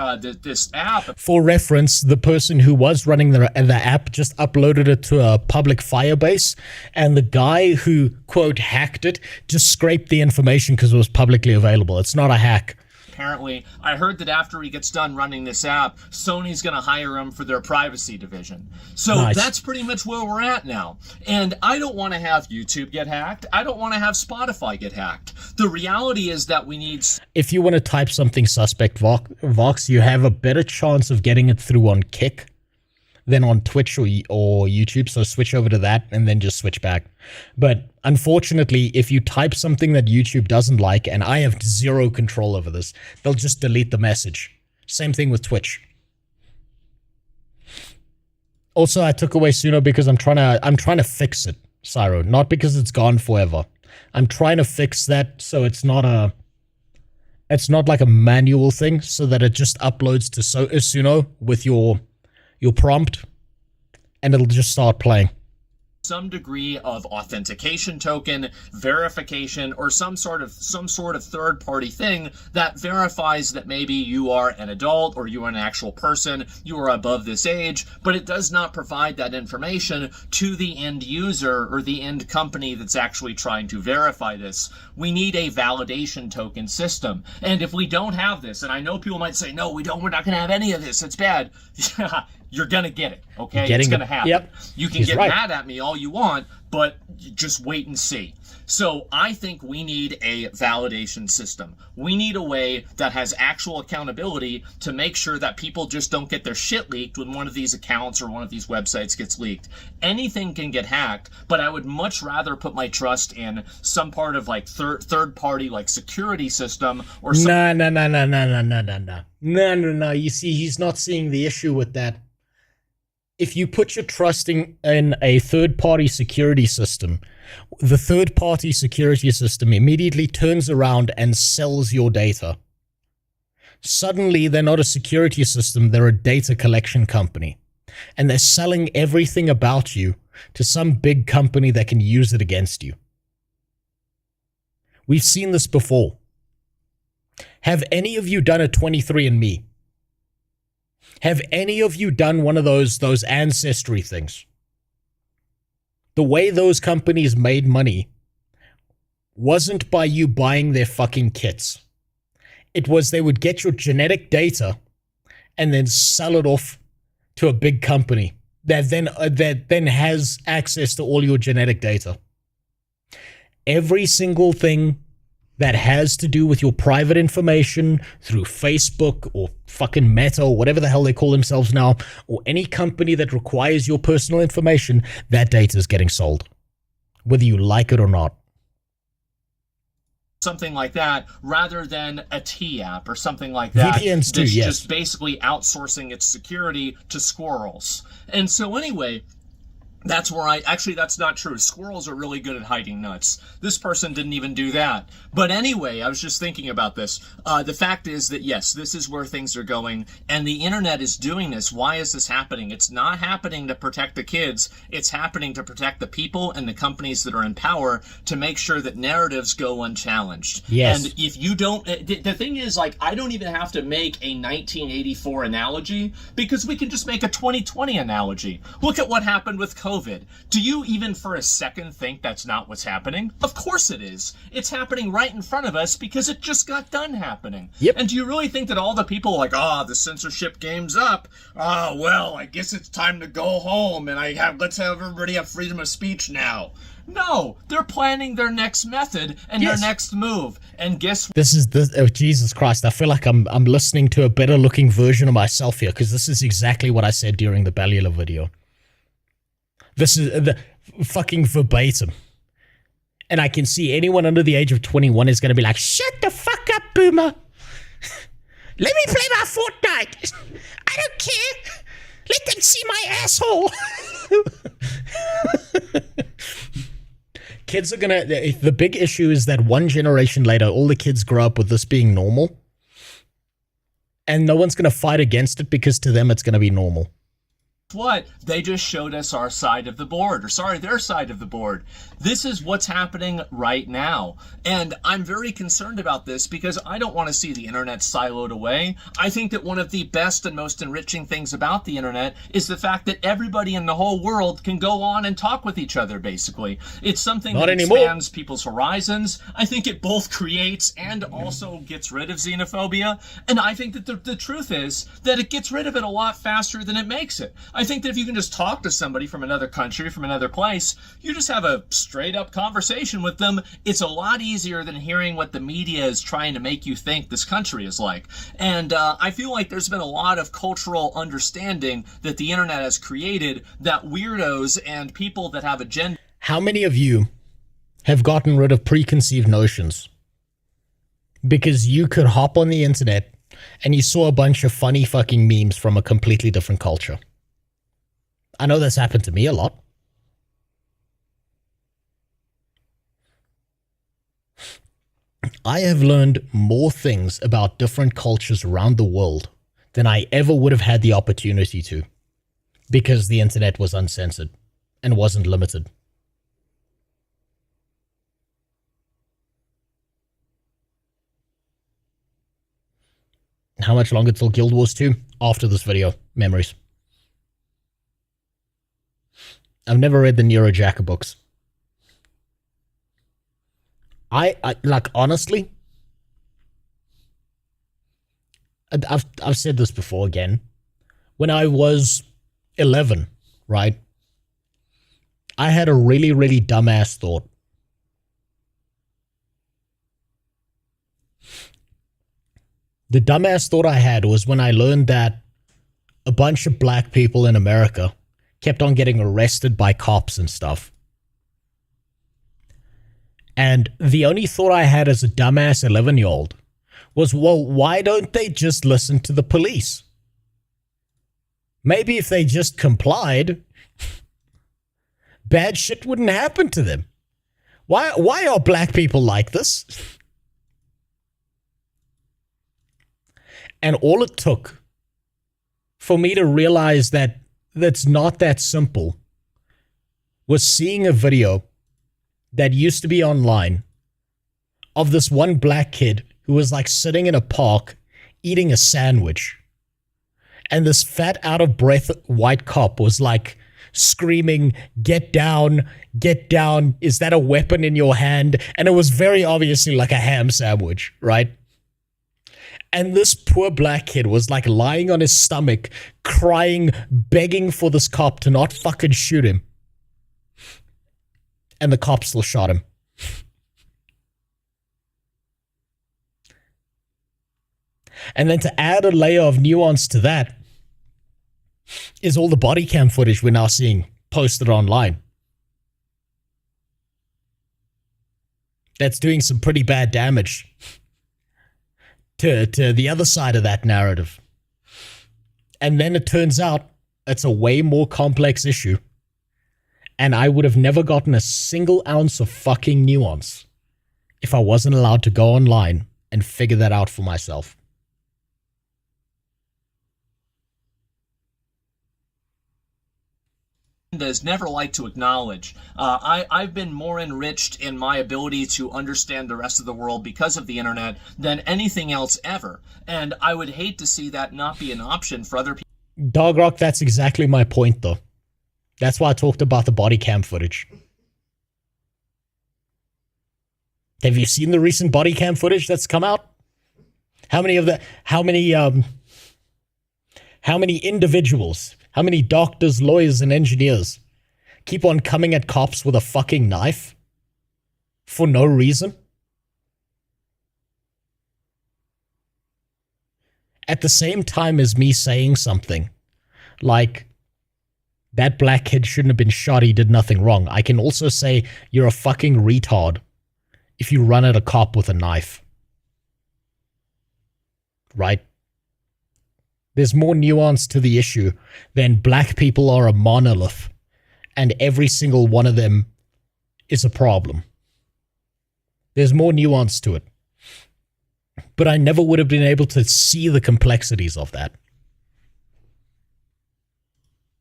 this app... For reference, the person who was running the app just uploaded it to a public Firebase, and the guy who, quote, hacked it, just scraped the information because it was publicly available. It's not a hack. Apparently, I heard that after he gets done running this app, Sony's going to hire him for their privacy division. So nice. That's pretty much where we're at now. And I don't want to have YouTube get hacked. I don't want to have Spotify get hacked. The reality is that we need... If you want to type something suspect, Vox, you have a better chance of getting it through on Kick than on Twitch or YouTube, so switch over to that and then just switch back. But unfortunately, if you type something that YouTube doesn't like, and I have zero control over this, they'll just delete the message. Same thing with Twitch. Also, I took away Suno because I'm trying to fix it, Cyro, not because it's gone forever. I'm trying to fix that so it's not like a manual thing, so that it just uploads to Suno with your prompt, and it'll just start playing. Some degree of authentication token, verification, or some sort of third-party thing that verifies that maybe you are an adult or you are an actual person, you are above this age, but it does not provide that information to the end user or the end company that's actually trying to verify this. We need a validation token system. And if we don't have this, and I know people might say, no, we're not going to have any of this, it's bad. You're going to get it, okay? It's going to happen. Yep. You can get mad at me all you want, but just wait and see. So I think we need a validation system. We need a way that has actual accountability to make sure that people just don't get their shit leaked when one of these accounts or one of these websites gets leaked. Anything can get hacked, but I would much rather put my trust in some part of like third party like security system or something. No. You see, he's not seeing the issue with that. If you put your trust in a third-party security system, the third-party security system immediately turns around and sells your data. Suddenly, they're not a security system, they're a data collection company. And they're selling everything about you to some big company that can use it against you. We've seen this before. Have any of you done a 23andMe? Have any of you done one of those ancestry things? The way those companies made money wasn't by you buying their fucking kits. It was they would get your genetic data and then sell it off to a big company that then has access to all your genetic data. Every single thing that has to do with your private information through Facebook or fucking Meta or whatever the hell they call themselves now, or any company that requires your personal information, that data is getting sold, whether you like it or not. Something like that, rather than a T app or something like that. VPNs too, yes. Just basically outsourcing its security to squirrels. And so anyway, That's where actually, that's not true. Squirrels are really good at hiding nuts. This person didn't even do that. But anyway, I was just thinking about this. The fact is that, yes, this is where things are going, and the internet is doing this. Why is this happening? It's not happening to protect the kids. It's happening to protect the people and the companies that are in power, to make sure that narratives go unchallenged. Yes. And if you don't, the thing is, like, I don't even have to make a 1984 analogy, because we can just make a 2020 analogy. Look at what happened with COVID. Do you even for a second think that's not what's happening? Of course it is. It's happening right in front of us because it just got done happening. Yep. And do you really think that all the people are like, the censorship game's up. Well, I guess it's time to go home and let's have everybody have freedom of speech now. No, they're planning their next method and their next move. And guess what? This is oh, Jesus Christ. I feel like I'm listening to a better looking version of myself here, because this is exactly what I said during the Bellula video. This is the fucking verbatim. And I can see anyone under the age of 21 is going to be like, shut the fuck up, boomer. Let me play my Fortnite. I don't care. Let them see my asshole. Kids are going to... The big issue is that one generation later, all the kids grow up with this being normal. And no one's going to fight against it because to them it's going to be normal. What? They just showed us our side of the board, or sorry, their side of the board. This is what's happening right now. And I'm very concerned about this because I don't want to see the internet siloed away. I think that one of the best and most enriching things about the internet is the fact that everybody in the whole world can go on and talk with each other, basically. It's something that expands people's horizons. I think it both creates and also gets rid of xenophobia. And I think that the truth is that it gets rid of it a lot faster than it makes it. I think that if you can just talk to somebody from another country, from another place, you just have a straight up conversation with them. It's a lot easier than hearing what the media is trying to make you think this country is like. And I feel like there's been a lot of cultural understanding that the internet has created that weirdos and people that have agenda. How many of you have gotten rid of preconceived notions because you could hop on the internet and you saw a bunch of funny fucking memes from a completely different culture? I know that's happened to me a lot. I have learned more things about different cultures around the world than I ever would have had the opportunity to, because the internet was uncensored and wasn't limited. How much longer till Guild Wars 2? After this video. Memories. I've never read the Nero Jacker books. I like, honestly, I've said this before again. When I was 11, right? I had a really, really dumbass thought. The dumbass thought I had was when I learned that a bunch of black people in America kept on getting arrested by cops and stuff. And the only thought I had as a dumbass 11-year-old was, well, why don't they just listen to the police? Maybe if they just complied, bad shit wouldn't happen to them. Why are black people like this? And all it took for me to realize that that's not that simple was seeing a video that used to be online of this one black kid who was like sitting in a park eating a sandwich. And this fat, out of breath white cop was like screaming, get down, is that a weapon in your hand? And it was very obviously like a ham sandwich, right? And this poor black kid was like lying on his stomach, crying, begging for this cop to not fucking shoot him. And the cop still shot him. And then to add a layer of nuance to that is all the body cam footage we're now seeing posted online. That's doing some pretty bad damage to the other side of that narrative. And then it turns out it's a way more complex issue And I would have never gotten a single ounce of fucking nuance if I wasn't allowed to go online and figure that out for myself. Is never like to acknowledge. I've been more enriched in my ability to understand the rest of the world because of the internet than anything else ever. And I would hate to see that not be an option for other people. Dog Rock, that's exactly my point, though. That's why I talked about the body cam footage. Have you seen the recent body cam footage that's come out? How many individuals, how many doctors, lawyers, and engineers keep on coming at cops with a fucking knife for no reason? At the same time as me saying something like, that black kid shouldn't have been shot, he did nothing wrong, I can also say, you're a fucking retard if you run at a cop with a knife. Right? There's more nuance to the issue than black people are a monolith and every single one of them is a problem. There's more nuance to it. But I never would have been able to see the complexities of that.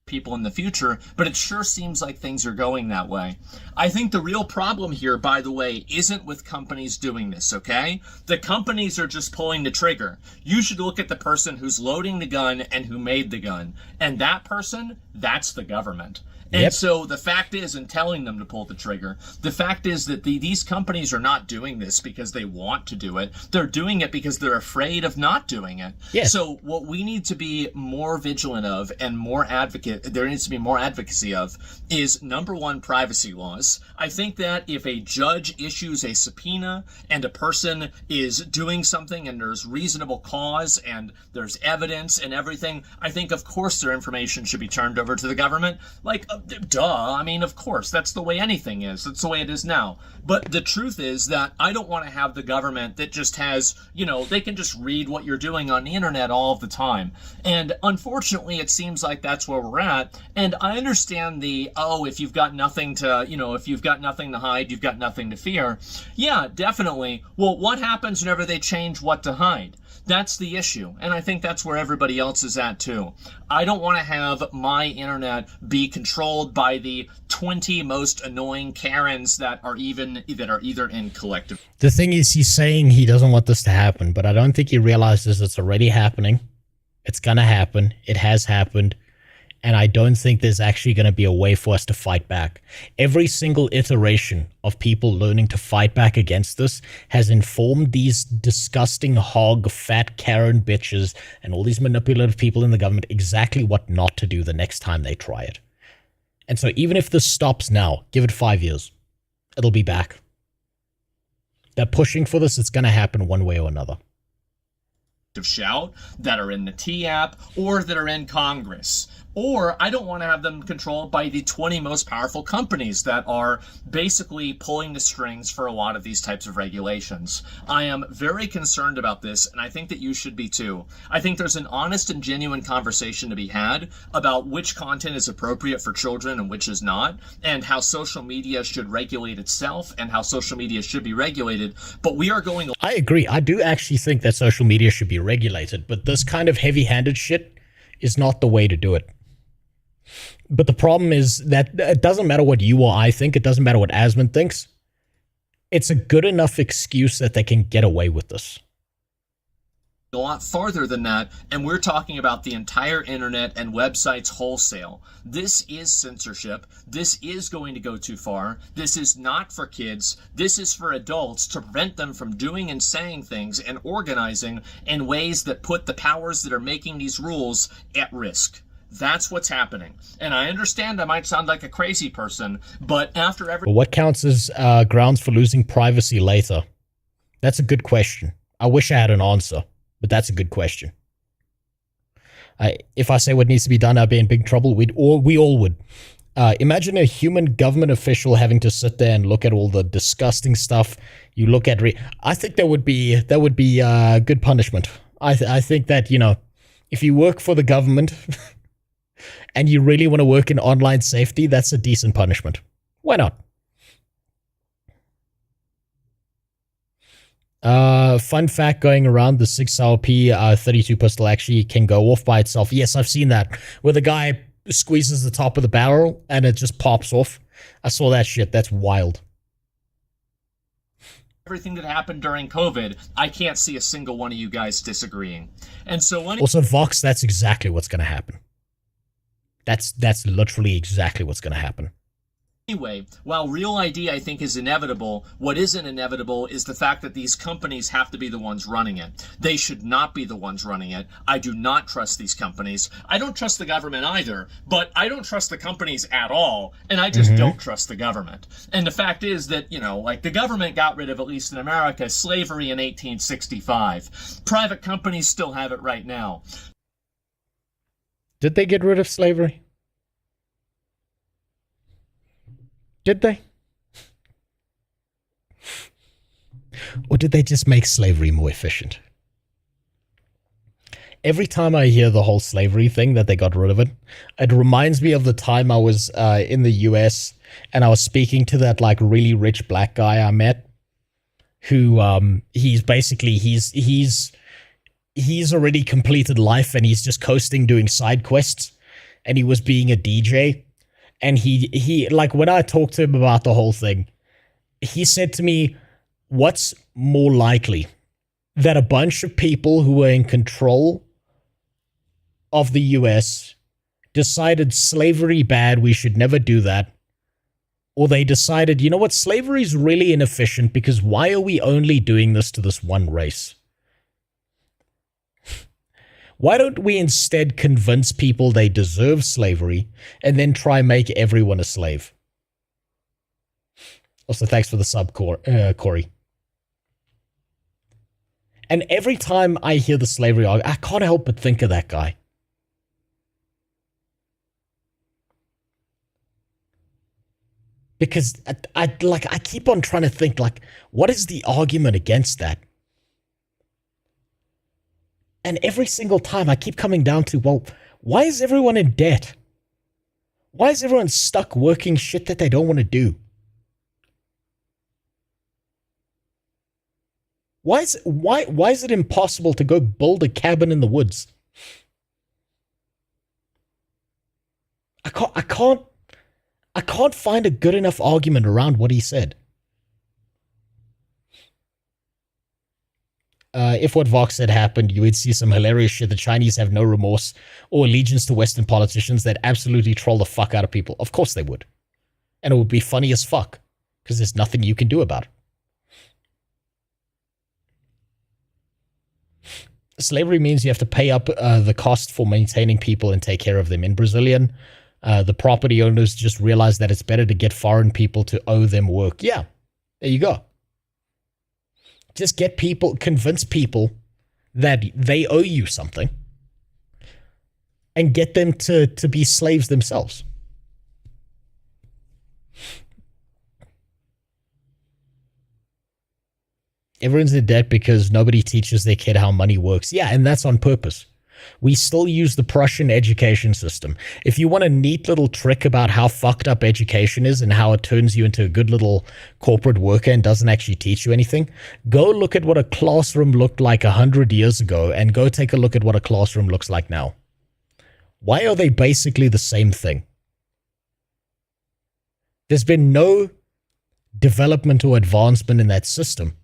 People in the future, but it sure seems like things are going that way. I think the real problem here, by the way, isn't with companies doing this, okay? The companies are just pulling the trigger. You should look at the person who's loading the gun and who made the gun. And that person, that's the government. And so the fact is, in telling them to pull the trigger, the fact is that these companies are not doing this because they want to do it. They're doing it because they're afraid of not doing it. Yes. So what we need to be more vigilant of and there needs to be more advocacy of is, number one, privacy laws. I think that if a judge issues a subpoena and a person is doing something and there's reasonable cause and there's evidence and everything, I think, of course, their information should be turned over to the government. Like, duh. I mean, of course, that's the way anything is. That's the way it is now. But the truth is that I don't want to have the government that just has, they can just read what you're doing on the internet all of the time. And unfortunately, it seems like that's where we're at. And I understand if you've got nothing to, if you've got nothing to hide, you've got nothing to fear. Yeah, definitely. Well, what happens whenever they change what to hide? That's the issue. And I think that's where everybody else is at too. I don't want to have my internet be controlled by the 20 most annoying Karens that are either in collective. The thing is, he's saying he doesn't want this to happen, but I don't think he realizes it's already happening. It's gonna happen. It has happened. And I don't think there's actually going to be a way for us to fight back. Every single iteration of people learning to fight back against this has informed these disgusting hog, fat Karen bitches and all these manipulative people in the government exactly what not to do the next time they try it. And so even if this stops now, give it 5 years, it'll be back. They're pushing for this. It's going to happen one way or another. Shout that are in the T app or that are in Congress. Or I don't want to have them controlled by the 20 most powerful companies that are basically pulling the strings for a lot of these types of regulations. I am very concerned about this, and I think that you should be too. I think there's an honest and genuine conversation to be had about which content is appropriate for children and which is not, and how social media should regulate itself and how social media should be regulated. But we are going... I agree. I do actually think that social media should be regulated, but this kind of heavy-handed shit is not the way to do it. But the problem is that it doesn't matter what you or I think. It doesn't matter what Asmund thinks. It's a good enough excuse that they can get away with this. A lot farther than that, and we're talking about the entire internet and websites wholesale. This is censorship. This is going to go too far. This is not for kids. This is for adults to prevent them from doing and saying things and organizing in ways that put the powers that are making these rules at risk. That's what's happening. And I understand I might sound like a crazy person, but after every... But what counts as grounds for losing privacy later? That's a good question. I wish I had an answer, but that's a good question. If I say what needs to be done, I'd be in big trouble. We all would. Imagine a human government official having to sit there and look at all the disgusting stuff you look at. I think that would be good punishment. I think that, if you work for the government... and you really want to work in online safety, that's a decent punishment. Why not? Fun fact going around, the 6LP 32 pistol actually can go off by itself. Yes, I've seen that, where the guy squeezes the top of the barrel and it just pops off. I saw that shit. That's wild. Everything that happened during COVID, I can't see a single one of you guys disagreeing. And so also, Vox, that's exactly what's going to happen. That's literally exactly what's going to happen. Anyway, while Real ID I think is inevitable, what isn't inevitable is the fact that these companies have to be the ones running it. They should not be the ones running it. I do not trust these companies. I don't trust the government either, but I don't trust the companies at all, and I just don't trust the government. And the fact is that, you know, like the government got rid of, at least in America, slavery in 1865. Private companies still have it right now. Did they get rid of slavery? Did they? Or did they just make slavery more efficient? Every time I hear the whole slavery thing that they got rid of it, it reminds me of the time I was in the US and I was speaking to that like really rich black guy I met, who he's basically he's already completed life and he's just coasting doing side quests, and he was being a DJ. And he like, when I talked to him about the whole thing, he said to me, what's more likely, that a bunch of people who were in control of the US decided slavery bad, we should never do that, or they decided, you know what, slavery is really inefficient because why are we only doing this to this one race? Why don't we instead convince people they deserve slavery and then try make everyone a slave? Also, thanks for the sub, Corey. And every time I hear the slavery argument, I can't help but think of that guy. Because I keep on trying to think, like, what is the argument against that? And every single time I keep coming down to, well, why is everyone in debt? Why is everyone stuck working shit that they don't want to do? Why is it impossible to go build a cabin in the woods? I can't find a good enough argument around what he said. If what Vox said happened, you would see some hilarious shit. The Chinese have no remorse or allegiance to Western politicians that absolutely troll the fuck out of people. Of course they would. And it would be funny as fuck, because there's nothing you can do about it. Slavery means you have to pay up the cost for maintaining people and take care of them. In Brazilian, the property owners just realize that it's better to get foreign people to owe them work. Yeah, there you go. Just get people, convince people that they owe you something and get them to be slaves themselves. Everyone's in debt because nobody teaches their kid how money works. Yeah, and that's on purpose. We still use the Prussian education system. If you want a neat little trick about how fucked up education is and how it turns you into a good little corporate worker and doesn't actually teach you anything, go look at what a classroom looked like 100 years ago and go take a look at what a classroom looks like now. Why are they basically the same thing? There's been no development or advancement in that system,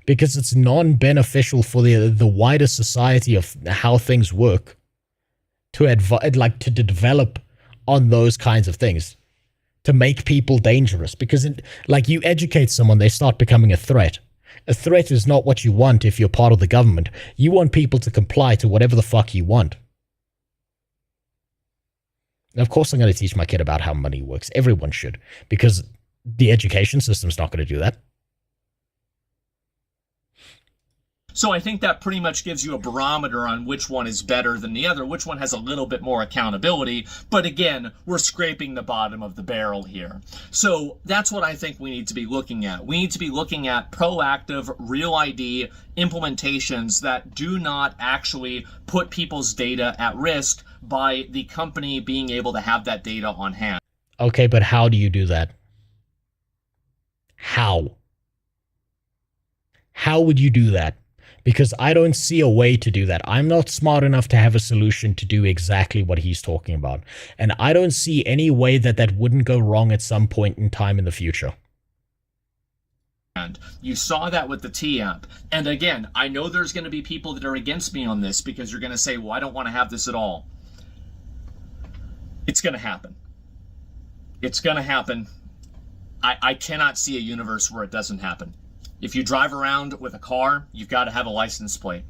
because it's non-beneficial for the wider society of how things work to develop on those kinds of things, to make people dangerous. Because you educate someone, they start becoming a threat. A threat is not what you want if you're part of the government. You want people to comply to whatever the fuck you want. And of course I'm going to teach my kid about how money works. Everyone should, because the education system's not going to do that. So I think that pretty much gives you a barometer on which one is better than the other, which one has a little bit more accountability. But again, we're scraping the bottom of the barrel here. So that's what I think we need to be looking at. We need to be looking at proactive, real ID implementations that do not actually put people's data at risk by the company being able to have that data on hand. Okay, but how do you do that? How? How would you do that? Because I don't see a way to do that. I'm not smart enough to have a solution to do exactly what he's talking about. And I don't see any way that that wouldn't go wrong at some point in time in the future. And you saw that with the T app. And again, I know there's going to be people that are against me on this because you're going to say, well, I don't want to have this at all. It's going to happen. It's going to happen. I cannot see a universe where it doesn't happen. If you drive around with a car, you've got to have a license plate.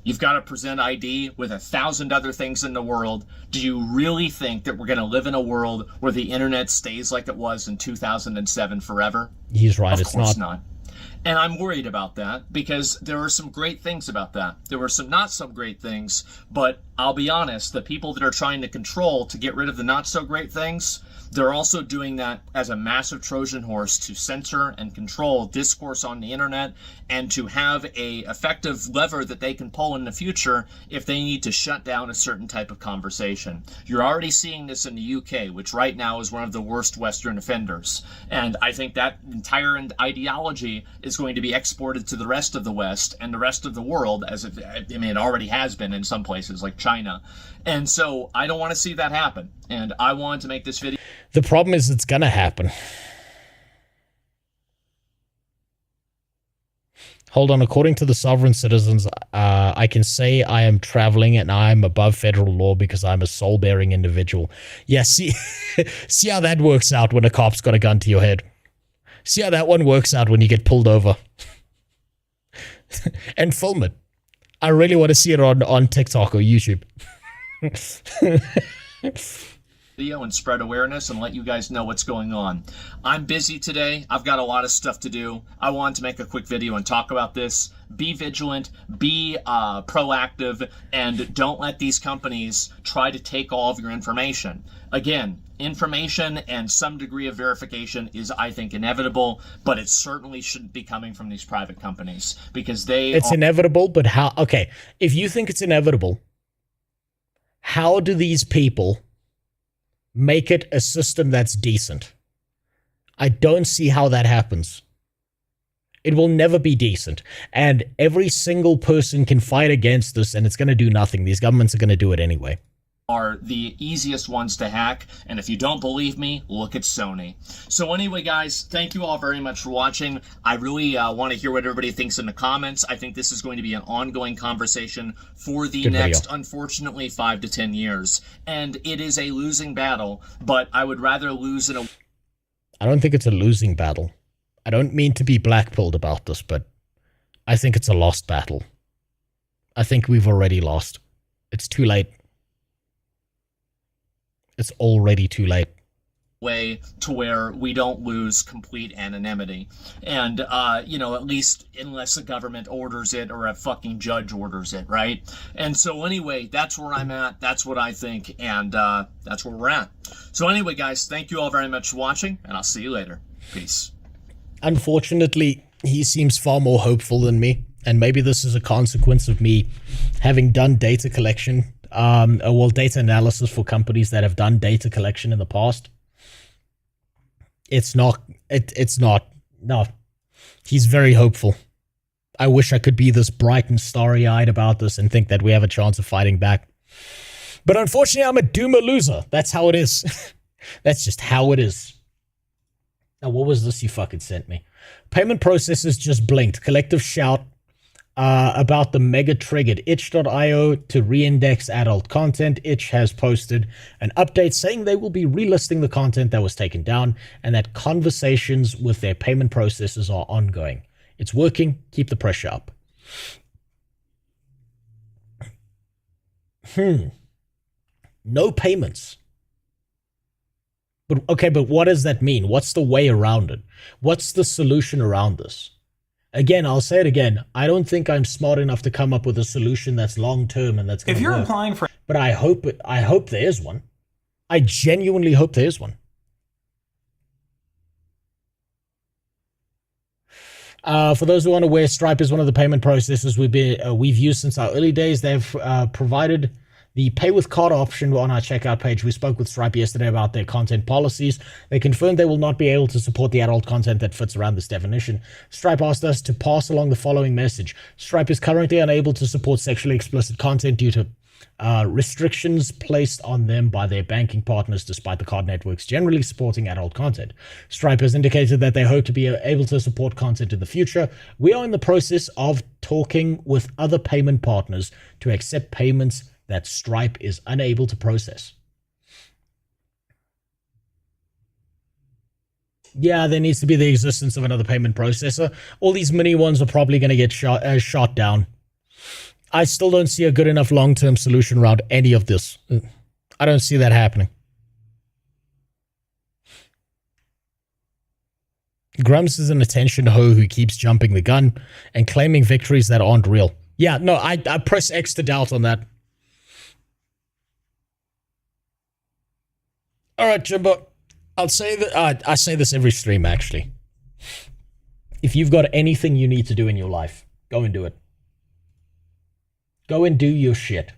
You've got to present ID with 1,000 other things in the world. Do you really think that we're going to live in a world where the internet stays like it was in 2007 forever? He's right. Of course not. And I'm worried about that because there are some great things about that. There were some not so great things, but I'll be honest, the people that are trying to control to get rid of the not so great things, they're also doing that as a massive Trojan horse to censor and control discourse on the internet and to have a effective lever that they can pull in the future if they need to shut down a certain type of conversation. You're already seeing this in the UK, which right now is one of the worst Western offenders. And I think that entire ideology is going to be exported to the rest of the West and the rest of the world, as if, I mean, it already has been in some places like China. And so I don't want to see that happen. And I wanted to make this video. The problem is it's gonna happen. Hold on, according to the sovereign citizens, I can say I am traveling and I am above federal law because I'm a soul-bearing individual. Yeah, see, see how that works out when a cop's got a gun to your head. See how that one works out when you get pulled over. And film it. I really want to see it on TikTok or YouTube. Video and spread awareness and let you guys know what's going on. I'm busy today. I've got a lot of stuff to do. I wanted to make a quick video and talk about this. Be vigilant, be proactive, and don't let these companies try to take all of your information. Again, information and some degree of verification is, I think, inevitable, but it certainly shouldn't be coming from these private companies because it's inevitable, but how? Okay, if you think it's inevitable, how do these people make it a system that's decent? I don't see how that happens. It will never be decent. And every single person can fight against this and it's going to do nothing. These governments are going to do it anyway. Are the easiest ones to hack. And if you don't believe me, look at Sony. So anyway, guys, thank you all very much for watching. I really want to hear what everybody thinks in the comments. I think this is going to be an ongoing conversation for the next, unfortunately, 5 to 10 years. And it is a losing battle, but I would rather lose in a... I don't think it's a losing battle. I don't mean to be blackpilled about this, but I think it's a lost battle. I think we've already lost. It's too late. It's already too late. Way to where we don't lose complete anonymity. And, you know, at least unless the government orders it or a fucking judge orders it, right? And so anyway, that's where I'm at. That's what I think. And that's where we're at. So anyway, guys, thank you all very much for watching, and I'll see you later. Peace. Unfortunately, he seems far more hopeful than me. And maybe this is a consequence of me having done data collection. Well, data analysis for companies that have done data collection in the past. It's not, no. He's very hopeful. I wish I could be this bright and starry-eyed about this and think that we have a chance of fighting back. But unfortunately, I'm a doomer loser. That's how it is. That's just how it is. Now, what was this you fucking sent me? Payment processors just blinked. Collective shout about the mega triggered. Itch.io to reindex adult content. Itch has posted an update saying they will be relisting the content that was taken down and that conversations with their payment processors are ongoing. It's working. Keep the pressure up. No payments. But okay, but what does that mean? What's the way around it? What's the solution around this? Again, I'll say it again. I don't think I'm smart enough to come up with a solution that's long-term and that's going to work. If you're applying for... But I hope there is one. I genuinely hope there is one. For those who aren't aware, Stripe is one of the payment processors we've used since our early days. They've provided The pay with card option on our checkout page, we spoke with Stripe yesterday about their content policies. They confirmed they will not be able to support the adult content that fits around this definition. Stripe asked us to pass along the following message. Stripe is currently unable to support sexually explicit content due to restrictions placed on them by their banking partners, despite the card networks generally supporting adult content. Stripe has indicated that they hope to be able to support content in the future. We are in the process of talking with other payment partners to accept payments that Stripe is unable to process. Yeah, there needs to be the existence of another payment processor. All these mini ones are probably going to get shot down. I still don't see a good enough long-term solution around any of this. I don't see that happening. Grumps is an attention hoe who keeps jumping the gun and claiming victories that aren't real. Yeah, no, I press X to doubt on that. All right, Jimbo. I'll say that I say this every stream, actually. If you've got anything you need to do in your life, go and do it. Go and do your shit.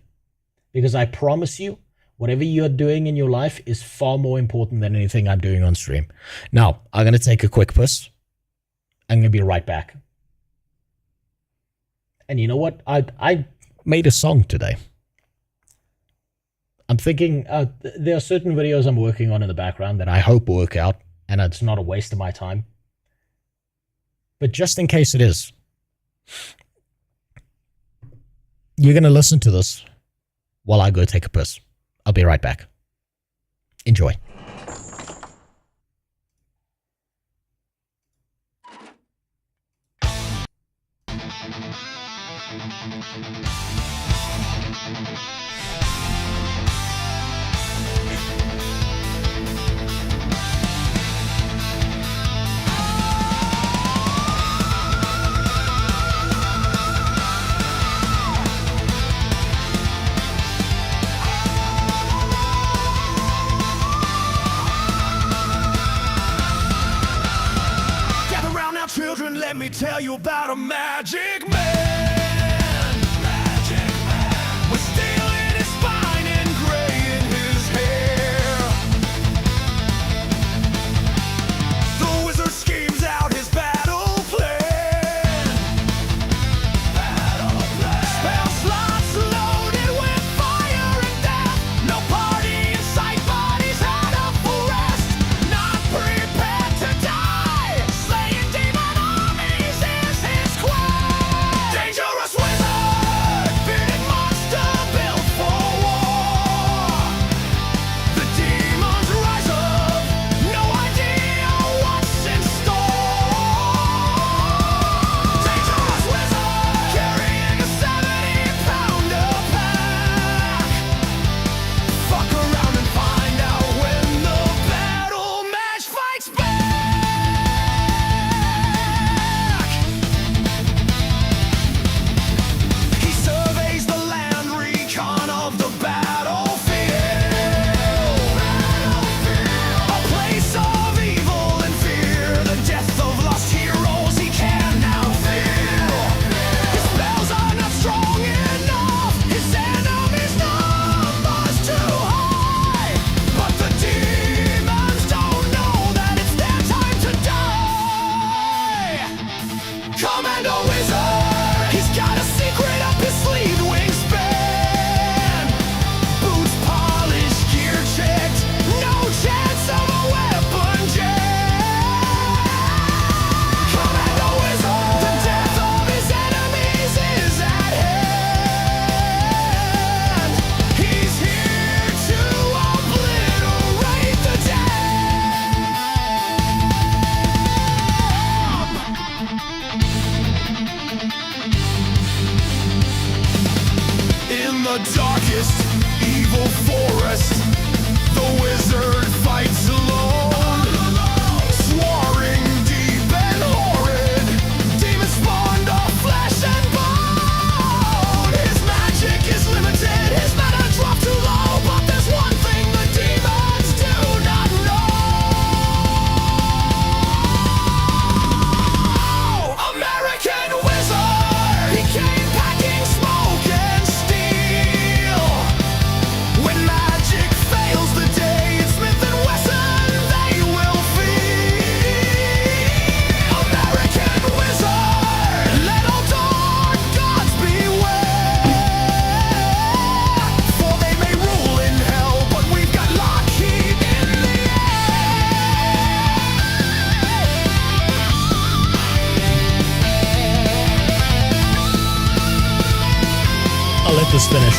Because I promise you, whatever you're doing in your life is far more important than anything I'm doing on stream. Now, I'm going to take a quick piss. I'm going to be right back. And you know what? I made a song today. I'm thinking there are certain videos I'm working on in the background that I hope work out, and it's not a waste of my time. But just in case it is, you're going to listen to this while I go take a piss. I'll be right back. Enjoy. Children, let me tell you about a magic man. Magic man. With steel in his spine and gray in his hair. The wizard schemes out his battle plan. Battle plan. Spell slots loaded with fire and death. No party in sight, but he's had a full rest. Not prepared to die. Slaying demons. Dangerous wizard, bearded monster built for war. The demons rise up, no idea what's in store. Dangerous wizard, carrying a 70-pounder pack. Fuck around and find out when the battle match fights back. Darkest evil forest, the wizard fights alone, soaring deep and horrid, demons spawned of flesh and bone. His magic is limited, his mana dropped too low, but there's one thing the demons do not know. American wizard, he came packing smoke and steel. get this finished.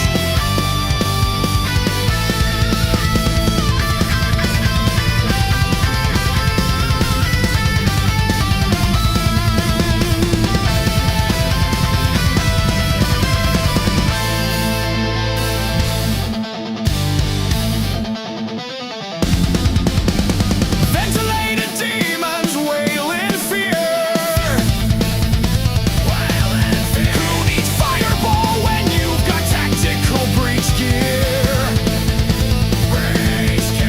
Ventilated demons wail in fear. Who needs fireball when you've got tactical breach gear?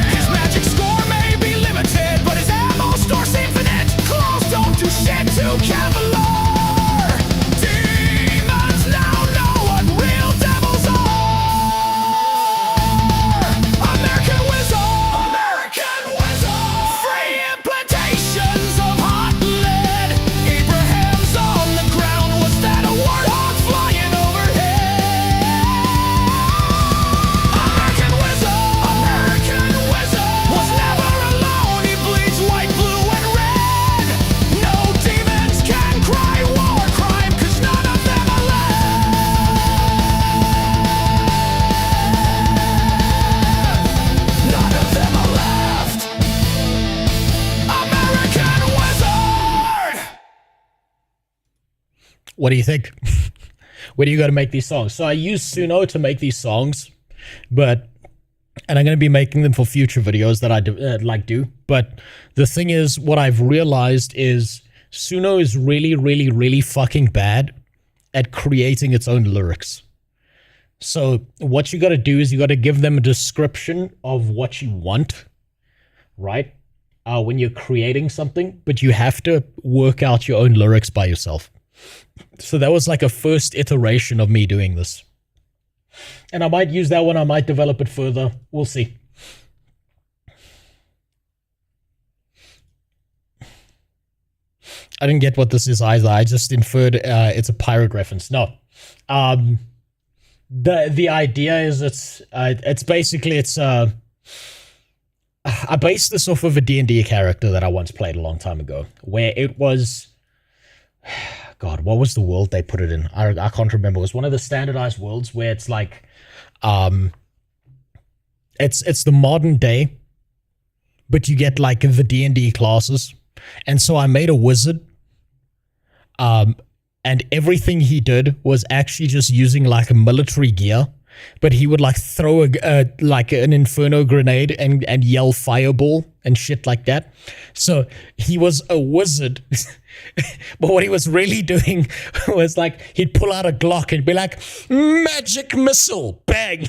His magic score may be limited, but his ammo store's infinite. Claws don't do shit to Kevlar. Demons now know what real devils are. American Wizard. American Wizard. Free implantations of hot lead. Abraham's on the ground. Was that a warthog flying overhead? American Wizard. American Wizard. Was never alone. He bleeds white, blue, and red. No demons can cry war crime, 'cause none of them are left. None of them are left. American Wizard! What do you think? Where do you go to make these songs? So I use Suno to make these songs, and I'm going to be making them for future videos that I do. But the thing is, what I've realized is Suno is really, really, really fucking bad at creating its own lyrics. So what you got to do is you got to give them a description of what you want, right? When you're creating something, but you have to work out your own lyrics by yourself. So that was like a first iteration of me doing this. And I might use that one, I might develop it further. We'll see. I didn't get what this is either. I just inferred it's a pirate reference. No. The idea is it's basically I based this off of a D&D character that I once played a long time ago, where it was, God, what was the world they put it in? I can't remember. It was one of the standardized worlds where it's like, it's the modern day, but you get like the D&D classes. And so I made a wizard, and everything he did was actually just using like a military gear, but he would like throw like an inferno grenade and yell fireball and shit like that. So he was a wizard, but what he was really doing was like he'd pull out a Glock and be like, magic missile, bang,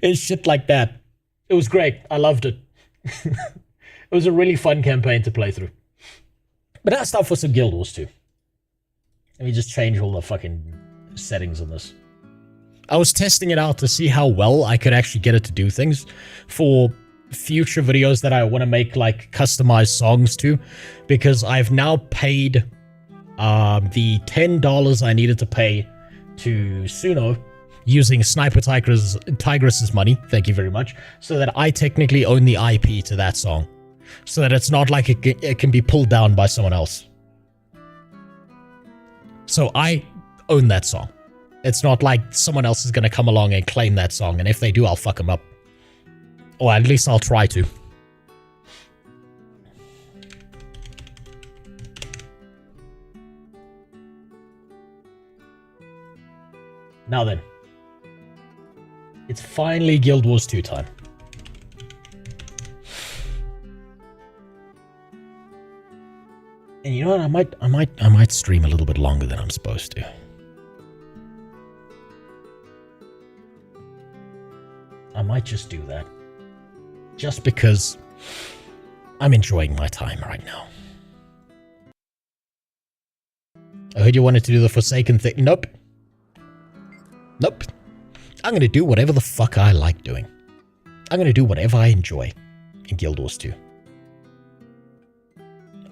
and shit like that. It was great. I loved it. It was a really fun campaign to play through. But that's stuff for some Guild Wars too. Let me just change all the fucking settings on this. I was testing it out to see how well I could actually get it to do things for future videos that I want to make like customized songs to, because I've now paid the $10 I needed to pay to Suno using Sniper Tigress's money, thank you very much, so that I technically own the IP to that song, so that it's not like it can be pulled down by someone else. So I own that song. It's not like someone else is going to come along and claim that song, and if they do, I'll fuck them up. Or at least I'll try to. Now then. It's finally Guild Wars 2 time. And you know what? I might stream a little bit longer than I'm supposed to. I might just do that. Just because I'm enjoying my time right now. I heard you wanted to do the Forsaken thing. Nope. Nope. I'm going to do whatever the fuck I like doing. I'm going to do whatever I enjoy in Guild Wars 2.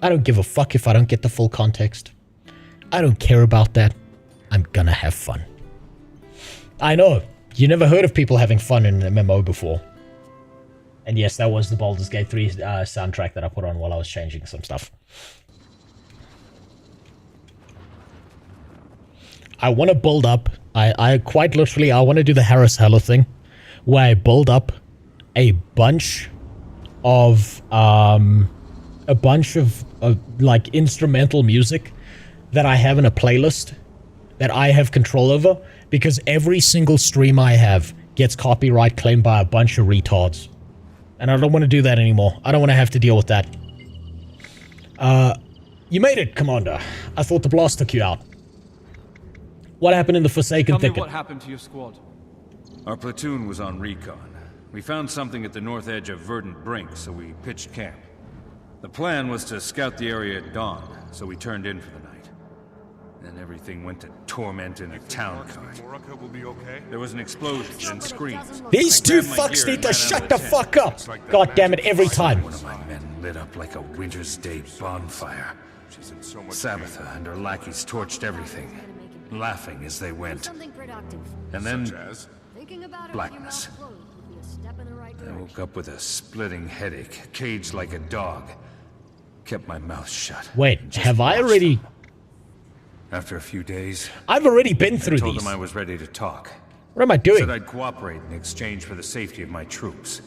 I don't give a fuck if I don't get the full context. I don't care about that. I'm gonna have fun. I know. You never heard of people having fun in an MMO before. And yes, that was the Baldur's Gate 3 soundtrack that I put on while I was changing some stuff. I want to build up I quite literally, I want to do the Harris Heller thing, where I build up a bunch of like instrumental music that I have in a playlist that I have control over, because every single stream I have gets copyright claimed by a bunch of retards. And I don't want to do that anymore. I don't want to have to deal with that. You made it, Commander. I thought the blast took you out. What happened in the Forsaken Thicket? Tell me what happened to your squad. Our platoon was on recon. We found something at the north edge of Verdant Brink, so we pitched camp. The plan was to scout the area at dawn, so we turned in for the night. Then everything went to torment in a town cart. There was an explosion, then screams. These two fucks need to shut the fuck up! God damn it, every time. One of my men lit up like a winter's day bonfire. Sabbatha and her lackeys torched everything, laughing as they went. And then, blackness. I woke up with a splitting headache, caged like a dog. Kept my mouth shut. Wait, have I already... After a few days, I've already been through I told these. them I was ready to talk. What am I doing? Said I'd cooperate in exchange for the safety of my troops.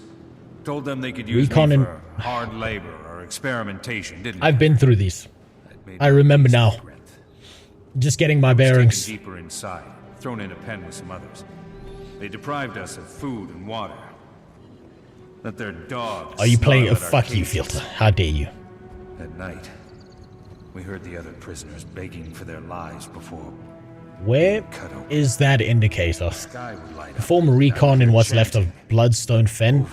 Told them they could use Recon me and... for hard labor or experimentation, didn't I've been through these. I remember now. Just getting my bearings. Deeper inside, thrown in a pen with some others. They deprived us of food and water. Let their dogs... Are you playing a snarl at our fuck you cages. filter? How dare you? At night, we heard the other prisoners begging for their lives before... Where is that indicator? Perform a recon in what's left of Bloodstone Fen.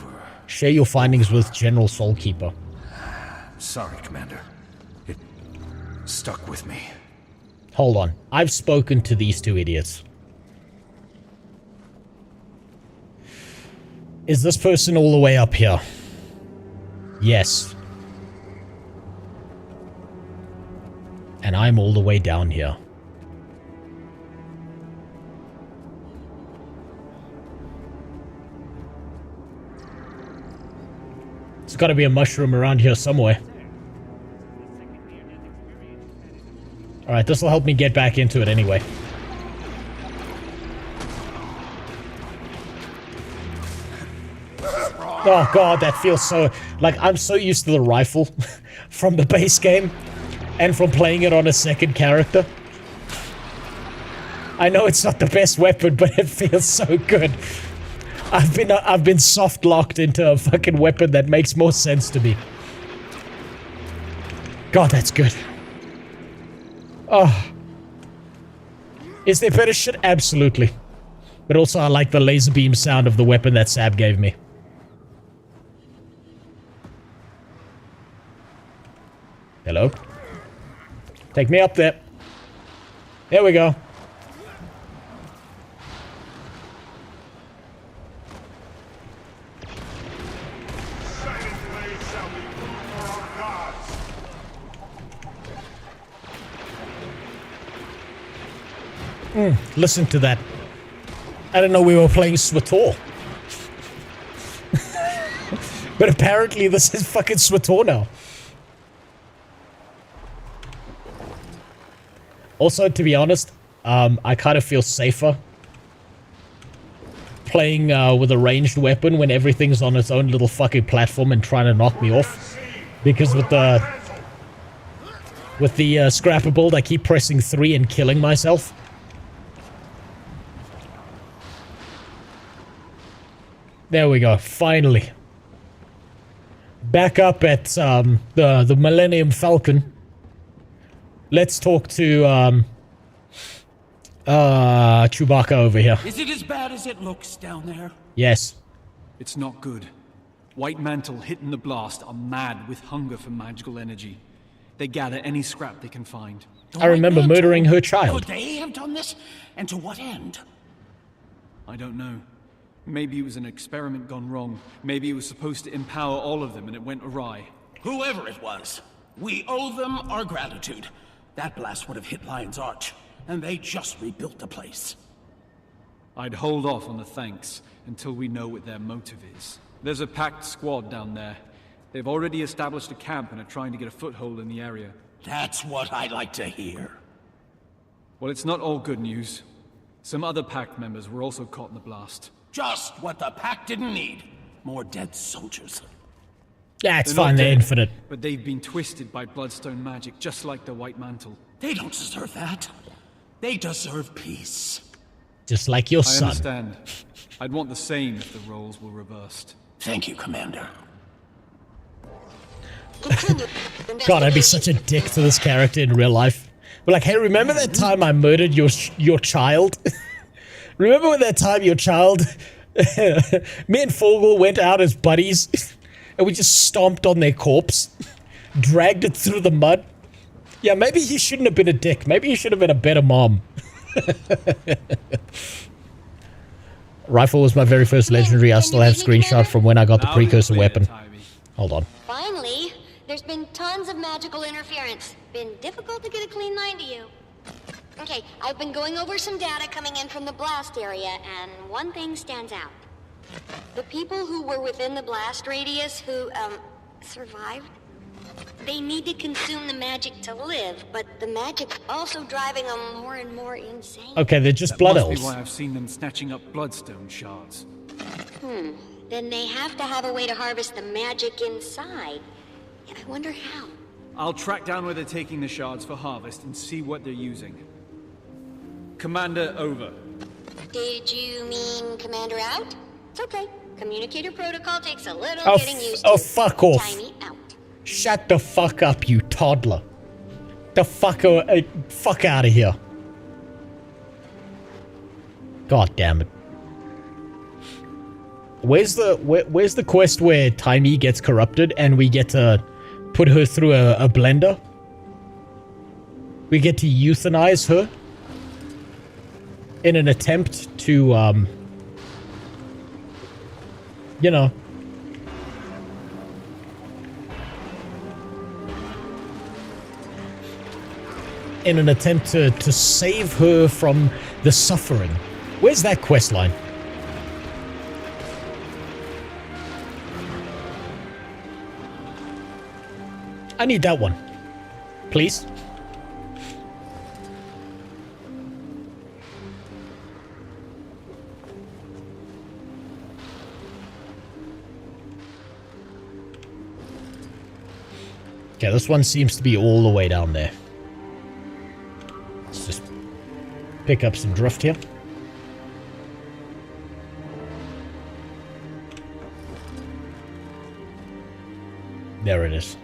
Share your findings with General Soulkeeper. Sorry, Commander. It stuck with me. Hold on. I've spoken to these two idiots. Is this person all the way up here? Yes. And I'm all the way down here. There's got to be a mushroom around here somewhere. Alright, this will help me get back into it anyway. Oh god, that feels so... Like, I'm so used to the rifle from the base game and from playing it on a second character. I know it's not the best weapon, but it feels so good. I've been soft locked into a fucking weapon that makes more sense to me. God, that's good. Oh. Is there better shit? Absolutely. But also I like the laser beam sound of the weapon that Sab gave me. Hello? Take me up there. There we go. Listen to that. I didn't know we were playing SWTOR. But apparently this is fucking SWTOR now. Also, to be honest, I kind of feel safer playing with a ranged weapon when everything's on its own little fucking platform and trying to knock me off. Because with the scrapper build, I keep pressing 3 and killing myself. There we go, finally. Back up at the Millennium Falcon. Let's talk to Chewbacca over here. Is it as bad as it looks down there? Yes. It's not good. White Mantle hitting the blast are mad with hunger for magical energy. They gather any scrap they can find. I remember murdering her child. Could they have done this? And to what end? I don't know. Maybe it was an experiment gone wrong. Maybe it was supposed to empower all of them and it went awry. Whoever it was, we owe them our gratitude. That blast would have hit Lion's Arch, and they just rebuilt the place. I'd hold off on the thanks until we know what their motive is. There's a packed squad down there. They've already established a camp and are trying to get a foothold in the area. That's what I like to hear. Well, it's not all good news. Some other pact members were also caught in the blast. Just what the pact didn't need. More dead soldiers. Yeah, it's fine, they're infinite. But they've been twisted by bloodstone magic, just like the White Mantle. They don't deserve that. They deserve peace. Just like your son. I understand. I'd want the same if the roles were reversed. Thank you, Commander. God, I'd be such a dick to this character in real life. But like, hey, remember that time I murdered your child? Remember when that time your child... me and Fogel went out as buddies, and we just stomped on their corpse, dragged it through the mud? Yeah, maybe he shouldn't have been a dick. Maybe he should have been a better mom. Rifle was my very first legendary. I still have screenshot from when I got the precursor weapon. Hold on. Finally, there's been tons of magical interference. Been difficult to get a clean line to you. Okay, I've been going over some data coming in from the blast area, and one thing stands out. The people who were within the blast radius who, survived, they need to consume the magic to live, but the magic's also driving them more and more insane. Okay, they're just blood elves. That must be why I've seen them snatching up bloodstone shards. Then they have to have a way to harvest the magic inside. I wonder how. I'll track down where they're taking the shards for harvest and see what they're using. Commander, over. Did you mean Commander out? It's okay. Communicator protocol takes a little getting used to. Oh, fuck off. Timey out. Shut the fuck up, you toddler. The fuck out of here. God damn it. Where's the quest where Timey gets corrupted and we get to put her through a blender? We get to euthanize her in an attempt to, you know, in an attempt to save her from the suffering. Where's that quest line? I need that one. Please. Okay, this one seems to be all the way down there. Let's just pick up some drift here. There it is.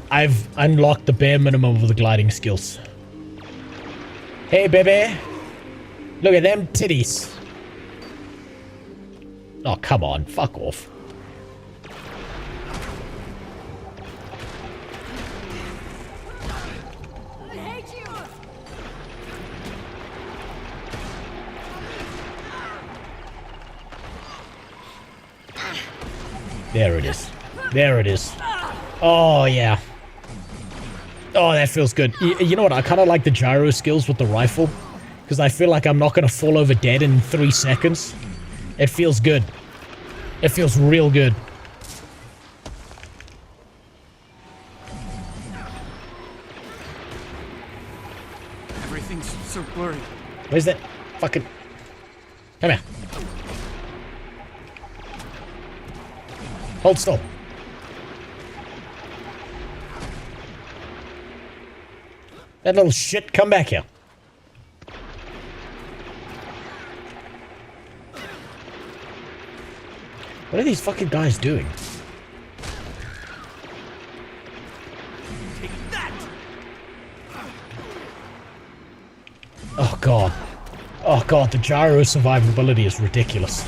I've unlocked the bare minimum of the gliding skills. Hey, baby. Look at them titties. Oh, come on. Fuck off. There it is. There it is. Oh, yeah. Oh, that feels good. You know what? I kind of like the gyro skills with the rifle, because I feel like I'm not going to fall over dead in 3 seconds. It feels good. It feels real good. Everything's so blurry. Where's that fucking... Come here. Hold still. That little shit, come back here. What are these fucking guys doing? Take that. Oh god. Oh god, the gyro survivability is ridiculous.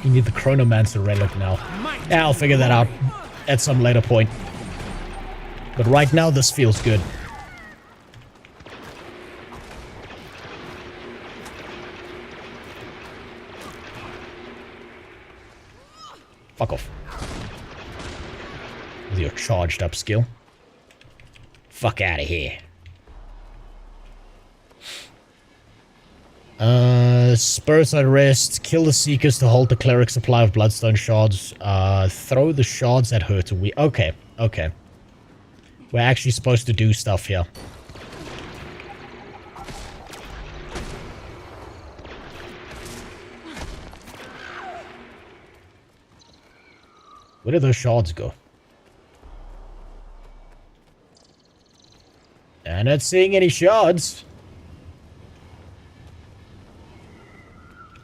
You need the Chronomancer relic now. Yeah, I'll figure that out at some later point. But right now, this feels good. Fuck off. With your charged up skill. Fuck out of here. Spirits at rest. Kill the Seekers to hold the Cleric's supply of Bloodstone shards. Throw the shards at her to we. Okay, okay. We're actually supposed to do stuff here. Where did those shards go? I'm not seeing any shards.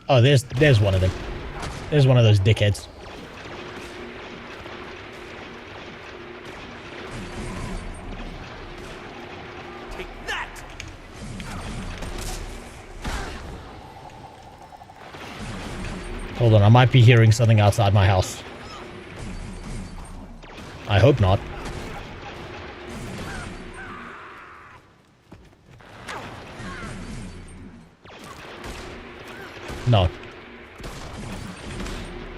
Oh, there's one of them. There's one of those dickheads. Take that. Hold on, I might be hearing something outside my house. I hope not. No.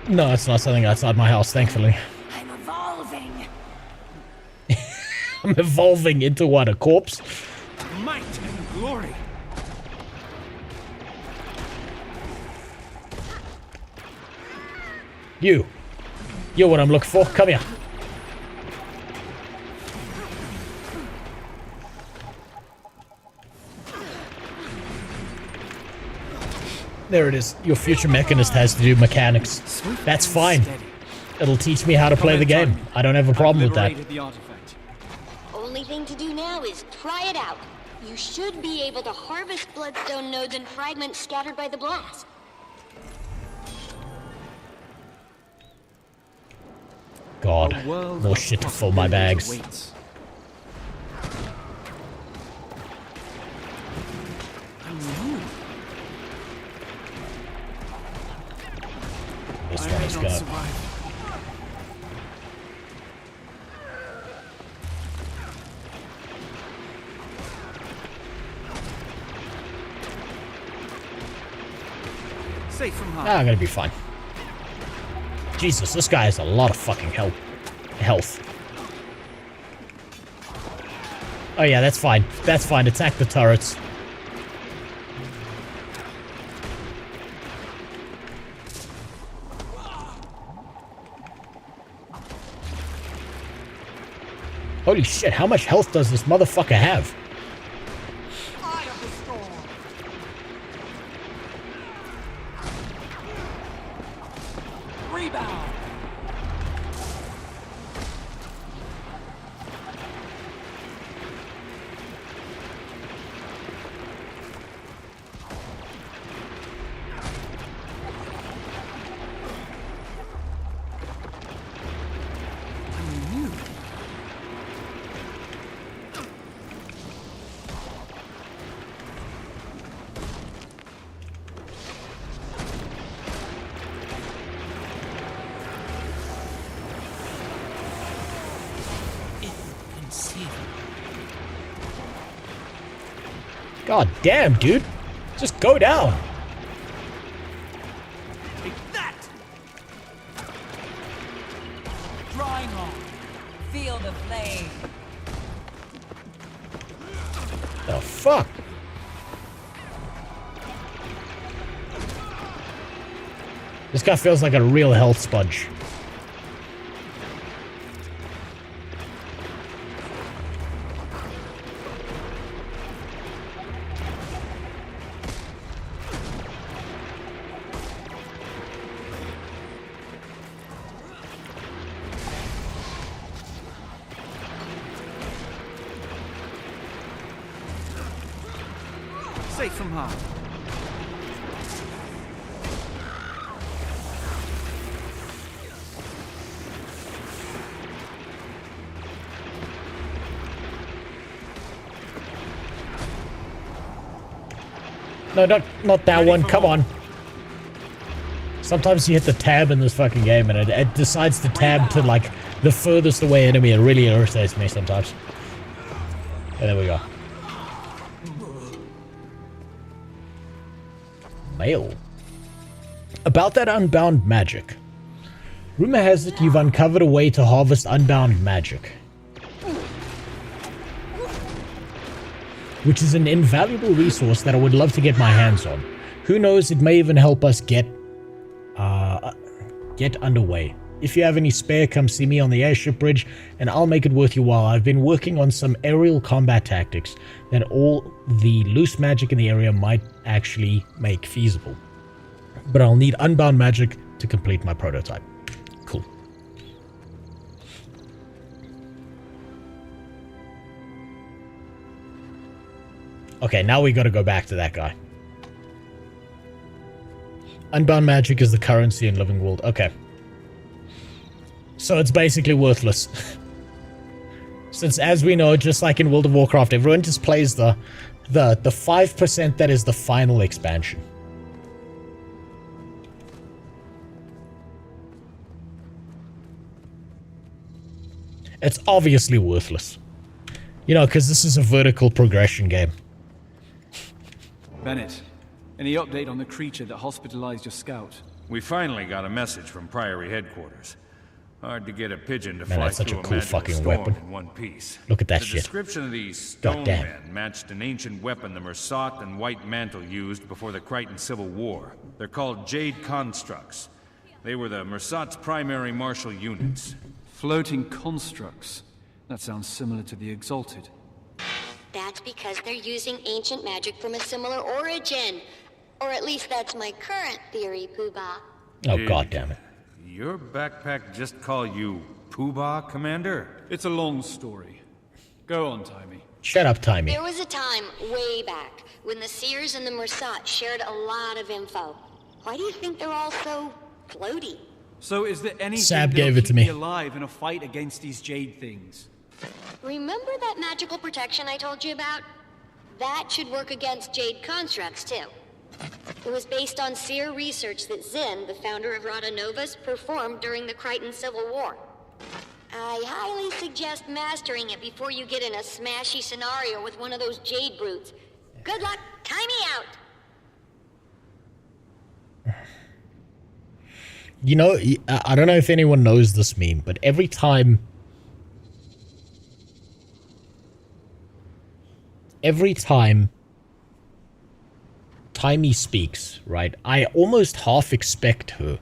No, it's not something outside my house, thankfully. I'm evolving. I'm evolving into what, a corpse? Might and glory. You're what I'm looking for. Come here. There it is. Your future mechanist has to do mechanics. That's fine. It'll teach me how to play the game. I don't have a problem with that. Only thing to do now is try it out. You should be able to harvest bloodstone nodes and fragments scattered by the blast. God, more shit to fill my bags. This one is gonna... Safe from harm. I'm gonna be fine. Jesus, this guy has a lot of fucking health. Oh yeah, that's fine. That's fine. Attack the turrets. Holy shit, how much health does this motherfucker have? Rebound. God damn, dude. Just go down. Take that. Drawing on. Feel the flame. The fuck? This guy feels like a real health sponge. Safe from harm. No, not that one. Come on. Sometimes you hit the tab in this fucking game and it decides to tab to, like, the furthest away enemy. It really irritates me sometimes. And there we go. Mail. About that unbound magic. Rumor has it you've uncovered a way to harvest unbound magic, which is an invaluable resource that I would love to get my hands on. Who knows, it may even help us get underway. If you have any spare, come see me on the airship bridge, and I'll make it worth your while. I've been working on some aerial combat tactics that all the loose magic in the area might actually make feasible. But I'll need unbound magic to complete my prototype. Cool. Okay, now we gotta go back to that guy. Unbound magic is the currency in Living World. Okay. So it's basically worthless. Since, as we know, just like in World of Warcraft, everyone just plays the 5% that is the final expansion. It's obviously worthless. You know, because this is a vertical progression game. Bennett, any update on the creature that hospitalized your scout? We finally got a message from Priory headquarters. Hard to get a pigeon to fly that's such through a cool magical fucking storm weapon. in one piece. Look at that the shit. The description of these stone Goddamn. men matched an ancient weapon the Mersat and White Mantle used before the Crichton Civil War. They're called Jade Constructs. They were the Mersat's primary martial units. Floating constructs. That sounds similar to the Exalted. That's because they're using ancient magic from a similar origin. Or at least that's my current theory, Poobah. Oh, goddammit. Your backpack just call you Poobah, Commander? It's a long story. Go on, Timey. Shut up, Timey. There was a time, way back, when the Seers and the Mersat shared a lot of info. Why do you think they're all so floaty? So is there anything Sab that'll gave it keep to me. alive in a fight against these Jade things? Remember that magical protection I told you about? That should work against Jade constructs, too. It was based on Seer research that Zinn, the founder of Rada Novus, performed during the Crichton Civil War. I highly suggest mastering it before you get in a smashy scenario with one of those Jade brutes. Good luck, time me out! You know, I don't know if anyone knows this meme, but every time Timey speaks, right, I almost half expect her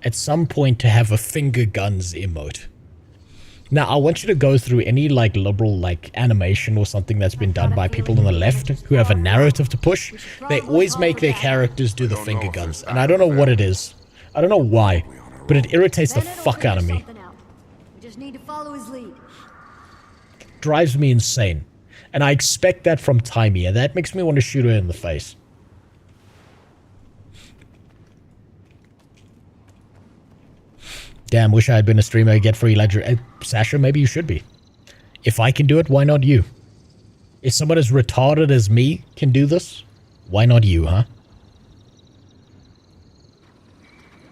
at some point to have a finger guns emote. Now, I want you to go through any, like, liberal, like, animation or something that's been done by people on the left who have a narrative to push. They always make their characters do the finger guns, and I don't know what it is. I don't know why, but it irritates the fuck out of me. We just need to follow his lead. Drives me insane. And I expect that from Timey, and that makes me want to shoot her in the face. Damn, wish I had been a streamer, get free ledger. Sasha, maybe you should be. If I can do it, why not you? If someone as retarded as me can do this, why not you, huh?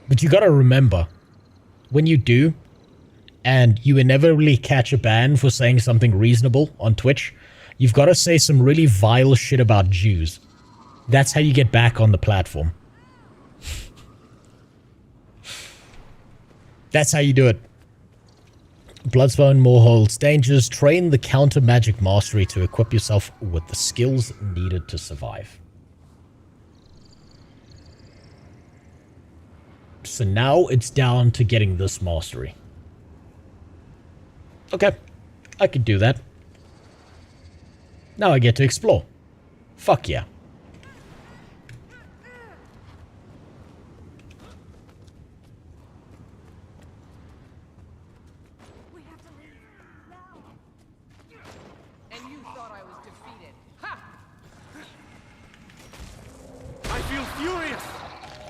But you gotta remember, when you do, and you inevitably catch a ban for saying something reasonable on Twitch, you've gotta say some really vile shit about Jews. That's how you get back on the platform. That's how you do it. Bloodspawn, more holds dangers. Train the counter magic mastery to equip yourself with the skills needed to survive. So now it's down to getting this mastery. Okay, I could do that. Now I get to explore. Fuck yeah.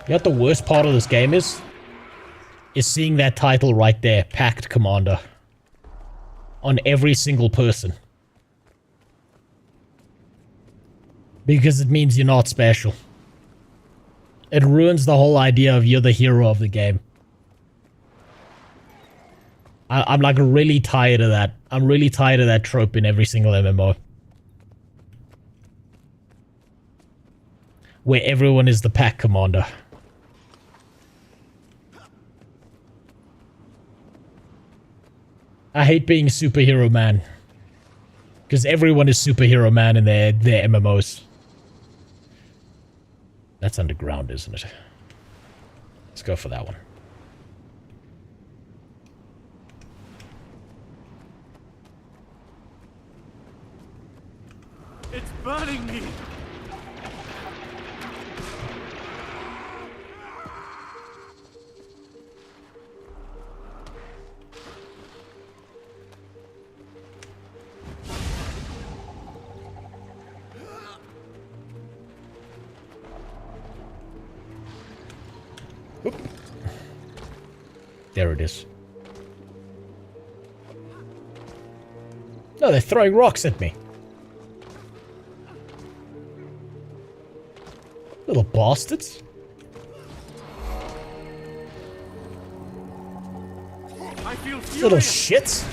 You know what the worst part of this game is? Is seeing that title right there, Pact Commander. On every single person. Because it means you're not special. It ruins the whole idea of you're the hero of the game. I'm like really tired of that. I'm really tired of that trope in every single MMO. Where everyone is the Pact Commander. I hate being superhero man. Because everyone is superhero man in their MMOs. That's underground, isn't it? Let's go for that one. burning me! Oop. There it is. No, they're throwing rocks at me. Little bastards. Little shits.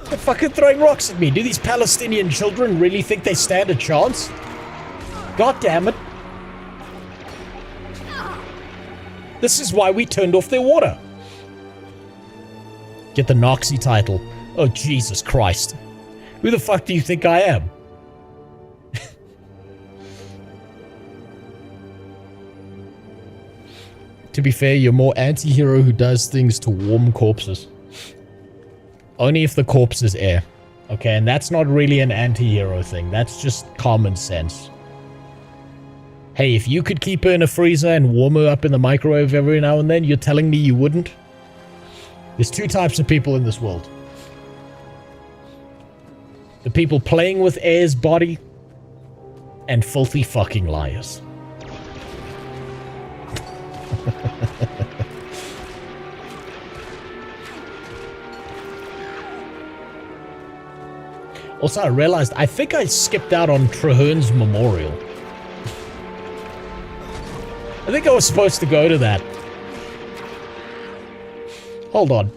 They're fucking throwing rocks at me. Do these Palestinian children really think they stand a chance? God damn it. This is why we turned off their water. Get the Noxy title. Oh, Jesus Christ. Who the fuck do you think I am? To be fair, you're more anti-hero who does things to warm corpses. Only if the corpse is air. Okay, and that's not really an anti-hero thing. That's just common sense. Hey, if you could keep her in a freezer and warm her up in the microwave every now and then, you're telling me you wouldn't? There's two types of people in this world. The people playing with air's body and filthy fucking liars. Also, I realized I think I skipped out on Traherne's memorial. I think I was supposed to go to that. Hold on.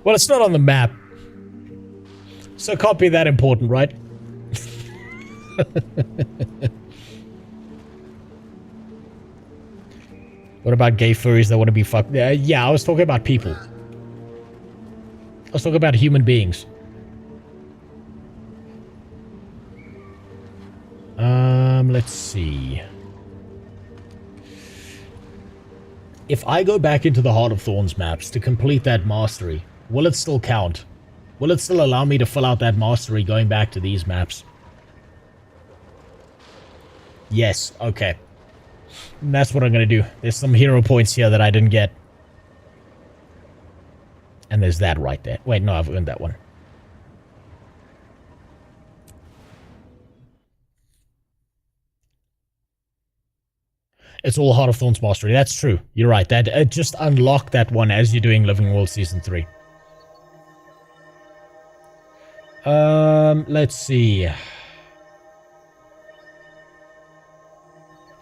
Well, it's not on the map. So it can't be that important, right? What about gay furries that want to be fucked? Yeah, I was talking about people. I was talking about human beings. Let's see. If I go back into the Heart of Thorns maps to complete that mastery, will it still count? Will it still allow me to fill out that mastery going back to these maps? Yes, okay. And that's what I'm gonna do. There's some hero points here that I didn't get. And there's that right there. Wait, no, I've earned that one. It's all Heart of Thorns Mastery. That's true. You're right. That just unlock that one as you're doing Living World Season 3. Let's see.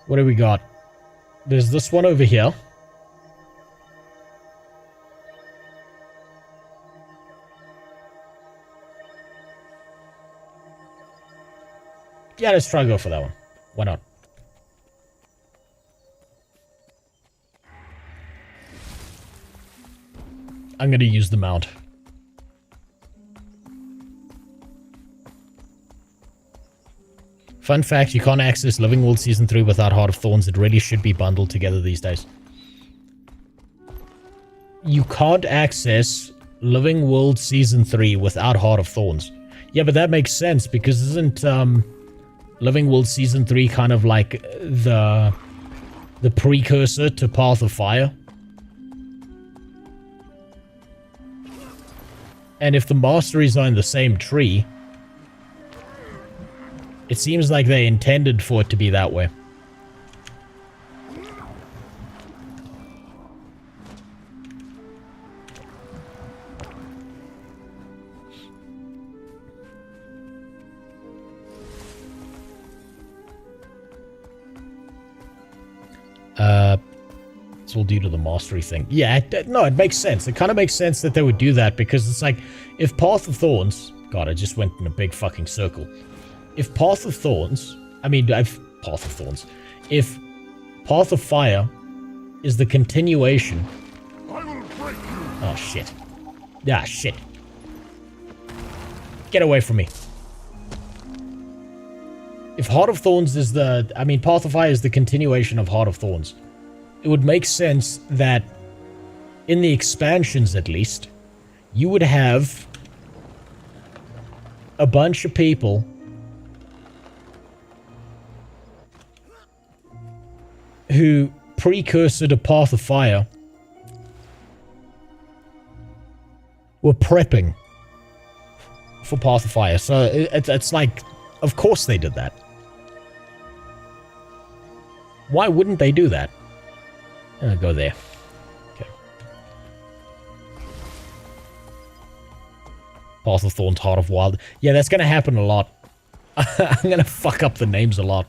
What do we got? There's this one over here. Yeah, let's try to go for that one. Why not? I'm going to use the mount. Fun fact, you can't access Living World Season 3 without Heart of Thorns. It really should be bundled together these days. You can't access Living World Season 3 without Heart of Thorns. Yeah, but that makes sense because isn't Living World Season 3 kind of like the precursor to Path of Fire? And if the masteries are in the same tree, it seems like they intended for it to be that way. It's all due to the mastery thing. Yeah, no, it makes sense. It kind of makes sense that they would do that because it's like, if Path of Thorns... God, I just went in a big fucking circle. If Path of Thorns... Path of Thorns. If Path of Fire is the continuation... Oh, shit. Ah, shit. Get away from me. If Heart of Thorns is the... Path of Fire is the continuation of Heart of Thorns. It would make sense that, in the expansions at least, you would have a bunch of people who, precursor to Path of Fire, were prepping for Path of Fire. So it's like, of course they did that. Why wouldn't they do that? I'll go there. Okay. Path of Thorns, Heart of Wild. Yeah, that's gonna happen a lot. I'm gonna fuck up the names a lot.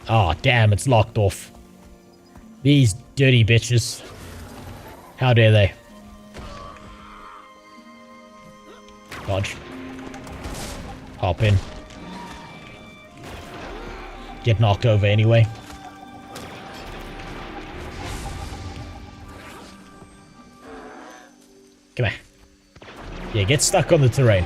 Oh, damn, it's locked off. These dirty bitches. How dare they? Dodge. Hop in. Get knocked over anyway. Come here. Yeah, get stuck on the terrain.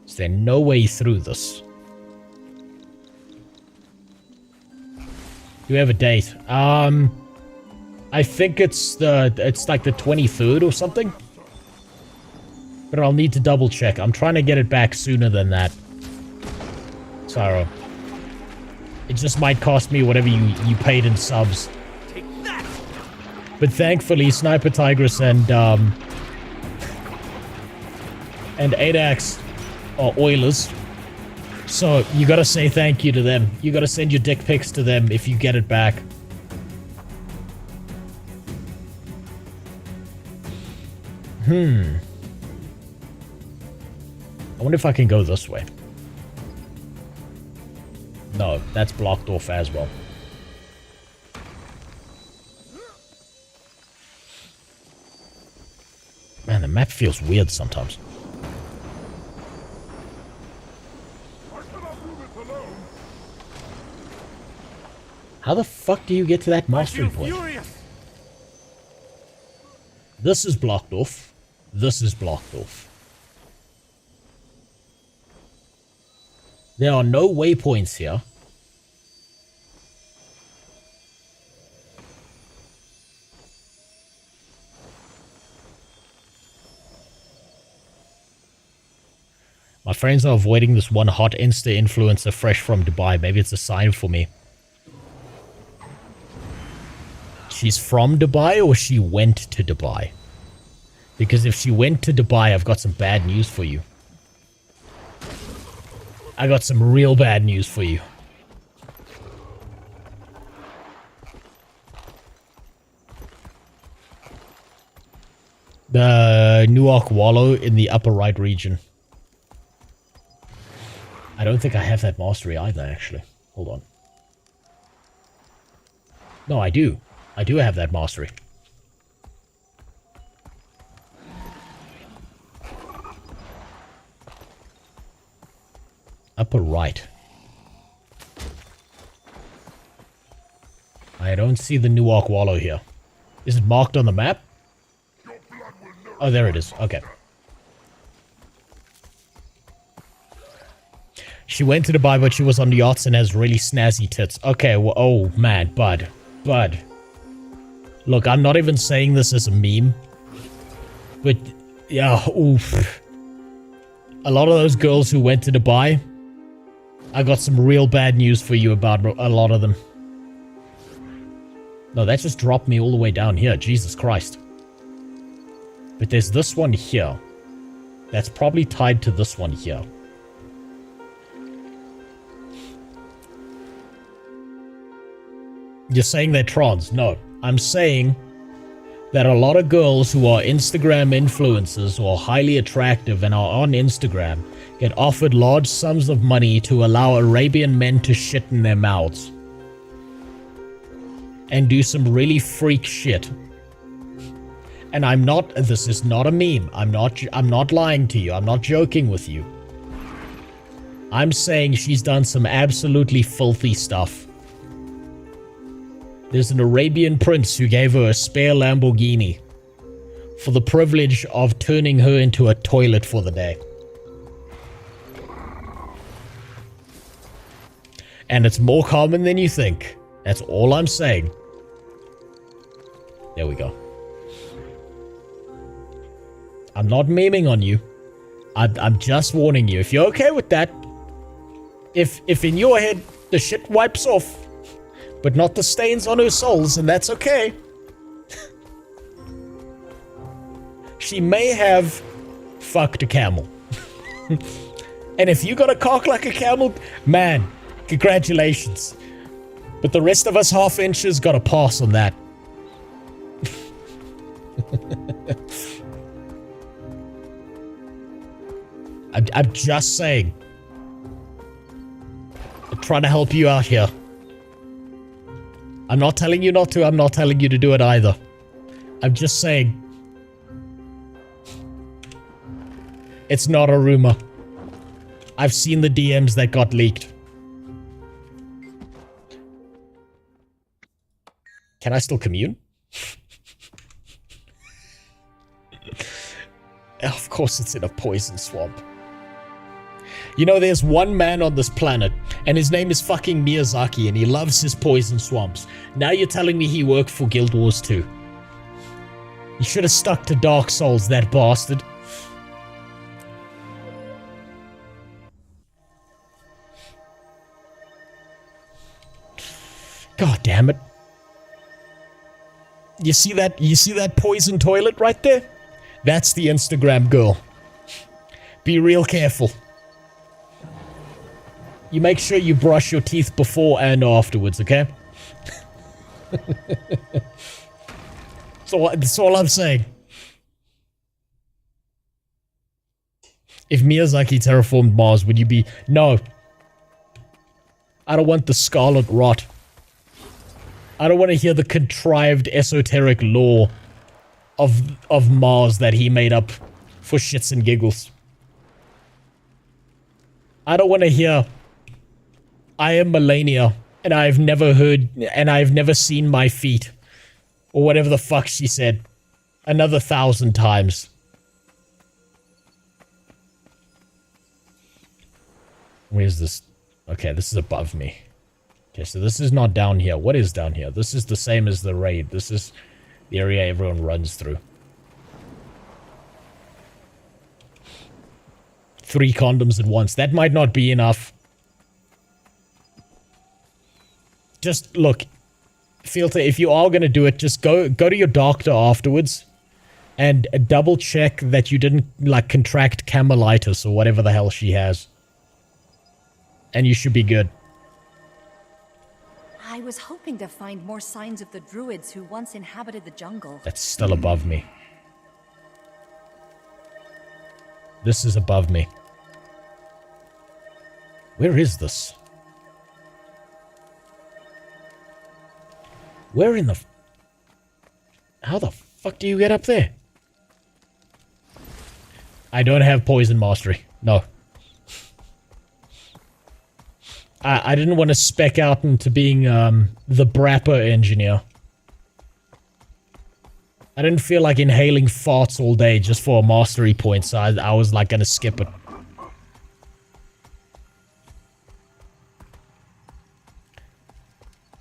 Is there no way through this? Do we have a date? I think it's like the 23rd or something. But I'll need to double check. I'm trying to get it back sooner than that. Sorrow. It just might cost me whatever you paid in subs. But thankfully, Sniper Tigress and Adax are Oilers. So you gotta say thank you to them. You gotta send your dick pics to them if you get it back. I wonder if I can go this way. No, that's blocked off as well. Man, the map feels weird sometimes. How the fuck do you get to that mastery point? This is blocked off. This is blocked off. There are no waypoints here. My friends are avoiding this one hot Insta influencer fresh from Dubai. Maybe it's a sign for me. She's from Dubai or she went to Dubai? Because if she went to Dubai, I've got some bad news for you. I got some real bad news for you. The Nuok Wallow in the upper right region. I don't think I have that mastery either, actually. Hold on. No, I do. I do have that mastery. Upper right. I don't see the Nuok Wallow here. Is it marked on the map? Oh, there it is. Okay. She went to Dubai, but she was on the yachts and has really snazzy tits. Okay, well, oh man, bud. Look, I'm not even saying this as a meme. But, yeah, oof. A lot of those girls who went to Dubai, I got some real bad news for you about a lot of them. No, that just dropped me all the way down here. Jesus Christ. But there's this one here. That's probably tied to this one here. You're saying they're trans? No. I'm saying that a lot of girls who are Instagram influencers or highly attractive and are on Instagram get offered large sums of money to allow Arabian men to shit in their mouths. And do some really freak shit. And I'm not, this is not a meme. I'm not lying to you. I'm not joking with you. I'm saying she's done some absolutely filthy stuff. There's an Arabian prince who gave her a spare Lamborghini for the privilege of turning her into a toilet for the day. And it's more common than you think. That's all I'm saying. There we go. I'm not memeing on you. I'm just warning you. If you're okay with that, if in your head the shit wipes off, but not the stains on her soles, and that's okay. She may have fucked a camel. And if you got a cock like a camel, man, congratulations. But the rest of us half inches got a pass on that. I'm just saying. I'm trying to help you out here. I'm not telling you not to. I'm not telling you to do it either. I'm just saying. It's not a rumor. I've seen the DMs that got leaked. Can I still commune? Of course it's in a poison swamp. You know, there's one man on this planet, and his name is fucking Miyazaki, and he loves his poison swamps. Now you're telling me he worked for Guild Wars 2. He should have stuck to Dark Souls, that bastard. God damn it. You see that poison toilet right there? That's the Instagram girl. Be real careful. You make sure you brush your teeth before and afterwards, okay? That's all I'm saying. If Miyazaki terraformed Mars, would you be... No. I don't want the scarlet rot. I don't want to hear the contrived esoteric lore of Mars that he made up for shits and giggles. I don't want to hear... I am Melania, and I've never heard, and I've never seen my feet. Or whatever the fuck she said. Another 1,000 times. Where's this? Okay, this is above me. Okay, so this is not down here. What is down here? This is the same as the raid. This is the area everyone runs through. 3 condoms at once. That might not be enough. Just look, Filter, if you are going to do it, just go to your doctor afterwards and double check that you didn't, like, contract camelitis or whatever the hell she has. And you should be good. I was hoping to find more signs of the druids who once inhabited the jungle. That's still above me. This is above me. Where is this? Where in the... How the fuck do you get up there? I don't have poison mastery. No. I didn't want to spec out into being the Brapper engineer. I didn't feel like inhaling farts all day just for a mastery point, so I was like gonna skip it.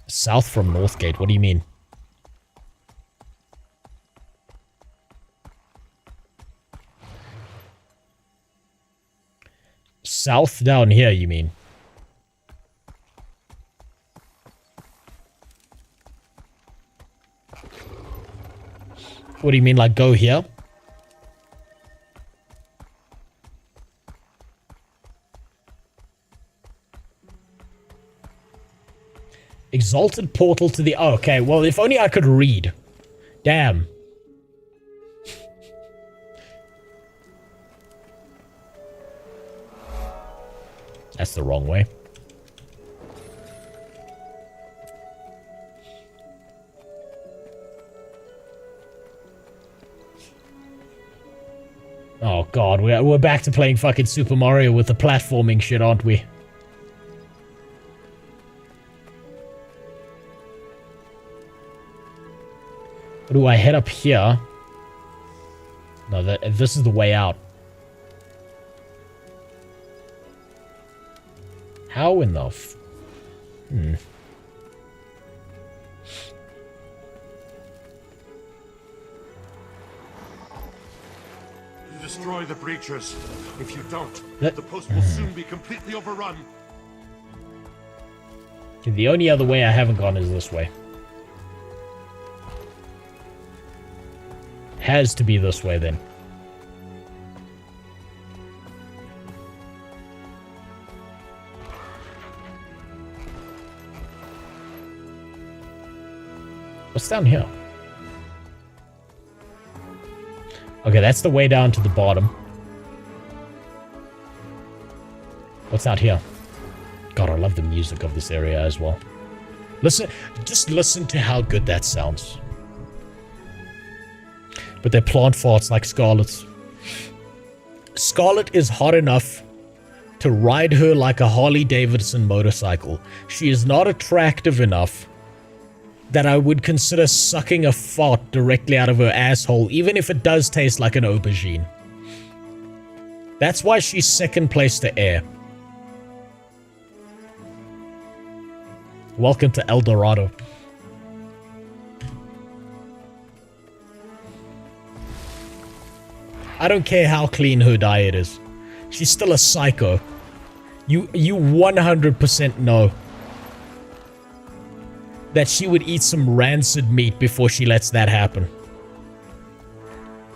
South from Northgate, what do you mean? South down here, you mean? What do you mean, like, go here? Exalted portal to the... Oh, okay, well, if only I could read. Damn. That's the wrong way. Oh god, we're back to playing fucking Super Mario with the platforming shit, aren't we? Do I head up here? No, this is the way out. How in the You destroy the breachers. If you don't, the post will soon be completely overrun. The only other way I haven't gone is this way. Has to be this way then. What's down here? Okay, that's the way down to the bottom. What's out here? God, I love the music of this area as well. Just listen to how good that sounds. But they're plant farts like Scarlet's. Scarlet is hot enough to ride her like a Harley-Davidson motorcycle. She is not attractive enough that I would consider sucking a fart directly out of her asshole, even if it does taste like an aubergine. That's why she's second place to Air. Welcome to El Dorado. I don't care how clean her diet is. She's still a psycho. You 100% know that she would eat some rancid meat before she lets that happen.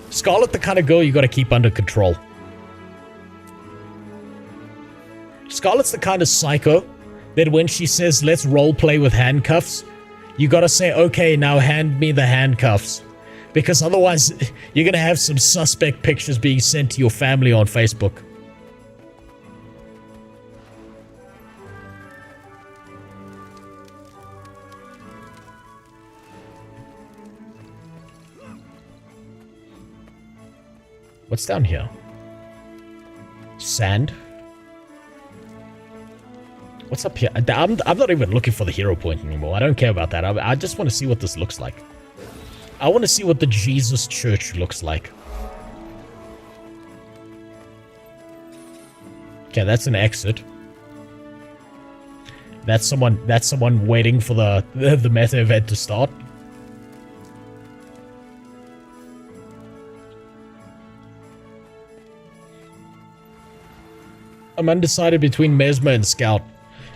Scarlet, the kind of girl you gotta keep under control. Scarlet's the kind of psycho that when she says, let's roleplay with handcuffs, you gotta say, okay, now hand me the handcuffs. Because otherwise, you're gonna have some suspect pictures being sent to your family on Facebook. What's down here? Sand? What's up here? I'm not even looking for the hero point anymore. I don't care about that. I just want to see what this looks like. I want to see what the Jesus Church looks like. Okay, that's an exit. That's someone waiting for the meta event to start. I'm undecided between Mesmer and Scout,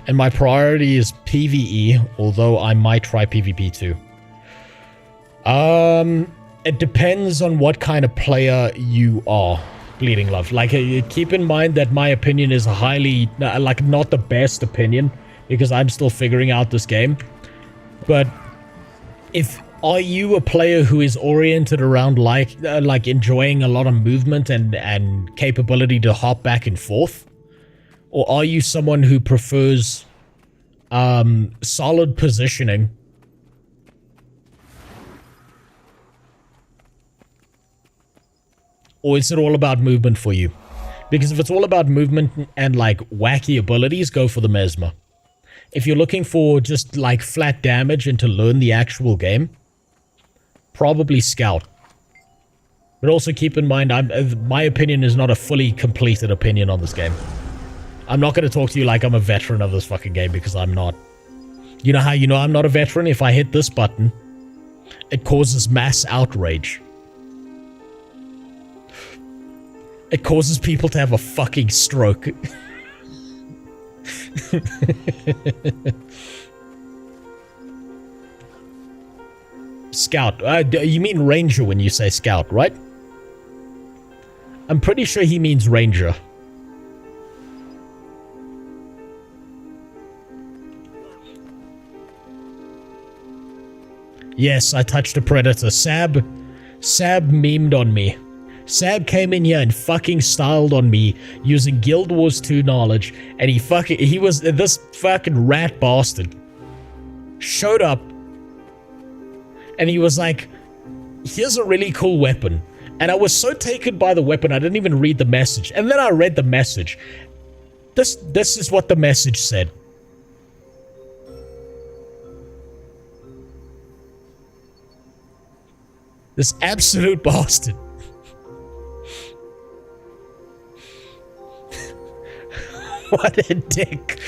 and my priority is PvE, although I might try PvP too. It depends on what kind of player you are, Bleeding Love. Like, keep in mind that my opinion is highly, like, not the best opinion, because I'm still figuring out this game. But are you a player who is oriented around like enjoying a lot of movement and capability to hop back and forth? Or are you someone who prefers solid positioning? Or is it all about movement for you? Because if it's all about movement and like wacky abilities, go for the Mesmer. If you're looking for just like flat damage and to learn the actual game, probably Scout. But also keep in mind, my opinion is not a fully completed opinion on this game. I'm not going to talk to you like I'm a veteran of this fucking game, because I'm not. You know how you know I'm not a veteran? If I hit this button, it causes mass outrage. It causes people to have a fucking stroke. Scout. You mean Ranger when you say Scout, right? I'm pretty sure he means Ranger. Yes, I touched a predator. Sab memed on me. Sab came in here and fucking styled on me using Guild Wars 2 knowledge, and he was this fucking rat bastard showed up and he was like, here's a really cool weapon, And I was so taken by the weapon, I didn't even read the message. And then I read the message. This is what the message said. This absolute bastard. What a dick.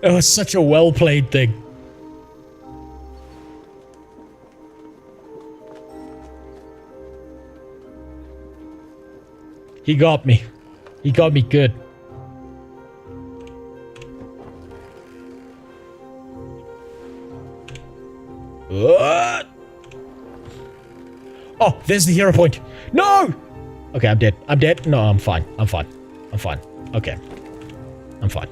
It was such a well-played thing. He got me. He got me good. What? Oh, there's the hero point. No! Okay, I'm dead. I'm dead. No, I'm fine. I'm fine. I'm fine. Okay. I'm fine.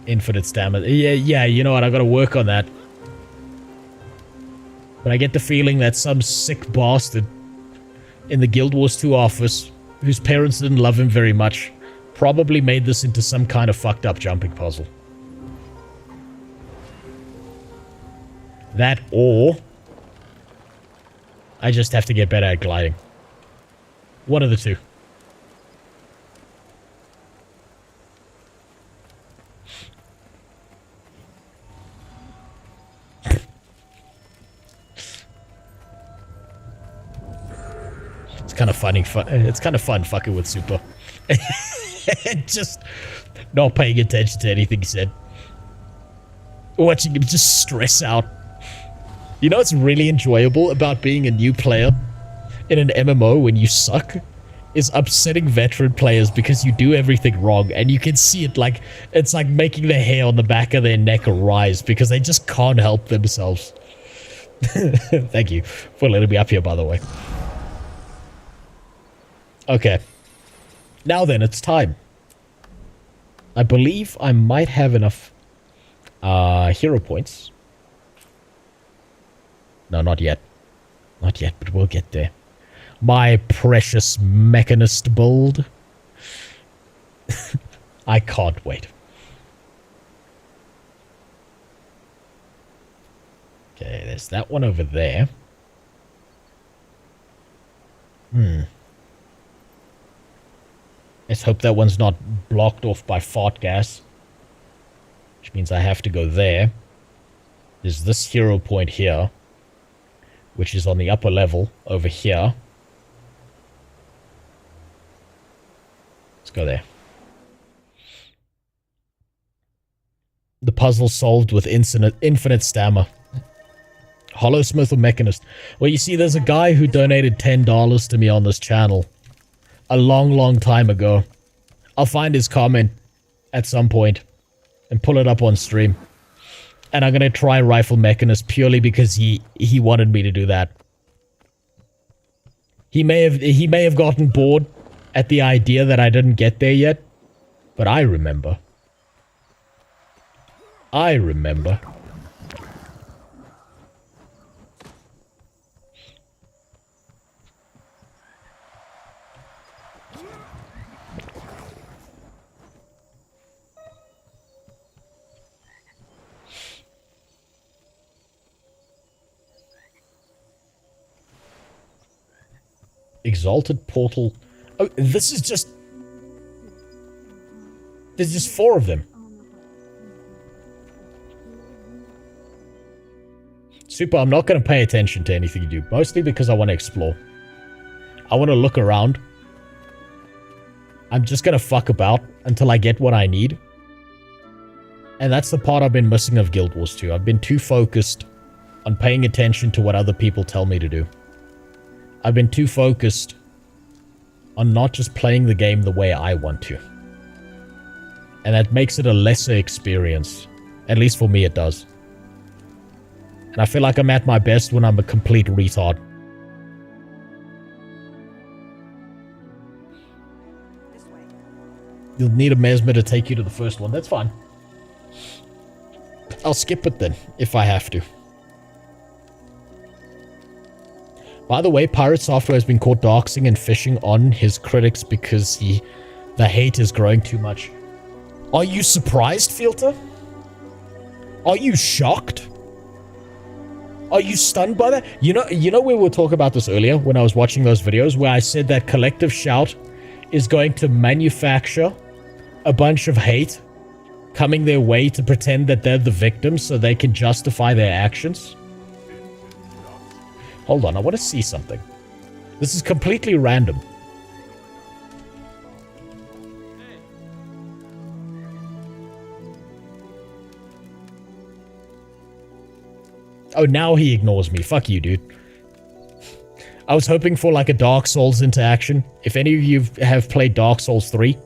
Infinite stamina. Yeah, you know what? I gotta work on that. But I get the feeling that some sick bastard in the Guild Wars 2 office, whose parents didn't love him very much, probably made this into some kind of fucked up jumping puzzle. That or I just have to get better at gliding. One of the two. It's kind of funny. It's kind of fun fucking with Super. Just not paying attention to anything he said. Watching him just stress out. You know what's really enjoyable about being a new player in an MMO when you suck? Is upsetting veteran players because you do everything wrong and you can see it like, it's like making the hair on the back of their neck rise because they just can't help themselves. Thank you for letting me up here, by the way. Okay. Now then, it's time. I believe I might have enough hero points. No, not yet. Not yet, but we'll get there. My precious mechanist build. I can't wait. Okay, there's that one over there. Let's hope that one's not blocked off by fart gas. Which means I have to go there. There's this hero point here, which is on the upper level over here. Let's go there. The puzzle solved with infinite stamina. Hollowsmith or Mechanist? Well, you see, there's a guy who donated $10 to me on this channel a long time ago. I'll find his comment at some point and pull it up on stream. And I'm gonna try Rifle Mechanist purely because he wanted me to do that. He may have gotten bored at the idea that I didn't get there yet, but I remember. I remember. Exalted Portal. Oh, this is just... There's just 4 of them. Super, I'm not going to pay attention to anything you do. Mostly because I want to explore. I want to look around. I'm just going to fuck about until I get what I need. And that's the part I've been missing of Guild Wars 2. I've been too focused on paying attention to what other people tell me to do. I've been too focused on not just playing the game the way I want to. And that makes it a lesser experience. At least for me it does. And I feel like I'm at my best when I'm a complete retard. You'll need a mesmer to take you to the first one. That's fine. I'll skip it then, if I have to. By the way, Pirate Software has been caught doxing and fishing on his critics because the hate is growing too much. Are you surprised, Filter? Are you shocked? Are you stunned by that? You know we were talking about this earlier when I was watching those videos where I said that Collective Shout is going to manufacture a bunch of hate coming their way to pretend that they're the victims so they can justify their actions? Hold on, I want to see something. This is completely random. Oh, now he ignores me. Fuck you, dude. I was hoping for like a Dark Souls interaction. If any of you have played Dark Souls 3,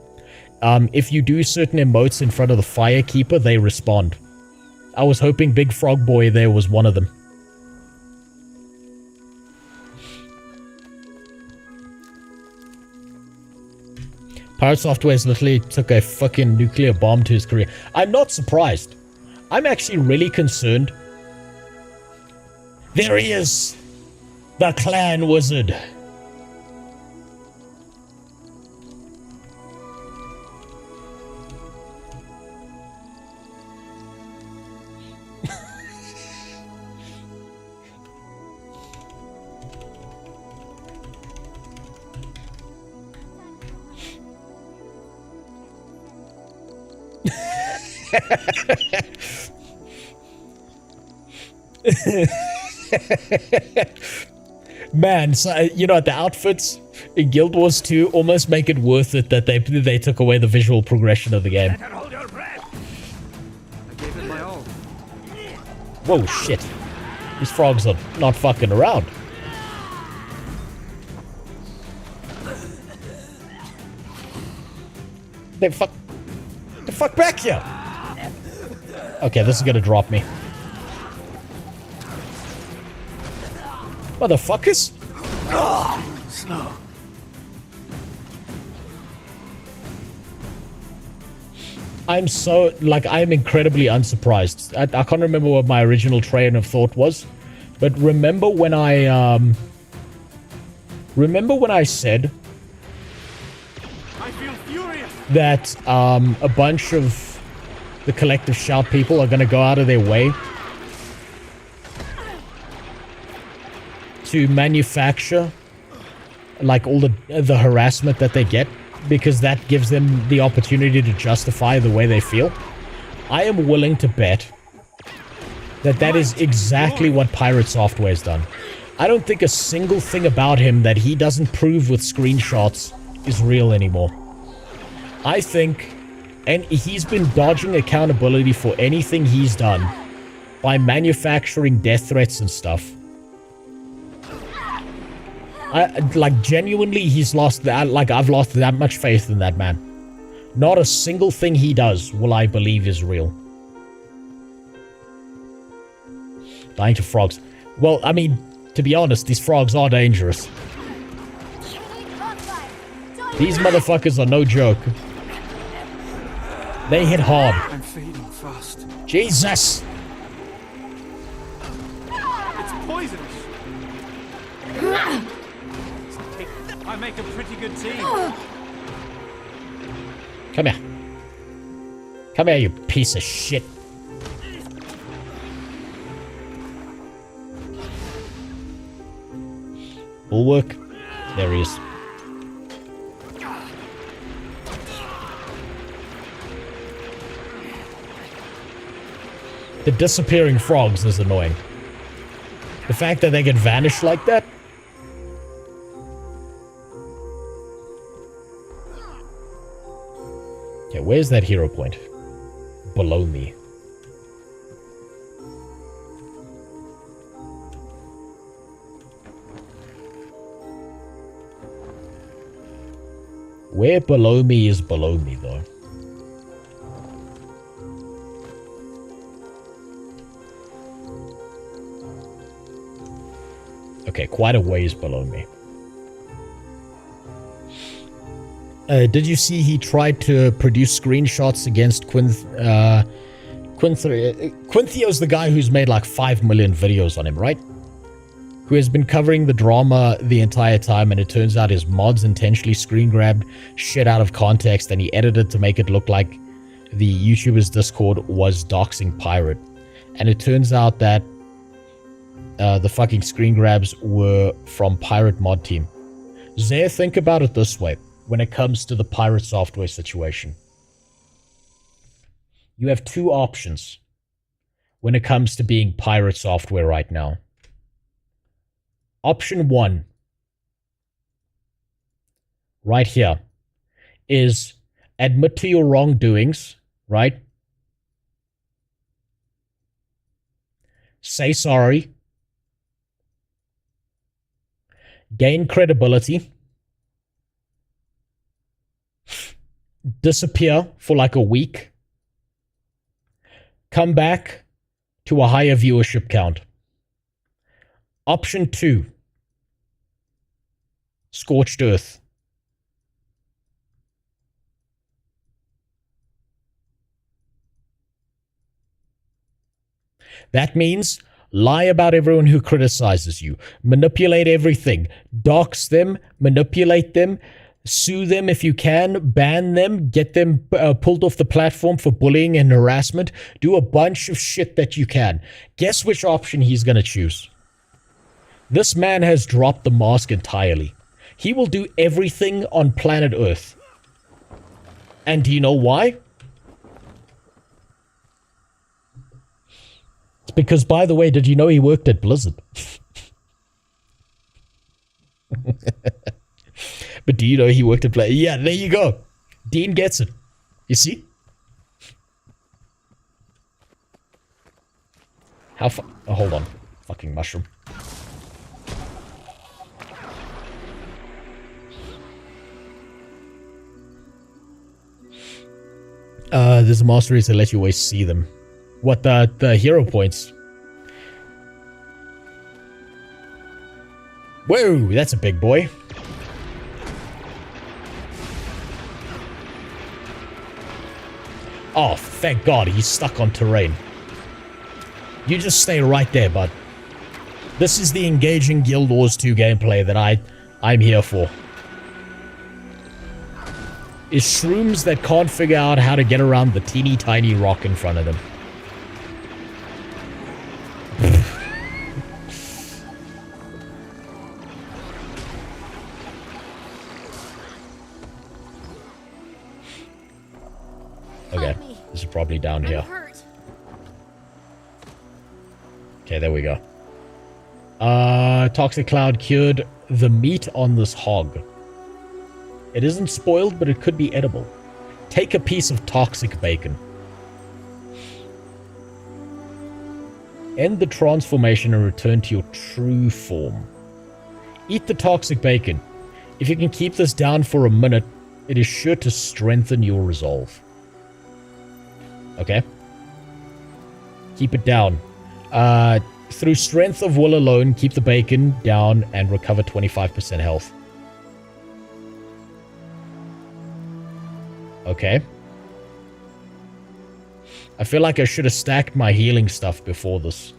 if you do certain emotes in front of the Firekeeper, they respond. I was hoping Big Frog Boy there was one of them. Pirate Software's literally took a fucking nuclear bomb to his career. I'm not surprised. I'm actually really concerned. There he is! The Clan Wizard. Man, so, you know, the outfits in Guild Wars 2 almost make it worth it that they took away the visual progression of the game. Hold your breath. I gave it my all. Whoa, shit. These frogs are not fucking around. The fuck back here! Okay, this is gonna drop me. Motherfuckers! Slow. I'm incredibly unsurprised. I can't remember what my original train of thought was, but remember when I said I feel furious. that a bunch of the Collective Shout people are gonna go out of their way to manufacture like all the harassment that they get, because that gives them the opportunity to justify the way they feel. I am willing to bet that is exactly what Pirate Software has done. I don't think a single thing about him that he doesn't prove with screenshots is real anymore. I think, and he's been dodging accountability for anything he's done by manufacturing death threats and stuff. Genuinely, he's lost that. I've lost that much faith in that man. Not a single thing he does will I believe is real. Dying to frogs. Well, I mean, to be honest, these frogs are dangerous. These motherfuckers are no joke. They hit hard. I'm fading fast. Jesus! It's poisonous. I make a pretty good team. Come here. Come here, you piece of shit. Bulwark. There he is. The disappearing frogs is annoying. The fact that they can vanish like that. Okay, where's that hero point? Below me. Where below me is below me, though? Okay, quite a ways below me. Did you see he tried to produce screenshots against Quinthio's the guy who's made like 5 million videos on him, right? Who has been covering the drama the entire time, and it turns out his mods intentionally screen grabbed shit out of context and he edited to make it look like the YouTuber's Discord was doxing Pirate. And it turns out that the fucking screen grabs were from Pirate Mod Team. Zaya, think about it this way when it comes to the pirate software situation. You have two options when it comes to being pirate software right now. Option one, right here, is admit to your wrongdoings, right? Say sorry. Gain credibility. Disappear for like a week. Come back to a higher viewership count. Option 2. Scorched Earth. That means lie about everyone who criticizes you. Manipulate everything. Dox them. Manipulate them. Sue them if you can. Ban them. Get them pulled off the platform for bullying and harassment. Do a bunch of shit that you can. Guess which option he's going to choose. This man has dropped the mask entirely. He will do everything on planet Earth. And do you know why? It's because, by the way, did you know he worked at Blizzard? But do you know he worked at Blizzard? Yeah, there you go. Dean gets it. You see? How far? Oh, hold on. Fucking mushroom. There's a mastery to let you always see them. What, the hero points? Whoa, that's a big boy. Oh, thank God, he's stuck on terrain. You just stay right there, bud. This is the engaging Guild Wars 2 gameplay that I'm here for. Is shrooms that can't figure out how to get around the teeny tiny rock in front of them. Okay, this is probably down here. Okay, there we go. Toxic Cloud cured the meat on this hog. It isn't spoiled, but it could be edible. Take a piece of toxic bacon. End the transformation and return to your true form. Eat the toxic bacon. If you can keep this down for a minute, it is sure to strengthen your resolve. Okay? Keep it down. Through strength of will alone, keep the bacon down and recover 25% health. Okay. I feel like I should have stacked my healing stuff before this.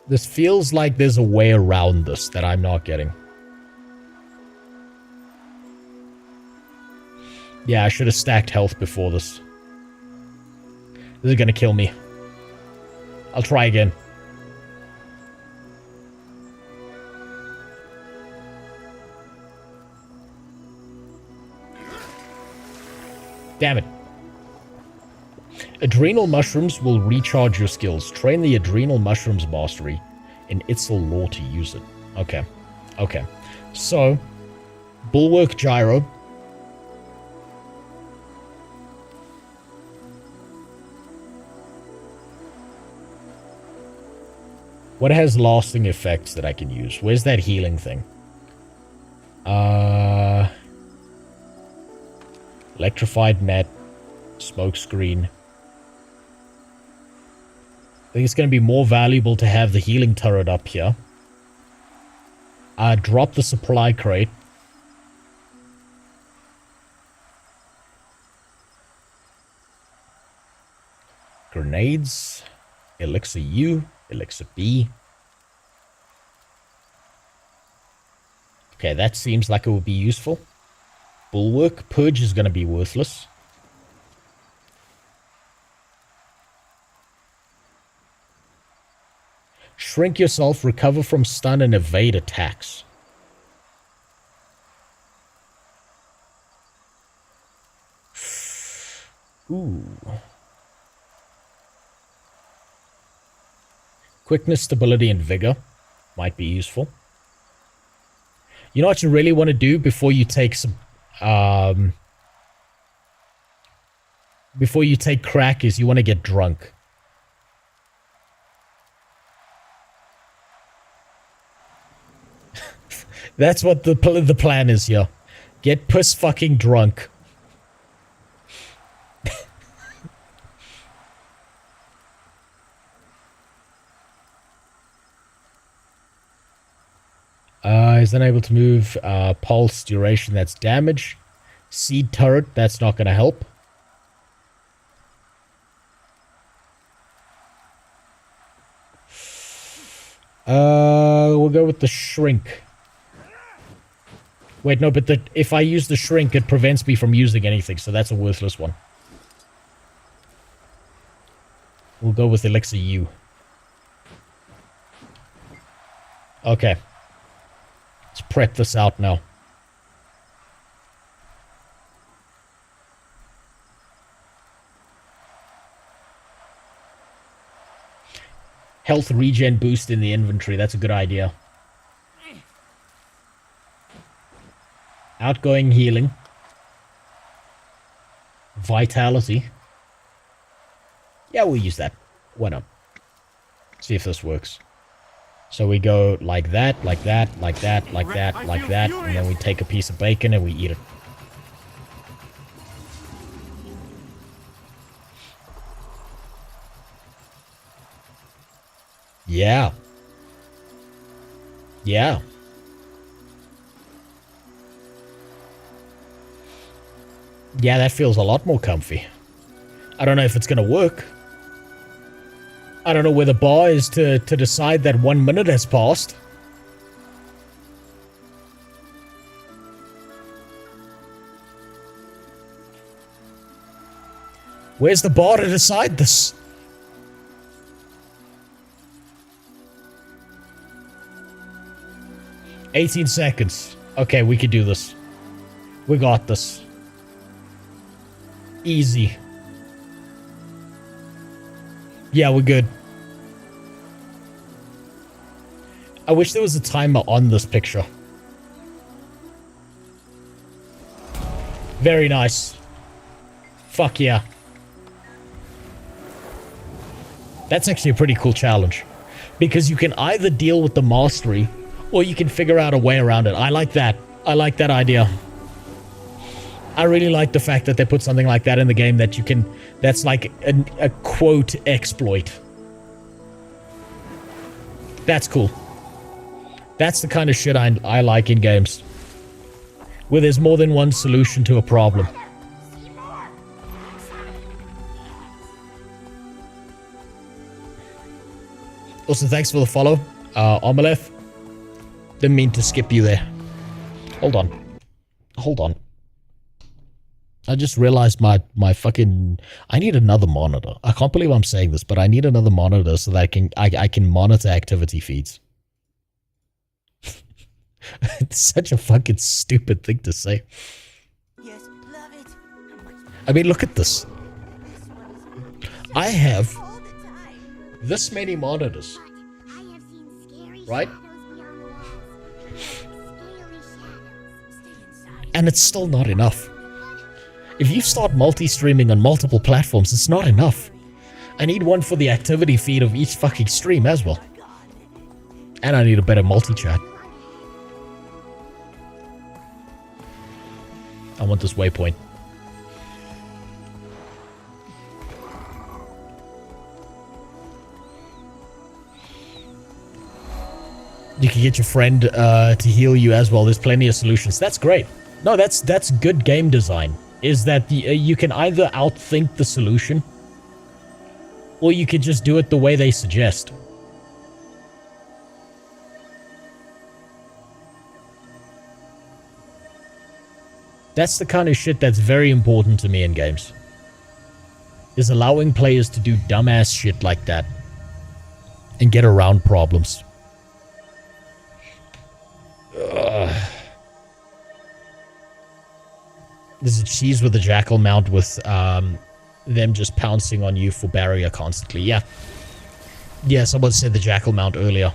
This feels like there's a way around this that I'm not getting. Yeah, I should have stacked health before this. This is gonna kill me. I'll try again. Damn it. Adrenal mushrooms will recharge your skills. Train the adrenal mushrooms mastery in Itzel lore to use it. Okay. Okay. So, Bulwark Gyro. What has lasting effects that I can use? Where's that healing thing? Electrified net. Smoke screen. I think it's going to be more valuable to have the healing turret up here. Drop the supply crate. Grenades. Elixir U. Elixir B. Okay, that seems like it would be useful. Bulwark. Purge is going to be worthless. Shrink yourself, recover from stun, and evade attacks. Ooh. Quickness, stability, and vigor might be useful. You know what you really want to do before you take some... before you take crack is you want to get drunk. That's what the plan is here. Get piss fucking drunk. Is unable to move. Pulse duration, that's damage. Seed turret, that's not going to help. We'll go with the shrink. Wait, no, but if I use the shrink, it prevents me from using anything, so that's a worthless one. We'll go with Elixir U. Okay. Let's prep this out now. Health regen boost in the inventory. That's a good idea. Outgoing healing. Vitality. Yeah, we'll use that. Why not? See if this works. So we go like that, like that, like that, like that, like that, and then we take a piece of bacon and we eat it. Yeah. Yeah. Yeah, that feels a lot more comfy. I don't know if it's going to work. I don't know where the bar is to decide that 1 minute has passed. Where's the bar to decide this? $18 seconds. Okay, we can do this. We got this. Easy. Yeah, we're good. I wish there was a timer on this picture. Very nice. Fuck yeah. That's actually a pretty cool challenge. Because you can either deal with the mastery, or you can figure out a way around it. I like that. I like that idea. I really like the fact that they put something like that in the game that you can... That's like a quote exploit. That's cool. That's the kind of shit I like in games. Where there's more than one solution to a problem. Also, thanks for the follow, Omeleth. Didn't mean to skip you there. Hold on. Hold on. I just realized my fucking... I need another monitor. I can't believe I'm saying this, but I need another monitor so that I can monitor activity feeds. It's such a fucking stupid thing to say. I mean, look at this. I have this many monitors. Right? And it's still not enough. If you start multi-streaming on multiple platforms, it's not enough. I need one for the activity feed of each fucking stream as well. And I need a better multi-chat. I want this waypoint. You can get your friend to heal you as well. There's plenty of solutions. That's great. No, that's good game design. Is that you can either outthink the solution, or you could just do it the way they suggest. That's the kind of shit that's very important to me in games. Is allowing players to do dumbass shit like that. And get around problems. Ugh. There's a cheese with a jackal mount with them just pouncing on you for barrier constantly. Yeah. Yeah, someone said the jackal mount earlier.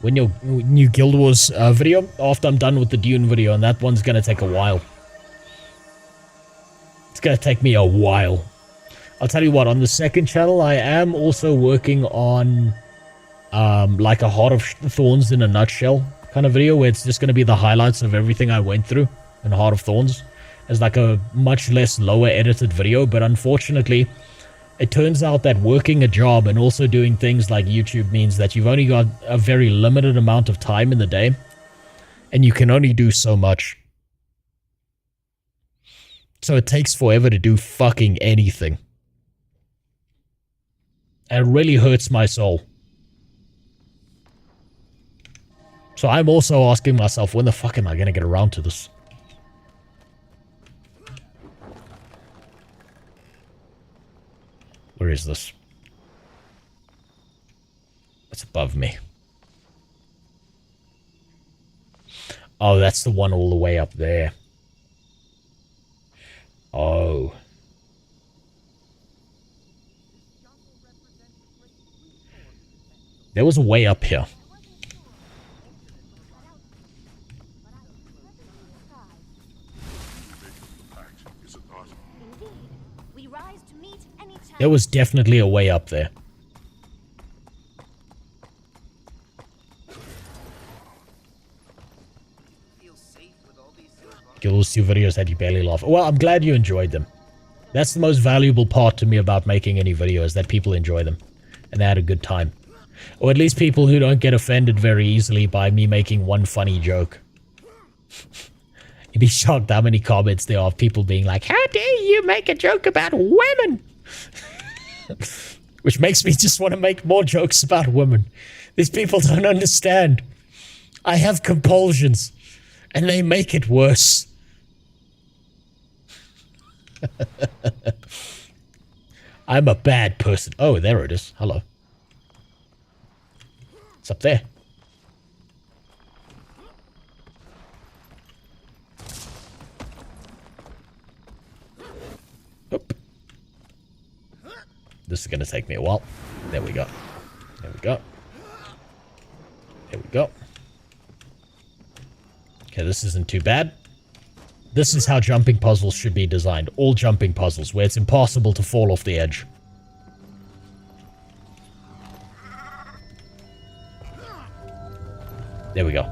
When your new Guild Wars video, after I'm done with the Dune video, and that one's gonna take a while. It's gonna take me a while. I'll tell you what, on the second channel, I am also working on like a Heart of Thorns in a nutshell kind of video, where it's just gonna be the highlights of everything I went through in Heart of Thorns. As like a much less lower edited video, but unfortunately, it turns out that working a job and also doing things like YouTube means that you've only got a very limited amount of time in the day, and you can only do so much. So it takes forever to do fucking anything. And it really hurts my soul. So I'm also asking myself, when the fuck am I gonna get around to this? Where is this? It's above me. Oh, that's the one all the way up there. Oh. There was a way up here. There was definitely a way up there. Guild 2 videos that you barely laugh. Well, I'm glad you enjoyed them. That's the most valuable part to me about making any video, is that people enjoy them. And they had a good time. Or at least people who don't get offended very easily by me making one funny joke. You'd be shocked how many comments there are of people being like, how dare you make a joke about women? Which makes me just want to make more jokes about women. These people don't understand. I have compulsions, and they make it worse. I'm a bad person. Oh, there it is. Hello. It's up there. Oop. This is going to take me a while. There we go. There we go. There we go. Okay, this isn't too bad. This is how jumping puzzles should be designed. All jumping puzzles, where it's impossible to fall off the edge. There we go.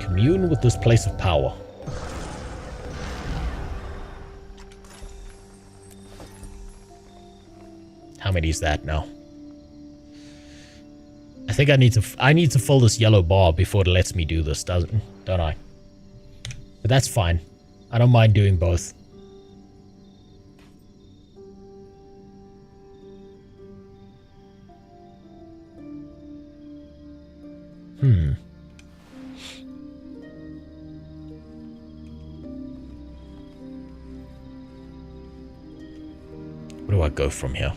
Commune with this place of power. How many is that now? I think I need to fill this yellow bar before it lets me do this, don't I? But that's fine. I don't mind doing both. Where do I go from here?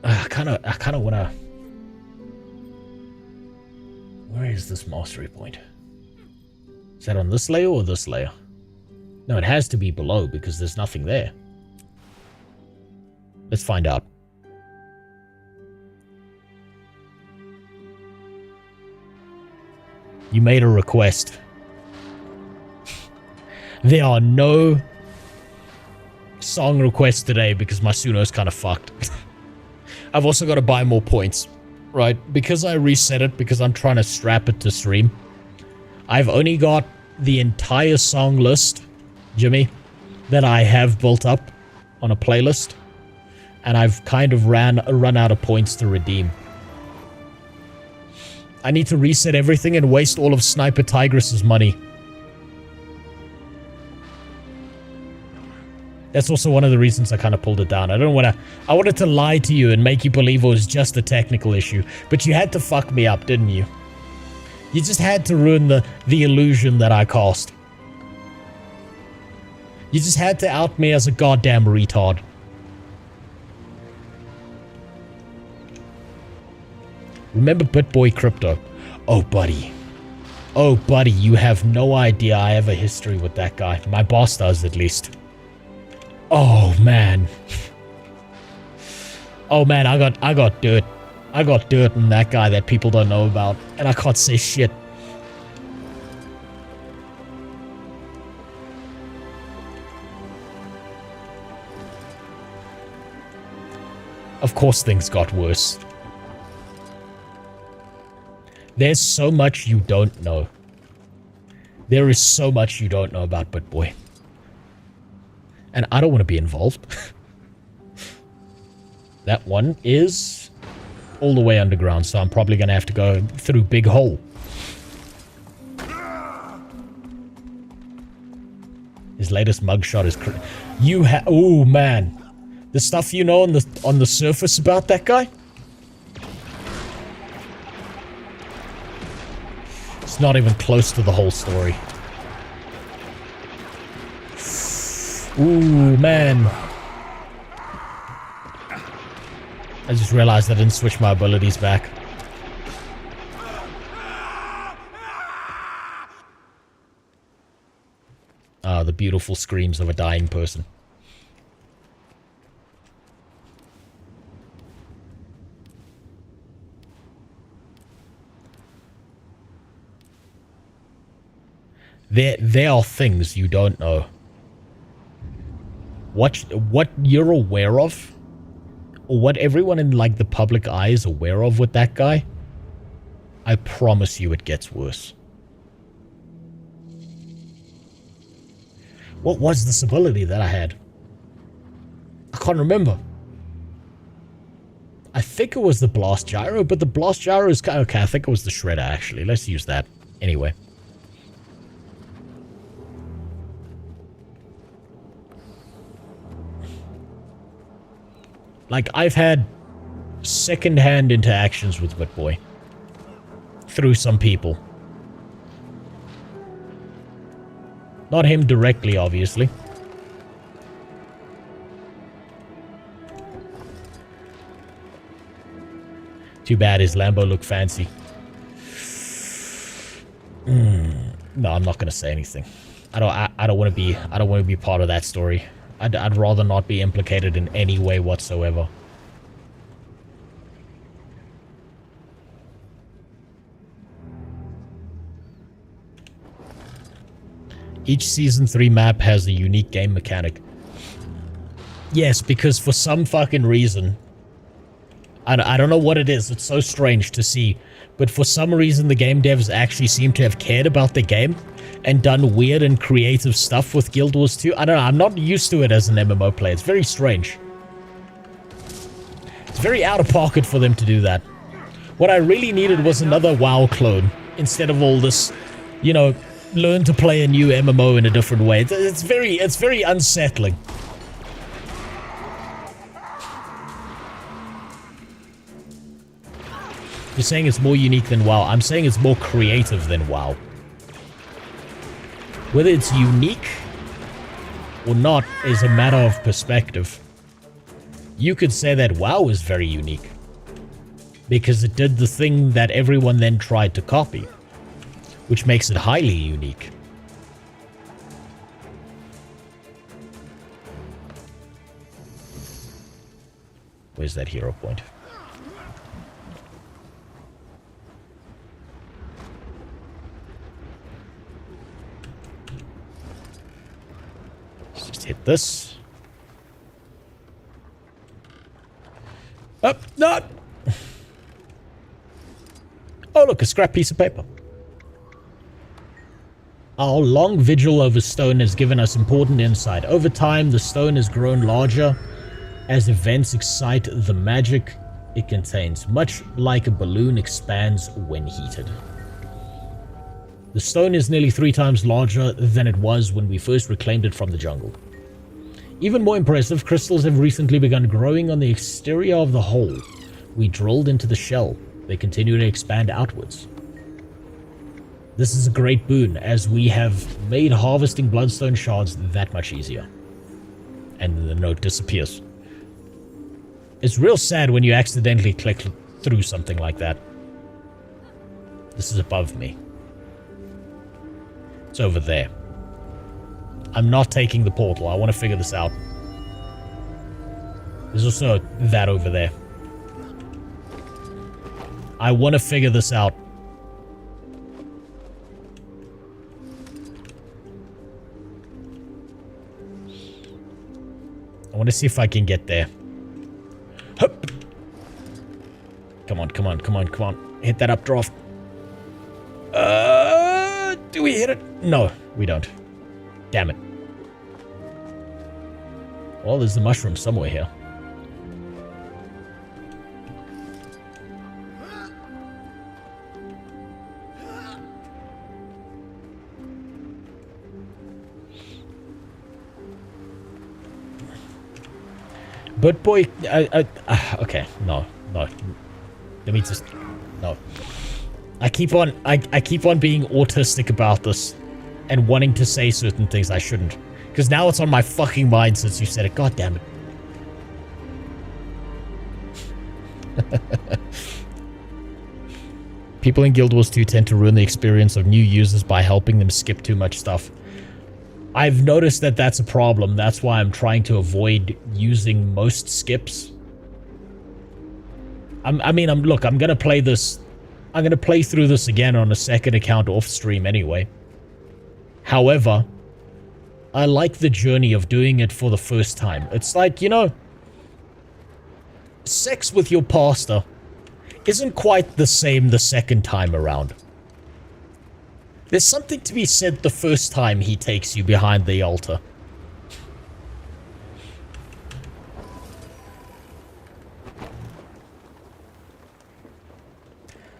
I kind of want to... Where is this mastery point? Is that on this layer or this layer? No, it has to be below because there's nothing there. Let's find out. You made a request. There are no song requests today because my Suno's kind of fucked. I've also got to buy more points, right? Because I reset it, because I'm trying to strap it to stream. I've only got the entire song list, Jimmy, that I have built up on a playlist. And I've kind of run out of points to redeem. I need to reset everything and waste all of Sniper Tigress's money. That's also one of the reasons I kind of pulled it down. I wanted to lie to you and make you believe it was just a technical issue. But you had to fuck me up, didn't you? You just had to ruin the illusion that I cast. You just had to out me as a goddamn retard. Remember BitBoy Crypto? Oh, buddy. Oh, buddy, you have no idea I have a history with that guy. My boss does, at least. Oh, man. Oh, man, I got dirt. I got dirt in that guy that people don't know about. And I can't say shit. Of course things got worse. There's so much you don't know. There is so much you don't know about BitBoy. And I don't want to be involved. That one is all the way underground, so I'm probably going to have to go through Big Hole. His latest mugshot is... Oh, man. The stuff you know on the surface about that guy? It's not even close to the whole story. Ooh, man. I just realized I didn't switch my abilities back. Ah, the beautiful screams of a dying person. There are things you don't know. What you're aware of, or what everyone in like the public eye is aware of with that guy, I promise you it gets worse. What was this ability that I had? I can't remember. I think it was the blast gyro, but the blast gyro is kind of okay. I think it was the shredder actually. Let's use that anyway. Like, I've had second-hand interactions with BitBoy. Through some people. Not him directly, obviously. Too bad his Lambo looked fancy. No, I'm not gonna say anything. I don't want to be part of that story. I'd rather not be implicated in any way whatsoever. Each Season 3 map has a unique game mechanic. Yes, because for some fucking reason... I don't know what it is, it's so strange to see. But for some reason the game devs actually seem to have cared about the game. And done weird and creative stuff with Guild Wars 2. I don't know, I'm not used to it as an MMO player. It's very strange. It's very out of pocket for them to do that. What I really needed was another WoW clone. Instead of all this, you know, learn to play a new MMO in a different way. It's very unsettling. You're saying it's more unique than WoW. I'm saying it's more creative than WoW. Whether it's unique or not is a matter of perspective. You could say that WoW is very unique. Because it did the thing that everyone then tried to copy. Which makes it highly unique. Where's that hero point? Let's just hit this. Up, not. Oh, look, a scrap piece of paper. Our long vigil over stone has given us important insight. Over time, the stone has grown larger as events excite the magic it contains, much like a balloon expands when heated. The stone is nearly 3 times larger than it was when we first reclaimed it from the jungle. Even more impressive, crystals have recently begun growing on the exterior of the hole. We drilled into the shell. They continue to expand outwards. This is a great boon, as we have made harvesting bloodstone shards that much easier. And then the note disappears. It's real sad when you accidentally click through something like that. This is above me. It's over there. I'm not taking the portal. I want to figure this out. There's also that over there. I want to figure this out. I want to see if I can get there. Hup. Come on, come on, come on, come on. Hit that updraft. Do we hit it? No, we don't. Damn it. Well, there's the mushroom somewhere here. But boy, okay, no. Let me just, no. I keep on being autistic about this and wanting to say certain things I shouldn't. Because now it's on my fucking mind since you said it. God damn it. People in Guild Wars 2 tend to ruin the experience of new users by helping them skip too much stuff. I've noticed that that's a problem. That's why I'm trying to avoid using most skips. Look, I'm gonna play this. I'm gonna play through this again on a second account off stream anyway. However, I like the journey of doing it for the first time. It's like, you know, sex with your pastor isn't quite the same the second time around. There's something to be said the first time he takes you behind the altar.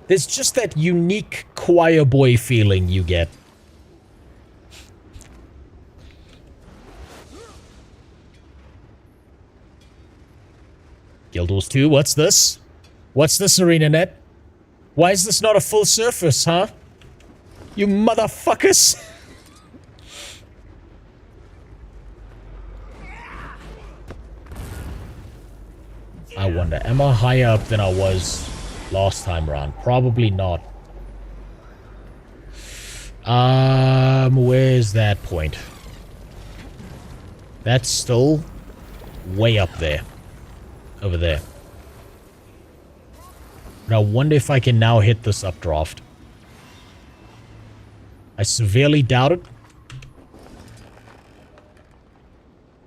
There's just that unique choir boy feeling you get. Guild Wars 2, what's this? What's this, ArenaNet? Why is this not a full surface, huh? You motherfuckers! I wonder, am I higher up than I was last time around? Probably not. Where's that point? That's still way up there. Over there. Now, I wonder if I can now hit this updraft. I severely doubt it.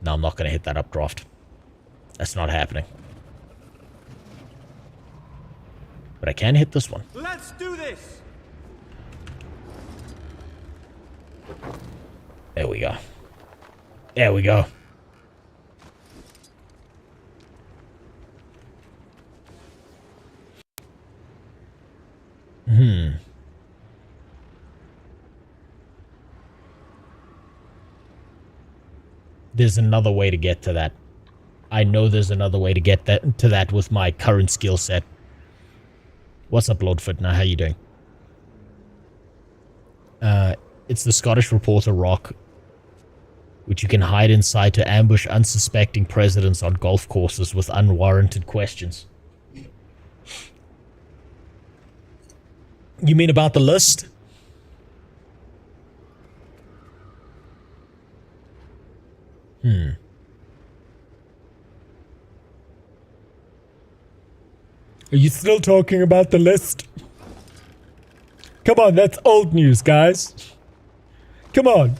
No, I'm not going to hit that updraft. That's not happening. But I can hit this one. Let's do this. There we go. There we go. There's another way to get to that. I know there's another way to get to that with my current skill set. What's up, Lord Fitna? How you doing? It's the Scottish Reporter Rock, which you can hide inside to ambush unsuspecting presidents on golf courses with unwarranted questions. You mean about the list? Are you still talking about the list? Come on, that's old news, guys. Come on.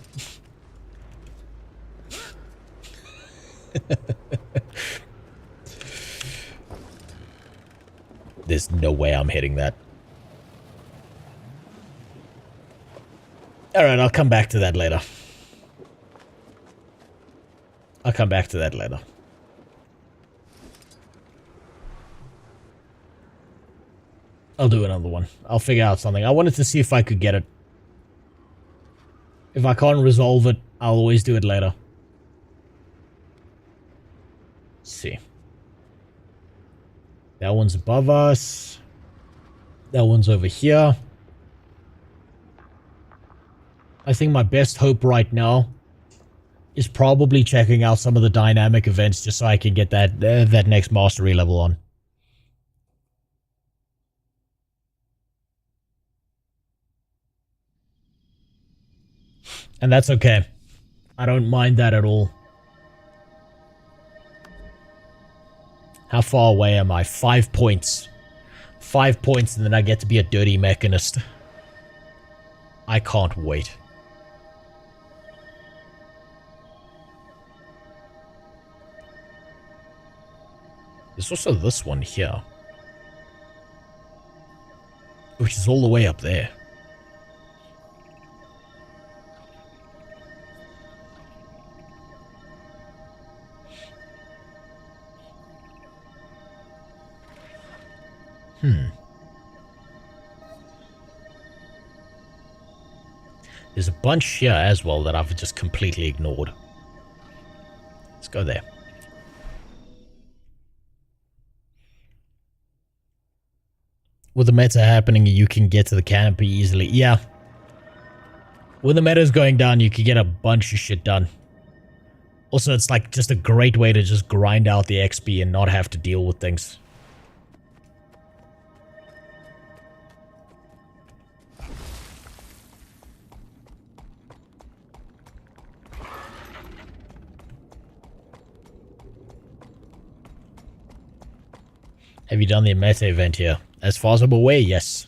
There's no way I'm hitting that. Alright, I'll come back to that later. I'll come back to that later. I'll do another one. I'll figure out something. I wanted to see if I could get it. If I can't resolve it, I'll always do it later. Let's see. That one's above us. That one's over here. I think my best hope right now is probably checking out some of the dynamic events just so I can get that next mastery level on. And that's okay. I don't mind that at all. How far away am I? 5 points. 5 points and then I get to be a dirty mechanist. I can't wait. There's also this one here. Which is all the way up there. There's a bunch here as well that I've just completely ignored. Let's go there. With the meta happening, you can get to the canopy easily. Yeah. When the meta's going down, you can get a bunch of shit done. Also, it's like just a great way to just grind out the XP and not have to deal with things. Have you done the meta event here? As far as I'm aware, yes.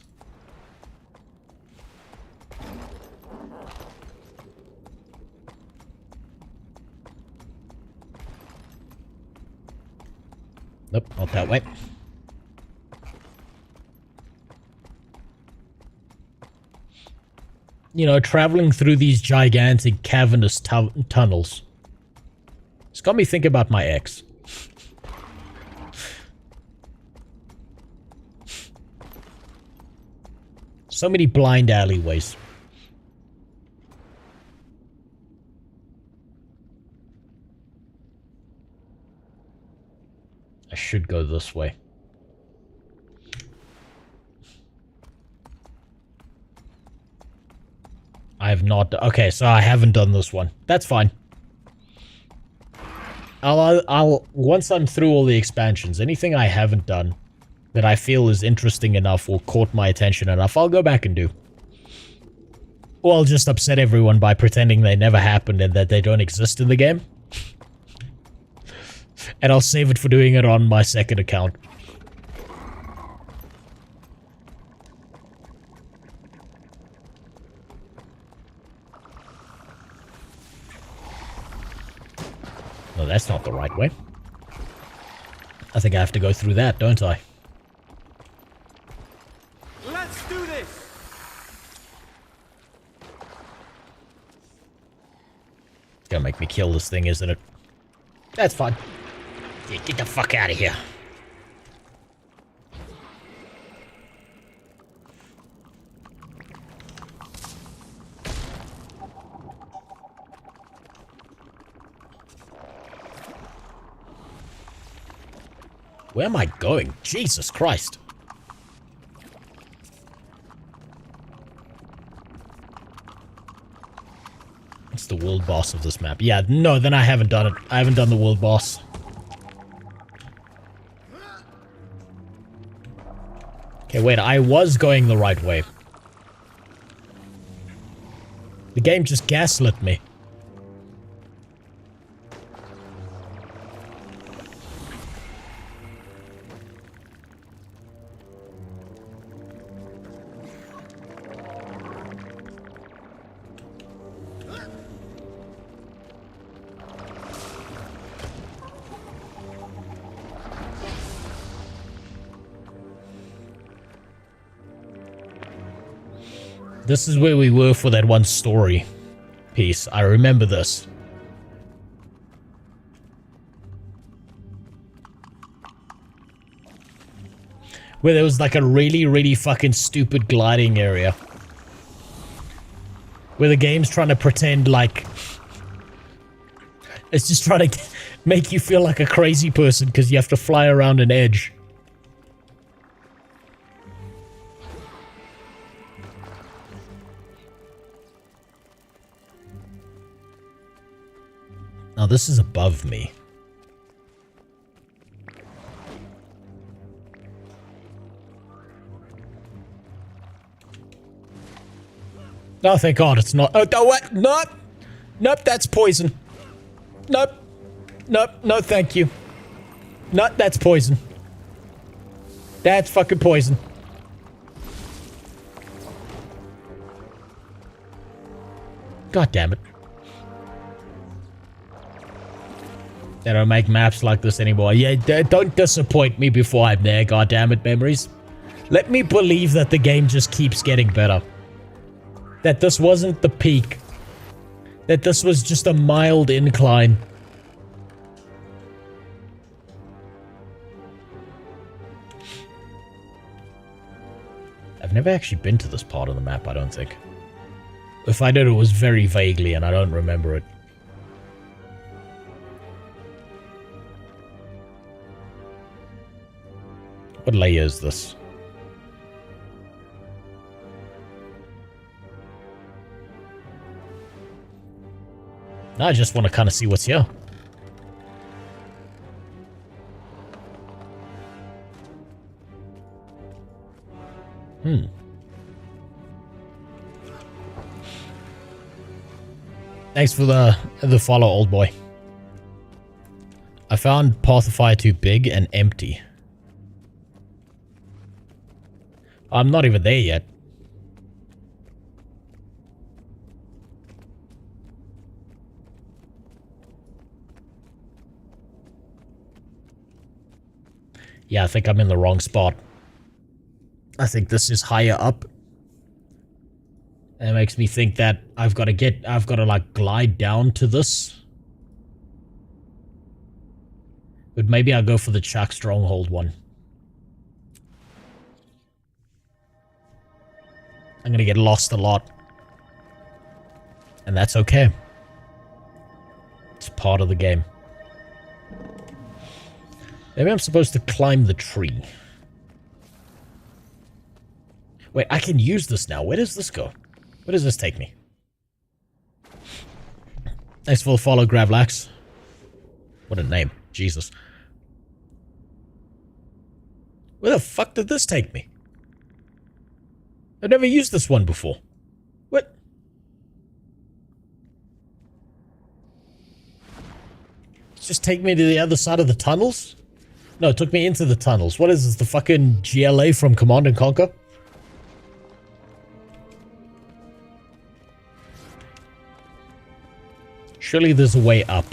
Nope, not that way. You know, traveling through these gigantic cavernous tunnels. It's got me thinking about my ex. So many blind alleyways. I should go this way. I have not... Okay, so I haven't done this one. That's fine. I'll once I'm through all the expansions, anything I haven't done that I feel is interesting enough or caught my attention enough, I'll go back and do. Or I'll just upset everyone by pretending they never happened and that they don't exist in the game. And I'll save it for doing it on my second account. No, that's not the right way. I think I have to go through that, don't I? Let's do this. It's gonna make me kill this thing, isn't it? That's fine. Yeah, get the fuck out of here. Where am I going? Jesus Christ. It's the world boss of this map. Yeah, no, then I haven't done it. I haven't done the world boss. Okay, wait, I was going the right way. The game just gaslit me. This is where we were for that one story piece. I remember this. Where there was like a really, really fucking stupid gliding area. Where the game's trying to pretend like... It's just trying to... make you feel like a crazy person because you have to fly around an edge. Now this is above me. Oh, thank God it's not. Oh, no, what? Nope. Nope, that's poison. Nope. Nope, no thank you. Nope, that's poison. That's fucking poison. God damn it. They don't make maps like this anymore. Yeah, don't disappoint me before I'm there, God damn it, memories. Let me believe that the game just keeps getting better. That this wasn't the peak. That this was just a mild incline. I've never actually been to this part of the map, I don't think. If I did, it was very vaguely and I don't remember it. What layer is this? I just want to kind of see what's here. Thanks for the follow, old boy. I found Path of Fire too big and empty. I'm not even there yet. Yeah, I think I'm in the wrong spot. I think this is higher up. And it makes me think that I've got to like glide down to this. But maybe I'll go for the Chuck Stronghold one. I'm gonna get lost a lot. And that's okay. It's part of the game. Maybe I'm supposed to climb the tree. Wait, I can use this now. Where does this go? Where does this take me? Thanks for the follow, Gravlax. What a name. Jesus. Where the fuck did this take me? I've never used this one before. What? Just take me to the other side of the tunnels? No, it took me into the tunnels. What is this, the fucking GLA from Command & Conquer? Surely there's a way up.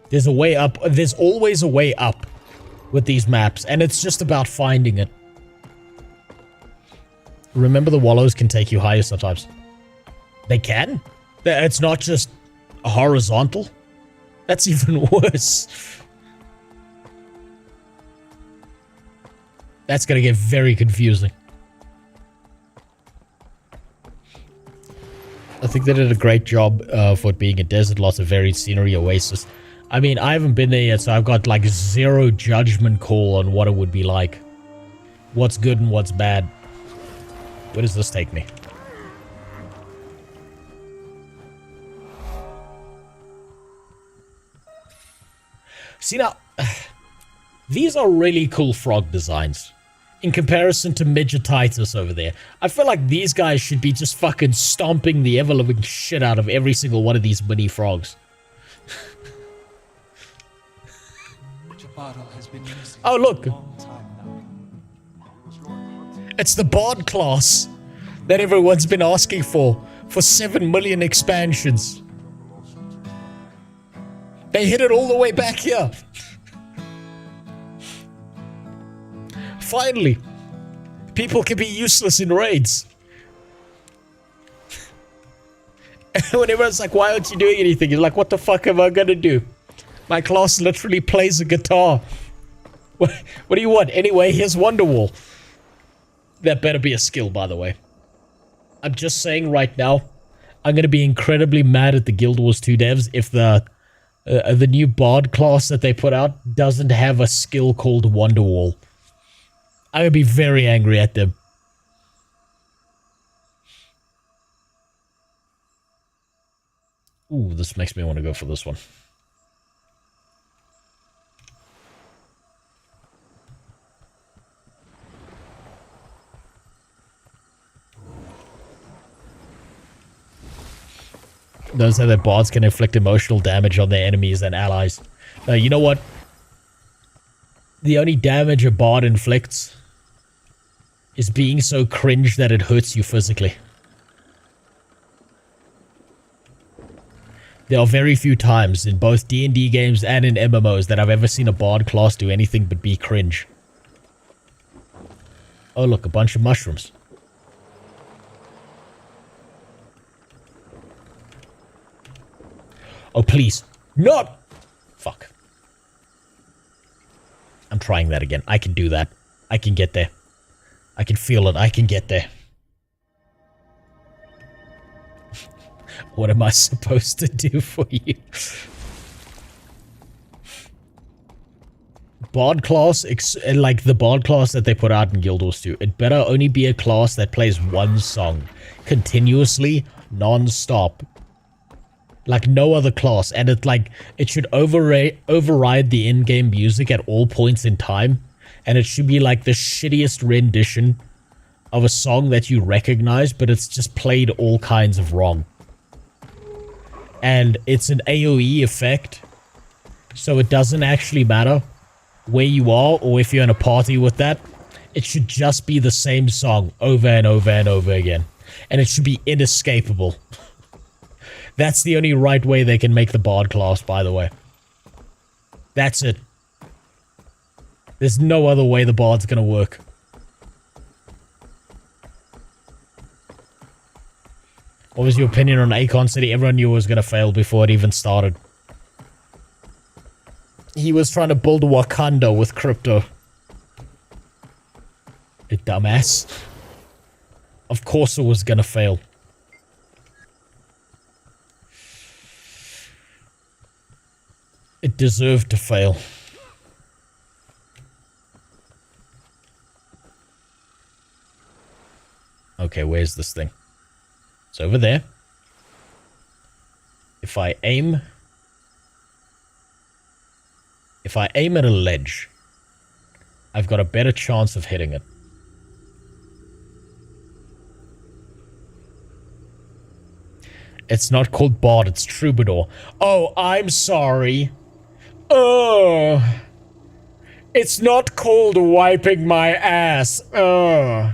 There's a way up. There's always a way up with these maps, and it's just about finding it. Remember, the wallows can take you higher sometimes. They can? It's not just horizontal? That's even worse. That's gonna get very confusing. I think they did a great job for it being a desert, lots of varied scenery, oasis. I mean, I haven't been there yet, so I've got like zero judgment call on what it would be like. What's good and what's bad. Where does this take me? See now, these are really cool frog designs. In comparison to Midgetitis over there. I feel like these guys should be just fucking stomping the ever-living shit out of every single one of these mini frogs. Oh, look. It's the Bard class that everyone's been asking for 7 million expansions. They hit it all the way back here. Finally, people can be useless in raids. When everyone's like, why aren't you doing anything? You're like, what the fuck am I gonna do? My class literally plays a guitar. What do you want? Anyway, here's Wonderwall. That better be a skill, by the way. I'm just saying right now, I'm going to be incredibly mad at the Guild Wars 2 devs if the new Bard class that they put out doesn't have a skill called Wonderwall. I'm going to be very angry at them. Ooh, this makes me want to go for this one. Those are that bards can inflict emotional damage on their enemies and allies. Now, you know what? The only damage a bard inflicts is being so cringe that it hurts you physically. There are very few times in both D&D games and in MMOs that I've ever seen a bard class do anything but be cringe. Oh look, a bunch of mushrooms. Oh, please. Not! Fuck. I'm trying that again. I can do that. I can get there. I can feel it. I can get there. What am I supposed to do for you? Bard class, like the Bard class that they put out in Guild Wars 2, it better only be a class that plays one song continuously, non-stop. Like no other class, and it should override the in-game music at all points in time, and it should be like the shittiest rendition of a song that you recognize, but it's just played all kinds of wrong. And it's an AoE effect, so it doesn't actually matter where you are or if you're in a party with that. It should just be the same song over and over and over again, and it should be inescapable. That's the only right way they can make the Bard class, by the way. That's it. There's no other way the Bard's gonna work. What was your opinion on Akon City? Everyone knew it was gonna fail before it even started. He was trying to build Wakanda with crypto. A dumbass. Of course it was gonna fail. It deserved to fail. Okay, where's this thing? It's over there. If I aim at a ledge, I've got a better chance of hitting it. It's not called Bard, it's Troubadour. Oh, I'm sorry. Oh, it's not called wiping my ass. Oh.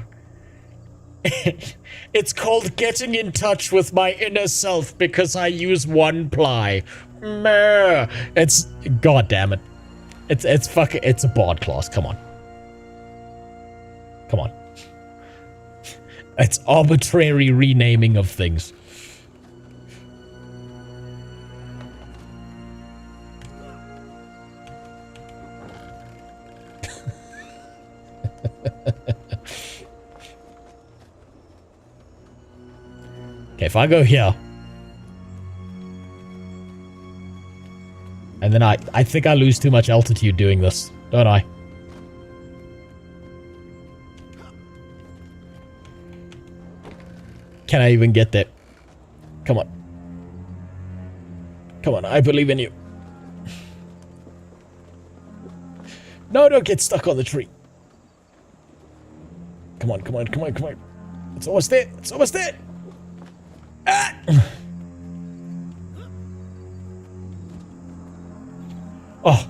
It's called getting in touch with my inner self because I use one ply. It's, god damn it. It's a Bard class. Come on. Come on. It's arbitrary renaming of things. Okay, if I go here, and then I think I lose too much altitude doing this, don't I? Can I even get there? Come on. Come on, I believe in you. No, don't get stuck on the tree. Come on, come on, come on, come on. It's almost there. It's almost there. Ah! Oh,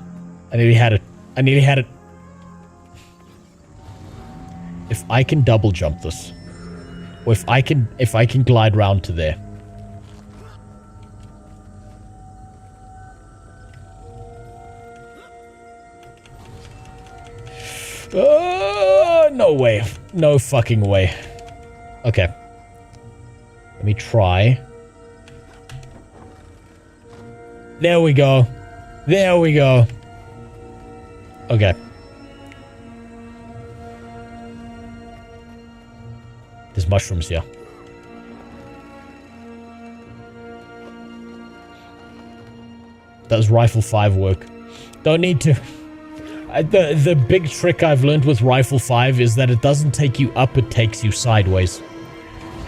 I nearly had it. I nearly had it. If I can double jump this, or if I can glide round to there. No way. No fucking way. Okay. Let me try. There we go. There we go. Okay. There's mushrooms here. Does Rifle 5 work? Don't need to. The big trick I've learned with Rifle 5 is that it doesn't take you up, it takes you sideways.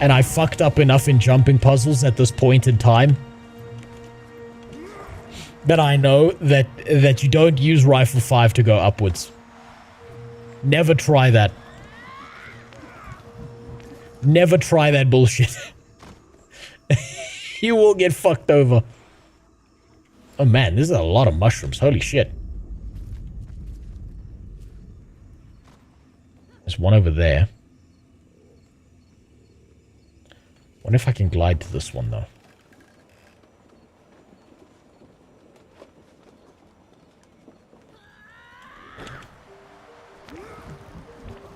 And I fucked up enough in jumping puzzles at this point in time that I know that you don't use Rifle 5 to go upwards. Never try that. Never try that bullshit. You will get fucked over. Oh man, this is a lot of mushrooms. Holy shit. There's one over there. Wonder if I can glide to this one though.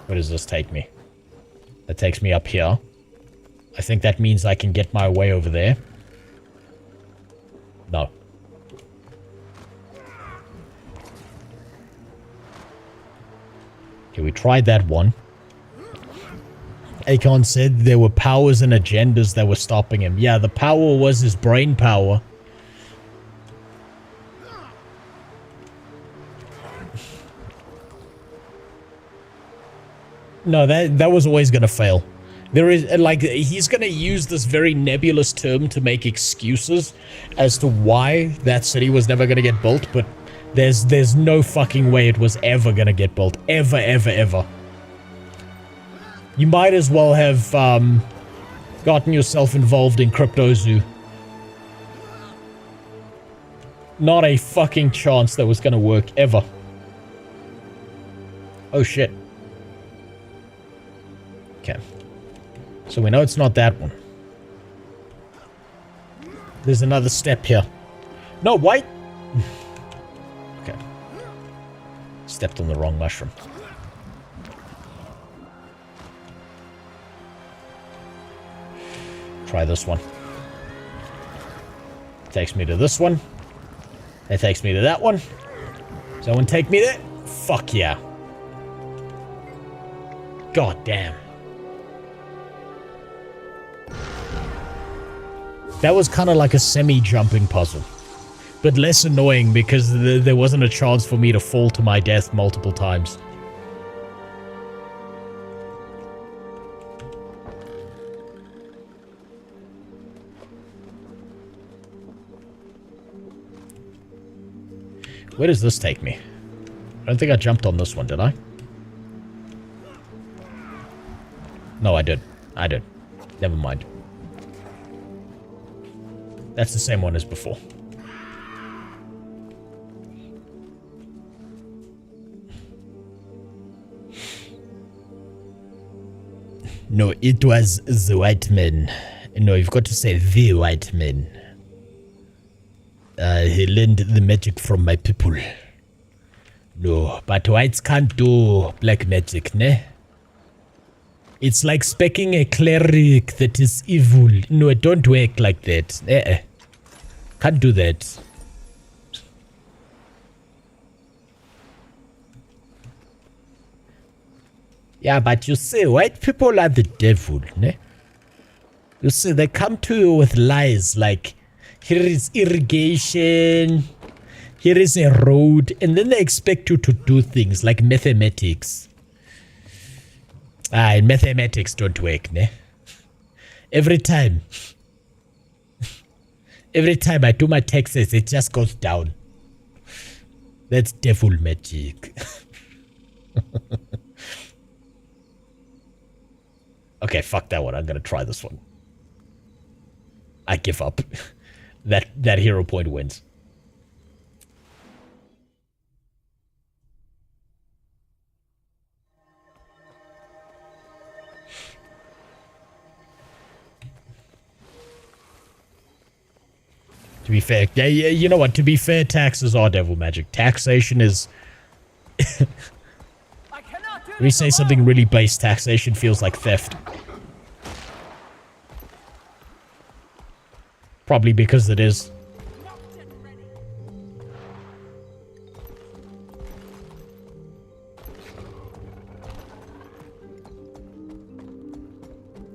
Where does this take me? That takes me up here. I think that means I can get my way over there. No. Okay, we tried that one. Akon said there were powers and agendas that were stopping him. Yeah, the power was his brain power. No, that was always going to fail. There is, like, he's going to use this very nebulous term to make excuses as to why that city was never going to get built, but there's no fucking way it was ever going to get built. Ever, ever, ever. You might as well have gotten yourself involved in Crypto Zoo. Not a fucking chance that was going to work, ever. Oh shit. Okay. So we know it's not that one. There's another step here. No, wait! Okay. Stepped on the wrong mushroom. Try this one. Takes me to this one. That takes me to that one. Someone take me there? Fuck yeah. God damn. That was kind of like a semi-jumping puzzle. But less annoying because there wasn't a chance for me to fall to my death multiple times. Where does this take me? I don't think I jumped on this one, did I? No, I did. I did. Never mind. That's the same one as before. No, it was the white men. No, you've got to say the white men. He learned the magic from my people. No, but whites can't do black magic, ne? It's like specking a cleric that is evil. No, it don't work like that. Can't do that. Yeah, but you see, white people are the devil, ne? You see, they come to you with lies like, here is irrigation, here is a road, and then they expect you to do things like mathematics. And mathematics don't work, ne? Every time I do my taxes, it just goes down. That's devil magic. Okay, fuck that one. I'm gonna try this one. I give up. That hero point wins. To be fair, yeah, you know what? To be fair, taxes are devil magic. Taxation is... When we say something really base, taxation feels like theft. Probably because it is.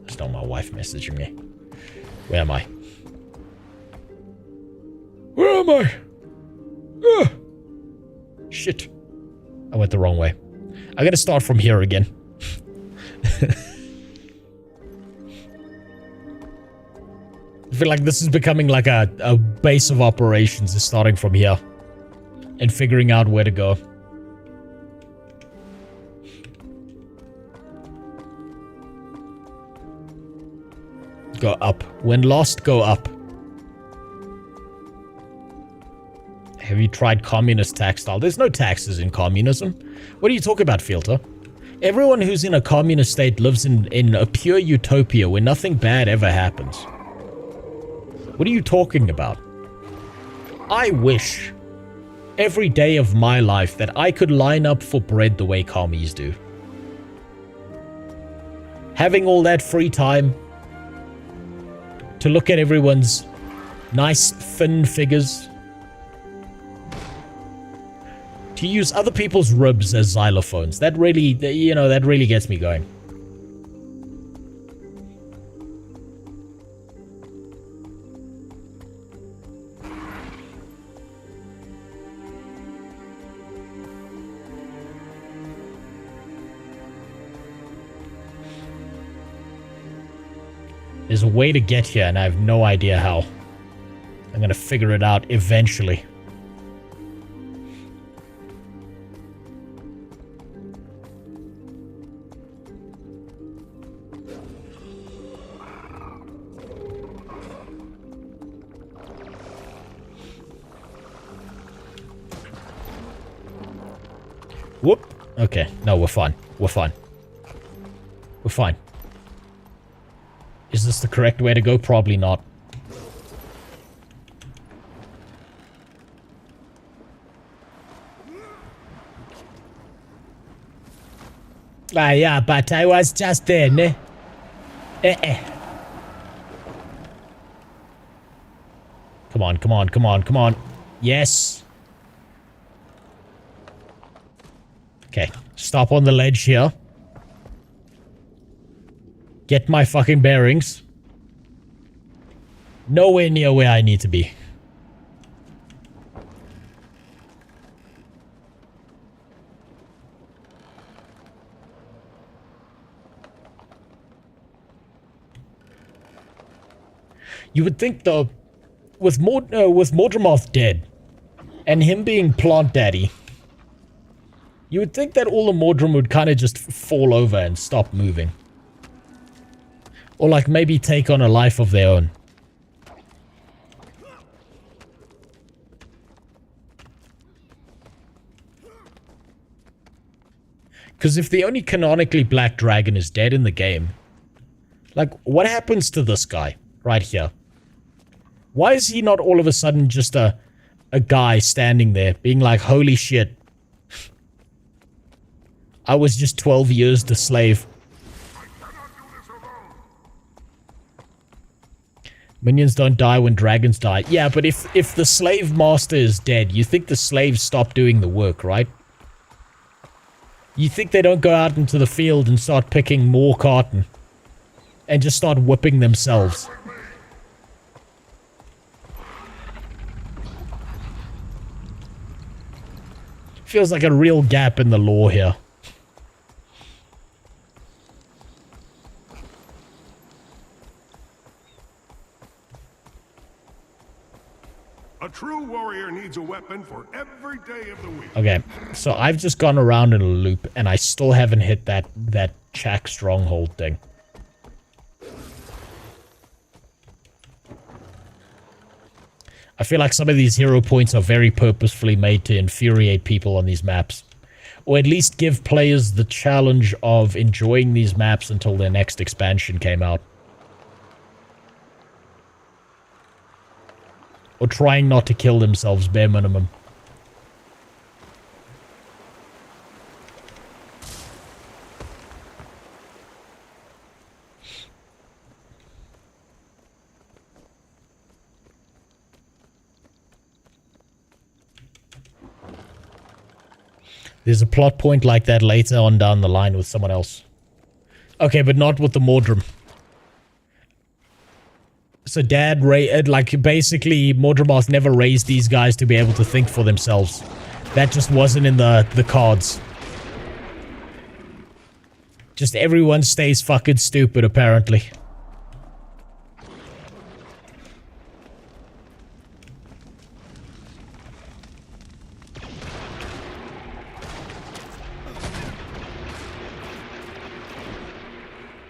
It's not my wife messaging me. Where am I? Where am I? shit. I went the wrong way. I gotta start from here again. I feel like this is becoming like a base of operations, is starting from here. And figuring out where to go. Go up. When lost, go up. Have you tried communist tax style? There's no taxes in communism. What are you talking about, Filter? Everyone who's in a communist state lives in a pure utopia where nothing bad ever happens. What are you talking about? I wish every day of my life that I could line up for bread the way commies do. Having all that free time to look at everyone's nice thin figures. To use other people's ribs as xylophones. That really, you know, that really gets me going. There's a way to get here, and I have no idea how. I'm gonna figure it out eventually. Whoop. Okay. No, we're fine. We're fine. We're fine. Is this the correct way to go? Probably not. Ah, yeah, but I was just there, ne? Come on, come on, come on, come on. Yes. Okay, stop on the ledge here. Get my fucking bearings. Nowhere near where I need to be. You would think, though, with Mordramoth dead, and him being Plant Daddy, you would think that all the Mordrim would kind of just fall over and stop moving. Or like maybe take on a life of their own. Because if the only canonically black dragon is dead in the game, like, what happens to this guy right here? Why is he not all of a sudden just a guy standing there being like, holy shit, I was just 12 years the slave. Minions don't die when dragons die. Yeah, but if the slave master is dead, you think the slaves stop doing the work, right? You think they don't go out into the field and start picking more cotton and just start whipping themselves. Feels like a real gap in the lore here. A true warrior needs a weapon for every day of the week. Okay, so I've just gone around in a loop, and I still haven't hit that Chak stronghold thing. I feel like some of these hero points are very purposefully made to infuriate people on these maps. Or at least give players the challenge of enjoying these maps until their next expansion came out. Or trying not to kill themselves, bare minimum. There's a plot point like that later on down the line with someone else. Okay, but not with the Mordrim. So Dad, like, basically, Mordramoth never raised these guys to be able to think for themselves. That just wasn't in the cards. Just everyone stays fucking stupid, apparently.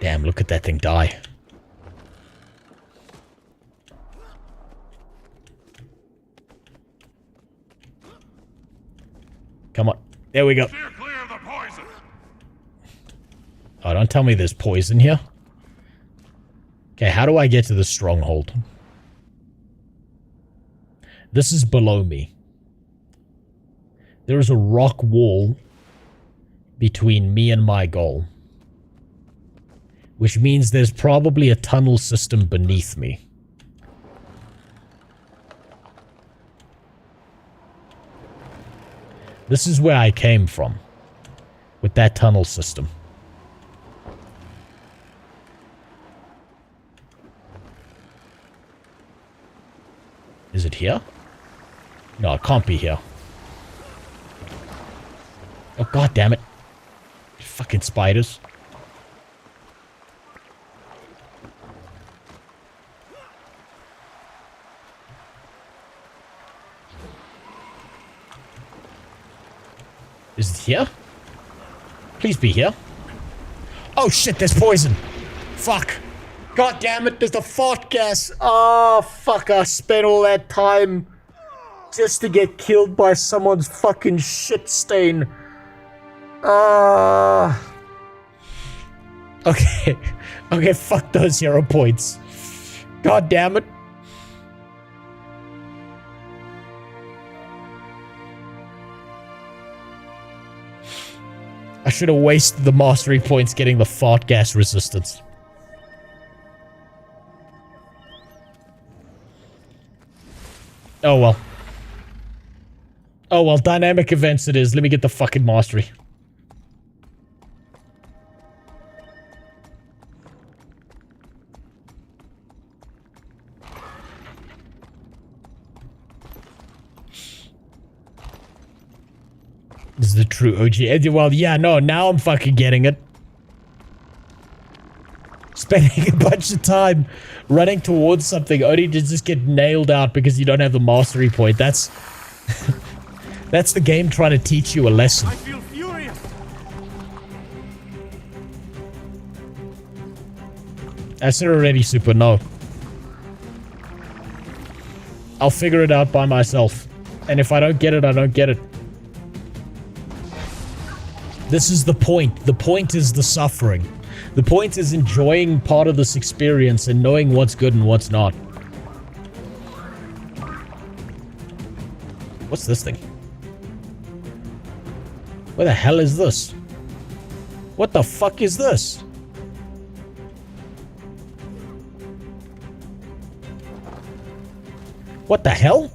Damn, look at that thing die. Come on. There we go. Oh, don't tell me there's poison here. Okay, how do I get to the stronghold? This is below me. There is a rock wall between me and my goal. Which means there's probably a tunnel system beneath me. This is where I came from. With that tunnel system. Is it here? No, it can't be here. Oh, god damn it. Fucking spiders. Is it here? Please be here. Oh shit, there's poison. Fuck. God damn it, there's the fart gas. Oh, fuck, I spent all that time just to get killed by someone's fucking shit stain. Okay. Okay, fuck those 0 points. God damn it. I should have wasted the mastery points getting the fart gas resistance. Oh well. Oh well, dynamic events it is. Let me get the fucking mastery. This is the true OG. Well, yeah, no, now I'm fucking getting it. Spending a bunch of time running towards something only to just get nailed out because you don't have the mastery point. That's... that's the game trying to teach you a lesson. I feel furious. I said already, Super, no. I'll figure it out by myself. And if I don't get it, I don't get it. This is the point. The point is the suffering. The point is enjoying part of this experience and knowing what's good and what's not. What's this thing? Where the hell is this? What the fuck is this? What the hell?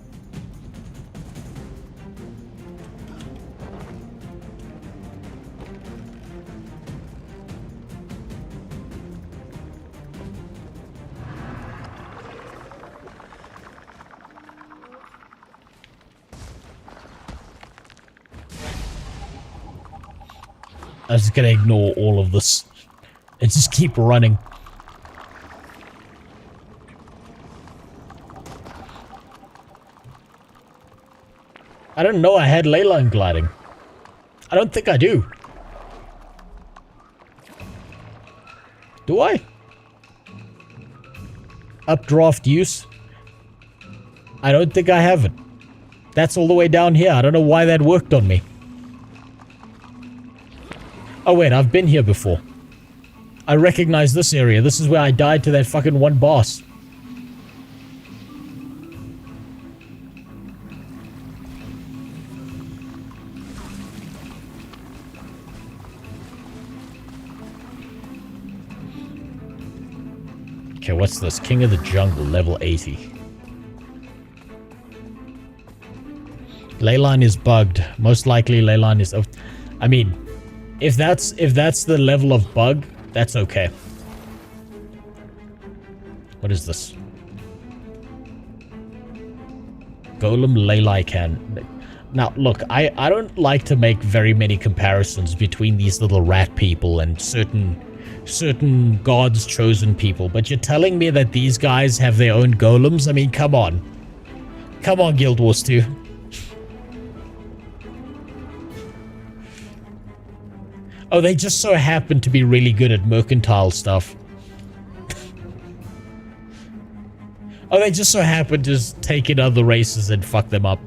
I'm just gonna ignore all of this and just keep running. I don't know I had ley line gliding. I don't think I do. Do I? Updraft use? I don't think I have it. That's all the way down here. I don't know why that worked on me. Oh wait, I've been here before. I recognize this area. This is where I died to that fucking one boss. Okay, what's this? King of the Jungle, level 80. Leyline is bugged. Most likely Leyline is... I mean... If that's the level of bug, that's okay. What is this? Golem Leyline can. Now, look, I don't like to make very many comparisons between these little rat people and certain God's chosen people, but you're telling me that these guys have their own golems? I mean, come on. Come on, Guild Wars 2. Oh, they just so happen to be really good at mercantile stuff. Oh, they just so happen to just take in other races and fuck them up.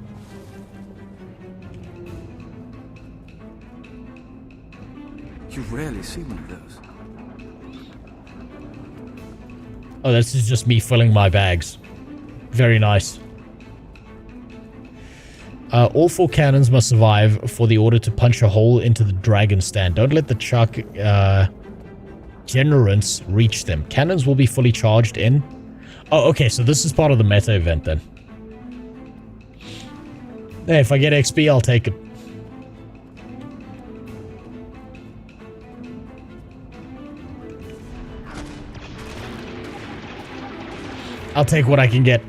You rarely see one of those. Oh, this is just me filling my bags. Very nice. All 4 cannons must survive for the order to punch a hole into the dragon stand. Don't let the chuck generants reach them. Cannons will be fully charged in. Oh, okay, so this is part of the meta event then. Hey, if I get XP, I'll take it. I'll take what I can get.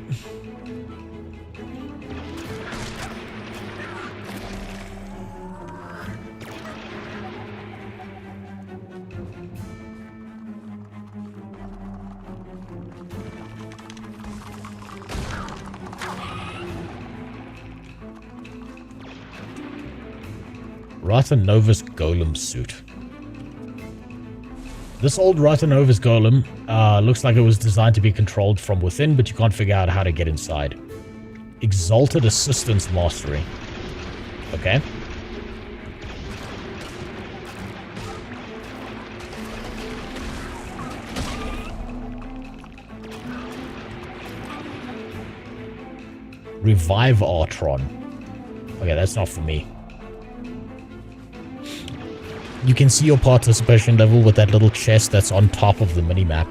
Ratanovus Golem suit. This old Ratanovus Golem looks like it was designed to be controlled from within, but you can't figure out how to get inside. Exalted Assistance Mastery. Okay. Revive Artron. Okay, that's not for me. You can see your participation level with that little chest that's on top of the minimap.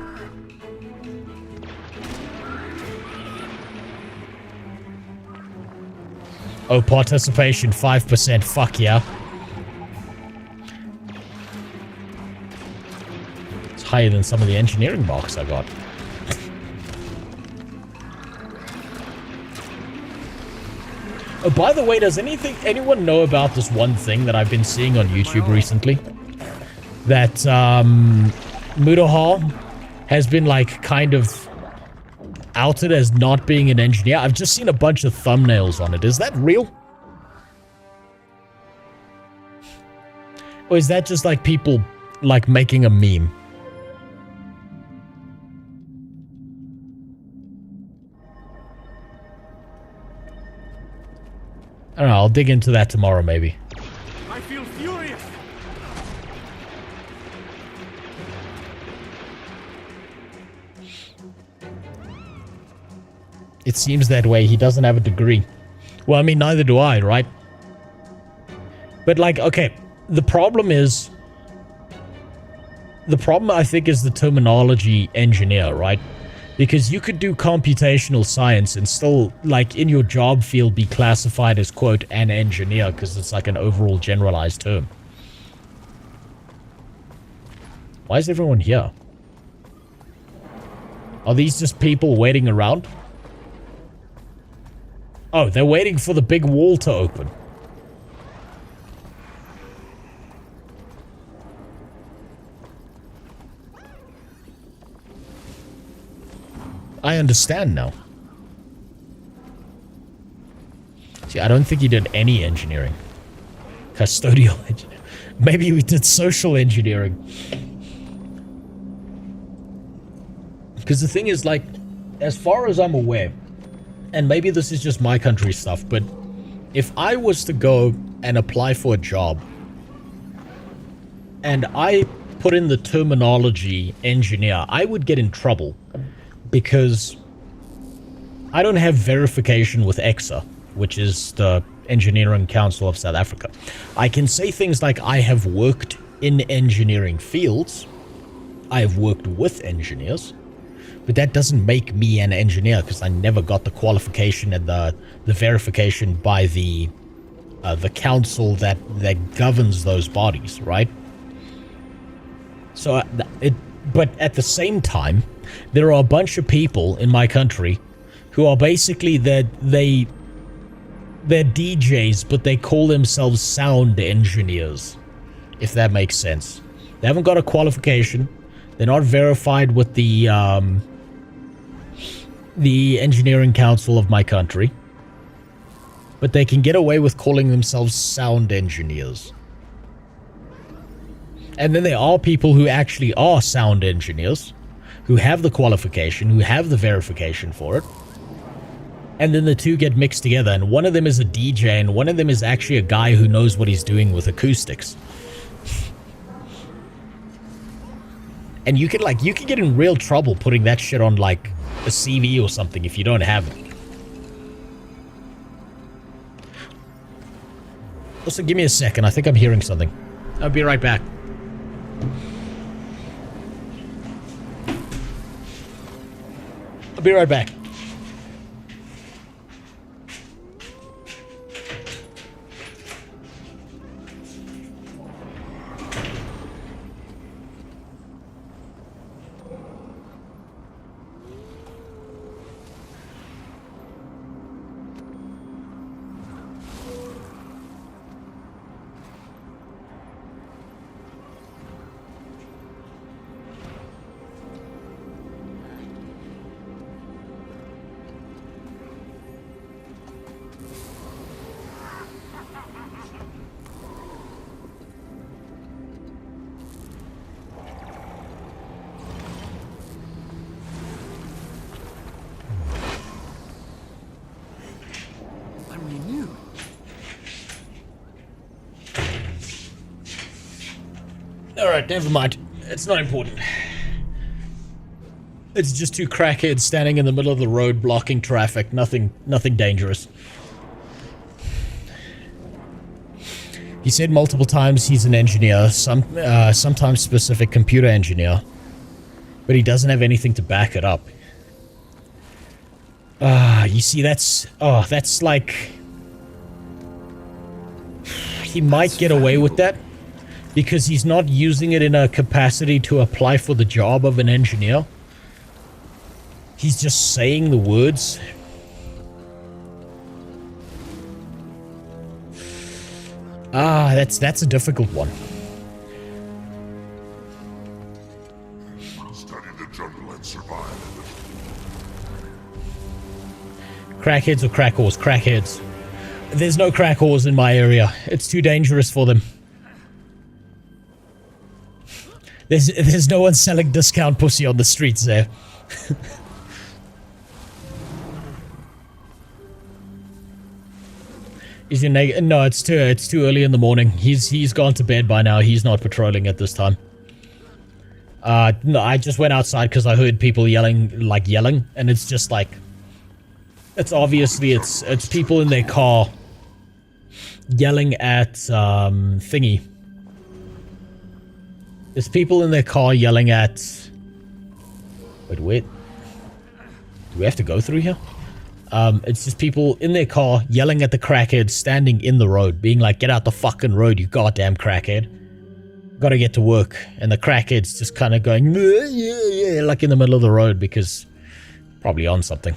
Oh, participation 5%. Fuck yeah. It's higher than some of the engineering marks I got. Oh, by the way, does anyone know about this one thing that I've been seeing on YouTube recently? That, Mudahar has been, like, kind of outed as not being an engineer. I've just seen a bunch of thumbnails on it. Is that real? Or is that just, like, people, like, making a meme? I don't know, I'll dig into that tomorrow, maybe. I feel furious. It seems that way. He doesn't have a degree. Well, I mean, neither do I, right? But, like, okay, the problem, I think, is the terminology engineer, right? Because you could do computational science and still, like, in your job field be classified as, quote, an engineer, because it's like an overall generalized term. Why is everyone here? Are these just people waiting around? Oh, they're waiting for the big wall to open. I understand now. See, I don't think he did any engineering. Custodial engineering. Maybe we did social engineering. Because the thing is, like, as far as I'm aware, and maybe this is just my country stuff, but if I was to go and apply for a job, and I put in the terminology engineer, I would get in trouble. Because I don't have verification with EXA, which is the Engineering Council of South Africa. I can say things like, I have worked in engineering fields, I have worked with engineers, but that doesn't make me an engineer because I never got the qualification and the verification by the council that governs those bodies, right? So but at the same time, there are a bunch of people in my country who are basically that they They're DJs, but they call themselves sound engineers, if that makes sense. They haven't got a qualification. They're not verified with the engineering council of my country. But they can get away with calling themselves sound engineers. And then there are people who actually are sound engineers, who have the qualification, who have the verification for it. And then the two get mixed together, and one of them is a DJ, and one of them is actually a guy who knows what he's doing with acoustics. And you can get in real trouble putting that shit on, like, a CV or something if you don't have it. Also, give me a second. I think I'm hearing something. I'll be right back. I'll be right back. Alright, never mind. It's not important. It's just two crackheads standing in the middle of the road blocking traffic. Nothing dangerous. He said multiple times he's an engineer, sometimes specific computer engineer, but he doesn't have anything to back it up. You see, that's like... He might get away with that, because he's not using it in a capacity to apply for the job of an engineer. He's just saying the words. That's a difficult one. Study the jungle and survive. Crackheads or crack whores? Crackheads. There's no crack whores in my area. It's too dangerous for them. There's no one selling discount pussy on the streets there. Is your no, it's too early in the morning. He's gone to bed by now. He's not patrolling at this time. No, I just went outside because I heard people yelling, and it's just like, it's obviously it's people in their car yelling at thingy. There's people in their car yelling at... Wait. Do we have to go through here? It's just people in their car yelling at the crackhead standing in the road, being like, get out the fucking road, you goddamn crackhead. Gotta get to work. And the crackhead's just kind of going, yeah, like in the middle of the road because probably on something.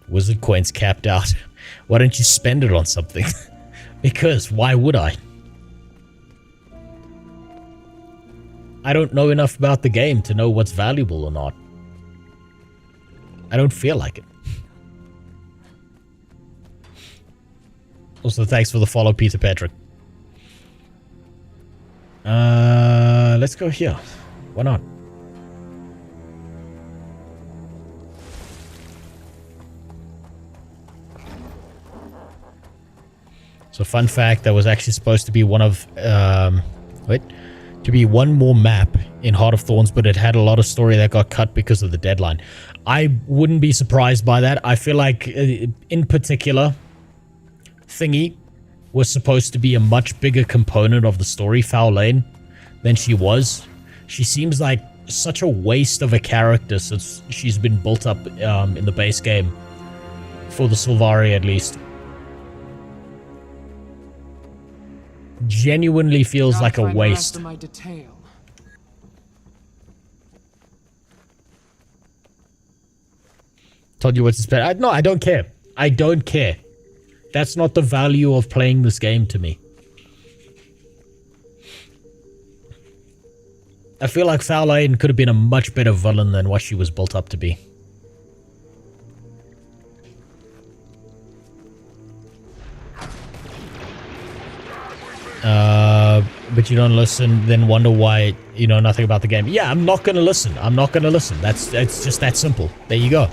Wizard coins capped out. Why don't you spend it on something? Because why would I? I don't know enough about the game to know what's valuable or not. I don't feel like it. Also, thanks for the follow, Peter Patrick. Let's go here. Why not? So, fun fact, that was actually supposed to be one of, to be one more map in Heart of Thorns, but it had a lot of story that got cut because of the deadline. I wouldn't be surprised by that. I feel like, in particular, Thingy was supposed to be a much bigger component of the story, Foul Lane, than she was. She seems like such a waste of a character since she's been built up in the base game, for the Sylvari at least. genuinely feels like a waste. My detail. Told you what to spend. No, I don't care. I don't care. That's not the value of playing this game to me. I feel like Farlane could have been a much better villain than what she was built up to be. But you don't listen, then wonder why you know nothing about the game. Yeah, I'm not gonna listen. I'm not gonna listen. It's just that simple. There you go.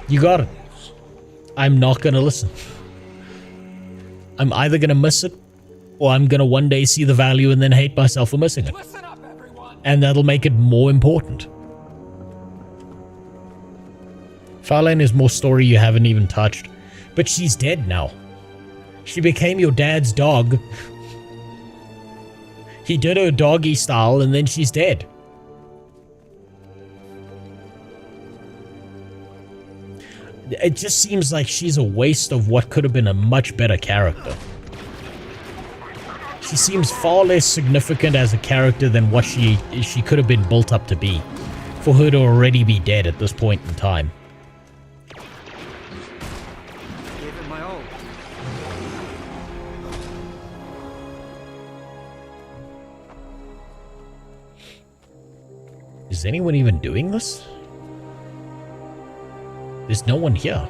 You got it. I'm not gonna listen. I'm either gonna miss it, or I'm gonna one day see the value and then hate myself for missing it. And that'll make it more important. Farlane is more story you haven't even touched. But she's dead now. She became your dad's dog. He did her doggy style and then she's dead. It just seems like she's a waste of what could have been a much better character. She seems far less significant as a character than what she could have been built up to be. For her to already be dead at this point in time. Is anyone even doing this? There's no one here.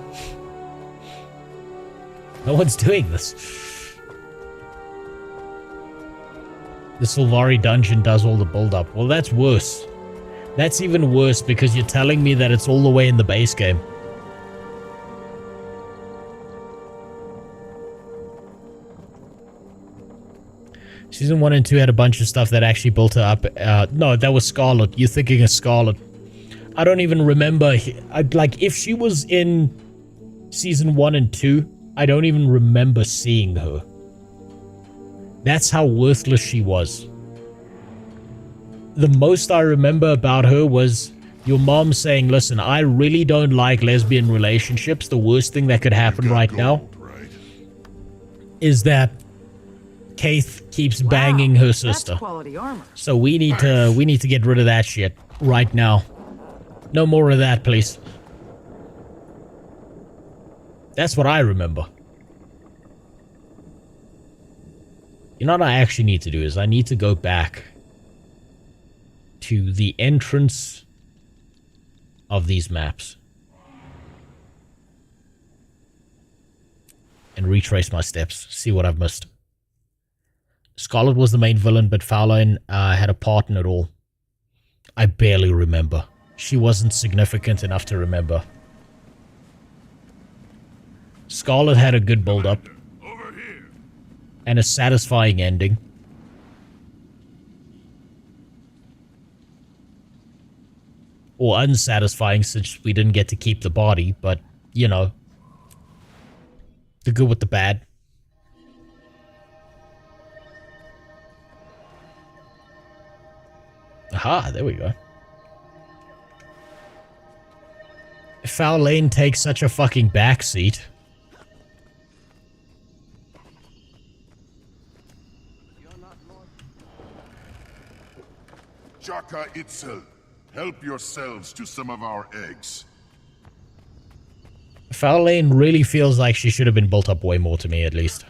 No one's doing this. The Sylvari dungeon does all the build-up. Well, that's worse. That's even worse because you're telling me that it's all the way in the base game. Season 1 and 2 had a bunch of stuff that actually built her up. No, that was Scarlet. You're thinking of Scarlet. I don't even remember. Like, if she was in Season 1 and 2, I don't even remember seeing her. That's how worthless she was. The most I remember about her was your mom saying, listen, I really don't like lesbian relationships. The worst thing that could happen right now is that Kaith keeps banging her sister. That's quality armor. So we need to get rid of that shit right now. No more of that, please. That's what I remember. You know what I actually need to do is I need to go back to the entrance of these maps and retrace my steps, see what I've missed. Scarlet was the main villain, but Farlane had a part in it all. I barely remember. She wasn't significant enough to remember. Scarlet had a good build-up. And a satisfying ending. Or unsatisfying since we didn't get to keep the body, but, you know. The good with the bad. Aha, there we go. Farlane takes such a fucking backseat. Jaka Itzel, help yourselves to some of our eggs. Farlane really feels like she should have been built up way more to me, at least.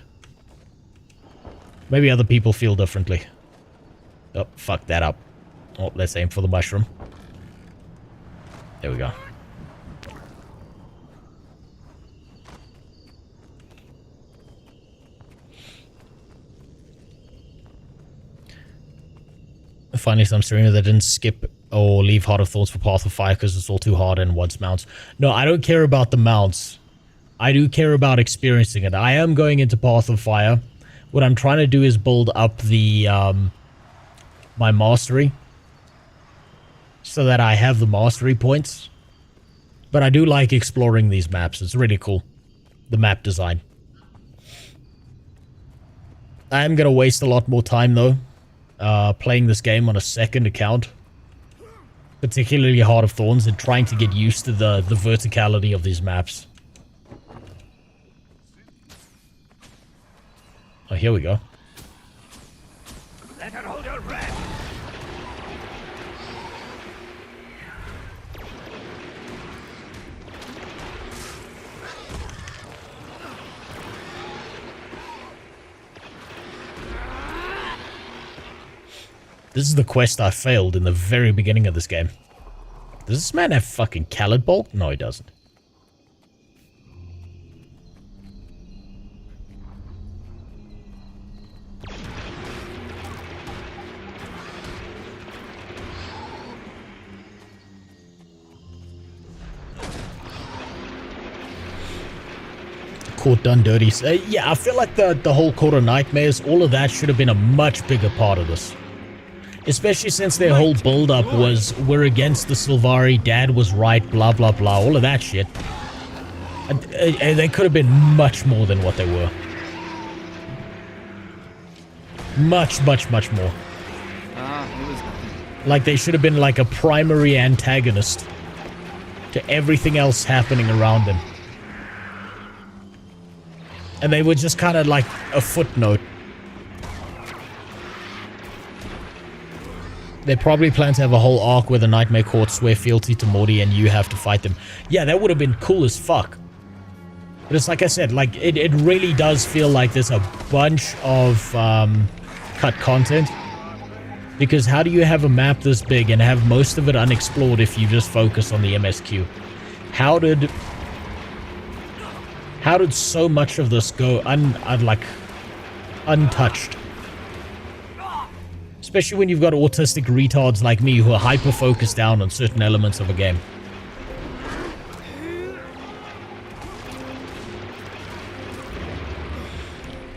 Maybe other people feel differently. Oh, fuck that up. Oh, let's aim for the mushroom. There we go. Finally, some streamer that didn't skip or leave Heart of Thorns for Path of Fire because it's all too hard and wants mounts. No, I don't care about the mounts. I do care about experiencing it. I am going into Path of Fire. What I'm trying to do is build up the my mastery so that I have the mastery points. But I do like exploring these maps. It's really cool. The map design. I am going to waste a lot more time though. Playing this game on a second account, particularly Heart of Thorns, and trying to get used to the verticality of these maps. Oh, here we go. Let her hold her breath. This is the quest I failed in the very beginning of this game. Does this man have fucking Khaled Bolt? No, he doesn't. Caught done dirty. Yeah, I feel like the whole Court of Nightmares, all of that should have been a much bigger part of this. Especially since their whole build-up was, we're against the Sylvari, Dad was right, blah, blah, blah, all of that shit. They could have been much more than what they were. Much, much, much more. Like, they should have been like a primary antagonist to everything else happening around them. And they were just kind of like a footnote. They probably plan to have a whole arc where the Nightmare Court swear fealty to Morty and you have to fight them. Yeah, that would have been cool as fuck. But it's like I said, like, it really does feel like there's a bunch of cut content. Because how do you have a map this big and have most of it unexplored if you just focus on the MSQ? How did so much of this go untouched? Especially when you've got autistic retards like me who are hyper-focused down on certain elements of a game.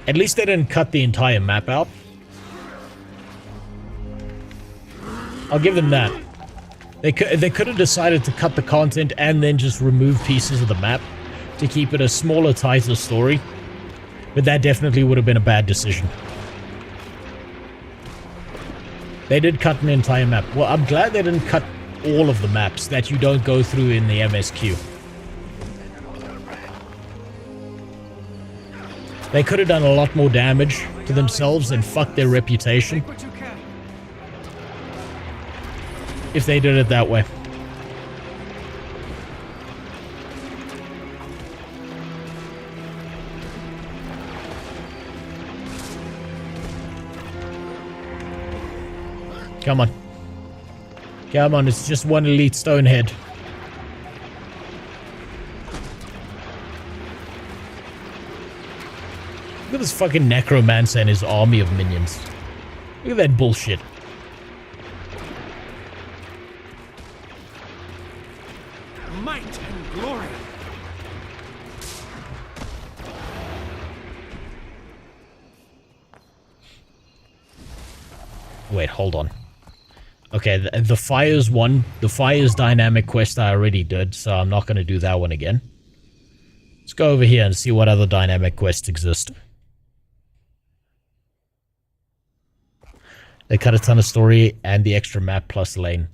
At least they didn't cut the entire map out. I'll give them that. They could have decided to cut the content and then just remove pieces of the map to keep it a smaller, tighter story. But that definitely would have been a bad decision. They did cut an entire map. Well, I'm glad they didn't cut all of the maps that you don't go through in the MSQ. They could have done a lot more damage to themselves and fucked their reputation if they did it that way. Come on. Come on, it's just one elite stonehead. Look at this fucking necromancer and his army of minions. Look at that bullshit. Might and glory. Wait, hold on. Okay, the Fires one, the Fires dynamic quest I already did, so I'm not going to do that one again. Let's go over here and see what other dynamic quests exist. They cut a ton of story and the extra map plus lane.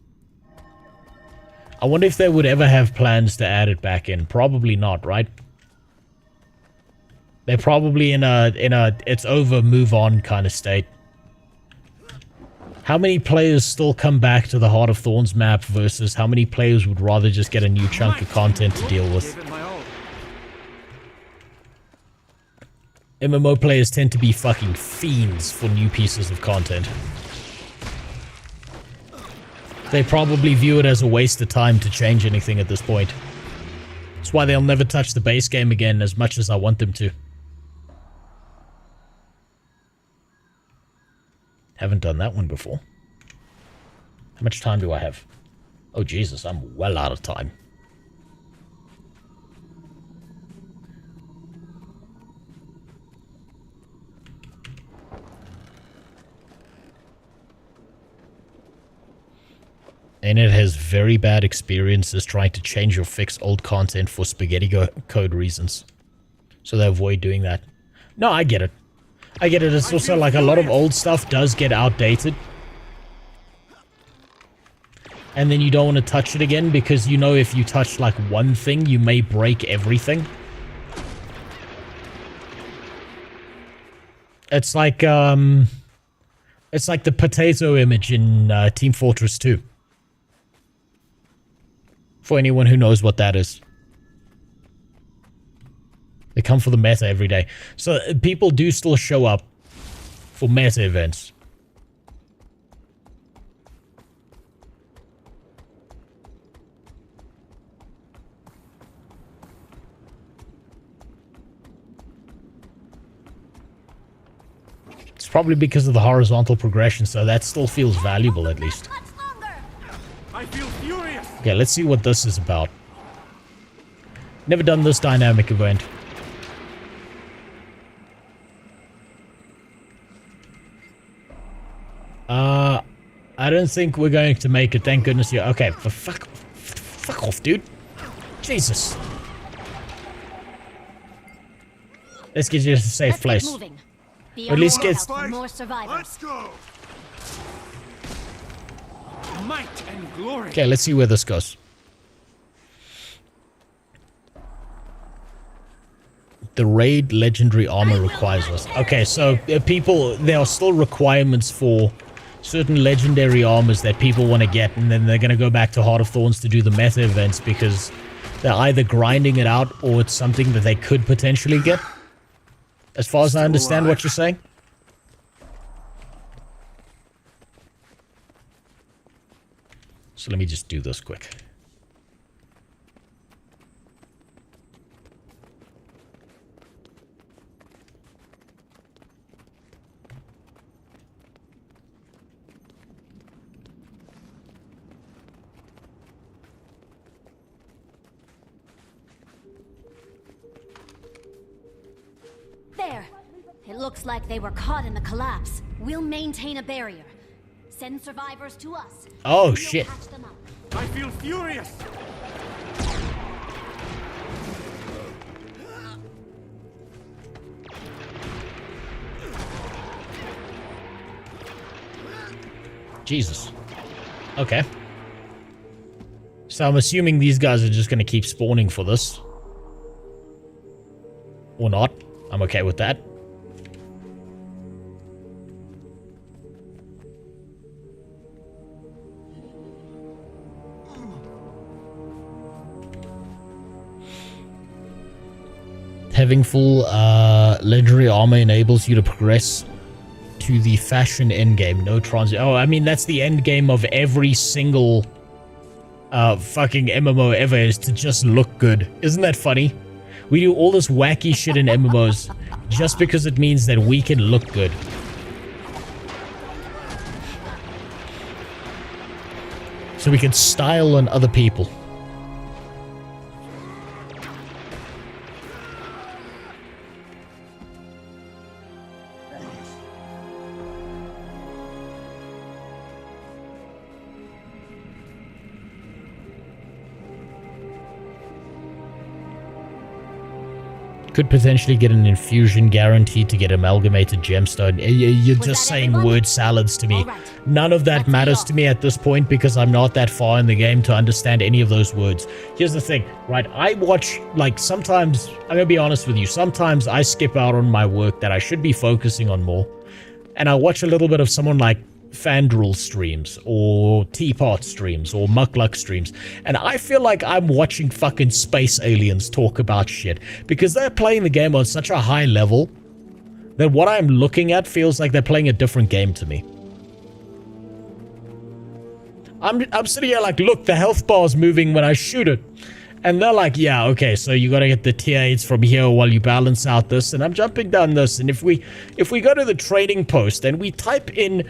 I wonder if they would ever have plans to add it back in. Probably not, right? They're probably in a it's over, move on kind of state. How many players still come back to the Heart of Thorns map versus how many players would rather just get a new chunk of content to deal with? MMO players tend to be fucking fiends for new pieces of content. They probably view it as a waste of time to change anything at this point. That's why they'll never touch the base game again as much as I want them to. Haven't done that one before. How much time do I have? Oh Jesus, I'm well out of time. And it has very bad experiences trying to change or fix old content for spaghetti code reasons. So they avoid doing that. No, I get it. I get it. It's also like a lot of old stuff does get outdated. And then you don't want to touch it again because you know if you touch like one thing, you may break everything. It's like the potato image in Team Fortress 2. For anyone who knows what that is. They come for the meta every day. So people do still show up for meta events. It's probably because of the horizontal progression, so that still feels valuable at least. I feel furious. Okay, let's see what this is about. Never done this dynamic event. I don't think we're going to make it, thank goodness you. Okay, for fuck off, dude. Jesus. Let's get you to a safe place. Or at least get... More survivors. Let's go. Might and glory. Okay, let's see where this goes. The raid legendary armor requires us. Okay, so people, there are still requirements for certain legendary armors that people want to get, and then they're going to go back to Heart of Thorns to do the meta events because they're either grinding it out or it's something that they could potentially get. As far as I understand what you're saying. So let me just do this quick. There. It looks like they were caught in the collapse. We'll maintain a barrier. Send survivors to us. Oh, shit. I feel furious. Jesus. Okay. So I'm assuming these guys are just going to keep spawning for this. Or not. I'm okay with that. Having full legendary armor enables you to progress to the fashion endgame. No transit. Oh, I mean, that's the endgame of every single fucking MMO ever, is to just look good. Isn't that funny? We do all this wacky shit in MMOs just because it means that we can look good. So we can style on other people. Could potentially get an infusion guaranteed to get amalgamated gemstone. You're just saying word salads to me. None of that matters to me at this point because I'm not that far in the game to understand any of those words. Here's the thing, right? I watch, like, sometimes, I'm gonna be honest with you, sometimes I skip out on my work that I should be focusing on more. And I watch a little bit of someone like Fandral streams, or Teapot streams, or Muckluck streams, and I feel like I'm watching fucking space aliens talk about shit, because they're playing the game on such a high level that what I'm looking at feels like they're playing a different game to me. I'm sitting here like, look, the health bar's moving when I shoot it. And they're like, yeah, okay, so you gotta get the tier 8s from here while you balance out this, and I'm jumping down this, and if we go to the trading post and we type in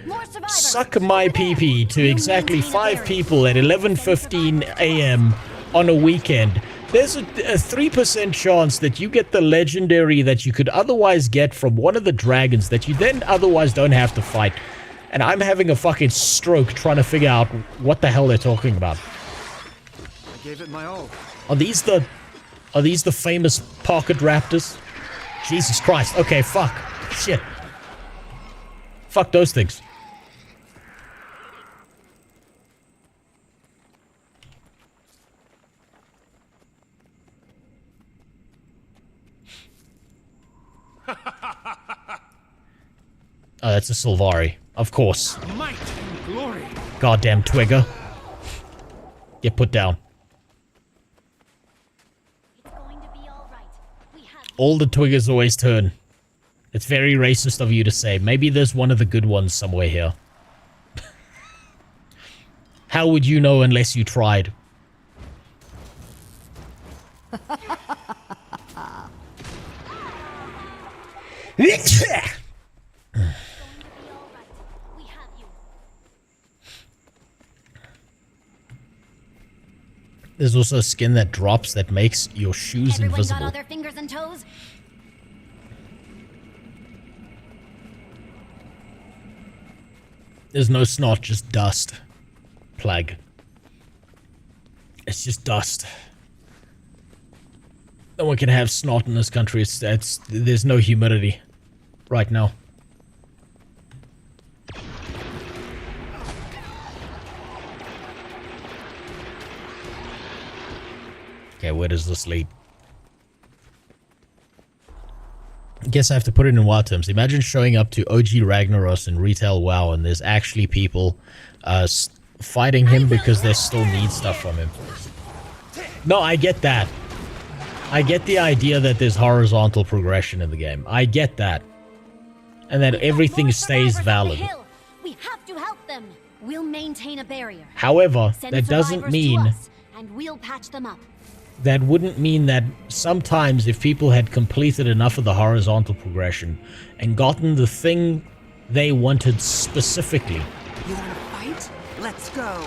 suck my PP to exactly 5 people at 11:15 a.m. on a weekend, there's a 3% chance that you get the legendary that you could otherwise get from one of the dragons that you then otherwise don't have to fight. And I'm having a fucking stroke trying to figure out what the hell they're talking about. I gave it my all. Are these the famous pocket raptors? Jesus Christ. Okay, fuck. Shit. Fuck those things. Oh, that's a Sylvari. Of course. Might and glory. Goddamn Twigger. Get put down. All the Twiggers always turn. It's very racist of you to say. Maybe there's one of the good ones somewhere here. How would you know unless you tried? There's also a skin that drops that makes your shoes invisible. Got all their fingers and toes? There's no snot, just dust. Plague. It's just dust. No one can have snot in this country. There's no humidity right now. Okay, where does this lead? I guess I have to put it in WoW terms. Imagine showing up to OG Ragnaros in retail WoW and there's actually people fighting him because they still need stuff from him. No, I get that. I get the idea that there's horizontal progression in the game. I get that. And that everything stays valid. We have to help them. We'll maintain a barrier. However, that doesn't mean... And we'll patch them up. That wouldn't mean that sometimes if people had completed enough of the horizontal progression and gotten the thing they wanted specifically... You wanna fight? Let's go.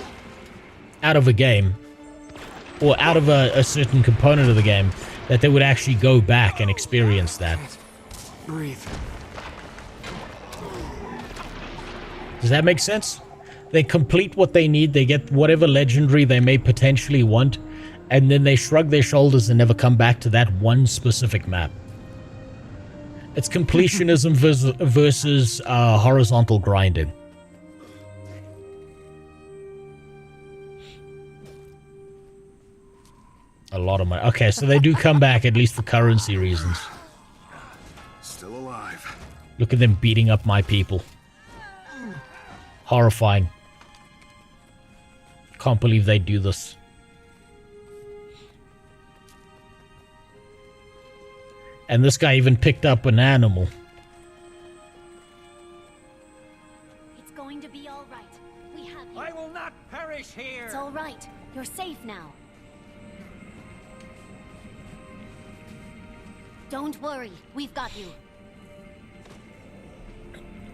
...out of a game, or out of a certain component of the game, that they would actually go back and experience that. Breathe. Does that make sense? They complete what they need, they get whatever legendary they may potentially want, and then they shrug their shoulders and never come back to that one specific map. It's completionism versus horizontal grinding. A lot of money. Okay, so they do come back at least for currency reasons. Still alive. Look at them beating up my people. Horrifying. Can't believe they do this. And this guy even picked up an animal. It's going to be all right. We have you. I will not perish here. It's all right. You're safe now. Don't worry. We've got you.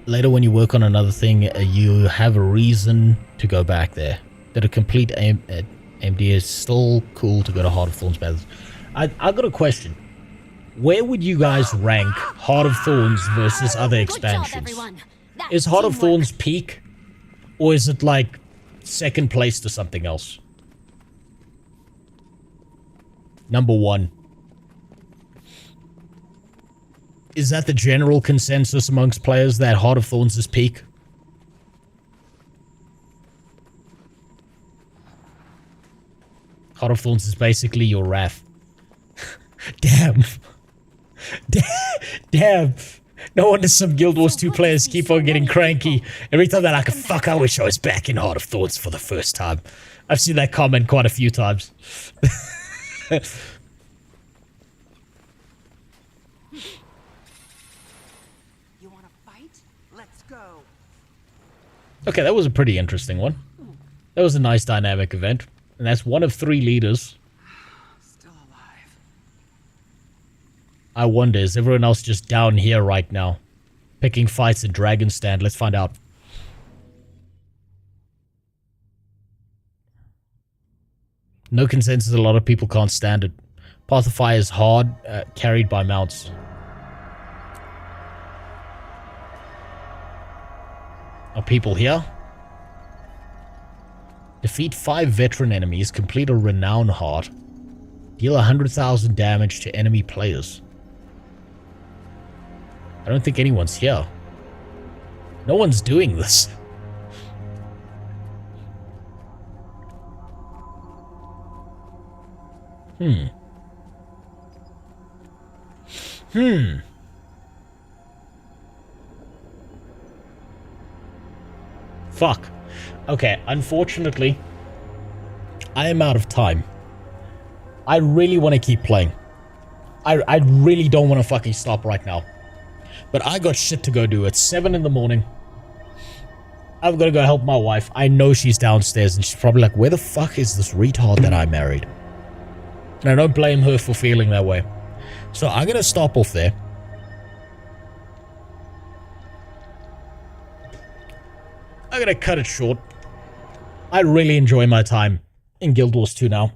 Later when you work on another thing, you have a reason to go back there. That a complete MD is still cool to go to Heart of Thorns battles. I got a question. Where would you guys rank Heart of Thorns versus other expansions? Is Heart of Thorns peak? Or is it like second place to something else? Number 1. Is that the general consensus amongst players that Heart of Thorns is peak? Heart of Thorns is basically your Wrath. Damn. Damn. No wonder some Guild Wars 2 players keep on getting cranky. Every time they're like, fuck, I wish I was back in Heart of Thorns for the first time. I've seen that comment quite a few times. You wanna fight? Let's go. Okay, that was a pretty interesting one. That was a nice dynamic event. And that's one of 3 leaders. I wonder, is everyone else just down here right now? Picking fights at Dragon Stand? Let's find out. No consensus, a lot of people can't stand it. Path of Fire is hard, carried by mounts. Are people here? Defeat 5 veteran enemies, complete a Renown Heart. Deal 100,000 damage to enemy players. I don't think anyone's here. No one's doing this. Fuck. Okay, unfortunately, I am out of time. I really want to keep playing. I really don't want to fucking stop right now. But I got shit to go do. It's 7 in the morning. I've got to go help my wife. I know she's downstairs and she's probably like, where the fuck is this retard that I married? And I don't blame her for feeling that way. So I'm going to stop off there. I'm going to cut it short. I really enjoy my time in Guild Wars 2 now.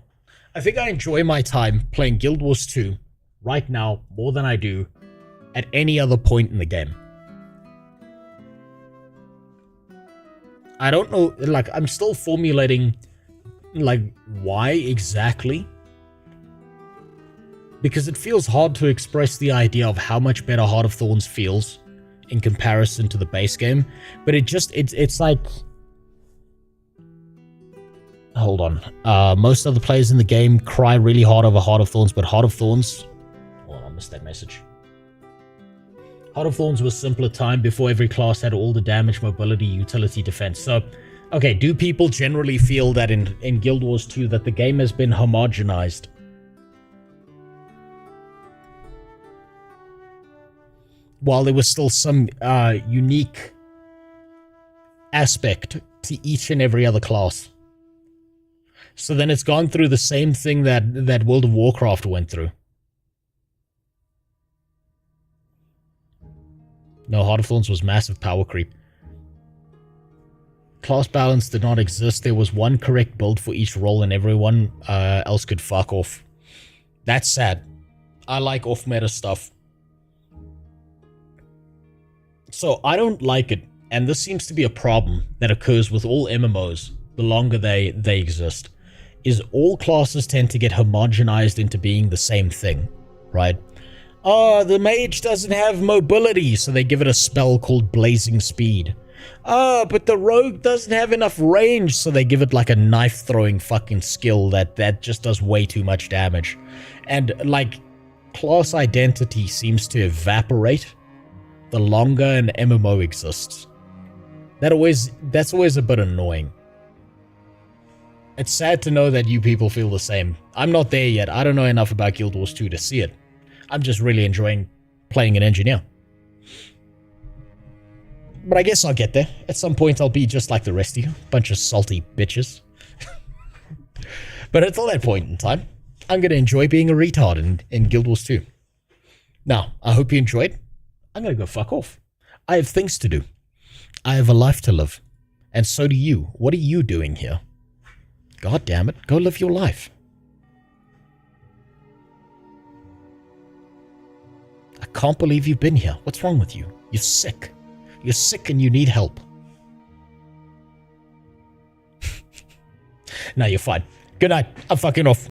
I think I enjoy my time playing Guild Wars 2 right now more than I do at any other point in the game. I don't know, like, I'm still formulating, like, why exactly? Because it feels hard to express the idea of how much better Heart of Thorns feels in comparison to the base game, but it's like... Hold on. Most other players in the game cry really hard over Heart of Thorns, but Heart of Thorns... Oh, I missed that message. Heart of Thorns was simpler time before every class had all the damage, mobility, utility, defense. So, okay, do people generally feel that in Guild Wars 2 that the game has been homogenized? While there was still some unique aspect to each and every other class. So then it's gone through the same thing that World of Warcraft went through. No, Heart of Thorns was massive power creep. Class balance did not exist. There was one correct build for each role and everyone else could fuck off. That's sad. I like off-meta stuff. So I don't like it, and this seems to be a problem that occurs with all MMOs the longer they exist, is all classes tend to get homogenized into being the same thing, right? Oh, the mage doesn't have mobility, so they give it a spell called Blazing Speed. Oh, but the rogue doesn't have enough range, so they give it like a knife-throwing fucking skill that just does way too much damage. And, like, class identity seems to evaporate the longer an MMO exists. That's always a bit annoying. It's sad to know that you people feel the same. I'm not there yet. I don't know enough about Guild Wars 2 to see it. I'm just really enjoying playing an engineer. But I guess I'll get there. At some point I'll be just like the rest of you. Bunch of salty bitches. But until that point in time, I'm going to enjoy being a retard in Guild Wars 2. Now, I hope you enjoyed. I'm going to go fuck off. I have things to do. I have a life to live. And so do you. What are you doing here? God damn it. Go live your life. I can't believe you've been here. What's wrong with you? You're sick. You're sick and you need help. No, you're fine. Good night. I'm fucking off.